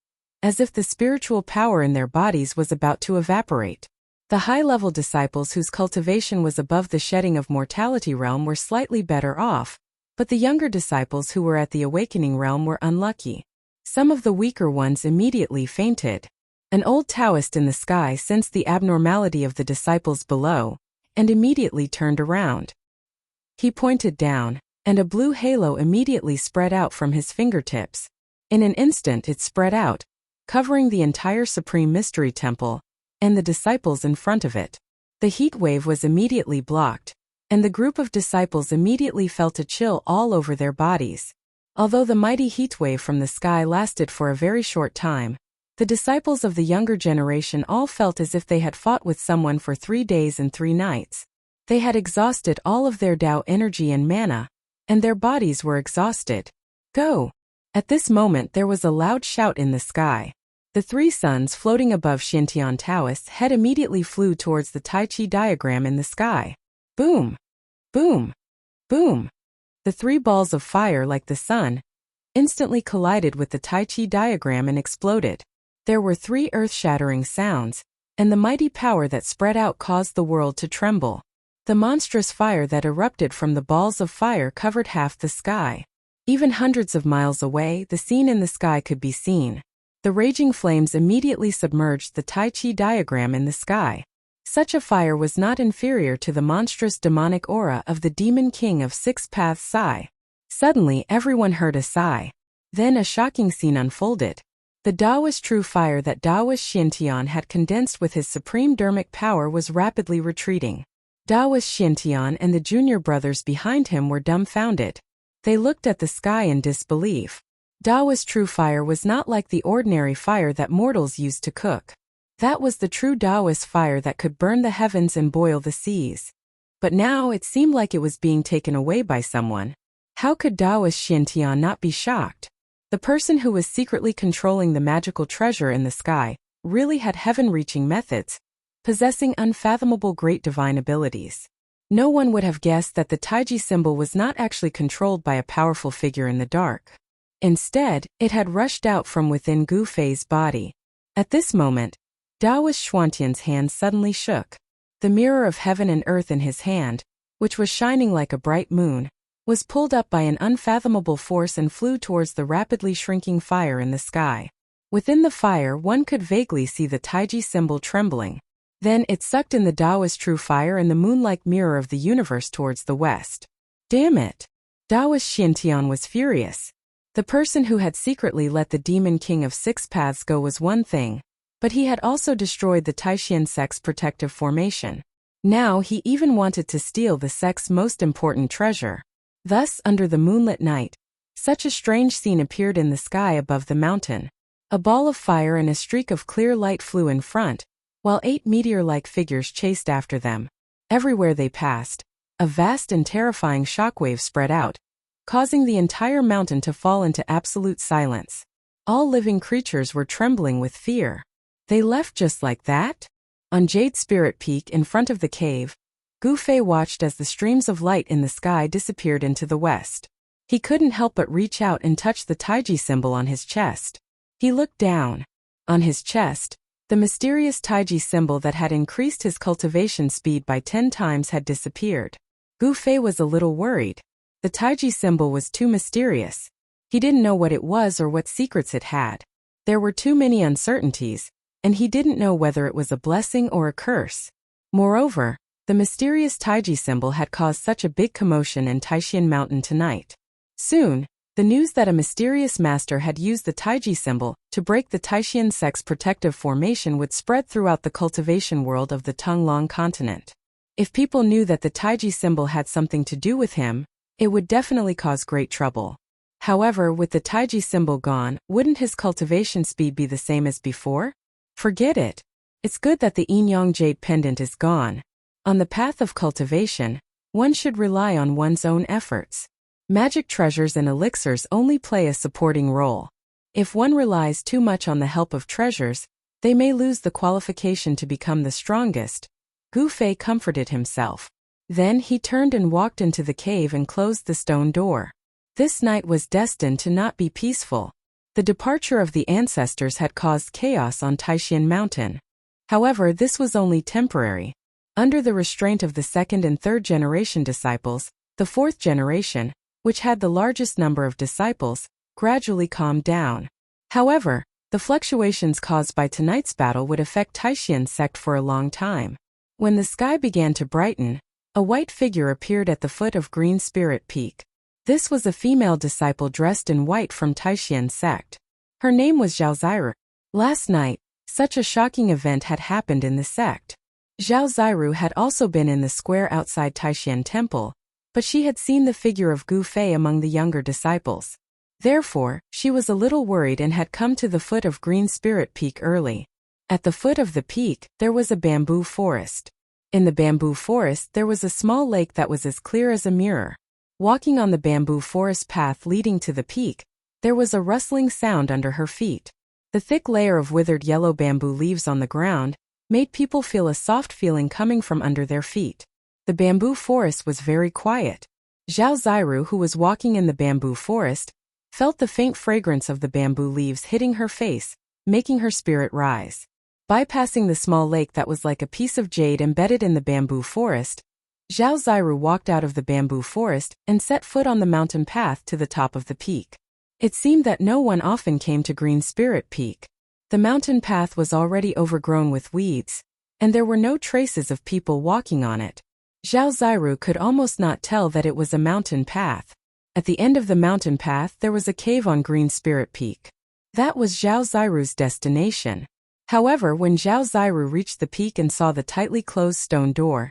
as if the spiritual power in their bodies was about to evaporate. The high-level disciples whose cultivation was above the shedding of mortality realm were slightly better off, but the younger disciples who were at the awakening realm were unlucky. Some of the weaker ones immediately fainted. An old Taoist in the sky sensed the abnormality of the disciples below, and immediately turned around. He pointed down, and a blue halo immediately spread out from his fingertips. In an instant it spread out, covering the entire Supreme Mystery Temple, and the disciples in front of it. The heat wave was immediately blocked, and the group of disciples immediately felt a chill all over their bodies. Although the mighty heat wave from the sky lasted for a very short time, the disciples of the younger generation all felt as if they had fought with someone for 3 days and 3 nights. They had exhausted all of their Tao energy and mana, and their bodies were exhausted. Go! At this moment there was a loud shout in the sky. The 3 suns floating above Xintian Taoist's head immediately flew towards the Tai Chi diagram in the sky. Boom! Boom! Boom! The 3 balls of fire like the sun instantly collided with the Tai Chi diagram and exploded. There were 3 earth-shattering sounds, and the mighty power that spread out caused the world to tremble. The monstrous fire that erupted from the balls of fire covered half the sky. Even hundreds of miles away, the scene in the sky could be seen. The raging flames immediately submerged the Tai Chi diagram in the sky. Such a fire was not inferior to the monstrous demonic aura of the Demon King of 6 Paths Sai. Suddenly everyone heard a sigh. Then a shocking scene unfolded. The Taoist true fire that Taoist Xintian had condensed with his supreme dermic power was rapidly retreating. Taoist Xintian and the junior brothers behind him were dumbfounded. They looked at the sky in disbelief. Taoist true fire was not like the ordinary fire that mortals used to cook. That was the true Taoist fire that could burn the heavens and boil the seas. But now it seemed like it was being taken away by someone. How could Taoist Xintian not be shocked? The person who was secretly controlling the magical treasure in the sky really had heaven-reaching methods, possessing unfathomable great divine abilities. No one would have guessed that the Taiji symbol was not actually controlled by a powerful figure in the dark. Instead, it had rushed out from within Gu Fei's body. At this moment, Taoist Xuantian's hand suddenly shook. The mirror of heaven and earth in his hand, which was shining like a bright moon, was pulled up by an unfathomable force and flew towards the rapidly shrinking fire in the sky. Within the fire one could vaguely see the Taiji symbol trembling. Then it sucked in the Taoist true fire and the moon-like mirror of the universe towards the west. Damn it! Taoist Xintian was furious. The person who had secretly let the Demon King of 6 Paths go was one thing, but he had also destroyed the Taishan sect's protective formation. Now he even wanted to steal the sect's most important treasure. Thus, under the moonlit night, such a strange scene appeared in the sky above the mountain. A ball of fire and a streak of clear light flew in front, while 8 meteor-like figures chased after them. Everywhere they passed, a vast and terrifying shockwave spread out, causing the entire mountain to fall into absolute silence. All living creatures were trembling with fear. They left just like that? On Jade Spirit Peak in front of the cave, Gu Fei watched as the streams of light in the sky disappeared into the west. He couldn't help but reach out and touch the Taiji symbol on his chest. He looked down. On his chest, the mysterious Taiji symbol that had increased his cultivation speed by 10 times had disappeared. Gu Fei was a little worried. The Taiji symbol was too mysterious. He didn't know what it was or what secrets it had. There were too many uncertainties, and he didn't know whether it was a blessing or a curse. Moreover, the mysterious Taiji symbol had caused such a big commotion in Taishan Mountain tonight. Soon, the news that a mysterious master had used the Taiji symbol to break the Taishan sect's protective formation would spread throughout the cultivation world of the Tonglong continent. If people knew that the Taiji symbol had something to do with him, it would definitely cause great trouble. However, with the Taiji symbol gone, wouldn't his cultivation speed be the same as before? Forget it. It's good that the Yin-Yang Jade pendant is gone. On the path of cultivation, one should rely on one's own efforts. Magic treasures and elixirs only play a supporting role. If one relies too much on the help of treasures, they may lose the qualification to become the strongest. Gu Fei comforted himself. Then he turned and walked into the cave and closed the stone door. This night was destined to not be peaceful. The departure of the ancestors had caused chaos on Taishan Mountain. However, this was only temporary. Under the restraint of the second and third generation disciples, the fourth generation, which had the largest number of disciples, gradually calmed down. However, the fluctuations caused by tonight's battle would affect Taishan sect for a long time. When the sky began to brighten, a white figure appeared at the foot of Green Spirit Peak. This was a female disciple dressed in white from Taishan sect. Her name was Zhao Ziru. Last night, such a shocking event had happened in the sect. Zhao Ziru had also been in the square outside Taishan Temple, but she had seen the figure of Gu Fei among the younger disciples. Therefore, she was a little worried and had come to the foot of Green Spirit Peak early. At the foot of the peak, there was a bamboo forest. In the bamboo forest, there was a small lake that was as clear as a mirror. Walking on the bamboo forest path leading to the peak, there was a rustling sound under her feet. The thick layer of withered yellow bamboo leaves on the ground made people feel a soft feeling coming from under their feet. The bamboo forest was very quiet. Zhao Ziru, who was walking in the bamboo forest, felt the faint fragrance of the bamboo leaves hitting her face, making her spirit rise. Bypassing the small lake that was like a piece of jade embedded in the bamboo forest, Zhao Ziru walked out of the bamboo forest and set foot on the mountain path to the top of the peak. It seemed that no one often came to Green Spirit Peak. The mountain path was already overgrown with weeds, and there were no traces of people walking on it. Zhao Ziru could almost not tell that it was a mountain path. At the end of the mountain path there was a cave on Green Spirit Peak. That was Zhao Ziru's destination. However, when Zhao Ziru reached the peak and saw the tightly closed stone door,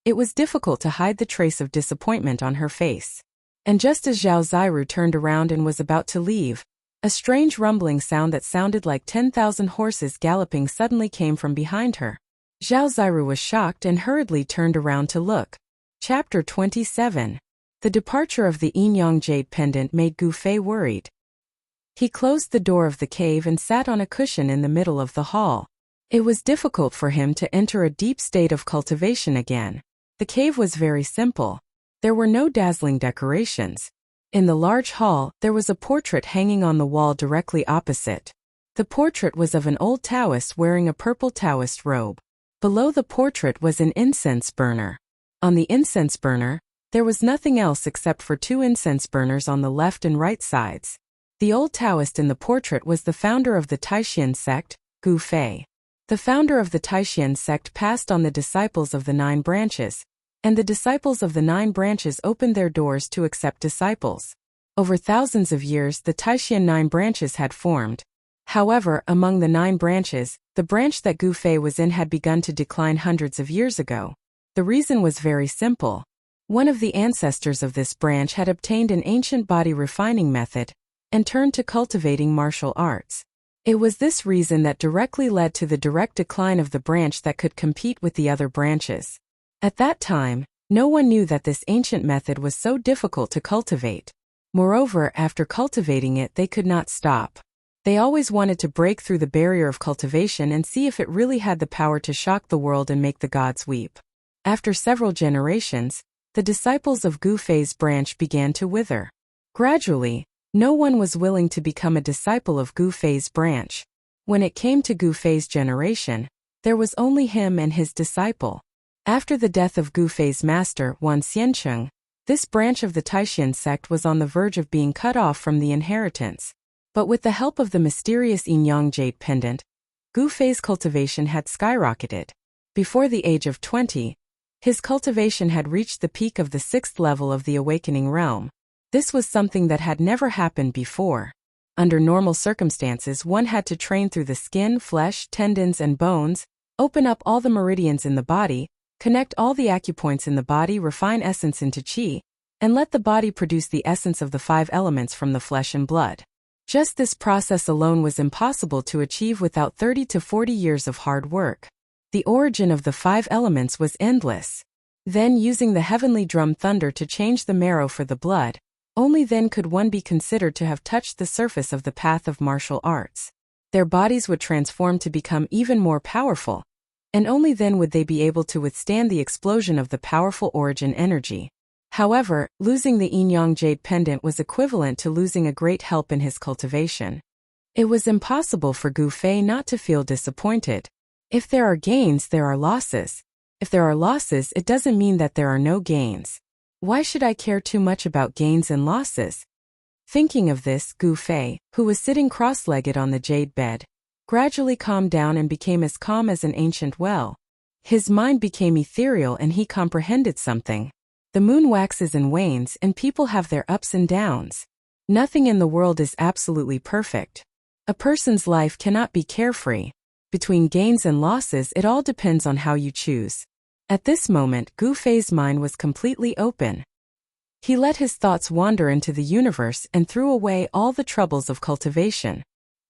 it was difficult to hide the trace of disappointment on her face. And just as Zhao Ziru turned around and was about to leave, a strange rumbling sound that sounded like 10,000 horses galloping suddenly came from behind her. Zhao Ziru was shocked and hurriedly turned around to look. Chapter 27. The departure of the Yin-Yang Jade pendant made Gu Fei worried. He closed the door of the cave and sat on a cushion in the middle of the hall. It was difficult for him to enter a deep state of cultivation again. The cave was very simple. There were no dazzling decorations. In the large hall, there was a portrait hanging on the wall directly opposite. The portrait was of an old Taoist wearing a purple Taoist robe. Below the portrait was an incense burner. On the incense burner, there was nothing else except for two incense burners on the left and right sides. The old Taoist in the portrait was the founder of the Taishan sect, Gu Fei. The founder of the Taishan sect passed on the disciples of the 9 branches, and the disciples of the 9 branches opened their doors to accept disciples. Over thousands of years, the Taishan 9 branches had formed. However, among the 9 branches, the branch that Gu Fei was in had begun to decline hundreds of years ago. The reason was very simple. One of the ancestors of this branch had obtained an ancient body refining method and turned to cultivating martial arts. It was this reason that directly led to the direct decline of the branch that could compete with the other branches. At that time, no one knew that this ancient method was so difficult to cultivate. Moreover, after cultivating it, they could not stop. They always wanted to break through the barrier of cultivation and see if it really had the power to shock the world and make the gods weep. After several generations, the disciples of Gu Fei's branch began to wither. Gradually, no one was willing to become a disciple of Gu Fei's branch. When it came to Gu Fei's generation, there was only him and his disciple. After the death of Gu Fei's master, Wan Xiancheng, this branch of the Taishan sect was on the verge of being cut off from the inheritance. But with the help of the mysterious Yin-Yang Jade pendant, Gu Fei's cultivation had skyrocketed. Before the age of 20, his cultivation had reached the peak of the 6th level of the awakening realm. This was something that had never happened before. Under normal circumstances, one had to train through the skin, flesh, tendons, and bones, open up all the meridians in the body, connect all the acupoints in the body, refine essence into qi, and let the body produce the essence of the 5 elements from the flesh and blood. Just this process alone was impossible to achieve without 30 to 40 years of hard work. The origin of the 5 elements was endless. Then, using the heavenly drum thunder to change the marrow for the blood, Only then could one be considered to have touched the surface of the path of martial arts. Their bodies would transform to become even more powerful, and only then would they be able to withstand the explosion of the powerful origin energy. However, losing the yin-yang jade pendant was equivalent to losing a great help in his cultivation. It was impossible for Gu Fei not to feel disappointed. If there are gains, there are losses. If there are losses, it doesn't mean that there are no gains. Why should I care too much about gains and losses? Thinking of this, Gu Fei, who was sitting cross-legged on the jade bed, gradually calmed down and became as calm as an ancient well. His mind became ethereal and he comprehended something. The moon waxes and wanes and people have their ups and downs. Nothing in the world is absolutely perfect. A person's life cannot be carefree. Between gains and losses, it all depends on how you choose. At this moment, Gu Fei's mind was completely open. He let his thoughts wander into the universe and threw away all the troubles of cultivation.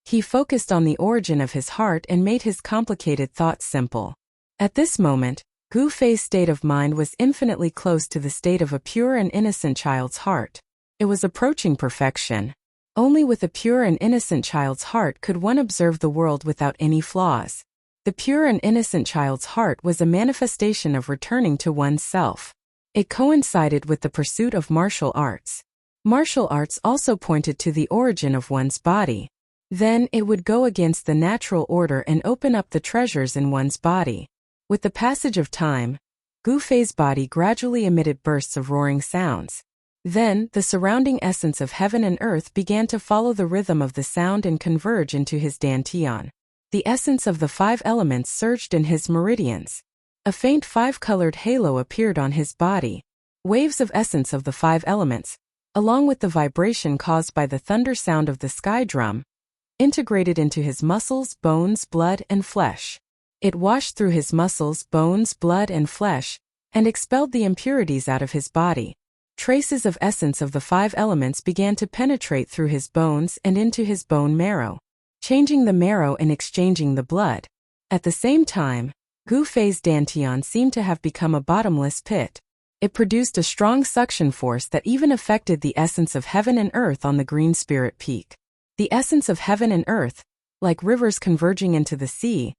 He focused on the origin of his heart and made his complicated thoughts simple. At this moment, Gu Fei's state of mind was infinitely close to the state of a pure and innocent child's heart. It was approaching perfection. Only with a pure and innocent child's heart could one observe the world without any flaws. The pure and innocent child's heart was a manifestation of returning to one's self. It coincided with the pursuit of martial arts. Martial arts also pointed to the origin of one's body. Then it would go against the natural order and open up the treasures in one's body. With the passage of time, Gu Fei's body gradually emitted bursts of roaring sounds. Then, the surrounding essence of heaven and earth began to follow the rhythm of the sound and converge into his dantian. The essence of the 5 elements surged in his meridians. A faint 5-colored halo appeared on his body. Waves of essence of the 5 elements, along with the vibration caused by the thunder sound of the sky drum, integrated into his muscles, bones, blood, and flesh. It washed through his muscles, bones, blood, and flesh, and expelled the impurities out of his body. Traces of essence of the 5 elements began to penetrate through his bones and into his bone marrow, changing the marrow and exchanging the blood. At the same time, Gu Fei's dantian seemed to have become a bottomless pit. It produced a strong suction force that even affected the essence of heaven and earth on the green spirit peak. The essence of heaven and earth, like rivers converging into the sea,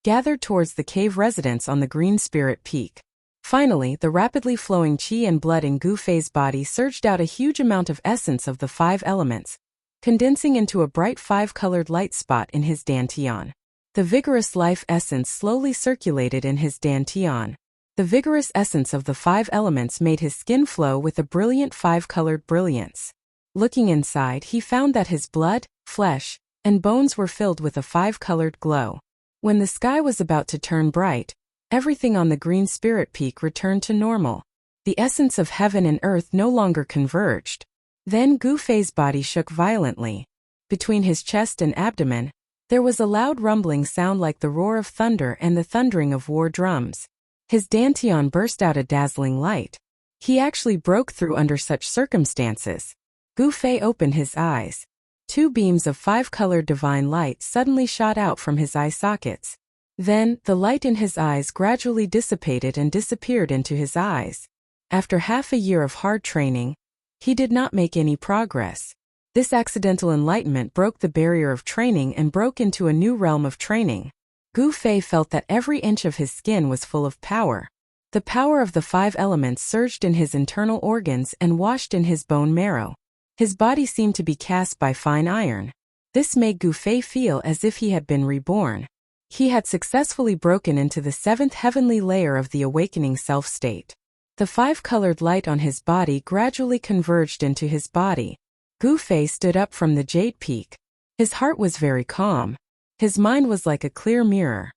gathered towards the cave residence on the green spirit peak. Finally, the rapidly flowing qi and blood in Gu Fei's body surged out a huge amount of essence of the 5 elements, condensing into a bright 5-colored light spot in his dantian. The vigorous life essence slowly circulated in his dantian. The vigorous essence of the 5 elements made his skin flow with a brilliant 5-colored brilliance. Looking inside, he found that his blood, flesh, and bones were filled with a 5-colored glow. When the sky was about to turn bright, everything on the green spirit peak returned to normal. The essence of heaven and earth no longer converged. Then Gu Fei's body shook violently. Between his chest and abdomen, there was a loud rumbling sound like the roar of thunder and the thundering of war drums. His dantian burst out a dazzling light. He actually broke through under such circumstances. Gu Fei opened his eyes. 2 beams of 5-colored divine light suddenly shot out from his eye sockets. Then, the light in his eyes gradually dissipated and disappeared into his eyes. After half a year of hard training, he did not make any progress. This accidental enlightenment broke the barrier of training and broke into a new realm of training. Gu Fei felt that every inch of his skin was full of power. The power of the 5 elements surged in his internal organs and washed in his bone marrow. His body seemed to be cast by fine iron. This made Gu Fei feel as if he had been reborn. He had successfully broken into the 7th heavenly layer of the awakening self-state. The 5-colored light on his body gradually converged into his body. Gu Fei stood up from the jade peak. His heart was very calm. His mind was like a clear mirror.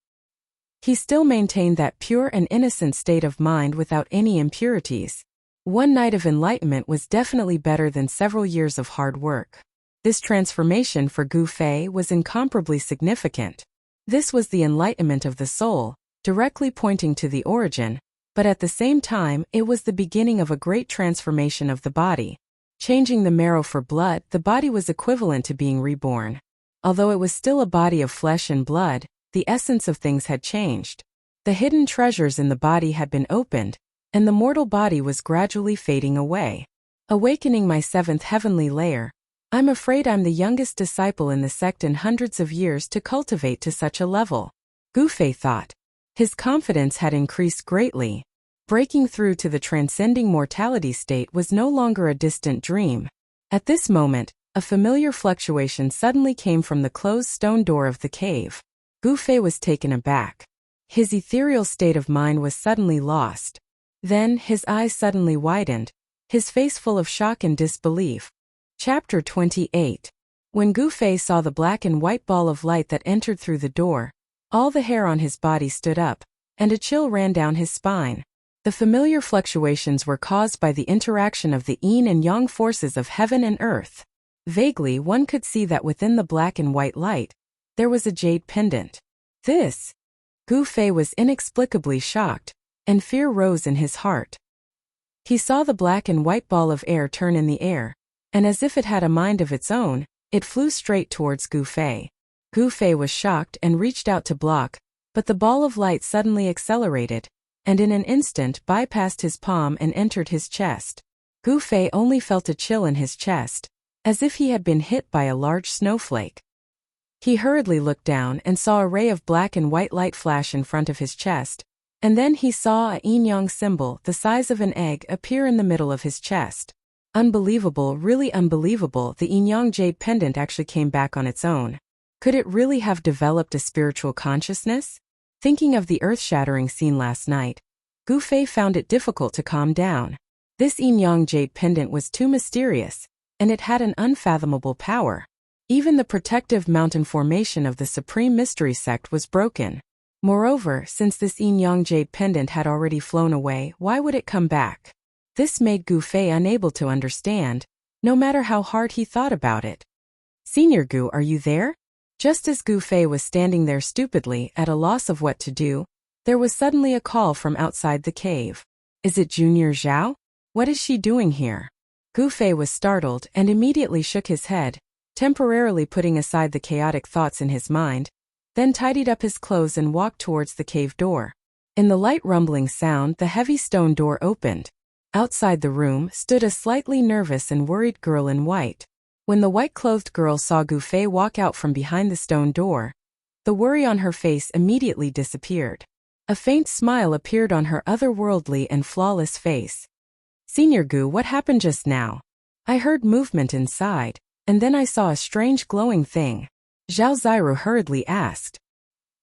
He still maintained that pure and innocent state of mind without any impurities. One night of enlightenment was definitely better than several years of hard work. This transformation for Gu Fei was incomparably significant. This was the enlightenment of the soul, directly pointing to the origin, but at the same time, it was the beginning of a great transformation of the body. Changing the marrow for blood, the body was equivalent to being reborn. Although it was still a body of flesh and blood, the essence of things had changed. The hidden treasures in the body had been opened, and the mortal body was gradually fading away. Awakening my seventh heavenly layer. I'm afraid I'm the youngest disciple in the sect in hundreds of years to cultivate to such a level. Gu Fei thought. His confidence had increased greatly. Breaking through to the transcending mortality state was no longer a distant dream. At this moment, a familiar fluctuation suddenly came from the closed stone door of the cave. Gu Fei was taken aback. His ethereal state of mind was suddenly lost. Then, his eyes suddenly widened, his face full of shock and disbelief. Chapter 28. When Gu Fei saw the black and white ball of light that entered through the door, all the hair on his body stood up, and a chill ran down his spine. The familiar fluctuations were caused by the interaction of the yin and yang forces of heaven and earth. Vaguely, one could see that within the black and white light, there was a jade pendant. This! Gu Fei was inexplicably shocked, and fear rose in his heart. He saw the black and white ball of air turn in the air, and as if it had a mind of its own, it flew straight towards Gu Fei. Gu Fei was shocked and reached out to block, but the ball of light suddenly accelerated, and in an instant bypassed his palm and entered his chest. Gu Fei only felt a chill in his chest, as if he had been hit by a large snowflake. He hurriedly looked down and saw a ray of black and white light flash in front of his chest, and then he saw a yin-yang symbol the size of an egg appear in the middle of his chest. Unbelievable, really unbelievable, the yin-yang jade pendant actually came back on its own. Could it really have developed a spiritual consciousness? Thinking of the earth-shattering scene last night, Gu Fei found it difficult to calm down. This yin-yang jade pendant was too mysterious, and it had an unfathomable power. Even the protective mountain formation of the Supreme Mystery Sect was broken. Moreover, since this yin-yang jade pendant had already flown away, why would it come back? This made Gu Fei unable to understand, no matter how hard he thought about it. "Senior Gu, are you there?" Just as Gu Fei was standing there stupidly at a loss of what to do, there was suddenly a call from outside the cave. "Is it Junior Zhao? What is she doing here?" Gu Fei was startled and immediately shook his head, temporarily putting aside the chaotic thoughts in his mind, then tidied up his clothes and walked towards the cave door. In the light rumbling sound, the heavy stone door opened. Outside the room stood a slightly nervous and worried girl in white. When the white-clothed girl saw Gu Fei walk out from behind the stone door, the worry on her face immediately disappeared. A faint smile appeared on her otherworldly and flawless face. "Senior Gu, what happened just now? I heard movement inside, and then I saw a strange glowing thing," Zhao Ziru hurriedly asked.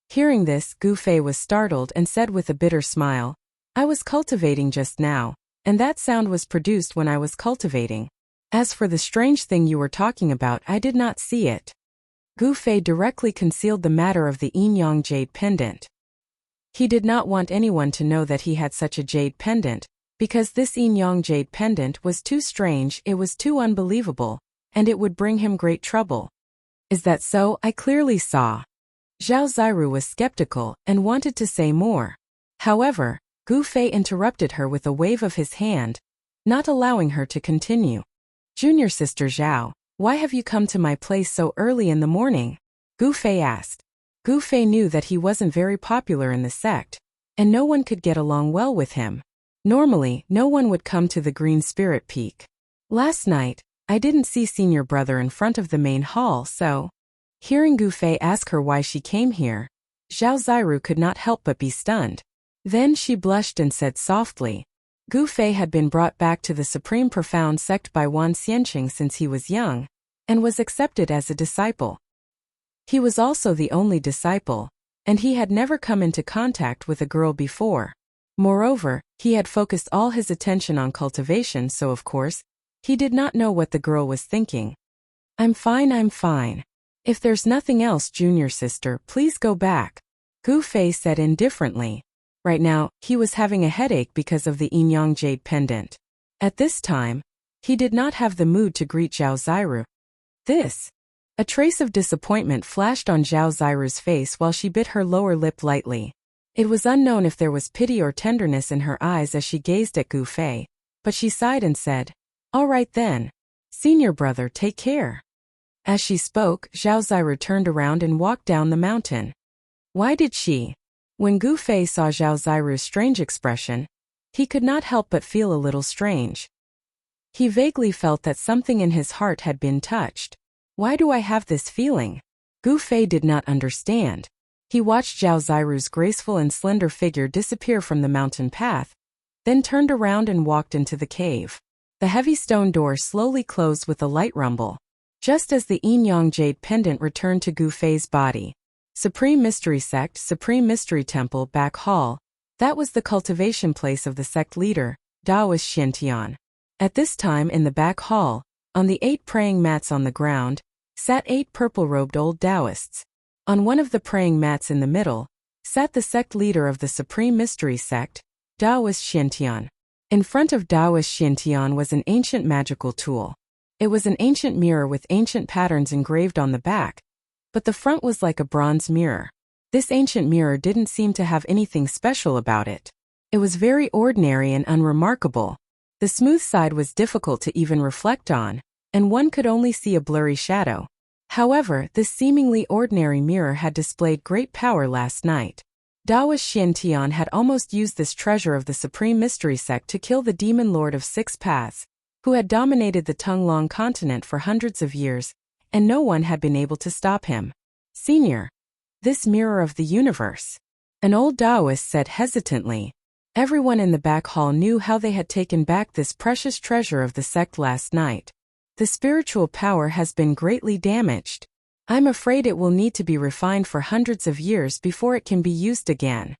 Hearing this, Gu Fei was startled and said with a bitter smile, "I was cultivating just now, and that sound was produced when I was cultivating. As for the strange thing you were talking about, I did not see it." Gu Fei directly concealed the matter of the yin-yang jade pendant. He did not want anyone to know that he had such a jade pendant, because this yin-yang jade pendant was too strange, it was too unbelievable, and it would bring him great trouble. "Is that so? I clearly saw." Zhao Ziru was skeptical and wanted to say more. However, Gu Fei interrupted her with a wave of his hand, not allowing her to continue. "Junior Sister Zhao, why have you come to my place so early in the morning?" Gu Fei asked. Gu Fei knew that he wasn't very popular in the sect, and no one could get along well with him. Normally, no one would come to the Green Spirit Peak. "Last night, I didn't see Senior Brother in front of the main hall, so..." Hearing Gu Fei ask her why she came here, Zhao Ziru could not help but be stunned. Then she blushed and said softly, Gu Fei had been brought back to the Supreme Profound Sect by Wan Xianqing since he was young, and was accepted as a disciple. He was also the only disciple, and he had never come into contact with a girl before. Moreover, he had focused all his attention on cultivation, so of course, he did not know what the girl was thinking. I'm fine. If there's nothing else, Junior Sister, please go back," Gu Fei said indifferently. Right now, he was having a headache because of the yin-yang jade pendant. At this time, he did not have the mood to greet Zhao Ziru. This. A trace of disappointment flashed on Zhao Ziru's face while she bit her lower lip lightly. It was unknown if there was pity or tenderness in her eyes as she gazed at Gu Fei, but she sighed and said, "All right then. Senior Brother, take care." As she spoke, Zhao Ziru turned around and walked down the mountain. Why did she? When Gu Fei saw Zhao Ziru's strange expression, he could not help but feel a little strange. He vaguely felt that something in his heart had been touched. Why do I have this feeling? Gu Fei did not understand. He watched Zhao Ziru's graceful and slender figure disappear from the mountain path, then turned around and walked into the cave. The heavy stone door slowly closed with a light rumble. Just as the yin-yang jade pendant returned to Gu Fei's body. Supreme Mystery Sect, Supreme Mystery Temple, Back Hall. That was the cultivation place of the sect leader, Taoist Xiantian. At this time in the back hall, on the 8 praying mats on the ground, sat 8 purple-robed old Taoists. On one of the praying mats in the middle, sat the sect leader of the Supreme Mystery Sect, Taoist Xiantian. In front of Taoist Xiantian was an ancient magical tool. It was an ancient mirror with ancient patterns engraved on the back, but the front was like a bronze mirror. This ancient mirror didn't seem to have anything special about it. It was very ordinary and unremarkable. The smooth side was difficult to even reflect on, and one could only see a blurry shadow. However, this seemingly ordinary mirror had displayed great power last night. Taoist Xiantian had almost used this treasure of the Supreme Mystery Sect to kill the demon lord of 6 paths, who had dominated the Tunglong continent for hundreds of years, and no one had been able to stop him. Senior. This mirror of the universe. An old Taoist said hesitantly. Everyone in the back hall knew how they had taken back this precious treasure of the sect last night. The spiritual power has been greatly damaged. I'm afraid it will need to be refined for hundreds of years before it can be used again.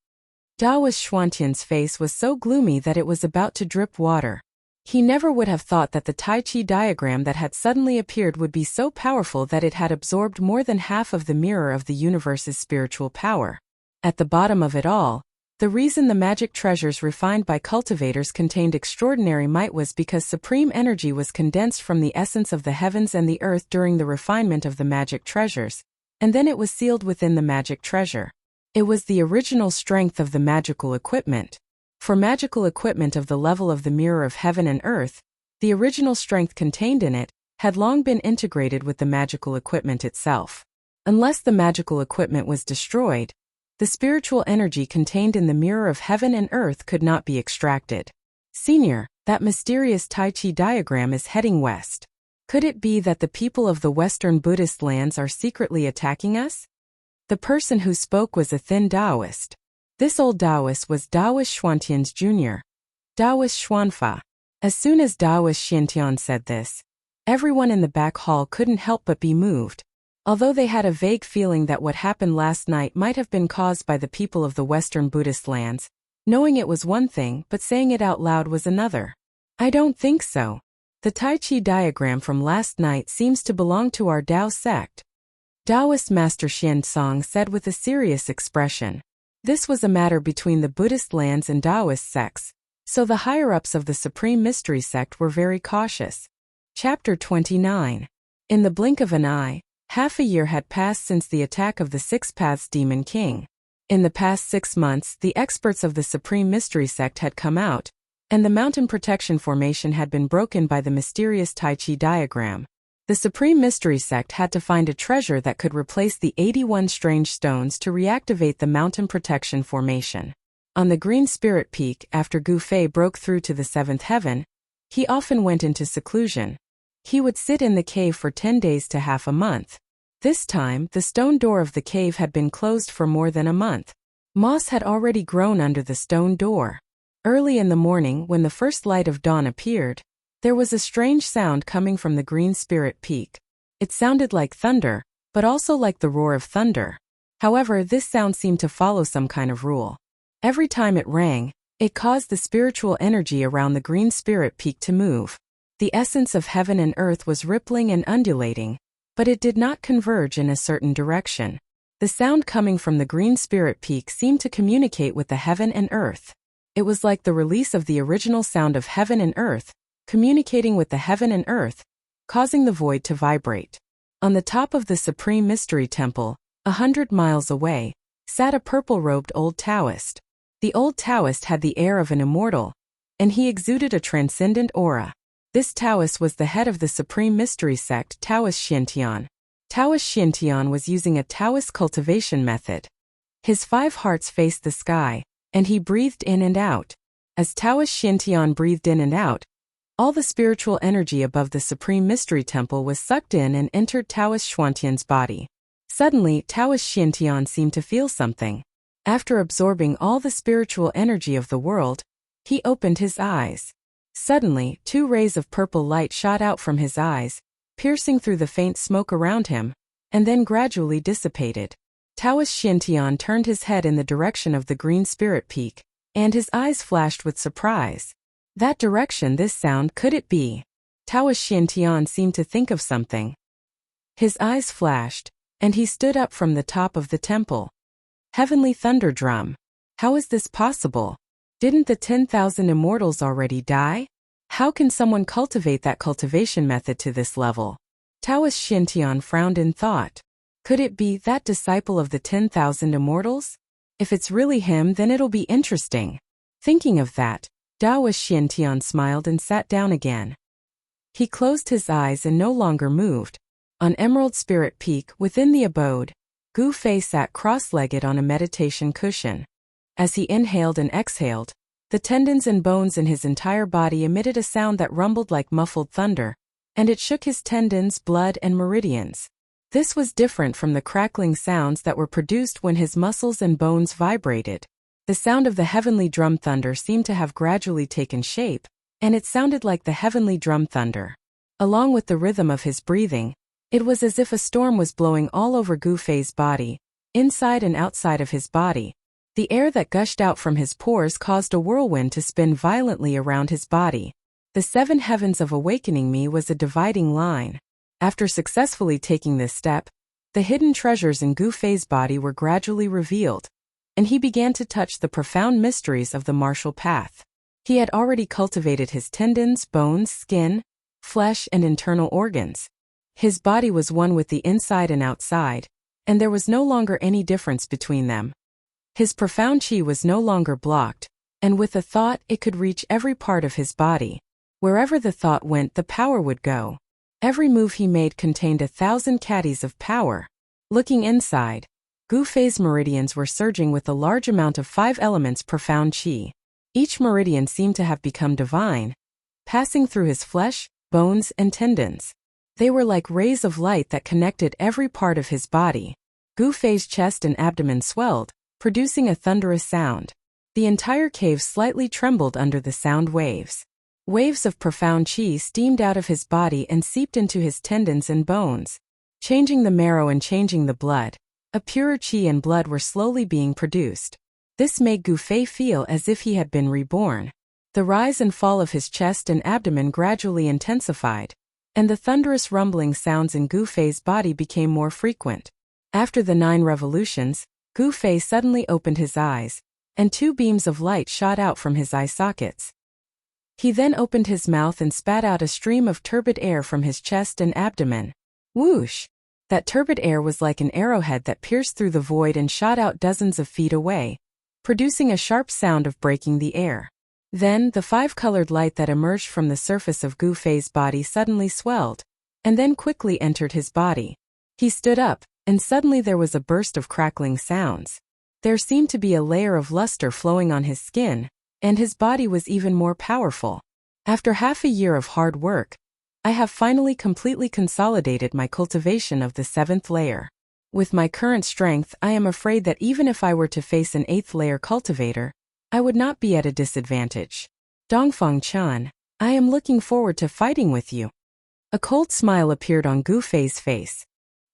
Taoist Xuantian's face was so gloomy that it was about to drip water. He never would have thought that the Tai Chi diagram that had suddenly appeared would be so powerful that it had absorbed more than half of the mirror of the universe's spiritual power. At the bottom of it all, the reason the magic treasures refined by cultivators contained extraordinary might was because supreme energy was condensed from the essence of the heavens and the earth during the refinement of the magic treasures, and then it was sealed within the magic treasure. It was the original strength of the magical equipment. For magical equipment of the level of the mirror of heaven and earth, the original strength contained in it had long been integrated with the magical equipment itself. Unless the magical equipment was destroyed, the spiritual energy contained in the mirror of heaven and earth could not be extracted. Senior, that mysterious Tai Chi diagram is heading west. Could it be that the people of the Western Buddhist lands are secretly attacking us? The person who spoke was a thin Taoist. This old Taoist was Taoist Xuantian's junior, Taoist Xuanfa. As soon as Taoist Xiantian said this, everyone in the back hall couldn't help but be moved. Although they had a vague feeling that what happened last night might have been caused by the people of the Western Buddhist lands, knowing it was one thing but saying it out loud was another. I don't think so. The Tai Chi diagram from last night seems to belong to our Tao sect. Taoist Master Xian Song said with a serious expression. This was a matter between the Buddhist lands and Taoist sects, so the higher-ups of the Supreme Mystery Sect were very cautious. Chapter 29. In the blink of an eye, half a year had passed since the attack of the 6 Paths Demon King. In the past 6 months, the experts of the Supreme Mystery Sect had come out, and the mountain protection formation had been broken by the mysterious Tai Chi diagram. The Supreme Mystery Sect had to find a treasure that could replace the 81 strange stones to reactivate the mountain protection formation. On the Green Spirit Peak, after Gu Fei broke through to the 7th heaven, he often went into seclusion. He would sit in the cave for 10 days to half a month. This time, the stone door of the cave had been closed for more than a month. Moss had already grown under the stone door. Early in the morning, when the first light of dawn appeared, there was a strange sound coming from the Green Spirit Peak. It sounded like thunder, but also like the roar of thunder. However, this sound seemed to follow some kind of rule. Every time it rang, it caused the spiritual energy around the Green Spirit Peak to move. The essence of heaven and earth was rippling and undulating, but it did not converge in a certain direction. The sound coming from the Green Spirit Peak seemed to communicate with the heaven and earth. It was like the release of the original sound of heaven and earth, communicating with the heaven and earth, causing the void to vibrate. On the top of the Supreme Mystery Temple, 100 miles away, sat a purple-robed old Taoist. The old Taoist had the air of an immortal, and he exuded a transcendent aura. This Taoist was the head of the Supreme Mystery Sect, Taoist Xiantian. Taoist Xiantian was using a Taoist cultivation method. His 5 hearts faced the sky, and he breathed in and out. As Taoist Xiantian breathed in and out, All the spiritual energy above the Supreme Mystery Temple was sucked in and entered Taoist Xuantian's body. Suddenly, Taoist Xuantian seemed to feel something. After absorbing all the spiritual energy of the world, he opened his eyes. Suddenly, 2 rays of purple light shot out from his eyes, piercing through the faint smoke around him, and then gradually dissipated. Taoist Xuantian turned his head in the direction of the green spirit peak, and his eyes flashed with surprise. That direction, this sound, could it be? Taoist Xuantian seemed to think of something. His eyes flashed, and he stood up from the top of the temple. Heavenly thunder drum. How is this possible? Didn't the 10,000 immortals already die? How can someone cultivate that cultivation method to this level? Taoist Xuantian frowned in thought. Could it be that disciple of the 10,000 immortals? If it's really him, then it'll be interesting. Thinking of that, Taoist Xuantian smiled and sat down again. He closed his eyes and no longer moved. On Emerald Spirit Peak, within the abode, Gu Fei sat cross-legged on a meditation cushion. As he inhaled and exhaled, the tendons and bones in his entire body emitted a sound that rumbled like muffled thunder, and it shook his tendons, blood, and meridians. This was different from the crackling sounds that were produced when his muscles and bones vibrated. The sound of the heavenly drum thunder seemed to have gradually taken shape, and it sounded like the heavenly drum thunder. Along with the rhythm of his breathing, it was as if a storm was blowing all over Gu Fei's body, inside and outside of his body. The air that gushed out from his pores caused a whirlwind to spin violently around his body. The 7 heavens of awakening me was a dividing line. After successfully taking this step, the hidden treasures in Gu Fei's body were gradually revealed, and he began to touch the profound mysteries of the martial path. He had already cultivated his tendons, bones, skin, flesh, and internal organs. His body was one with the inside and outside, and there was no longer any difference between them. His profound chi was no longer blocked, and with a thought it could reach every part of his body. Wherever the thought went, the power would go. Every move he made contained 1,000 caddies of power. Looking inside, Gu Fei's meridians were surging with a large amount of 5 elements profound chi. Each meridian seemed to have become divine, passing through his flesh, bones, and tendons. They were like rays of light that connected every part of his body. Gu Fei's chest and abdomen swelled, producing a thunderous sound. The entire cave slightly trembled under the sound waves. Waves of profound chi steamed out of his body and seeped into his tendons and bones, changing the marrow and changing the blood. A purer chi and blood were slowly being produced. This made Gu Fei feel as if he had been reborn. The rise and fall of his chest and abdomen gradually intensified, and the thunderous rumbling sounds in Gu Fei's body became more frequent. After the 9 revolutions, Gu Fei suddenly opened his eyes, and 2 beams of light shot out from his eye sockets. He then opened his mouth and spat out a stream of turbid air from his chest and abdomen. Whoosh! That turbid air was like an arrowhead that pierced through the void and shot out dozens of feet away, producing a sharp sound of breaking the air. Then, the 5-colored light that emerged from the surface of Gu Fei's body suddenly swelled, and then quickly entered his body. He stood up, and suddenly there was a burst of crackling sounds. There seemed to be a layer of luster flowing on his skin, and his body was even more powerful. After half a year of hard work, I have finally completely consolidated my cultivation of the 7th layer. With my current strength, I am afraid that even if I were to face an 8th layer cultivator, I would not be at a disadvantage. Dongfang Chan, I am looking forward to fighting with you. A cold smile appeared on Gu Fei's face.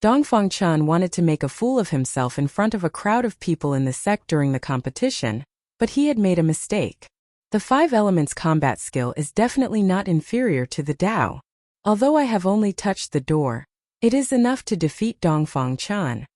Dongfang Chan wanted to make a fool of himself in front of a crowd of people in the sect during the competition, but he had made a mistake. The 5 elements combat skill is definitely not inferior to the Tao. Although I have only touched the door, it is enough to defeat Dongfang Chan.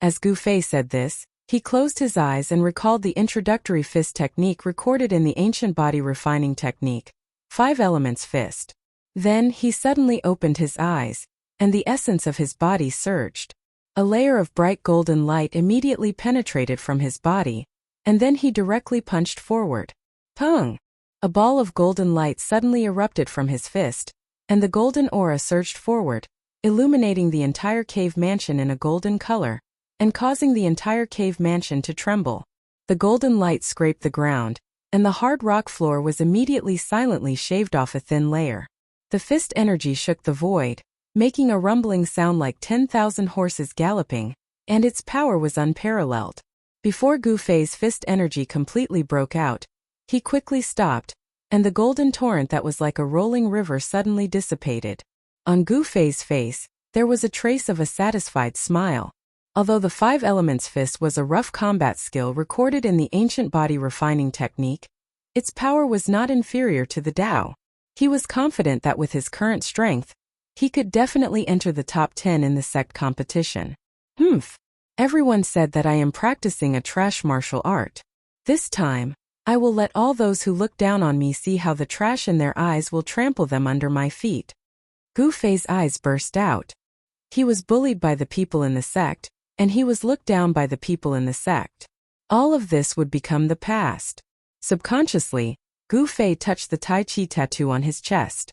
As Gu Fei said this, he closed his eyes and recalled the introductory fist technique recorded in the ancient body refining technique, 5 elements fist. Then he suddenly opened his eyes, and the essence of his body surged. A layer of bright golden light immediately penetrated from his body, and then he directly punched forward. Pung! A ball of golden light suddenly erupted from his fist, and the golden aura surged forward, illuminating the entire cave mansion in a golden color, and causing the entire cave mansion to tremble. The golden light scraped the ground, and the hard rock floor was immediately silently shaved off a thin layer. The fist energy shook the void, making a rumbling sound like 10,000 horses galloping, and its power was unparalleled. Before Gu Fei's fist energy completely broke out, he quickly stopped, and the golden torrent that was like a rolling river suddenly dissipated. On Gu Fei's face, there was a trace of a satisfied smile. Although the Five Elements fist was a rough combat skill recorded in the ancient body refining technique, its power was not inferior to the Tao. He was confident that with his current strength, he could definitely enter the top 10 in the sect competition. Everyone said that I am practicing a trash martial art. This time, I will let all those who look down on me see how the trash in their eyes will trample them under my feet. Gu Fei's eyes burst out. He was bullied by the people in the sect, and he was looked down by the people in the sect. All of this would become the past. Subconsciously, Gu Fei touched the Tai Chi tattoo on his chest.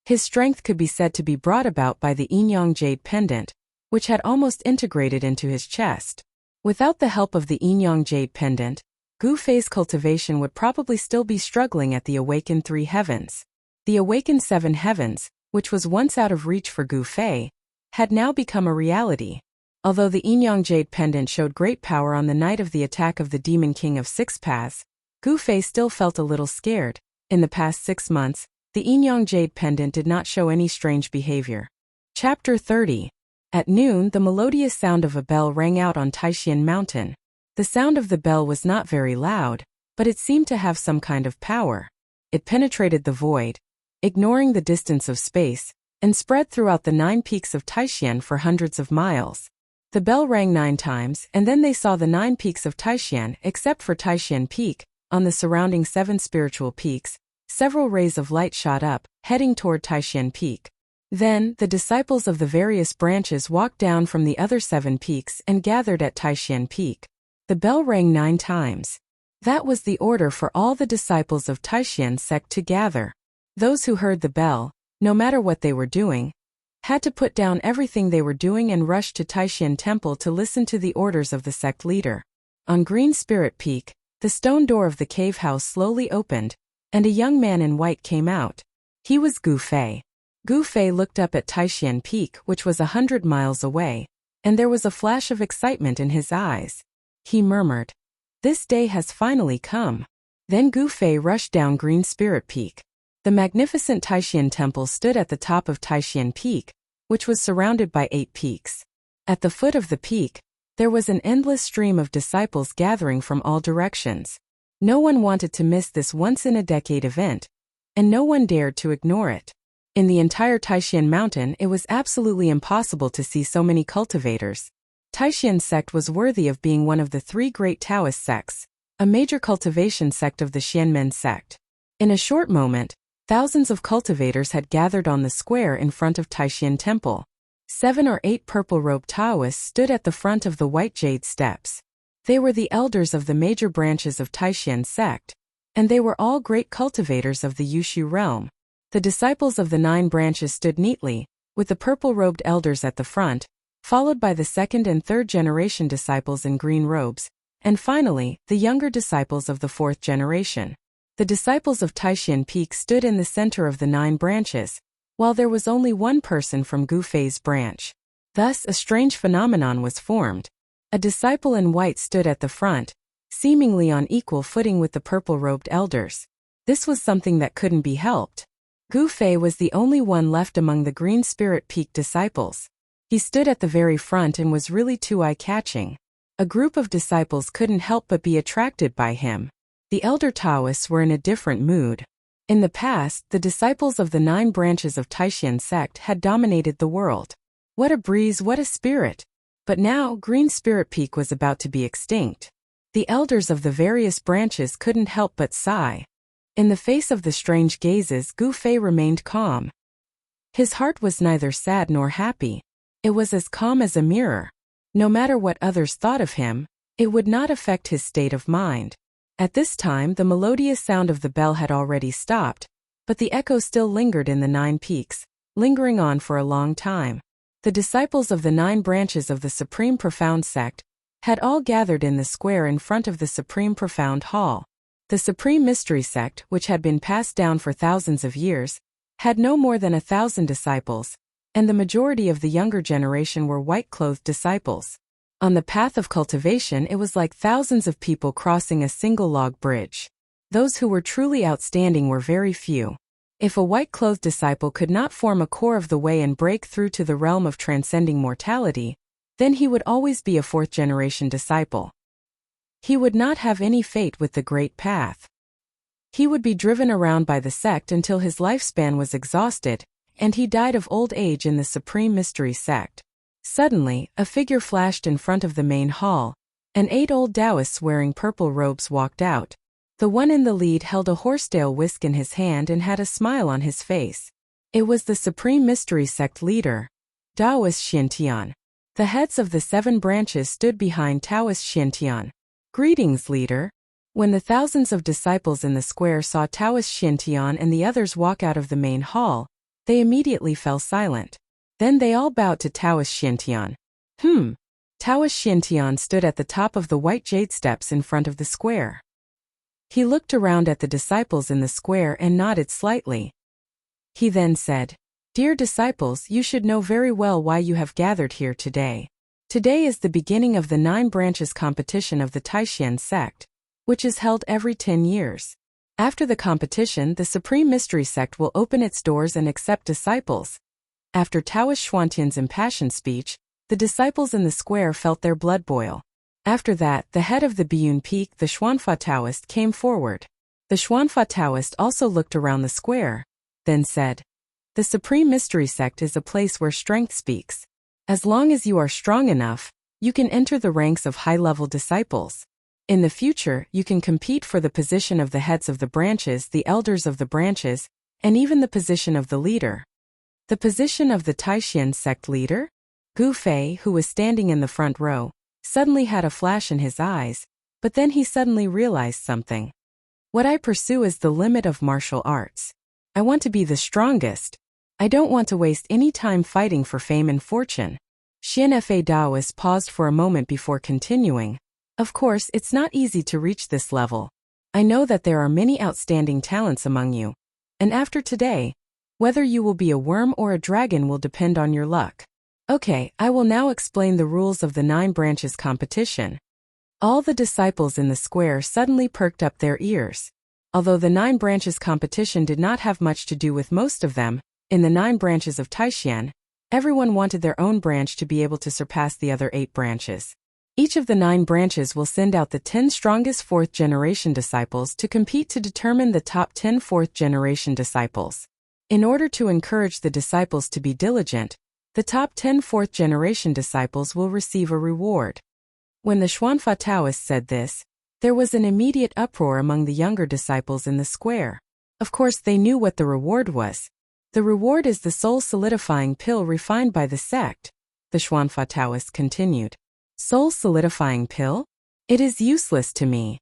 His strength could be said to be brought about by the yin-yang jade pendant, which had almost integrated into his chest. Without the help of the yin-yang jade pendant, Gu Fei's cultivation would probably still be struggling at the awakened 3 heavens. The awakened 7 heavens, which was once out of reach for Gu Fei, had now become a reality. Although the yin-yang jade pendant showed great power on the night of the attack of the Demon King of Six Paths, Gu Fei still felt a little scared. In the past 6 months, the yin-yang jade pendant did not show any strange behavior. Chapter 30. At noon, the melodious sound of a bell rang out on Taishan Mountain. The sound of the bell was not very loud, but it seemed to have some kind of power. It penetrated the void, ignoring the distance of space, and spread throughout the 9 peaks of Taishan for hundreds of miles. The bell rang 9 times, and then they saw the 9 peaks of Taishan, except for Taishan Peak. On the surrounding 7 spiritual peaks, several rays of light shot up, heading toward Taishan Peak. Then, the disciples of the various branches walked down from the other 7 peaks and gathered at Taishan Peak. The bell rang 9 times. That was the order for all the disciples of Taishan sect to gather. Those who heard the bell, no matter what they were doing, had to put down everything they were doing and rush to Taishan Temple to listen to the orders of the sect leader. On Green Spirit Peak, the stone door of the cave house slowly opened, and a young man in white came out. He was Gu Fei. Gu Fei looked up at Taishan Peak, which was 100 miles away, and there was a flash of excitement in his eyes. He murmured, "This day has finally come." Then Gu Fei rushed down Green Spirit Peak. The magnificent Taishan Temple stood at the top of Taishan Peak, which was surrounded by 8 peaks. At the foot of the peak, there was an endless stream of disciples gathering from all directions. No one wanted to miss this once-in-a-decade event, and no one dared to ignore it. In the entire Taishan Mountain, it was absolutely impossible to see so many cultivators. Taishan sect was worthy of being one of the 3 great Taoist sects, a major cultivation sect of the Xianmen sect. In a short moment, thousands of cultivators had gathered on the square in front of Taishan Temple. 7 or 8 purple-robed Taoists stood at the front of the white jade steps. They were the elders of the major branches of Taishan sect, and they were all great cultivators of the Yushu realm. The disciples of the 9 branches stood neatly, with the purple-robed elders at the front, followed by the 2nd and 3rd generation disciples in green robes, and finally, the younger disciples of the 4th generation. The disciples of Taishan Peak stood in the center of the 9 branches, while there was only one person from Gu Fei's branch. Thus, a strange phenomenon was formed. A disciple in white stood at the front, seemingly on equal footing with the purple-robed elders. This was something that couldn't be helped. Gu Fei was the only one left among the Green Spirit Peak disciples. He stood at the very front and was really too eye-catching. A group of disciples couldn't help but be attracted by him. The elder Taoists were in a different mood. In the past, the disciples of the 9 branches of Taishan sect had dominated the world. What a breeze, what a spirit! But now, Green Spirit Peak was about to be extinct. The elders of the various branches couldn't help but sigh. In the face of the strange gazes, Gu Fei remained calm. His heart was neither sad nor happy. It was as calm as a mirror. No matter what others thought of him, it would not affect his state of mind. At this time, the melodious sound of the bell had already stopped, but the echo still lingered in the 9 peaks, lingering on for a long time. The disciples of the 9 branches of the Supreme Profound sect had all gathered in the square in front of the Supreme Profound Hall. The Supreme Mystery Sect, which had been passed down for thousands of years, had no more than 1,000 disciples, and the majority of the younger generation were white-clothed disciples. On the path of cultivation, it was like thousands of people crossing a single log bridge. Those who were truly outstanding were very few. If a white-clothed disciple could not form a core of the way and break through to the realm of transcending mortality, then he would always be a fourth-generation disciple. He would not have any fate with the Great Path. He would be driven around by the sect until his lifespan was exhausted, and he died of old age in the Supreme Mystery Sect. Suddenly, a figure flashed in front of the main hall, and 8 old Taoists wearing purple robes walked out. The one in the lead held a horsetail whisk in his hand and had a smile on his face. It was the Supreme Mystery Sect leader, Taoist Xiantian. The heads of the 7 branches stood behind Taoist Xiantian. "Greetings, leader." When the thousands of disciples in the square saw Taoist Xiantian and the others walk out of the main hall, they immediately fell silent. Then they all bowed to Taoist Xiantian. Taoist Xiantian stood at the top of the white jade steps in front of the square. He looked around at the disciples in the square and nodded slightly. He then said, "Dear disciples, you should know very well why you have gathered here today. Today is the beginning of the 9 branches competition of the Taishan sect, which is held every 10 years. After the competition, the Supreme Mystery Sect will open its doors and accept disciples." After Taoist Xuantian's impassioned speech, the disciples in the square felt their blood boil. After that, the head of the Biyun Peak, the Xuanfa Taoist, came forward. The Xuanfa Taoist also looked around the square, then said, "The Supreme Mystery Sect is a place where strength speaks. As long as you are strong enough, you can enter the ranks of high-level disciples. In the future, you can compete for the position of the heads of the branches, the elders of the branches, and even the position of the leader." The position of the Taishan sect leader? Gu Fei, who was standing in the front row, suddenly had a flash in his eyes, but then he suddenly realized something. "What I pursue is the limit of martial arts. I want to be the strongest. I don't want to waste any time fighting for fame and fortune." Xianfa Taoist paused for a moment before continuing. "Of course, it's not easy to reach this level. I know that there are many outstanding talents among you. And after today, whether you will be a worm or a dragon will depend on your luck. Okay, I will now explain the rules of the 9 branches competition." All the disciples in the square suddenly perked up their ears. Although the 9 branches competition did not have much to do with most of them, in the 9 branches of Taishan, everyone wanted their own branch to be able to surpass the other 8 branches. Each of the 9 branches will send out the 10 strongest 4th-generation disciples to compete to determine the top 10 4th-generation disciples. In order to encourage the disciples to be diligent, the top 10 4th-generation disciples will receive a reward. When the Xuanfa Taoist said this, there was an immediate uproar among the younger disciples in the square. Of course, they knew what the reward was. "The reward is the soul-solidifying pill refined by the sect," the Xuanfa Taoist continued. "Soul-solidifying pill? It is useless to me."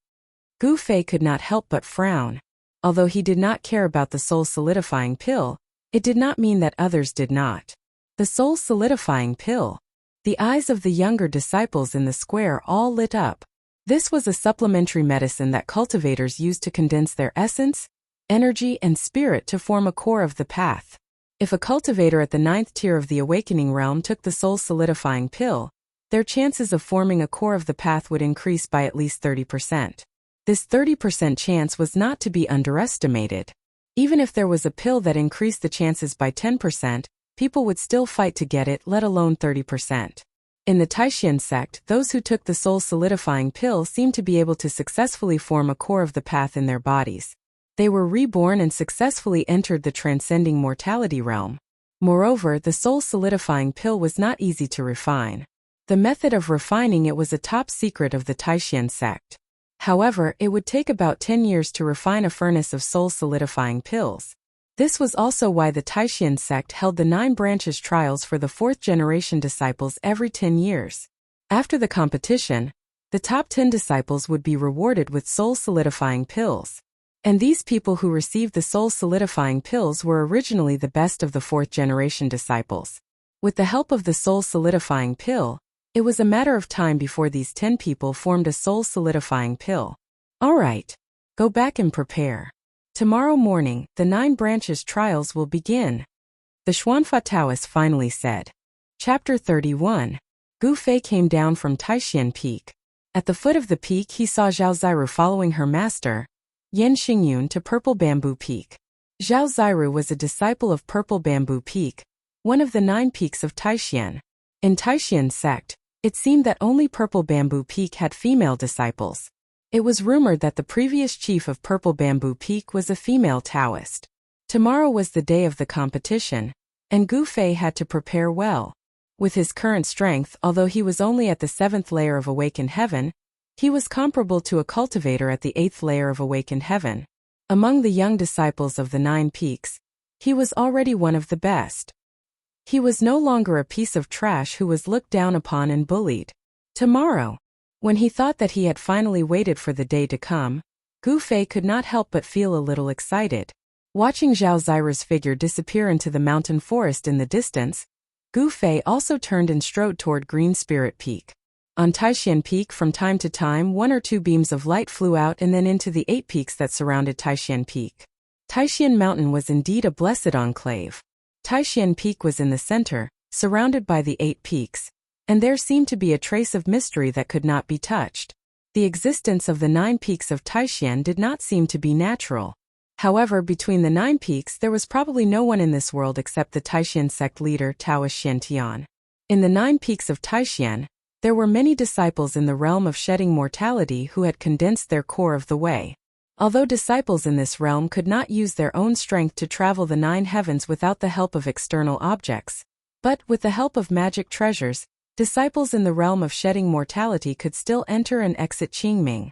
Gu Fei could not help but frown. Although he did not care about the soul-solidifying pill, it did not mean that others did not. The soul-solidifying pill. The eyes of the younger disciples in the square all lit up. This was a supplementary medicine that cultivators used to condense their essence, energy, and spirit to form a core of the path. If a cultivator at the 9th tier of the awakening realm took the soul-solidifying pill, their chances of forming a core of the path would increase by at least 30%. This 30% chance was not to be underestimated. Even if there was a pill that increased the chances by 10%, people would still fight to get it, let alone 30%. In the Taishan sect, those who took the soul-solidifying pill seemed to be able to successfully form a core of the path in their bodies. They were reborn and successfully entered the transcending mortality realm. Moreover, the soul-solidifying pill was not easy to refine. The method of refining it was a top secret of the Taishan sect. However, it would take about 10 years to refine a furnace of soul-solidifying pills. This was also why the Taishan sect held the 9 branches trials for the 4th-generation disciples every 10 years. After the competition, the top 10 disciples would be rewarded with soul-solidifying pills. And these people who received the soul-solidifying pills were originally the best of the 4th-generation disciples. With the help of the soul-solidifying pill, it was a matter of time before these 10 people formed a soul-solidifying pill. "All right. Go back and prepare. Tomorrow morning, the 9 branches trials will begin. The Xuanfa Taoist finally said. Chapter 31. Gu Fei came down from Taixian Peak. At the foot of the peak he saw Zhao Ziru following her master, Yan Xingyun, to Purple Bamboo Peak. Zhao Ziru was a disciple of Purple Bamboo Peak, one of the 9 peaks of Taixian. In Taixian sect, it seemed that only Purple Bamboo Peak had female disciples. It was rumored that the previous chief of Purple Bamboo Peak was a female Taoist. Tomorrow was the day of the competition, and Gu Fei had to prepare well. With his current strength, although he was only at the 7th layer of awakened heaven, he was comparable to a cultivator at the 8th layer of awakened heaven. Among the young disciples of the 9 peaks, he was already one of the best. He was no longer a piece of trash who was looked down upon and bullied. Tomorrow, when he thought that he had finally waited for the day to come, Gu Fei could not help but feel a little excited. Watching Zhao Ziru's figure disappear into the mountain forest in the distance, Gu Fei also turned and strode toward Green Spirit Peak. On Taixian Peak, from time to time 1 or 2 beams of light flew out and then into the 8 peaks that surrounded Taixian Peak. Taixian Mountain was indeed a blessed enclave. Taixian Peak was in the center, surrounded by the 8 peaks, and there seemed to be a trace of mystery that could not be touched. The existence of the 9 peaks of Taixian did not seem to be natural. However, between the 9 peaks there was probably no one in this world except the Taixian sect leader Taoist Xiantian. In the 9 peaks of Taixian, there were many disciples in the realm of shedding mortality who had condensed their core of the way. Although disciples in this realm could not use their own strength to travel the 9 heavens without the help of external objects, but with the help of magic treasures, disciples in the realm of shedding mortality could still enter and exit Qingming.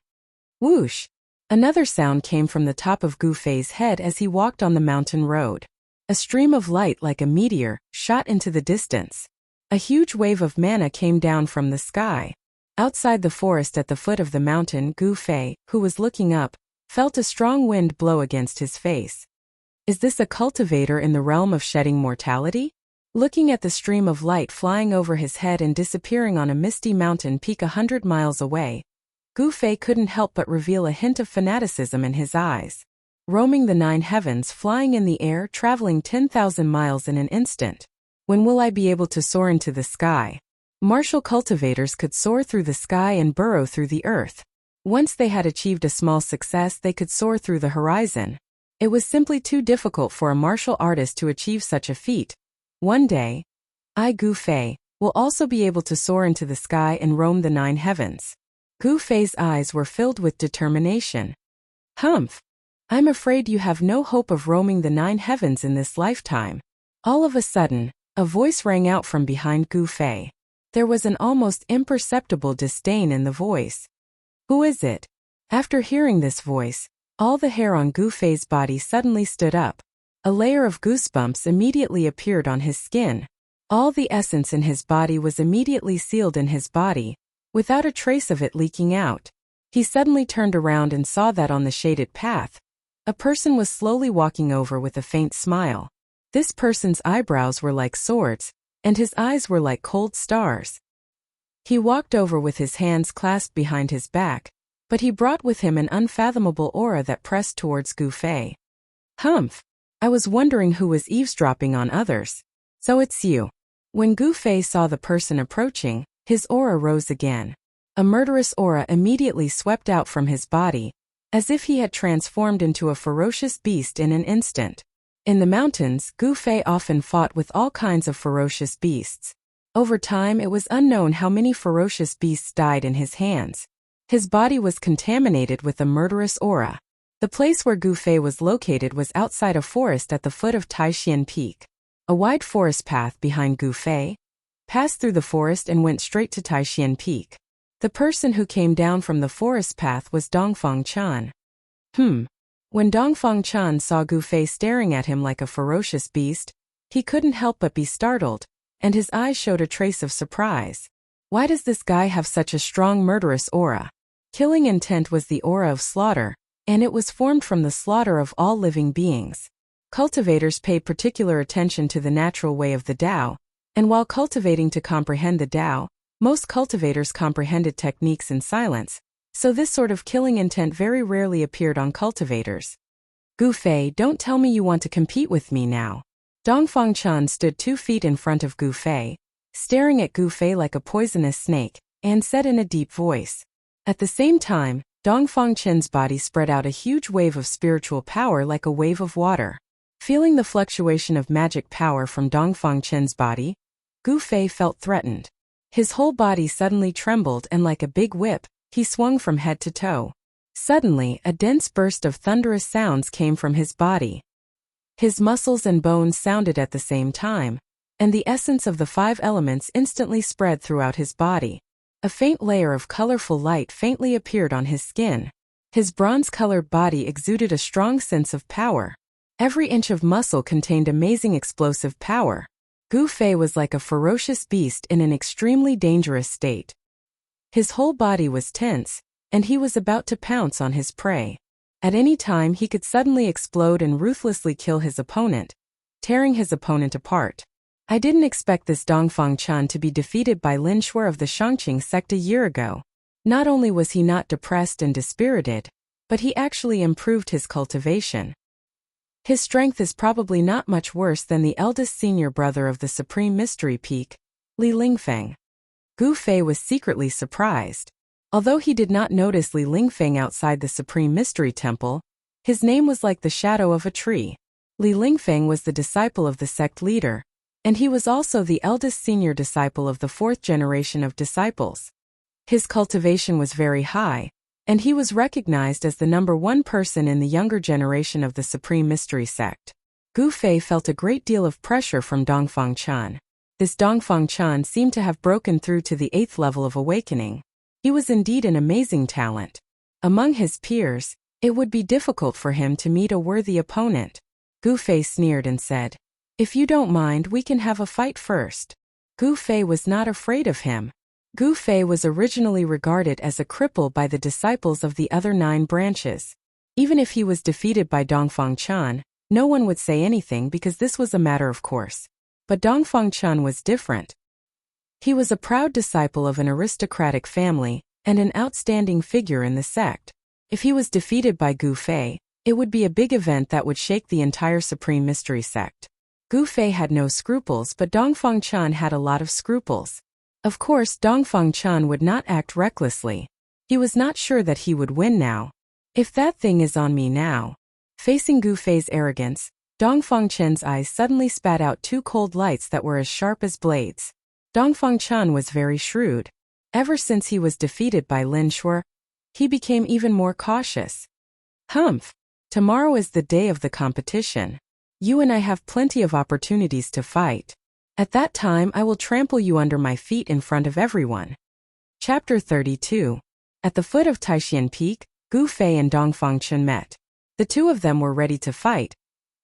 Whoosh! Another sound came from the top of Gu Fei's head as he walked on the mountain road. A stream of light like a meteor shot into the distance. A huge wave of mana came down from the sky. Outside the forest at the foot of the mountain, Gu Fei, who was looking up, felt a strong wind blow against his face. Is this a cultivator in the realm of shedding mortality? Looking at the stream of light flying over his head and disappearing on a misty mountain peak 100 miles away, Gu Fei couldn't help but reveal a hint of fanaticism in his eyes. Roaming the 9 heavens, flying in the air, traveling 10,000 miles in an instant. When will I be able to soar into the sky? Martial cultivators could soar through the sky and burrow through the earth. Once they had achieved a small success, they could soar through the horizon. It was simply too difficult for a martial artist to achieve such a feat. One day, I, Gu Fei, will also be able to soar into the sky and roam the 9 heavens. Gu Fei's eyes were filled with determination. Humph! I'm afraid you have no hope of roaming the 9 heavens in this lifetime. All of a sudden, a voice rang out from behind Gu Fei. There was an almost imperceptible disdain in the voice. Who is it? After hearing this voice, all the hair on Gu Fei's body suddenly stood up. A layer of goosebumps immediately appeared on his skin. All the essence in his body was immediately sealed in his body, without a trace of it leaking out. He suddenly turned around and saw that on the shaded path, a person was slowly walking over with a faint smile. This person's eyebrows were like swords, and his eyes were like cold stars. He walked over with his hands clasped behind his back, but he brought with him an unfathomable aura that pressed towards Gu Fei. Humph! I was wondering who was eavesdropping on others. So it's you. When Gu Fei saw the person approaching, his aura rose again. A murderous aura immediately swept out from his body, as if he had transformed into a ferocious beast in an instant. In the mountains, Gu Fei often fought with all kinds of ferocious beasts. Over time, it was unknown how many ferocious beasts died in his hands. His body was contaminated with a murderous aura. The place where Gu Fei was located was outside a forest at the foot of Taixian Peak. A wide forest path behind Gu Fei passed through the forest and went straight to Taixian Peak. The person who came down from the forest path was Dongfang Chan. When Dongfang Chan saw Gu Fei staring at him like a ferocious beast, he couldn't help but be startled, and his eyes showed a trace of surprise. Why does this guy have such a strong murderous aura? Killing intent was the aura of slaughter, and it was formed from the slaughter of all living beings. Cultivators pay particular attention to the natural way of the Tao, and while cultivating to comprehend the Tao, most cultivators comprehended techniques in silence, so this sort of killing intent very rarely appeared on cultivators. Gu Fei, don't tell me you want to compete with me now. Dongfang Chan stood 2 feet in front of Gu Fei, staring at Gu Fei like a poisonous snake, and said in a deep voice. At the same time, Dongfang Chen's body spread out a huge wave of spiritual power like a wave of water. Feeling the fluctuation of magic power from Dongfang Chen's body, Gu Fei felt threatened. His whole body suddenly trembled and like a big whip, he swung from head to toe. Suddenly, a dense burst of thunderous sounds came from his body. His muscles and bones sounded at the same time, and the essence of the 5 elements instantly spread throughout his body. A faint layer of colorful light faintly appeared on his skin. His bronze-colored body exuded a strong sense of power. Every inch of muscle contained amazing explosive power. Gu Fei was like a ferocious beast in an extremely dangerous state. His whole body was tense, and he was about to pounce on his prey. At any time he could suddenly explode and ruthlessly kill his opponent, tearing his opponent apart. I didn't expect this Dongfang Chan to be defeated by Lin Shuer of the Shangqing sect a year ago. Not only was he not depressed and dispirited, but he actually improved his cultivation. His strength is probably not much worse than the eldest senior brother of the Supreme Mystery Peak, Li Lingfeng. Gu Fei was secretly surprised. Although he did not notice Li Lingfeng outside the Supreme Mystery Temple, his name was like the shadow of a tree. Li Lingfeng was the disciple of the sect leader, and he was also the eldest senior disciple of the 4th generation of disciples. His cultivation was very high, and he was recognized as the number 1 person in the younger generation of the Supreme Mystery Sect. Gu Fei felt a great deal of pressure from Dongfang Chan. This Dongfang Chan seemed to have broken through to the 8th level of awakening. He was indeed an amazing talent. Among his peers, it would be difficult for him to meet a worthy opponent. Gu Fei sneered and said, "If you don't mind, we can have a fight first." Gu Fei was not afraid of him. Gu Fei was originally regarded as a cripple by the disciples of the other 9 branches. Even if he was defeated by Dongfang Chan, no one would say anything because this was a matter of course. But Dongfang Chan was different. He was a proud disciple of an aristocratic family and an outstanding figure in the sect. If he was defeated by Gu Fei, it would be a big event that would shake the entire Supreme Mystery Sect. Gu Fei had no scruples, but Dongfang Chan had a lot of scruples. Of course, Dongfang Chan would not act recklessly. He was not sure that he would win now. If that thing is on me now. Facing Gu Fei's arrogance, Dongfang Chen's eyes suddenly spat out 2 cold lights that were as sharp as blades. Dongfang Chan was very shrewd. Ever since he was defeated by Lin Shuer, he became even more cautious. Humph! Tomorrow is the day of the competition. You and I have plenty of opportunities to fight. At that time I will trample you under my feet in front of everyone. Chapter 32. At the foot of Taishan Peak, Gu Fei and Dongfang Chen met. The 2 of them were ready to fight,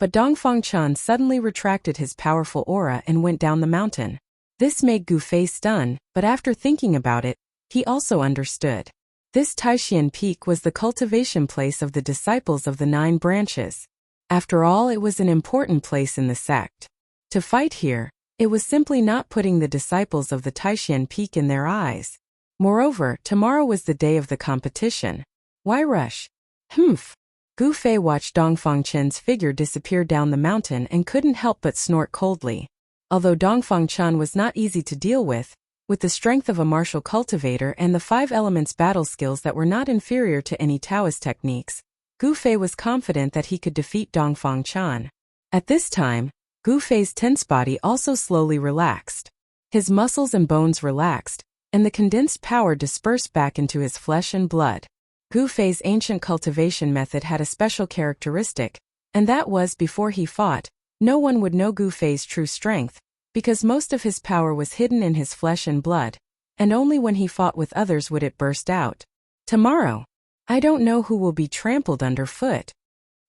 but Dongfang Chan suddenly retracted his powerful aura and went down the mountain. This made Gu Fei stun, but after thinking about it, he also understood. This Taishan Peak was the cultivation place of the disciples of the 9 branches. After all, it was an important place in the sect. To fight here, it was simply not putting the disciples of the Taishan Peak in their eyes. Moreover, tomorrow was the day of the competition. Why rush? Humph! Gu Fei watched Dongfang Chen's figure disappear down the mountain and couldn't help but snort coldly. Although Dongfang Chan was not easy to deal with the strength of a martial cultivator and the 5 elements battle skills that were not inferior to any Taoist techniques, Gu Fei was confident that he could defeat Dongfang Chan. At this time, Gu Fei's tense body also slowly relaxed. His muscles and bones relaxed, and the condensed power dispersed back into his flesh and blood. Gu Fei's ancient cultivation method had a special characteristic, and that was before he fought, no one would know Gu Fei's true strength, because most of his power was hidden in his flesh and blood, and only when he fought with others would it burst out. Tomorrow, I don't know who will be trampled underfoot.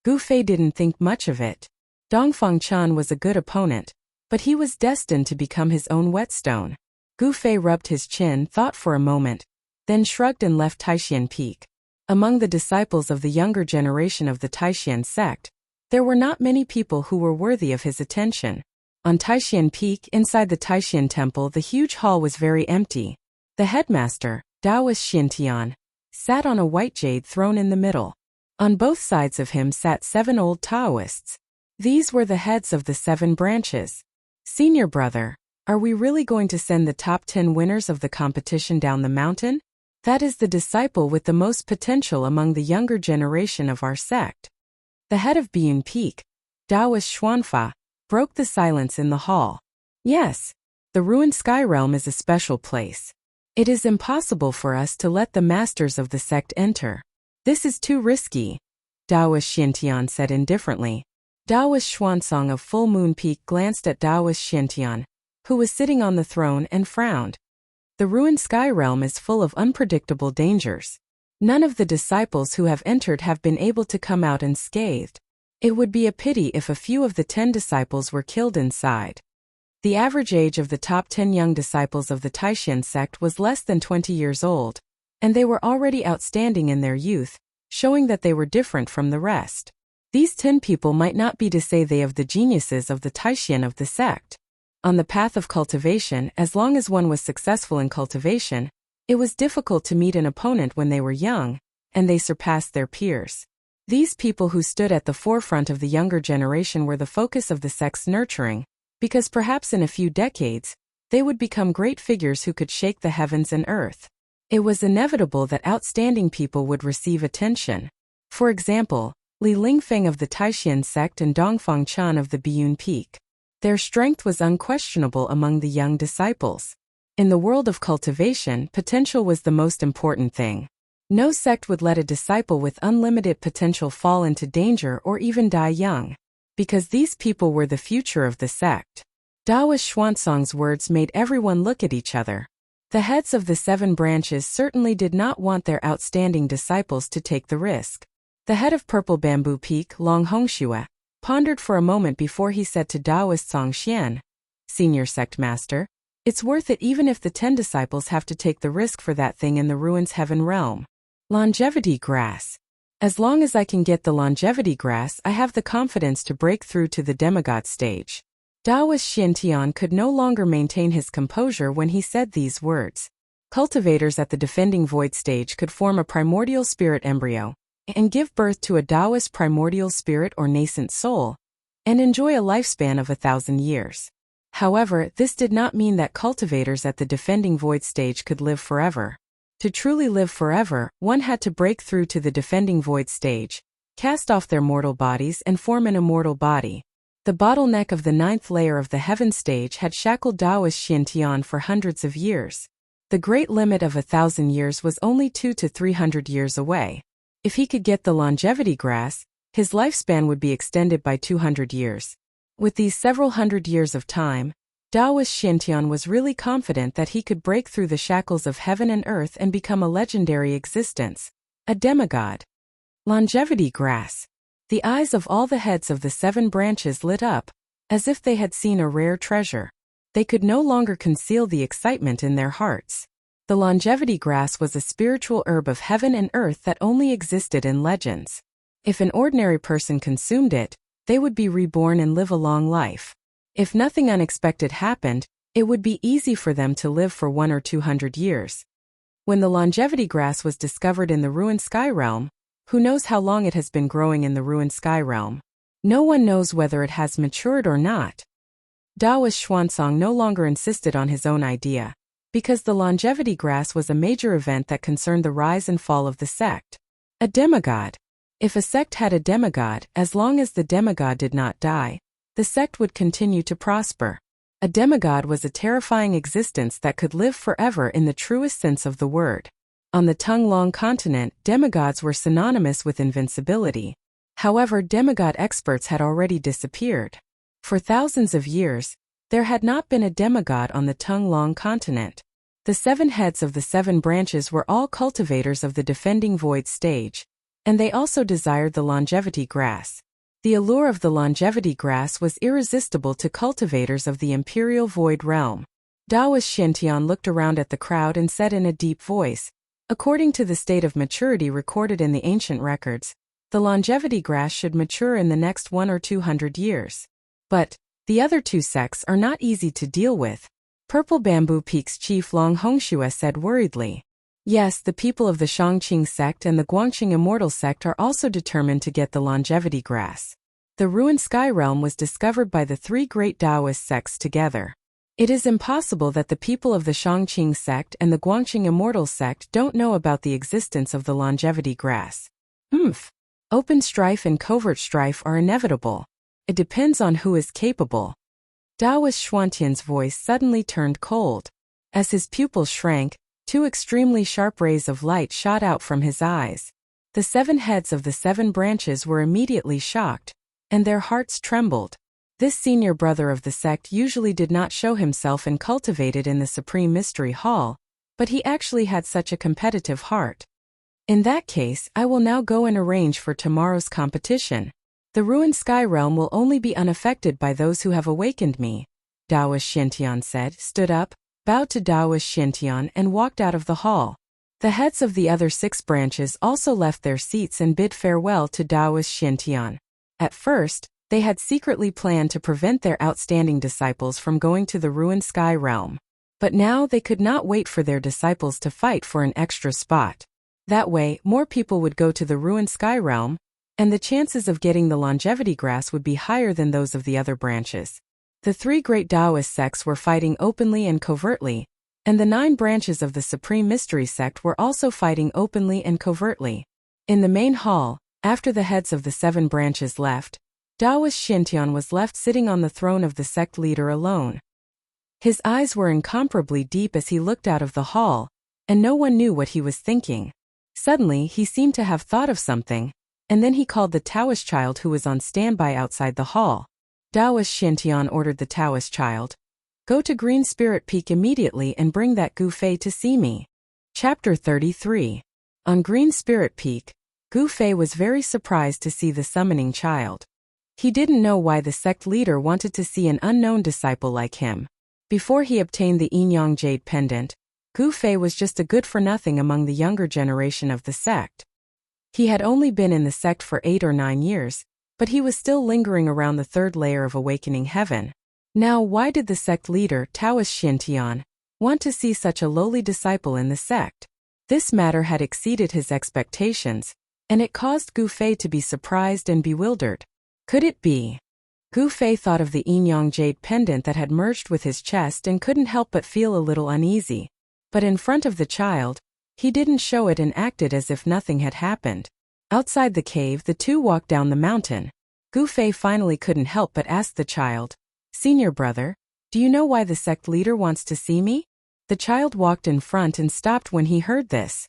Gu Fei didn't think much of it. Dongfang Chan was a good opponent, but he was destined to become his own whetstone. Gu Fei rubbed his chin, thought for a moment, then shrugged and left Taishan Peak. Among the disciples of the younger generation of the Taishan sect, there were not many people who were worthy of his attention. On Taishan Peak, inside the Taishan Temple, the huge hall was very empty. The headmaster, Taoist Xintian, sat on a white jade throne in the middle. On both sides of him sat 7 old Taoists. These were the heads of the 7 branches. Senior brother, are we really going to send the top 10 winners of the competition down the mountain? That is the disciple with the most potential among the younger generation of our sect. The head of Biyun Peak, Taoist Xuanfa, broke the silence in the hall. Yes, the ruined sky realm is a special place. It is impossible for us to let the masters of the sect enter. This is too risky, Taoist Xiantian said indifferently. Taoist Xuansong of Full Moon Peak glanced at Taoist Xiantian, who was sitting on the throne, and frowned. The ruined sky realm is full of unpredictable dangers. None of the disciples who have entered have been able to come out unscathed. It would be a pity if a few of the 10 disciples were killed inside. The average age of the top 10 young disciples of the Taishan sect was less than 20 years old, and they were already outstanding in their youth, showing that they were different from the rest. These 10 people might not be to say they of the geniuses of the Taishan of the sect. On the path of cultivation, as long as one was successful in cultivation, it was difficult to meet an opponent when they were young, and they surpassed their peers. These people who stood at the forefront of the younger generation were the focus of the sect's nurturing, because perhaps in a few decades, they would become great figures who could shake the heavens and earth. It was inevitable that outstanding people would receive attention. For example, Li Lingfeng of the Taishan sect and Dongfang Chan of the Biyun Peak. Their strength was unquestionable among the young disciples. In the world of cultivation, potential was the most important thing. No sect would let a disciple with unlimited potential fall into danger or even die young, because these people were the future of the sect. Taoist Xuansong's words made everyone look at each other. The heads of the 7 branches certainly did not want their outstanding disciples to take the risk. The head of Purple Bamboo Peak, Long Hongxue, pondered for a moment before he said to Taoist Song Xian, Senior Sect Master, it's worth it even if the 10 disciples have to take the risk for that thing in the ruins heaven realm. Longevity grass. As long as I can get the longevity grass, I have the confidence to break through to the demigod stage. Taoist Xiantian could no longer maintain his composure when he said these words. Cultivators at the defending void stage could form a primordial spirit embryo, and give birth to a Taoist primordial spirit or nascent soul, and enjoy a lifespan of 1,000 years. However, this did not mean that cultivators at the defending void stage could live forever. To truly live forever, one had to break through to the defending void stage, cast off their mortal bodies and form an immortal body. The bottleneck of the 9th layer of the heaven stage had shackled Taoist Xiantian for hundreds of years. The great limit of 1,000 years was only 200 to 300 years away. If he could get the longevity grass, his lifespan would be extended by 200 years. With these several hundred years of time, Taoist Xiantian was really confident that he could break through the shackles of heaven and earth and become a legendary existence, a demigod. Longevity grass. The eyes of all the heads of the 7 branches lit up, as if they had seen a rare treasure. They could no longer conceal the excitement in their hearts. The longevity grass was a spiritual herb of heaven and earth that only existed in legends. If an ordinary person consumed it, they would be reborn and live a long life. If nothing unexpected happened, it would be easy for them to live for 100 or 200 years. When the longevity grass was discovered in the ruined sky realm, who knows how long it has been growing in the ruined sky realm? No one knows whether it has matured or not. Taoist Xuansong no longer insisted on his own idea, because the longevity grass was a major event that concerned the rise and fall of the sect. A demigod. If a sect had a demigod, as long as the demigod did not die, the sect would continue to prosper. A demigod was a terrifying existence that could live forever in the truest sense of the word. On the Tung-Long continent, demigods were synonymous with invincibility. However, demigod experts had already disappeared. For thousands of years, there had not been a demigod on the Tung-Long continent. The 7 heads of the 7 branches were all cultivators of the defending void stage, and they also desired the longevity grass. The allure of the longevity grass was irresistible to cultivators of the imperial void realm. Taoist Xiantian looked around at the crowd and said in a deep voice, according to the state of maturity recorded in the ancient records, the longevity grass should mature in the next 100 or 200 years. But the other 2 sects are not easy to deal with, Purple Bamboo Peak's chief Long Hongxue said worriedly. Yes, the people of the Shangqing sect and the Guangqing Immortal sect are also determined to get the longevity grass. The ruined sky realm was discovered by the three great Taoist sects together. It is impossible that the people of the Shangqing sect and the Guangqing Immortal sect don't know about the existence of the longevity grass. Open strife and covert strife are inevitable. It depends on who is capable. Taoist Xuantian's voice suddenly turned cold. As his pupils shrank, two extremely sharp rays of light shot out from his eyes. The 7 heads of the 7 branches were immediately shocked, and their hearts trembled. This senior brother of the sect usually did not show himself and cultivated in the Supreme Mystery Hall, but he actually had such a competitive heart. In that case, I will now go and arrange for tomorrow's competition. The ruined sky realm will only be unaffected by those who have awakened me, Taoist Xintian said, stood up, bowed to Taoist Xintian and walked out of the hall. The heads of the other 6 branches also left their seats and bid farewell to Taoist Xintian. At first, they had secretly planned to prevent their outstanding disciples from going to the ruined sky realm. But now they could not wait for their disciples to fight for an extra spot. That way, more people would go to the ruined sky realm, and the chances of getting the longevity grass would be higher than those of the other branches. The 3 great Taoist sects were fighting openly and covertly, and the 9 branches of the Supreme Mystery sect were also fighting openly and covertly. In the main hall, after the heads of the 7 branches left, Taoist Xintian was left sitting on the throne of the sect leader alone. His eyes were incomparably deep as he looked out of the hall, and no one knew what he was thinking. Suddenly, he seemed to have thought of something, and then he called the Taoist child who was on standby outside the hall. Taoist Xintian ordered the Taoist child, "Go to Green Spirit Peak immediately and bring that Gu Fei to see me." Chapter 33. On Green Spirit Peak, Gu Fei was very surprised to see the summoning child. He didn't know why the sect leader wanted to see an unknown disciple like him. Before he obtained the Yin-Yang Jade Pendant, Gu Fei was just a good-for-nothing among the younger generation of the sect. He had only been in the sect for 8 or 9 years, but he was still lingering around the 3rd layer of awakening heaven. Now, why did the sect leader, Taoist Xintian, want to see such a lowly disciple in the sect? This matter had exceeded his expectations, and it caused Gu Fei to be surprised and bewildered. Could it be? Gu Fei thought of the Yin-Yang Jade Pendant that had merged with his chest and couldn't help but feel a little uneasy. But in front of the child, he didn't show it and acted as if nothing had happened. Outside the cave, the two walked down the mountain. Gu Fei finally couldn't help but ask the child, "Senior brother, do you know why the sect leader wants to see me?" The child walked in front and stopped when he heard this.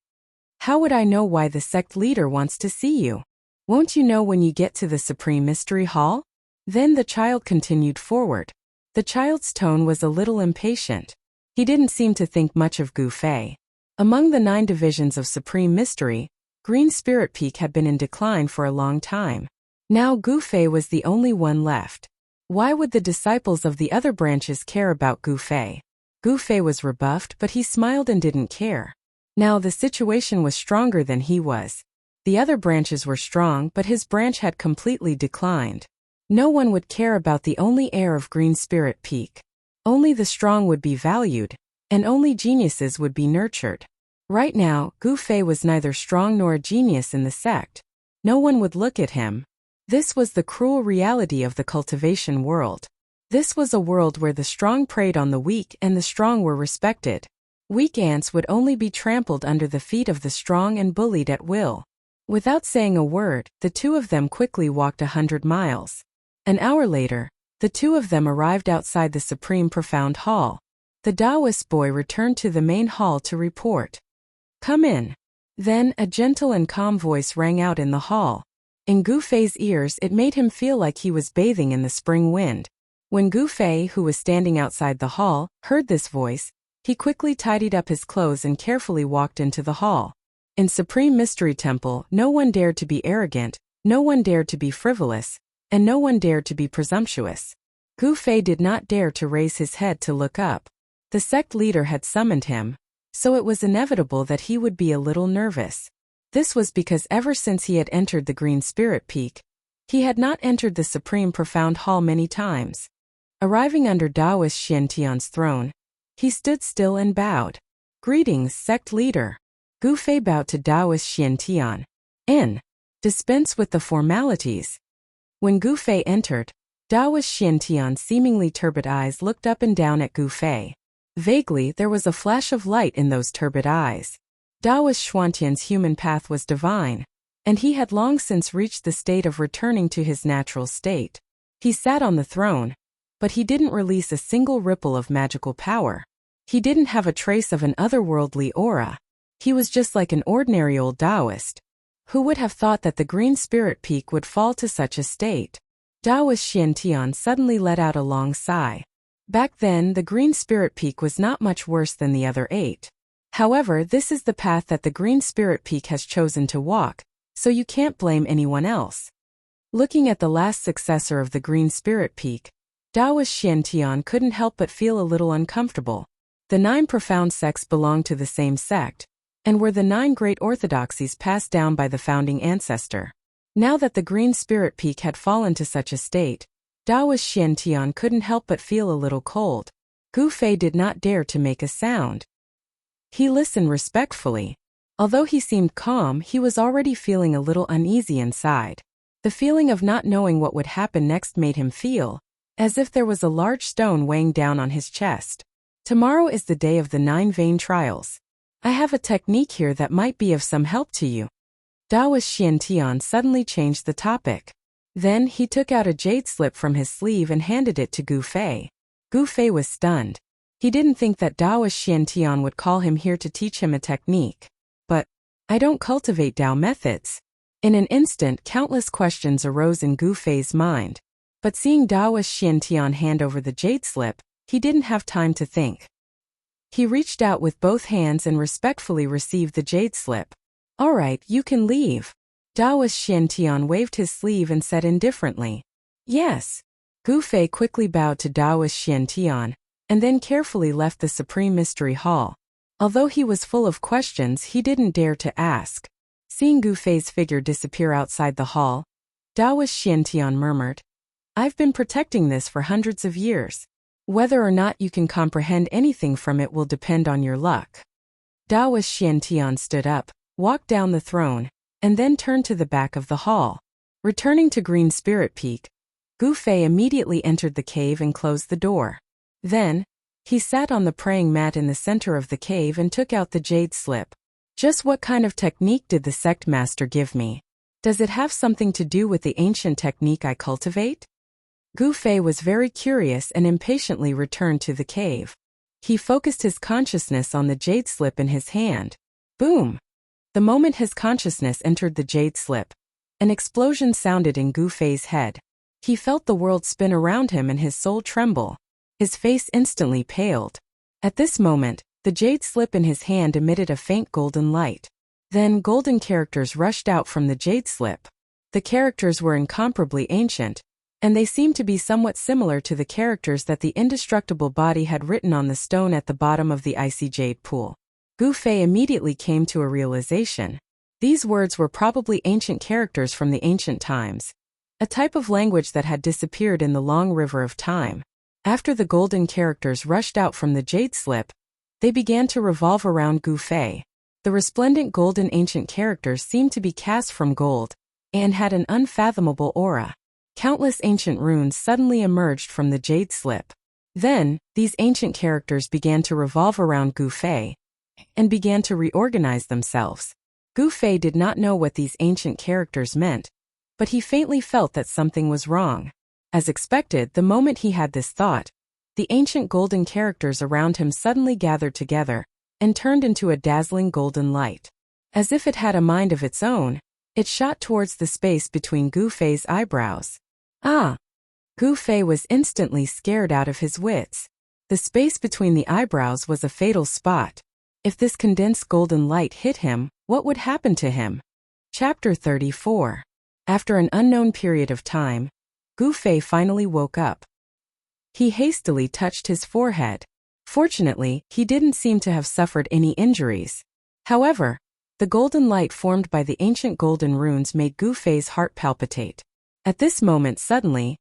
"How would I know why the sect leader wants to see you? Won't you know when you get to the Supreme Mystery Hall?" Then the child continued forward. The child's tone was a little impatient. He didn't seem to think much of Gu Fei. Among the 9 divisions of Supreme Mystery, Green Spirit Peak had been in decline for a long time. Now Gu Fei was the only one left. Why would the disciples of the other branches care about Gu Fei? Gu Fei was rebuffed, but he smiled and didn't care. Now the situation was stronger than he was. The other branches were strong, but his branch had completely declined. No one would care about the only heir of Green Spirit Peak. Only the strong would be valued, and only geniuses would be nurtured. Right now, Gu Fei was neither strong nor a genius in the sect. No one would look at him. This was the cruel reality of the cultivation world. This was a world where the strong preyed on the weak and the strong were respected. Weak ants would only be trampled under the feet of the strong and bullied at will. Without saying a word, the two of them quickly walked 100 miles. An hour later, the two of them arrived outside the Supreme Profound Hall. The Taoist boy returned to the main hall to report. "Come in." Then a gentle and calm voice rang out in the hall. In Gu Fei's ears, it made him feel like he was bathing in the spring wind. When Gu Fei, who was standing outside the hall, heard this voice, he quickly tidied up his clothes and carefully walked into the hall. In Supreme Mystery Temple, no one dared to be arrogant, no one dared to be frivolous, and no one dared to be presumptuous. Gu Fei did not dare to raise his head to look up. The sect leader had summoned him, so it was inevitable that he would be a little nervous. This was because ever since he had entered the Green Spirit Peak, he had not entered the Supreme Profound Hall many times. Arriving under Taoist Xintian's throne, he stood still and bowed. "Greetings, sect leader." Gu Fei bowed to Taoist Xiantian. N. Dispense with the formalities. When Gu Fei entered, Taoist Xiantian's seemingly turbid eyes looked up and down at Gu Fei. Vaguely, there was a flash of light in those turbid eyes. Taoist Xuantian's human path was divine, and he had long since reached the state of returning to his natural state. He sat on the throne, but he didn't release a single ripple of magical power. He didn't have a trace of an otherworldly aura. He was just like an ordinary old Taoist. Who would have thought that the Green Spirit Peak would fall to such a state? Taoist Xiantian suddenly let out a long sigh. Back then, the Green Spirit Peak was not much worse than the other 8. However, this is the path that the Green Spirit Peak has chosen to walk, so you can't blame anyone else. Looking at the last successor of the Green Spirit Peak, Taoist Xiantian couldn't help but feel a little uncomfortable. The 9 profound sects belonged to the same sect, and were the 9 great orthodoxies passed down by the founding ancestor. Now that the Green Spirit Peak had fallen to such a state, Taoist Xiantian couldn't help but feel a little cold. Gu Fei did not dare to make a sound. He listened respectfully. Although he seemed calm, he was already feeling a little uneasy inside. The feeling of not knowing what would happen next made him feel as if there was a large stone weighing down on his chest. Tomorrow is the day of the 9 vein trials. I have a technique here that might be of some help to you. Taoist Xiantian suddenly changed the topic. Then he took out a jade slip from his sleeve and handed it to Gu Fei. Gu Fei was stunned. He didn't think that Taoist Xiantian would call him here to teach him a technique. But, I don't cultivate Tao methods. In an instant, countless questions arose in Gu Fei's mind. But seeing Taoist Xiantian hand over the jade slip, he didn't have time to think. He reached out with both hands and respectfully received the jade slip. All right, you can leave. Taoist Xiantian waved his sleeve and said indifferently. Yes. Gu Fei quickly bowed to Taoist Xiantian, and then carefully left the Supreme Mystery Hall. Although he was full of questions, he didn't dare to ask. Seeing Gu Fei's figure disappear outside the hall, Taoist Xiantian murmured, I've been protecting this for hundreds of years. Whether or not you can comprehend anything from it will depend on your luck. Taoist Xiantian stood up, walked down the throne, and then turned to the back of the hall. Returning to Green Spirit Peak, Gu Fei immediately entered the cave and closed the door. Then, he sat on the praying mat in the center of the cave and took out the jade slip. Just what kind of technique did the sect master give me? Does it have something to do with the ancient technique I cultivate? Gu Fei was very curious and impatiently returned to the cave. He focused his consciousness on the jade slip in his hand. Boom! The moment his consciousness entered the jade slip, an explosion sounded in Gu Fei's head. He felt the world spin around him and his soul tremble. His face instantly paled. At this moment, the jade slip in his hand emitted a faint golden light. Then golden characters rushed out from the jade slip. The characters were incomparably ancient, and they seemed to be somewhat similar to the characters that the indestructible body had written on the stone at the bottom of the icy jade pool. Gu Fei immediately came to a realization. These words were probably ancient characters from the ancient times, a type of language that had disappeared in the long river of time. After the golden characters rushed out from the jade slip, they began to revolve around Gu Fei. The resplendent golden ancient characters seemed to be cast from gold, and had an unfathomable aura. Countless ancient runes suddenly emerged from the jade slip. Then, these ancient characters began to revolve around Gu Fei, and began to reorganize themselves. Gu Fei did not know what these ancient characters meant, but he faintly felt that something was wrong. As expected, the moment he had this thought, the ancient golden characters around him suddenly gathered together, and turned into a dazzling golden light. As if it had a mind of its own, it shot towards the space between Gu Fei's eyebrows. Ah! Gu Fei was instantly scared out of his wits. The space between the eyebrows was a fatal spot. If this condensed golden light hit him, what would happen to him? Chapter 34. After an unknown period of time, Gu Fei finally woke up. He hastily touched his forehead. Fortunately, he didn't seem to have suffered any injuries. However, the golden light formed by the ancient golden runes made Gu Fei's heart palpitate. At this moment suddenly,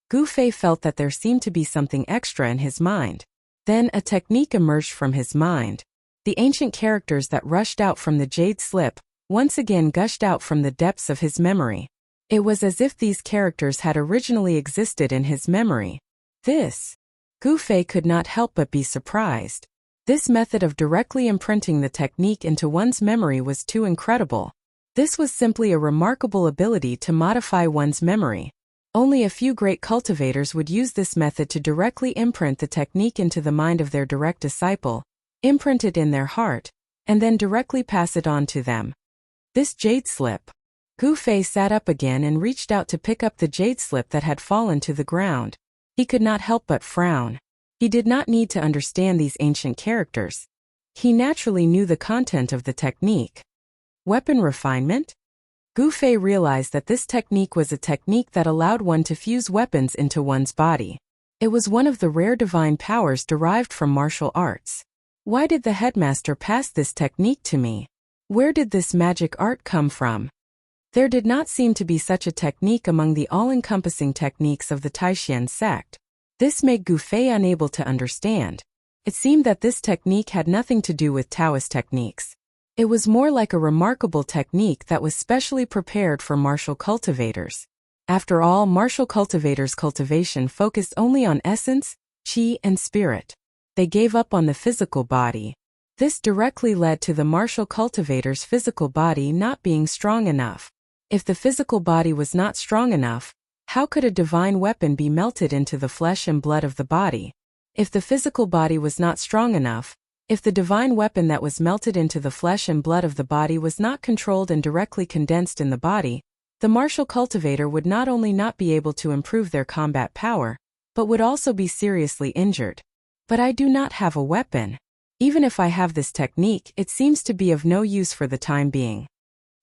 Gu Fei felt that there seemed to be something extra in his mind. Then a technique emerged from his mind. The ancient characters that rushed out from the jade slip once again gushed out from the depths of his memory. It was as if these characters had originally existed in his memory. Gu Fei could not help but be surprised. This method of directly imprinting the technique into one's memory was too incredible. This was simply a remarkable ability to modify one's memory. Only a few great cultivators would use this method to directly imprint the technique into the mind of their direct disciple, imprint it in their heart, and then directly pass it on to them. This jade slip. Gu Fei sat up again and reached out to pick up the jade slip that had fallen to the ground. He could not help but frown. He did not need to understand these ancient characters. He naturally knew the content of the technique. Weapon refinement? Gu Fei realized that this technique was a technique that allowed one to fuse weapons into one's body. It was one of the rare divine powers derived from martial arts. Why did the headmaster pass this technique to me? Where did this magic art come from? There did not seem to be such a technique among the all-encompassing techniques of the Taishan sect. This made Gu Fei unable to understand. It seemed that this technique had nothing to do with Taoist techniques. It was more like a remarkable technique that was specially prepared for martial cultivators. After all, martial cultivators' cultivation focused only on essence, qi, and spirit. They gave up on the physical body. This directly led to the martial cultivator's physical body not being strong enough. If the physical body was not strong enough, how could a divine weapon be melted into the flesh and blood of the body? If the physical body was not strong enough, if the divine weapon that was melted into the flesh and blood of the body was not controlled and directly condensed in the body, the martial cultivator would not only not be able to improve their combat power, but would also be seriously injured. But I do not have a weapon. Even if I have this technique, it seems to be of no use for the time being.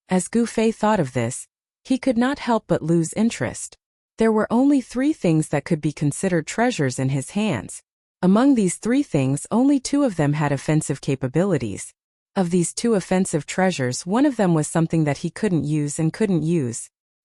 As Gu Fei thought of this, he could not help but lose interest. There were only 3 things that could be considered treasures in his hands. Among these 3 things, only 2 of them had offensive capabilities. Of these 2 offensive treasures, one of them was something that he couldn't use.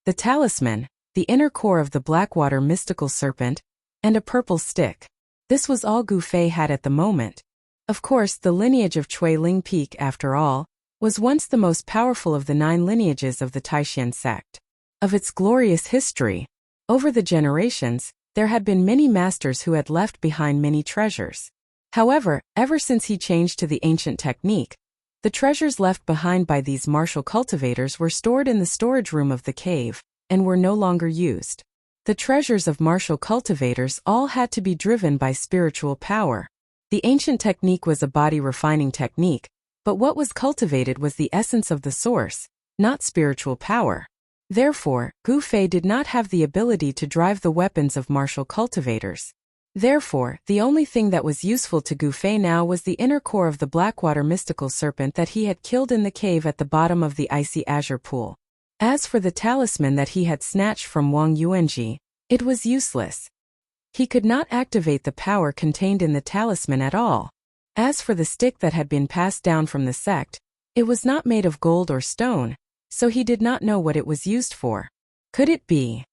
The talisman, the inner core of the Blackwater mystical serpent, and a purple stick. This was all Gu Fei had at the moment. Of course, the lineage of Cui Ling Peak, after all, was once the most powerful of the 9 lineages of the Taishan sect. Of its glorious history, over the generations, there had been many masters who had left behind many treasures. However, ever since he changed to the ancient technique, the treasures left behind by these martial cultivators were stored in the storage room of the cave, and were no longer used. The treasures of martial cultivators all had to be driven by spiritual power. The ancient technique was a body-refining technique, but what was cultivated was the essence of the source, not spiritual power. Therefore, Gu Fei did not have the ability to drive the weapons of martial cultivators. Therefore, the only thing that was useful to Gu Fei now was the inner core of the Blackwater mystical serpent that he had killed in the cave at the bottom of the icy azure pool. As for the talisman that he had snatched from Wang Yuanji, it was useless. He could not activate the power contained in the talisman at all. As for the stick that had been passed down from the sect, it was not made of gold or stone, so he did not know what it was used for. Could it be?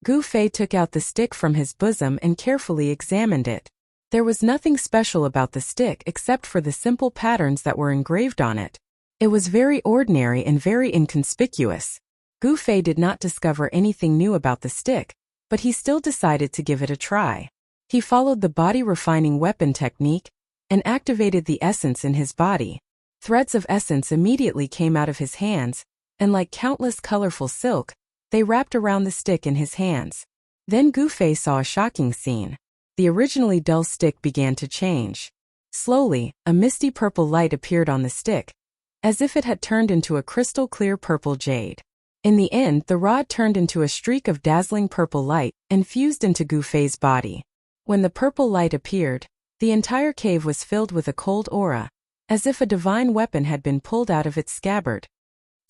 Gu Fei took out the stick from his bosom and carefully examined it. There was nothing special about the stick except for the simple patterns that were engraved on it. It was very ordinary and very inconspicuous. Gu Fei did not discover anything new about the stick, but he still decided to give it a try. He followed the body-refining weapon technique and activated the essence in his body. Threads of essence immediately came out of his hands, and like countless colorful silk, they wrapped around the stick in his hands. Then Gu Fei saw a shocking scene. The originally dull stick began to change. Slowly, a misty purple light appeared on the stick, as if it had turned into a crystal-clear purple jade. In the end, the rod turned into a streak of dazzling purple light and fused into Gu Fei's body. When the purple light appeared, the entire cave was filled with a cold aura, as if a divine weapon had been pulled out of its scabbard.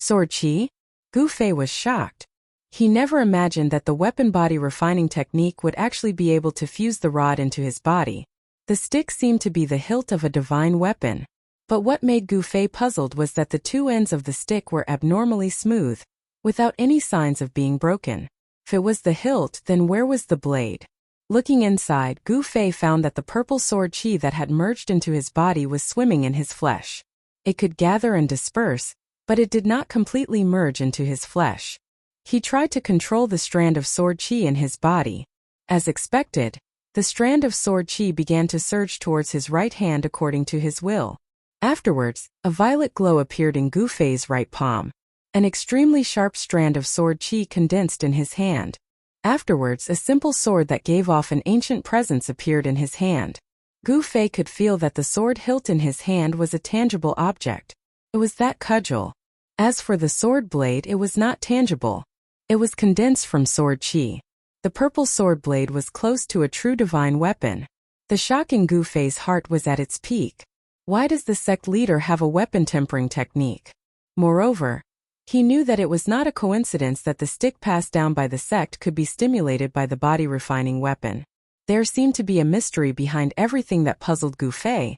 Sword Qi? Gu Fei was shocked. He never imagined that the weapon body refining technique would actually be able to fuse the rod into his body. The stick seemed to be the hilt of a divine weapon. But what made Gu Fei puzzled was that the 2 ends of the stick were abnormally smooth, without any signs of being broken. If it was the hilt, then where was the blade? Looking inside, Gu Fei found that the purple sword chi that had merged into his body was swimming in his flesh. It could gather and disperse, but it did not completely merge into his flesh. He tried to control the strand of sword chi in his body. As expected, the strand of sword chi began to surge towards his right hand according to his will. Afterwards, a violet glow appeared in Gu Fei's right palm. An extremely sharp strand of sword chi condensed in his hand. Afterwards, a simple sword that gave off an ancient presence appeared in his hand. Gu Fei could feel that the sword hilt in his hand was a tangible object. It was that cudgel. As for the sword blade, it was not tangible. It was condensed from sword chi. The purple sword blade was close to a true divine weapon. The shock in Gu Fei's heart was at its peak. Why does the sect leader have a weapon tempering technique? Moreover, he knew that it was not a coincidence that the stick passed down by the sect could be stimulated by the body-refining weapon. There seemed to be a mystery behind everything that puzzled Gu Fei.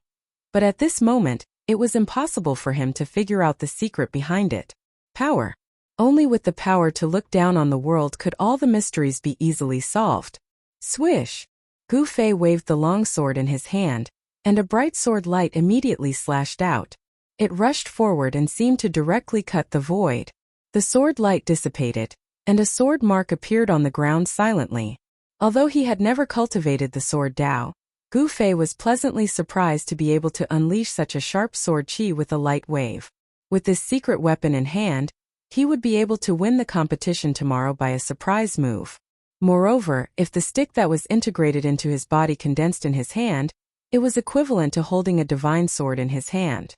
But at this moment, it was impossible for him to figure out the secret behind it. Power. Only with the power to look down on the world could all the mysteries be easily solved. Swish! Gu Fei waved the long sword in his hand, and a bright sword light immediately slashed out. It rushed forward and seemed to directly cut the void. The sword light dissipated, and a sword mark appeared on the ground silently. Although he had never cultivated the sword Dao, Gu Fei was pleasantly surprised to be able to unleash such a sharp sword chi with a light wave. With this secret weapon in hand, he would be able to win the competition tomorrow by a surprise move. Moreover, if the stick that was integrated into his body condensed in his hand, it was equivalent to holding a divine sword in his hand.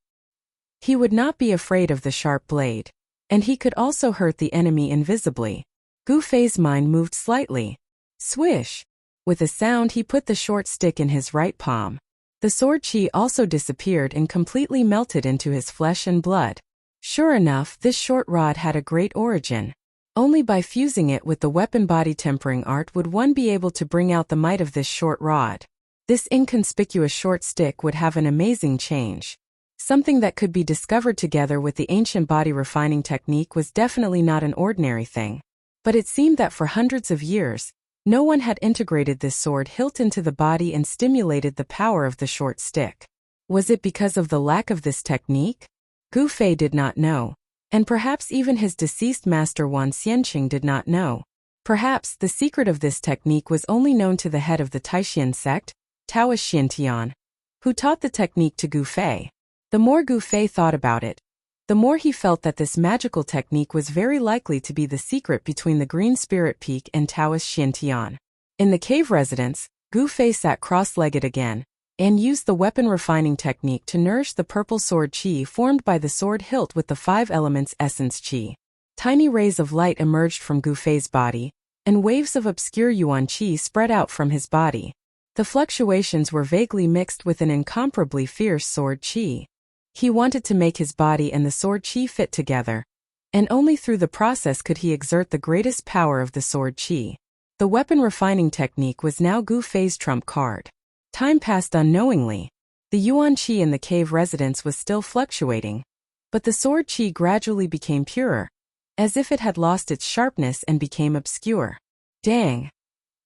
He would not be afraid of the sharp blade, and he could also hurt the enemy invisibly. Gu Fei's mind moved slightly. Swish! With a sound, he put the short stick in his right palm. The sword chi also disappeared and completely melted into his flesh and blood. Sure enough, this short rod had a great origin. Only by fusing it with the weapon body tempering art would one be able to bring out the might of this short rod. This inconspicuous short stick would have an amazing change. Something that could be discovered together with the ancient body refining technique was definitely not an ordinary thing. But it seemed that for hundreds of years, no one had integrated this sword hilt into the body and stimulated the power of the short stick. Was it because of the lack of this technique? Gu Fei did not know. And perhaps even his deceased master Wan Xianqing did not know. Perhaps the secret of this technique was only known to the head of the Taishan sect, Taoist Xintian, who taught the technique to Gu Fei. The more Gu Fei thought about it, the more he felt that this magical technique was very likely to be the secret between the Green Spirit Peak and Taoist Xintian. In the cave residence, Gu Fei sat cross-legged again, and used the weapon refining technique to nourish the purple sword chi formed by the sword hilt with the 5 elements essence chi. Tiny rays of light emerged from Gu Fei's body, and waves of obscure yuan chi spread out from his body. The fluctuations were vaguely mixed with an incomparably fierce sword chi. He wanted to make his body and the sword chi fit together, and only through the process could he exert the greatest power of the sword chi. The weapon refining technique was now Gu Fei's trump card. Time passed unknowingly. The yuan chi in the cave residence was still fluctuating, but the sword chi gradually became purer, as if it had lost its sharpness and became obscure. Dang!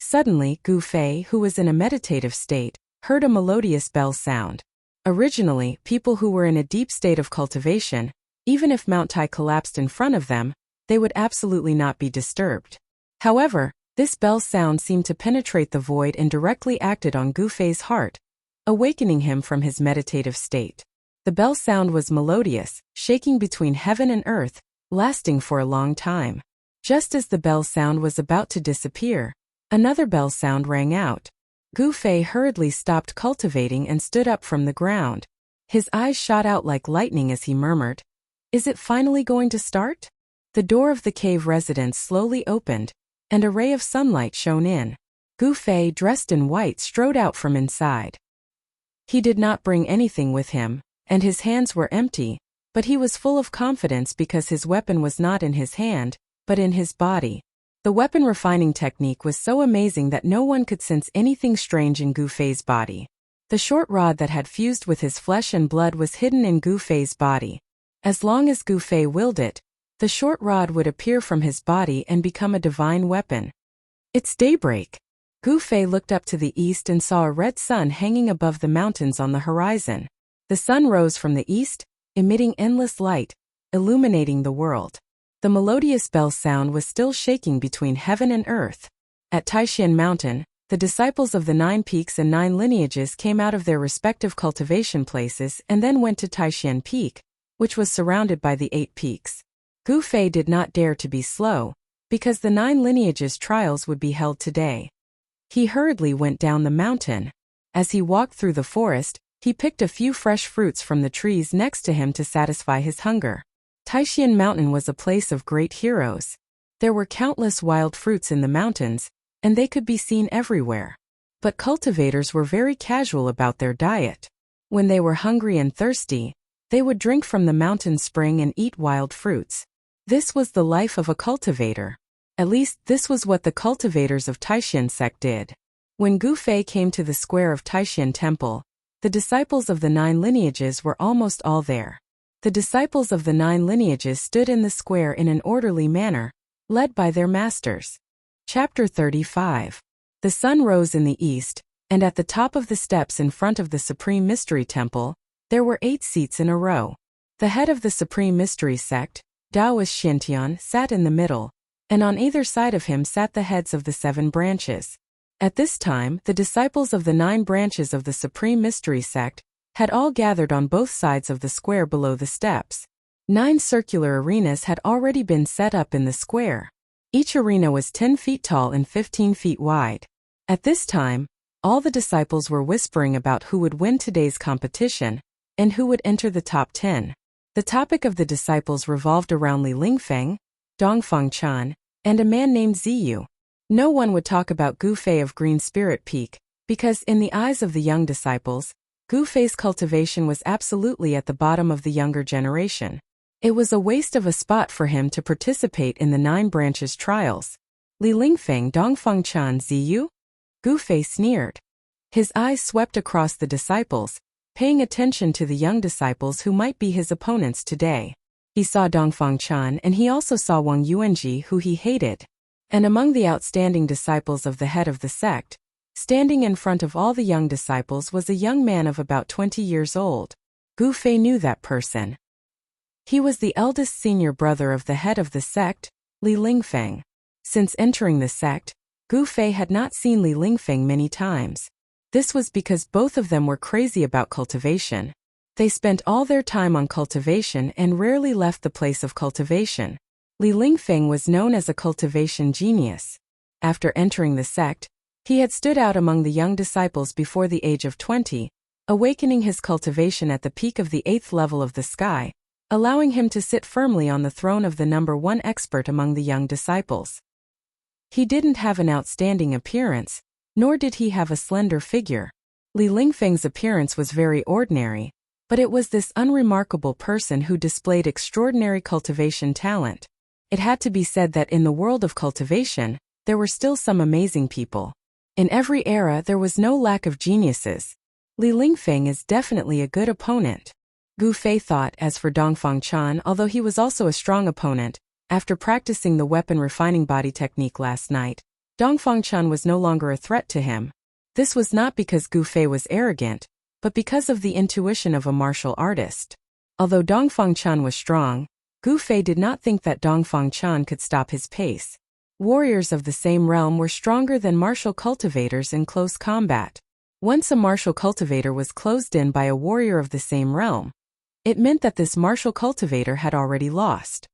Suddenly, Gu Fei, who was in a meditative state, heard a melodious bell sound. Originally, people who were in a deep state of cultivation, even if Mount Tai collapsed in front of them, they would absolutely not be disturbed. However, this bell sound seemed to penetrate the void and directly acted on Gu Fei's heart, awakening him from his meditative state. The bell sound was melodious, shaking between heaven and earth, lasting for a long time. Just as the bell sound was about to disappear, another bell sound rang out. Gu Fei hurriedly stopped cultivating and stood up from the ground. His eyes shot out like lightning as he murmured, "Is it finally going to start?" The door of the cave residence slowly opened, and a ray of sunlight shone in. Gu Fei, dressed in white, strode out from inside. He did not bring anything with him, and his hands were empty, but he was full of confidence because his weapon was not in his hand, but in his body. The weapon refining technique was so amazing that no one could sense anything strange in Gu Fei's body. The short rod that had fused with his flesh and blood was hidden in Gu Fei's body. As long as Gu Fei willed it, the short rod would appear from his body and become a divine weapon. It's daybreak. Gu Fei looked up to the east and saw a red sun hanging above the mountains on the horizon. The sun rose from the east, emitting endless light, illuminating the world. The melodious bell sound was still shaking between heaven and earth. At Taishan Mountain, the disciples of the 9 peaks and 9 lineages came out of their respective cultivation places and then went to Taishan Peak, which was surrounded by the 8 peaks. Gu Fei did not dare to be slow, because the 9 lineages trials would be held today. He hurriedly went down the mountain. As he walked through the forest, he picked a few fresh fruits from the trees next to him to satisfy his hunger. Taishan Mountain was a place of great heroes. There were countless wild fruits in the mountains, and they could be seen everywhere. But cultivators were very casual about their diet. When they were hungry and thirsty, they would drink from the mountain spring and eat wild fruits. This was the life of a cultivator. At least this was what the cultivators of Taishan sect did. When Gu Fei came to the square of Taishan Temple, the disciples of the 9 lineages were almost all there. The disciples of the 9 lineages stood in the square in an orderly manner, led by their masters. Chapter 35. The sun rose in the east, and at the top of the steps in front of the Supreme Mystery Temple, there were 8 seats in a row. The head of the Supreme Mystery sect, Taoist Shintian, sat in the middle, and on either side of him sat the heads of the 7 branches. At this time, the disciples of the 9 branches of the Supreme Mystery sect had all gathered on both sides of the square below the steps. 9 circular arenas had already been set up in the square. Each arena was 10 feet tall and 15 feet wide. At this time, all the disciples were whispering about who would win today's competition and who would enter the top 10. The topic of the disciples revolved around Li Lingfeng, Dongfang Chan, and a man named Ziyu. No one would talk about Gu Fei of Green Spirit Peak, because in the eyes of the young disciples, Gu Fei's cultivation was absolutely at the bottom of the younger generation. It was a waste of a spot for him to participate in the 9 branches trials. Li Lingfeng, Dongfang Chan, Ziyu? Gu Fei sneered. His eyes swept across the disciples, paying attention to the young disciples who might be his opponents today. He saw Dongfang Chan and he also saw Wang Yuanji, who he hated. And among the outstanding disciples of the head of the sect, standing in front of all the young disciples was a young man of about 20 years old. Gu Fei knew that person. He was the eldest senior brother of the head of the sect, Li Lingfeng. Since entering the sect, Gu Fei had not seen Li Lingfeng many times. This was because both of them were crazy about cultivation. They spent all their time on cultivation and rarely left the place of cultivation. Li Lingfeng was known as a cultivation genius. After entering the sect, he had stood out among the young disciples before the age of 20, awakening his cultivation at the peak of the 8th level of the sky, allowing him to sit firmly on the throne of the number 1 expert among the young disciples. He didn't have an outstanding appearance, nor did he have a slender figure. Li Lingfeng's appearance was very ordinary, but it was this unremarkable person who displayed extraordinary cultivation talent. It had to be said that in the world of cultivation, there were still some amazing people. In every era there was no lack of geniuses. Li Lingfeng is definitely a good opponent. Gu Fei thought. As for Dongfang Chan, although he was also a strong opponent, after practicing the weapon refining body technique last night, Dongfang Chan was no longer a threat to him. This was not because Gu Fei was arrogant, but because of the intuition of a martial artist. Although Dongfang Chan was strong, Gu Fei did not think that Dongfang Chan could stop his pace. Warriors of the same realm were stronger than martial cultivators in close combat. Once a martial cultivator was closed in by a warrior of the same realm, it meant that this martial cultivator had already lost.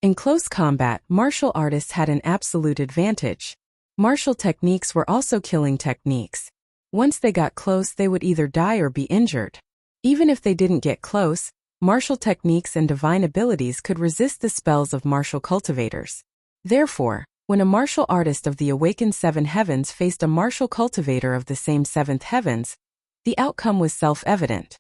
In close combat, martial artists had an absolute advantage. Martial techniques were also killing techniques. Once they got close, they would either die or be injured. Even if they didn't get close, martial techniques and divine abilities could resist the spells of martial cultivators. Therefore, when a martial artist of the awakened 7 heavens faced a martial cultivator of the same 7th heavens, the outcome was self-evident.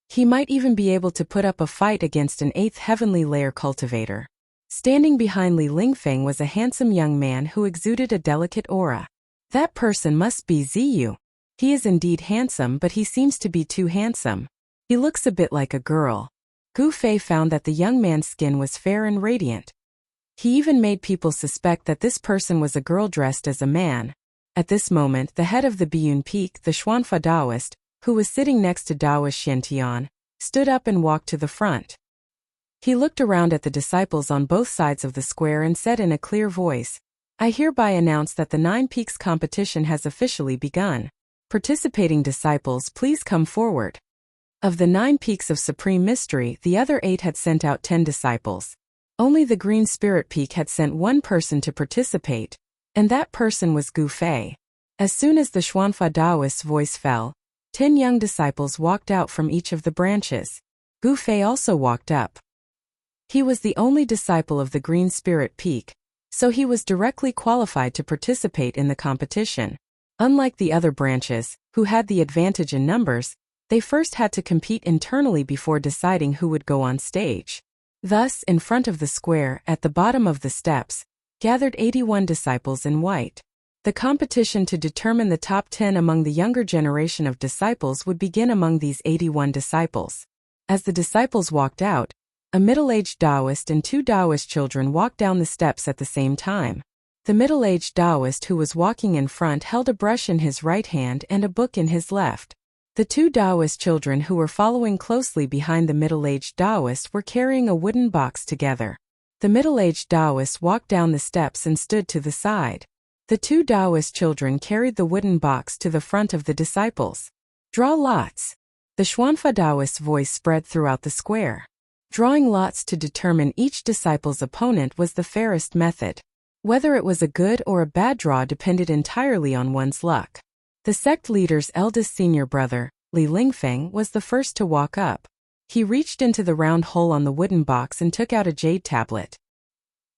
He might even be able to put up a fight against an 8th heavenly layer cultivator. Standing behind Li Lingfeng was a handsome young man who exuded a delicate aura. That person must be Ziyu. He is indeed handsome, but he seems to be too handsome. He looks a bit like a girl. Gu Fei found that the young man's skin was fair and radiant. He even made people suspect that this person was a girl dressed as a man. At this moment, the head of the Biyun Peak, the Xuanfa Taoist, who was sitting next to Taoist Xiantian, stood up and walked to the front. He looked around at the disciples on both sides of the square and said in a clear voice, "I hereby announce that the 9 Peaks competition has officially begun. Participating disciples, please come forward." Of the 9 Peaks of Supreme Mystery, the other 8 had sent out 10 disciples. Only the Green Spirit Peak had sent 1 person to participate, and that person was Gu Fei. As soon as the Xuanfa Taoist's voice fell, 10 young disciples walked out from each of the branches. Gu Fei also walked up. He was the only disciple of the Green Spirit Peak, so he was directly qualified to participate in the competition. Unlike the other branches, who had the advantage in numbers, they first had to compete internally before deciding who would go on stage. Thus, in front of the square, at the bottom of the steps, gathered 81 disciples in white. The competition to determine the top 10 among the younger generation of disciples would begin among these 81 disciples. As the disciples walked out, a middle-aged Taoist and 2 Taoist children walked down the steps at the same time. The middle-aged Taoist who was walking in front held a brush in his right hand and a book in his left. The 2 Taoist children who were following closely behind the middle-aged Taoist were carrying a wooden box together. The middle-aged Taoist walked down the steps and stood to the side. The 2 Taoist children carried the wooden box to the front of the disciples. "Draw lots." The Xuanfa Taoist's voice spread throughout the square. Drawing lots to determine each disciple's opponent was the fairest method. Whether it was a good or a bad draw depended entirely on one's luck. The sect leader's eldest senior brother, Li Lingfeng, was the first to walk up. He reached into the round hole on the wooden box and took out a jade tablet.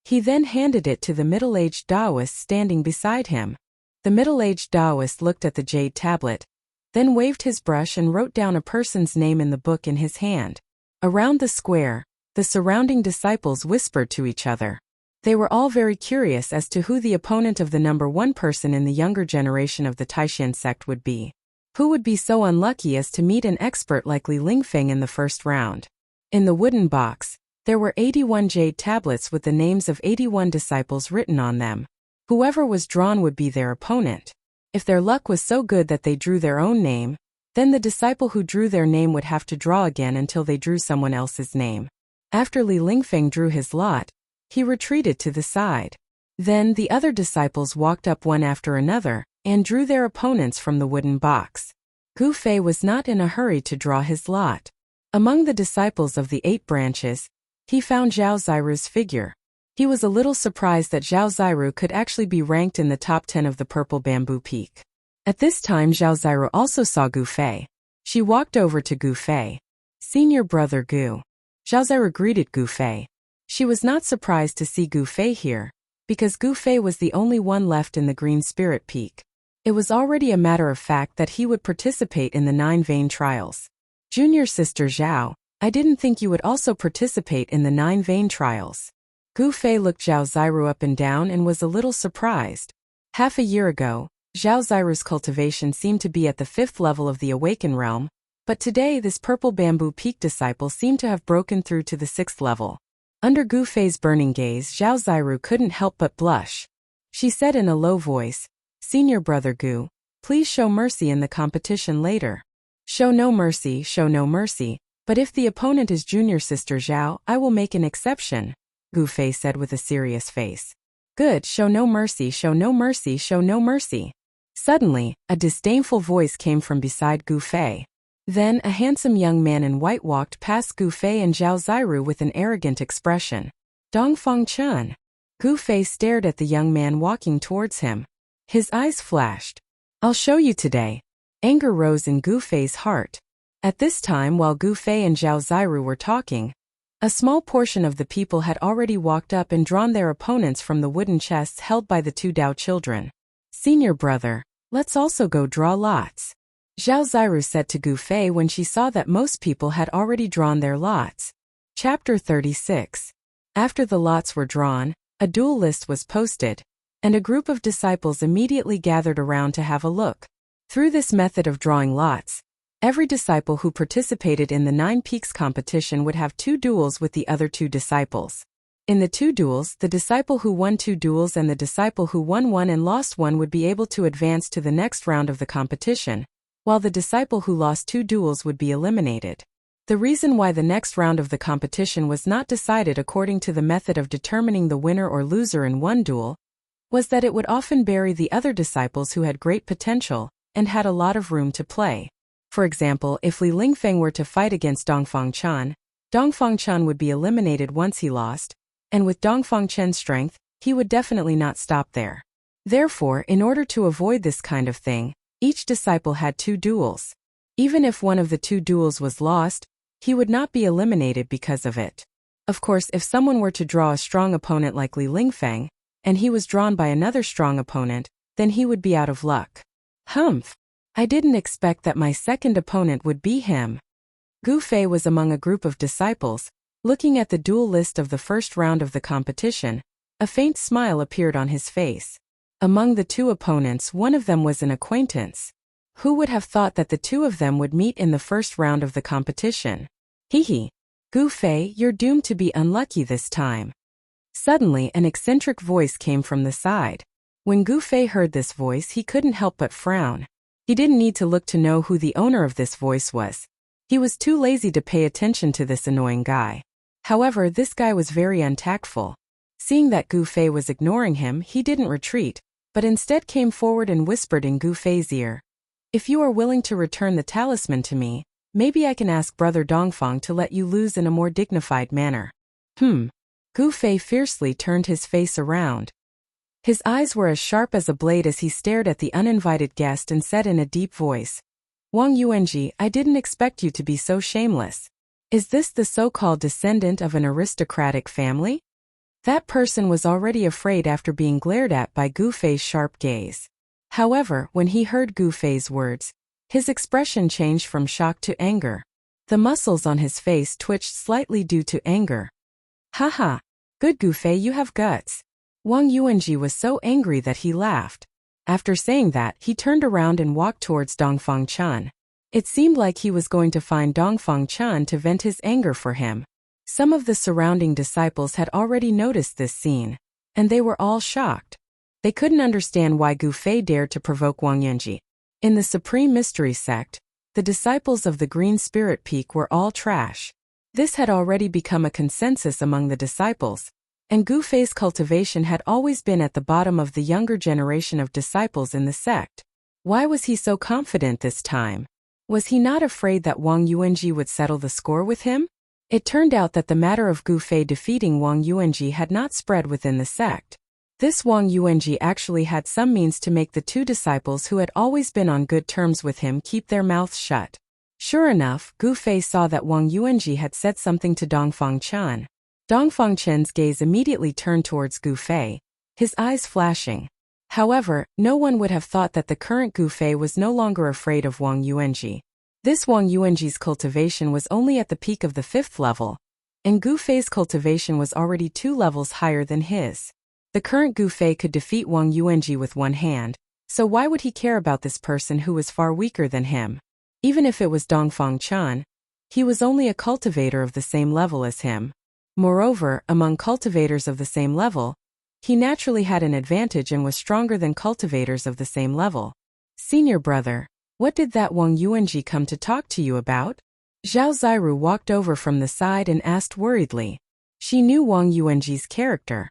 He then handed it to the middle-aged Taoist standing beside him. The middle-aged Taoist looked at the jade tablet, then waved his brush and wrote down a person's name in the book in his hand. Around the square, the surrounding disciples whispered to each other. They were all very curious as to who the opponent of the number 1 person in the younger generation of the Taishan sect would be. Who would be so unlucky as to meet an expert like Li Lingfeng in the first round? In the wooden box, there were 81 jade tablets with the names of 81 disciples written on them. Whoever was drawn would be their opponent. If their luck was so good that they drew their own name, then the disciple who drew their name would have to draw again until they drew someone else's name. After Li Lingfeng drew his lot, he retreated to the side. Then the other disciples walked up one after another and drew their opponents from the wooden box. Gu Fei was not in a hurry to draw his lot. Among the disciples of the 8 branches, he found Zhao Ziru's figure. He was a little surprised that Zhao Ziru could actually be ranked in the top 10 of the Purple Bamboo Peak. At this time Zhao Ziru also saw Gu Fei. She walked over to Gu Fei. "Senior brother Gu." Zhao Ziru greeted Gu Fei. She was not surprised to see Gu Fei here, because Gu Fei was the only one left in the Green Spirit Peak. It was already a matter of fact that he would participate in the 9 Vein Trials. "Junior sister Zhao, I didn't think you would also participate in the 9 Vein Trials." Gu Fei looked Zhao Ziru up and down and was a little surprised. Half a year ago, Zhao Ziru's cultivation seemed to be at the 5th level of the Awakened Realm, but today this Purple Bamboo Peak disciple seemed to have broken through to the 6th level. Under Gu Fei's burning gaze, Zhao Ziru couldn't help but blush. She said in a low voice, "Senior brother Gu, please show mercy in the competition later." "Show no mercy, show no mercy, but if the opponent is junior sister Zhao, I will make an exception," Gu Fei said with a serious face. "Good, show no mercy, show no mercy, show no mercy." Suddenly, a disdainful voice came from beside Gu Fei. Then a handsome young man in white walked past Gu Fei and Zhao Ziru with an arrogant expression. "Dongfang Chun." Gu Fei stared at the young man walking towards him. His eyes flashed. "I'll show you today." Anger rose in Gu Fei's heart. At this time, while Gu Fei and Zhao Ziru were talking, a small portion of the people had already walked up and drawn their opponents from the wooden chests held by the 2 Dao children. "Senior brother, let's also go draw lots," Zhao Ziru said to Gu Fei when she saw that most people had already drawn their lots. Chapter 36. After the lots were drawn, a duel list was posted, and a group of disciples immediately gathered around to have a look. Through this method of drawing lots, every disciple who participated in the 9 Peaks competition would have 2 duels with the other 2 disciples. In the two duels, the disciple who won 2 duels and the disciple who won 1 and lost 1 would be able to advance to the next round of the competition, while the disciple who lost 2 duels would be eliminated. The reason why the next round of the competition was not decided according to the method of determining the winner or loser in one duel was that it would often bury the other disciples who had great potential and had a lot of room to play. For example, if Li Lingfeng were to fight against Dongfang Chen would be eliminated once he lost, and with Dongfang Chen's strength, he would definitely not stop there. Therefore, in order to avoid this kind of thing, each disciple had 2 duels. Even if one of the 2 duels was lost, he would not be eliminated because of it. Of course, if someone were to draw a strong opponent like Li Lingfeng, and he was drawn by another strong opponent, then he would be out of luck. Humph! I didn't expect that my second opponent would be him. Gu Fei was among a group of disciples. Looking at the duel list of the first round of the competition, a faint smile appeared on his face. Among the 2 opponents, one of them was an acquaintance. Who would have thought that the 2 of them would meet in the first round of the competition? Hee. Gu Fei, you're doomed to be unlucky this time. Suddenly, an eccentric voice came from the side. When Gu Fei heard this voice, he couldn't help but frown. He didn't need to look to know who the owner of this voice was. He was too lazy to pay attention to this annoying guy. However, this guy was very untactful. Seeing that Gu Fei was ignoring him, he didn't retreat, but instead came forward and whispered in Gu Fei's ear. If you are willing to return the talisman to me, maybe I can ask Brother Dongfang to let you lose in a more dignified manner. Gu Fei fiercely turned his face around. His eyes were as sharp as a blade as he stared at the uninvited guest and said in a deep voice, Wang Yuanji, I didn't expect you to be so shameless. Is this the so-called descendant of an aristocratic family? That person was already afraid after being glared at by Gu Fei's sharp gaze. However, when he heard Gu Fei's words, his expression changed from shock to anger. The muscles on his face twitched slightly due to anger. Haha, good Gu Fei, you have guts. Wang Yuanji was so angry that he laughed. After saying that, he turned around and walked towards Dongfang Chen. It seemed like he was going to find Dongfang Chen to vent his anger for him. Some of the surrounding disciples had already noticed this scene, and they were all shocked. They couldn't understand why Gu Fei dared to provoke Wang Yuanji. In the Supreme Mystery Sect, the disciples of the Green Spirit Peak were all trash. This had already become a consensus among the disciples, and Gu Fei's cultivation had always been at the bottom of the younger generation of disciples in the sect. Why was he so confident this time? Was he not afraid that Wang Yuanji would settle the score with him? It turned out that the matter of Gu Fei defeating Wang Yuanji had not spread within the sect. This Wang Yuanji actually had some means to make the 2 disciples who had always been on good terms with him keep their mouths shut. Sure enough, Gu Fei saw that Wang Yuanji had said something to Dongfang Chen. Dongfang Chen's gaze immediately turned towards Gu Fei, his eyes flashing. However, no one would have thought that the current Gu Fei was no longer afraid of Wang Yuanji. This Wang Yuanji's cultivation was only at the peak of the 5th level, and Gu Fei's cultivation was already 2 levels higher than his. The current Gu Fei could defeat Wang Yuanji with one hand, so why would he care about this person who was far weaker than him? Even if it was Dongfang Chen, he was only a cultivator of the same level as him. Moreover, among cultivators of the same level, he naturally had an advantage and was stronger than cultivators of the same level. Senior brother, what did that Wang Yuanji come to talk to you about? Zhao Ziru walked over from the side and asked worriedly. She knew Wang Yuanji's character.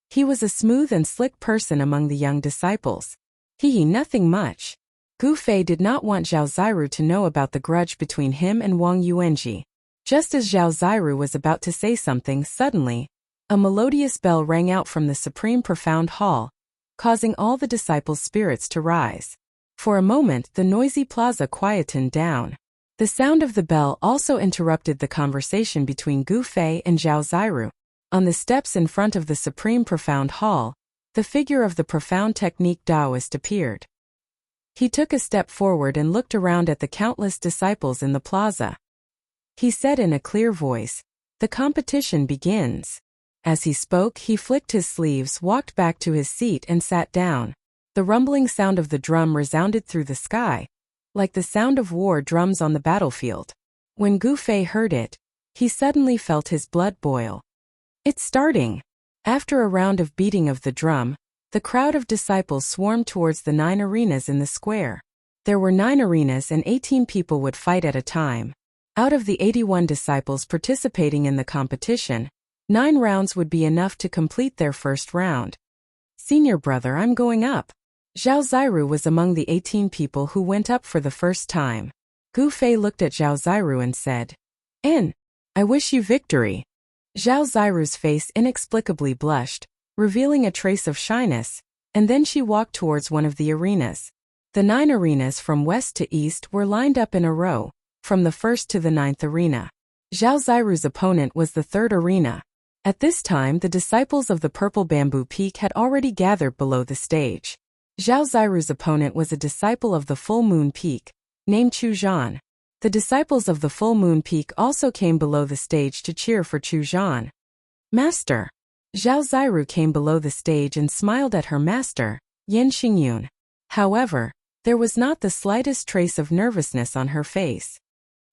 He was a smooth and slick person among the young disciples. Nothing much. Gu Fei did not want Zhao Ziru to know about the grudge between him and Wang Yuanji. Just as Zhao Ziru was about to say something, suddenly, a melodious bell rang out from the Supreme Profound Hall, causing all the disciples' spirits to rise. For a moment, the noisy plaza quietened down. The sound of the bell also interrupted the conversation between Gu Fei and Zhao Ziru. On the steps in front of the Supreme Profound Hall, the figure of the Profound Technique Taoist appeared. He took a step forward and looked around at the countless disciples in the plaza. He said in a clear voice, "The competition begins." As he spoke, he flicked his sleeves, walked back to his seat and sat down. The rumbling sound of the drum resounded through the sky, like the sound of war drums on the battlefield. When Gu Fei heard it, he suddenly felt his blood boil. It's starting. After a round of beating of the drum, the crowd of disciples swarmed towards the 9 arenas in the square. There were 9 arenas and 18 people would fight at a time. Out of the 81 disciples participating in the competition, 9 rounds would be enough to complete their first round. Senior brother, I'm going up. Zhao Ziru was among the 18 people who went up for the first time. Gu Fei looked at Zhao Ziru and said, I wish you victory. Zhao Ziru's face inexplicably blushed, revealing a trace of shyness, and then she walked towards one of the arenas. The 9 arenas from west to east were lined up in a row, from the first to the 9th arena. Zhao Ziru's opponent was the 3rd arena. At this time the disciples of the Purple Bamboo Peak had already gathered below the stage. Zhao Ziru's opponent was a disciple of the Full Moon Peak, named Chu Zhan. The disciples of the Full Moon Peak also came below the stage to cheer for Chu Zhan. Master! Zhao Ziru came below the stage and smiled at her master, Yan Xingyun. However, there was not the slightest trace of nervousness on her face.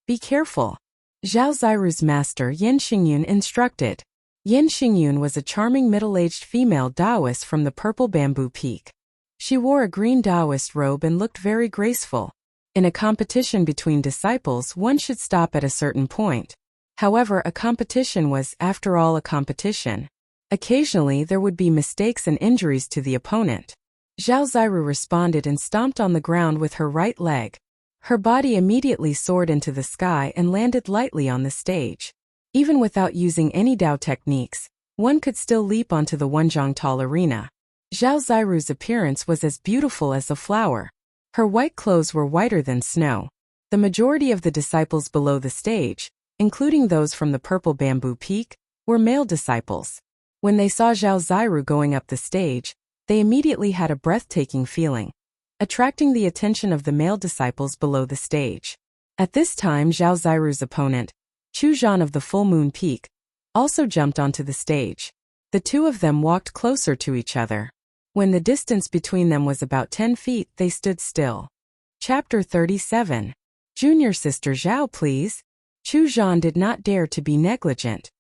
Be careful. Zhao Ziru's master Yan Xingyun instructed. Yan Xingyun was a charming middle-aged female Taoist from the Purple Bamboo Peak. She wore a green Taoist robe and looked very graceful. In a competition between disciples, one should stop at a certain point. However, a competition was, after all, a competition. Occasionally there would be mistakes and injuries to the opponent. Zhao Ziru responded and stomped on the ground with her right leg. Her body immediately soared into the sky and landed lightly on the stage. Even without using any Dao techniques, one could still leap onto the Wenzhong Tall Arena. Zhao Ziru's appearance was as beautiful as a flower. Her white clothes were whiter than snow. The majority of the disciples below the stage, including those from the Purple Bamboo Peak, were male disciples. When they saw Zhao Ziru going up the stage, they immediately had a breathtaking feeling, attracting the attention of the male disciples below the stage. At this time Zhao Ziru's opponent, Chu Zhan of the Full Moon Peak, also jumped onto the stage. The two of them walked closer to each other. When the distance between them was about 10 feet, they stood still. Chapter 37. Junior sister Zhao, please. Chu Zhan did not dare to be negligent.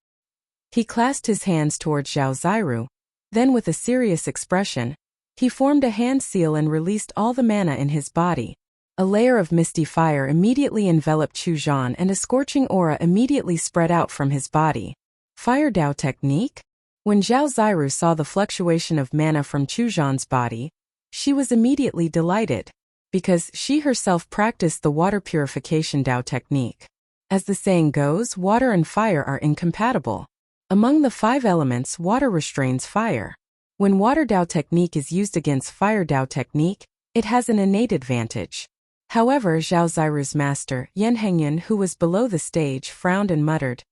He clasped his hands towards Zhao Ziru. Then with a serious expression, he formed a hand seal and released all the mana in his body. A layer of misty fire immediately enveloped Chu Zhan and a scorching aura immediately spread out from his body. Fire Dao technique? When Zhao Ziru saw the fluctuation of mana from Chu Zhan's body, she was immediately delighted, because she herself practiced the water purification Dao technique. As the saying goes, water and fire are incompatible. Among the 5 elements, water restrains fire. When water Dao technique is used against fire Dao technique, it has an innate advantage. However, Zhao Ziru's master, Yan Hengyun, who was below the stage, frowned and muttered,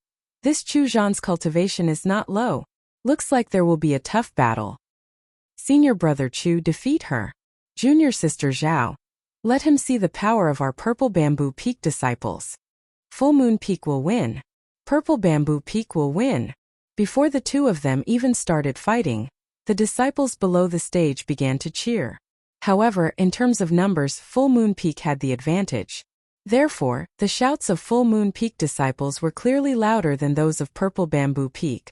"This Chu Zhan's cultivation is not low. Looks like there will be a tough battle. Senior brother Chu, defeat her. Junior sister Zhao. Let him see the power of our Purple Bamboo Peak disciples. Full Moon Peak will win. Purple Bamboo Peak will win." Before the two of them even started fighting, the disciples below the stage began to cheer. However, in terms of numbers, Full Moon Peak had the advantage. Therefore, the shouts of Full Moon Peak disciples were clearly louder than those of Purple Bamboo Peak.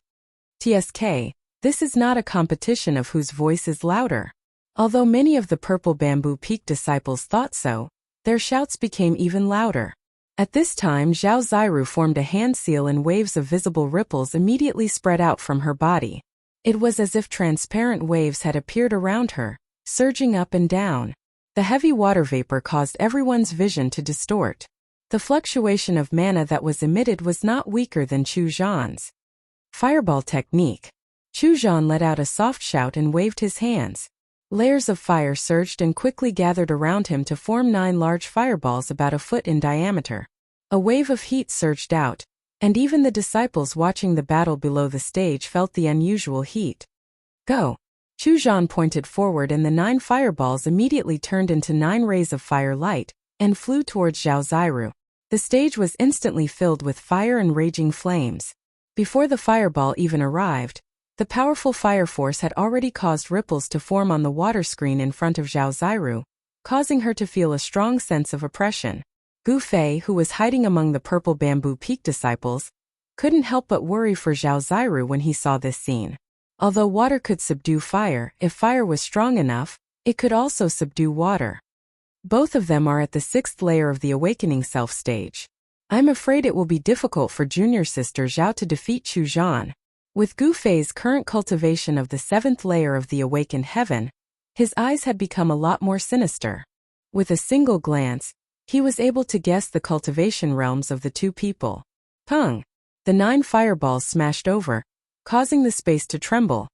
TSK, this is not a competition of whose voice is louder. Although many of the Purple Bamboo Peak disciples thought so, their shouts became even louder. At this time Zhao Ziru formed a hand seal and waves of visible ripples immediately spread out from her body. It was as if transparent waves had appeared around her, surging up and down. The heavy water vapor caused everyone's vision to distort. The fluctuation of mana that was emitted was not weaker than Chu Zhan's. Fireball technique. Chu Zhan let out a soft shout and waved his hands. Layers of fire surged and quickly gathered around him to form 9 large fireballs about a foot in diameter. A wave of heat surged out, and even the disciples watching the battle below the stage felt the unusual heat. Go! Chu Zhan pointed forward and the 9 fireballs immediately turned into 9 rays of fire light, and flew towards Zhao Ziru. The stage was instantly filled with fire and raging flames. Before the fireball even arrived, the powerful fire force had already caused ripples to form on the water screen in front of Zhao Ziru, causing her to feel a strong sense of oppression. Gu Fei, who was hiding among the Purple Bamboo Peak disciples, couldn't help but worry for Zhao Ziru when he saw this scene. Although water could subdue fire, if fire was strong enough, it could also subdue water. Both of them are at the 6th layer of the awakening self stage. I'm afraid it will be difficult for junior sister Zhao to defeat Chu Zhan. With Gu Fei's current cultivation of the 7th layer of the awakened heaven, his eyes had become a lot more sinister. With a single glance, he was able to guess the cultivation realms of the two people. Pung! The 9 fireballs smashed over, causing the space to tremble,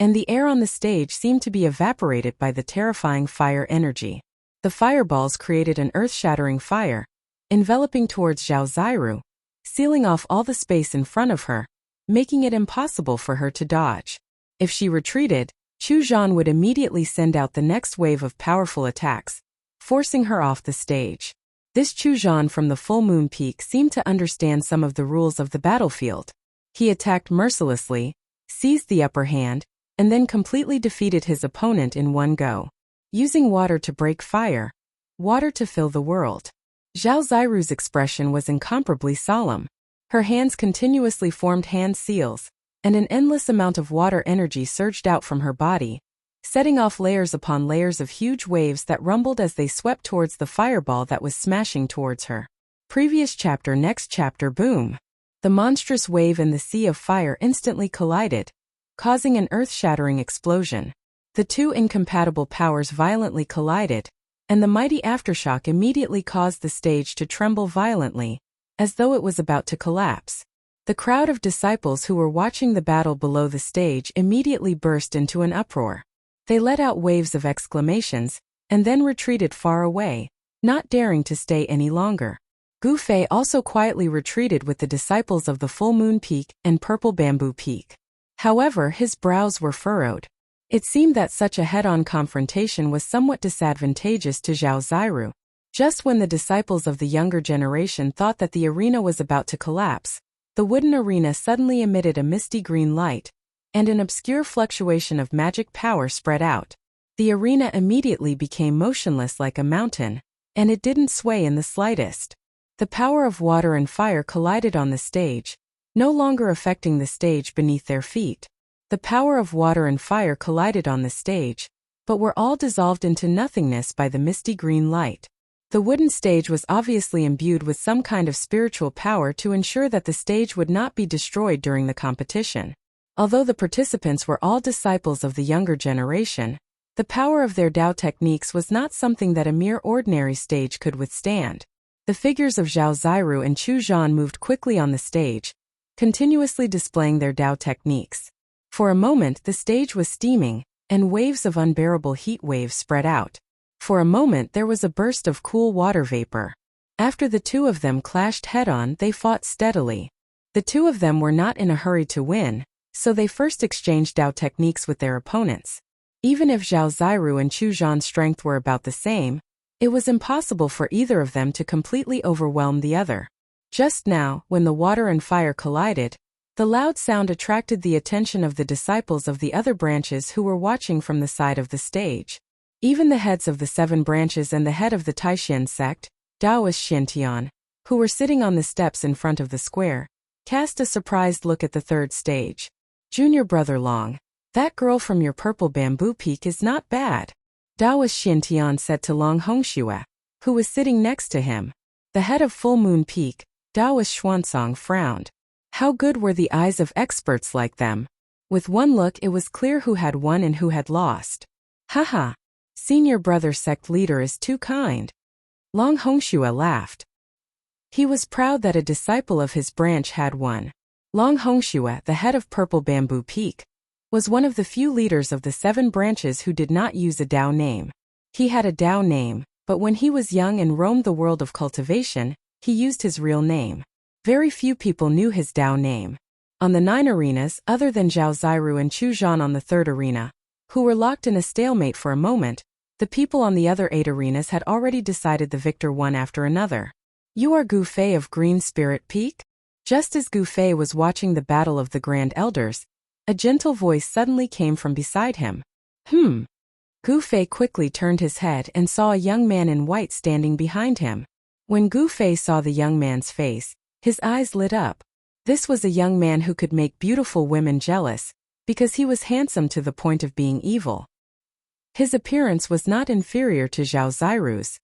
and the air on the stage seemed to be evaporated by the terrifying fire energy. The fireballs created an earth-shattering fire, enveloping towards Zhao Ziru, sealing off all the space in front of her, making it impossible for her to dodge. If she retreated, Chu Zhan would immediately send out the next wave of powerful attacks, forcing her off the stage. This Chu Zhan from the Full Moon Peak seemed to understand some of the rules of the battlefield. He attacked mercilessly, seized the upper hand, and then completely defeated his opponent in one go. Using water to break fire, water to fill the world. Zhao Ziru's expression was incomparably solemn. Her hands continuously formed hand seals, and an endless amount of water energy surged out from her body, setting off layers upon layers of huge waves that rumbled as they swept towards the fireball that was smashing towards her. Previous chapter. Next chapter. Boom! The monstrous wave and the sea of fire instantly collided, causing an earth-shattering explosion. The two incompatible powers violently collided, and the mighty aftershock immediately caused the stage to tremble violently, as though it was about to collapse. The crowd of disciples who were watching the battle below the stage immediately burst into an uproar. They let out waves of exclamations, and then retreated far away, not daring to stay any longer. Gu Fei also quietly retreated with the disciples of the Full Moon Peak and Purple Bamboo Peak. However, his brows were furrowed. It seemed that such a head-on confrontation was somewhat disadvantageous to Zhao Ziru. Just when the disciples of the younger generation thought that the arena was about to collapse, the wooden arena suddenly emitted a misty green light, and an obscure fluctuation of magic power spread out. The arena immediately became motionless like a mountain, and it didn't sway in the slightest. The power of water and fire collided on the stage, no longer affecting the stage beneath their feet. The power of water and fire collided on the stage, but were all dissolved into nothingness by the misty green light. The wooden stage was obviously imbued with some kind of spiritual power to ensure that the stage would not be destroyed during the competition. Although the participants were all disciples of the younger generation, the power of their Dao techniques was not something that a mere ordinary stage could withstand. The figures of Zhao Ziru and Chu Zhan moved quickly on the stage, continuously displaying their Dao techniques. For a moment the stage was steaming, and waves of unbearable heat waves spread out. For a moment there was a burst of cool water vapor. After the two of them clashed head-on, they fought steadily. The two of them were not in a hurry to win, so they first exchanged Dao techniques with their opponents. Even if Zhao Ziru and Chu Zhan's strength were about the same, it was impossible for either of them to completely overwhelm the other. Just now, when the water and fire collided, the loud sound attracted the attention of the disciples of the other branches who were watching from the side of the stage. Even the heads of the 7 branches and the head of the Taishan sect, Daoist Xiantian, who were sitting on the steps in front of the square, cast a surprised look at the third stage. Junior brother Long, that girl from your Purple Bamboo Peak is not bad, Daoist Xiantian said to Long Hongxue, who was sitting next to him. The head of Full Moon Peak, Daoist Xuansong, frowned. How good were the eyes of experts like them? With one look it was clear who had won and who had lost. Haha. Senior brother sect leader is too kind. Long Hongxue laughed. He was proud that a disciple of his branch had won. Long Hongxue, the head of Purple Bamboo Peak, was one of the few leaders of the 7 branches who did not use a Dao name. He had a Dao name, but when he was young and roamed the world of cultivation, he used his real name. Very few people knew his Dao name. On the 9 arenas, other than Zhao Ziru and Chu Zhan on the 3rd arena, who were locked in a stalemate for a moment, the people on the other 8 arenas had already decided the victor one after another. You are Gu Fei of Green Spirit Peak? Just as Gu Fei was watching the battle of the Grand Elders, a gentle voice suddenly came from beside him. Gu Fei quickly turned his head and saw a young man in white standing behind him. When Gu Fei saw the young man's face, his eyes lit up. This was a young man who could make beautiful women jealous, because he was handsome to the point of being evil. His appearance was not inferior to Zhao Ziru's,